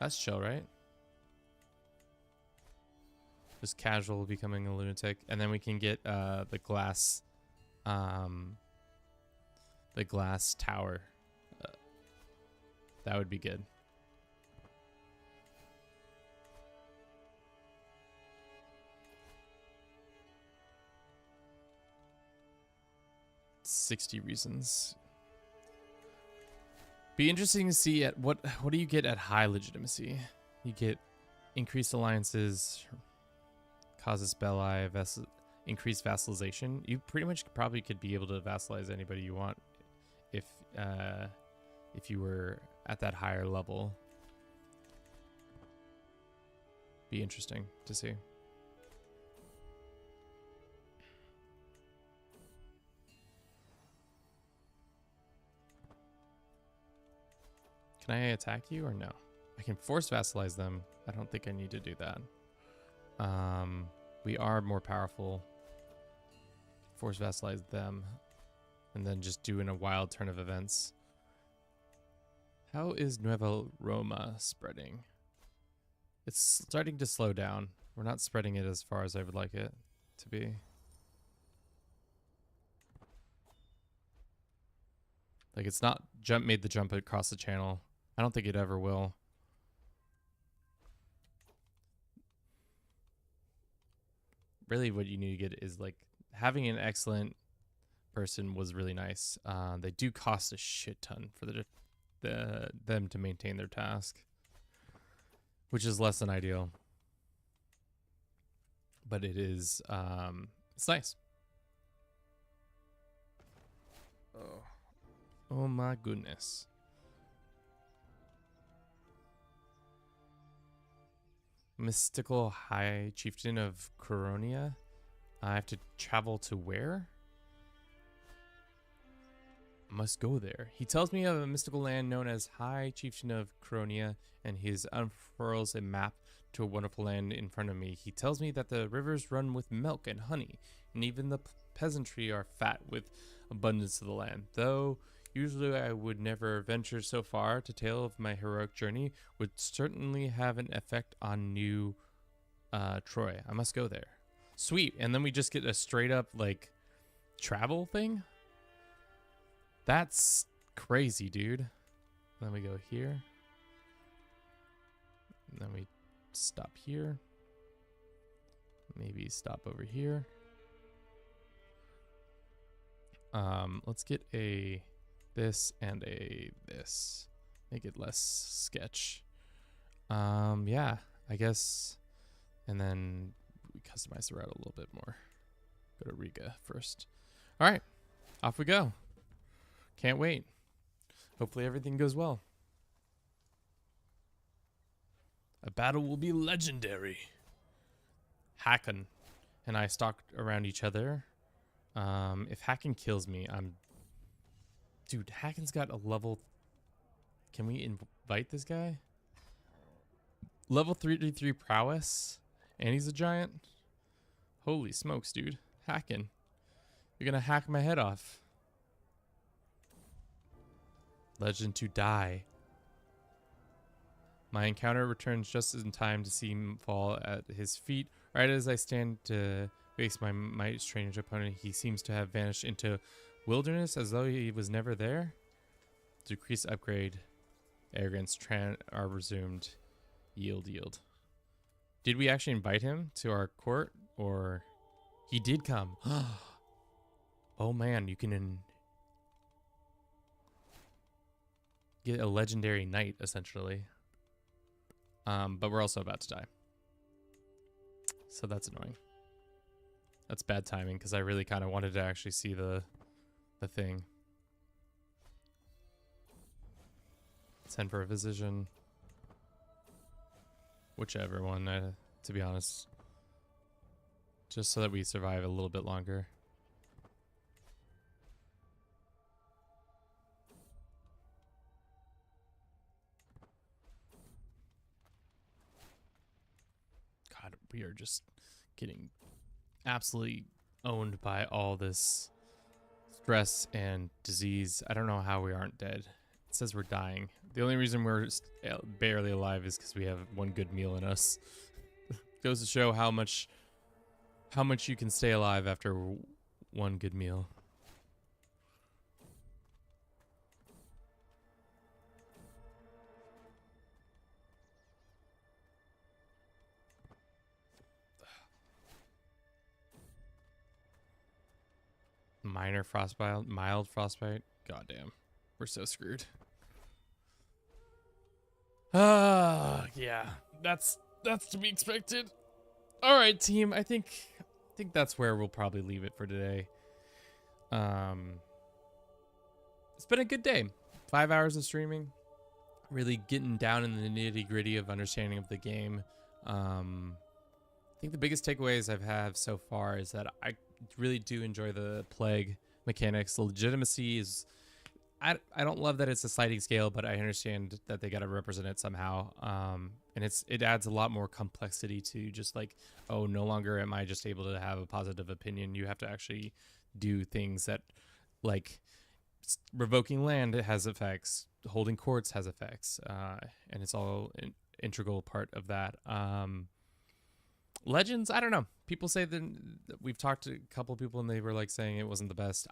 That's chill, right? Just casual becoming a lunatic. And then we can get the glass tower. That would be good. $60 reasons. Be interesting to see at what do you get at high legitimacy? You get increased alliances, causes belli, increased vassalization. You pretty much probably could be able to vassalize anybody you want if you were at that higher level. Be interesting to see. Can I attack you or no? I can force vassalize them. I don't think I need to do that. We are more powerful. Force vassalize them. And then just do in a wild turn of events. How is Nueva Roma spreading? It's starting to slow down. We're not spreading it as far as I would like it to be. Like, it's not made the jump across the channel. I don't think it ever will. Really what you need to get is, like, having an excellent person was really nice. They do cost a shit ton for them to maintain their task, which is less than ideal. But it is, it's nice. Oh my goodness. Mystical High Chieftain of Coronia. I have to travel to where? Must go there. He tells me of a mystical land known as High Chieftain of Coronia, and he unfurls a map to a wonderful land in front of me. He tells me that the rivers run with milk and honey, and even the peasantry are fat with abundance of the land. Though usually I would never venture so far, to tale of my heroic journey would certainly have an effect on New Troy. I must go there. Sweet. And then we just get a straight up like travel thing. That's crazy, dude. Then we go here. And then we stop here. Maybe stop over here. Let's get a this and a this. Make it less sketch. Yeah, I guess. And then we customize the route a little bit more. Go to Riga first. All right, off we go. Can't wait. Hopefully everything goes well. A battle will be legendary. Hakon and I stalked around each other. If Hakon kills me, Dude, Hakon's got a level... Can we invite this guy? Level 33 prowess? And he's a giant? Holy smokes, dude. Hakon. You're gonna hack my head off. Legend to die. My encounter returns just in time to see him fall at his feet. Right as I stand to face my mighty strange opponent, he seems to have vanished into wilderness as though he was never there. Decrease upgrade. Arrogance are resumed. Yield. Did we actually invite him to our court? Or... He did come. Oh man, you can... get a legendary knight, essentially. But we're also about to die. So that's annoying. That's bad timing, because I really kind of wanted to actually see the thing. Send for a physician. Whichever one, to be honest. Just so that we survive a little bit longer. God, we are just getting absolutely owned by all this stress and disease. I don't know how we aren't dead. It says we're dying. The only reason we're barely alive is because we have one good meal in us. Goes to show how much you can stay alive after one good meal. Minor frostbite, mild frostbite. Goddamn, we're so screwed. Yeah, that's to be expected. All right, team. I think that's where we'll probably leave it for today. It's been a good day. 5 hours of streaming, really getting down in the nitty gritty of understanding of the game. I think the biggest takeaways I've had so far is that I really do enjoy the plague mechanics. The legitimacy is... I don't love that it's a sliding scale, but I understand that they got to represent it somehow. And it adds a lot more complexity to just like, oh, no longer am I just able to have a positive opinion. You have to actually do things that, like, revoking land has effects, holding courts has effects, and it's all an integral part of that. Legends, I don't know. People say that we've talked to a couple of people and they were like saying it wasn't the best.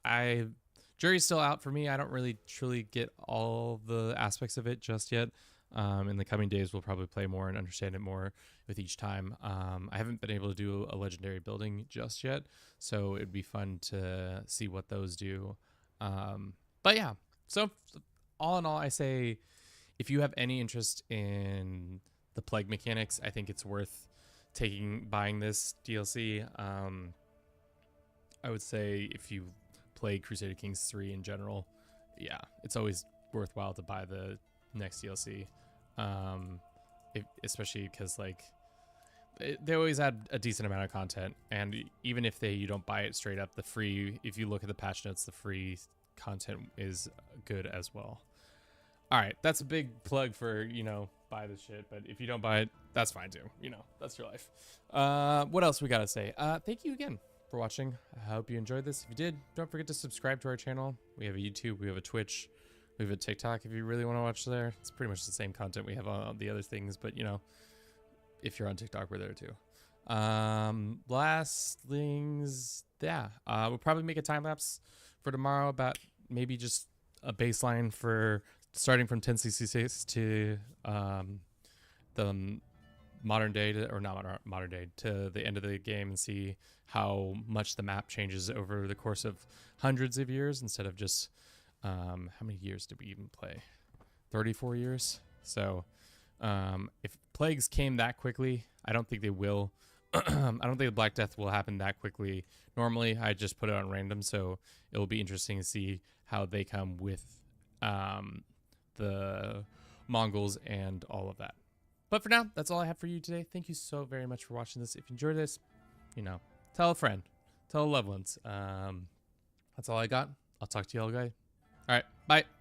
Jury's still out for me. I don't really truly get all the aspects of it just yet. In the coming days, we'll probably play more and understand it more with each time. I haven't been able to do a legendary building just yet, so it'd be fun to see what those do. But yeah, so all in all, I say if you have any interest in the plague mechanics, I think it's worth buying this DLC. I would say if you play Crusader Kings 3 in general, yeah, it's always worthwhile to buy the next DLC. Especially because, like, they always add a decent amount of content, and even if you don't buy it straight up, the free, if you look at the patch notes, the free content is good as well. All right, that's a big plug for, you know, buy the shit, but if you don't buy it, that's fine too. You know, that's your life. What else we gotta say? Thank you again for watching. I hope you enjoyed this. If you did, don't forget to subscribe to our channel. We have a YouTube, we have a Twitch, we have a TikTok if you really want to watch there. It's pretty much the same content we have on the other things, but you know, if you're on TikTok, we're there too. Last things, yeah. We'll probably make a time lapse for tomorrow about maybe just a baseline for starting from 1066 to the modern day, or not modern day, to the end of the game, and see how much the map changes over the course of hundreds of years instead of just how many years did we even play? 34 years. So if plagues came that quickly, I don't think they will. I don't think the Black Death will happen that quickly. Normally, I just put it on random, so it will be interesting to see how they come with the Mongols and all of that. But for now, that's all I have for you today. Thank you so very much for watching this. If you enjoyed this, you know, tell a friend, tell loved ones. That's all I got. I'll talk to you all, guys. All right, bye.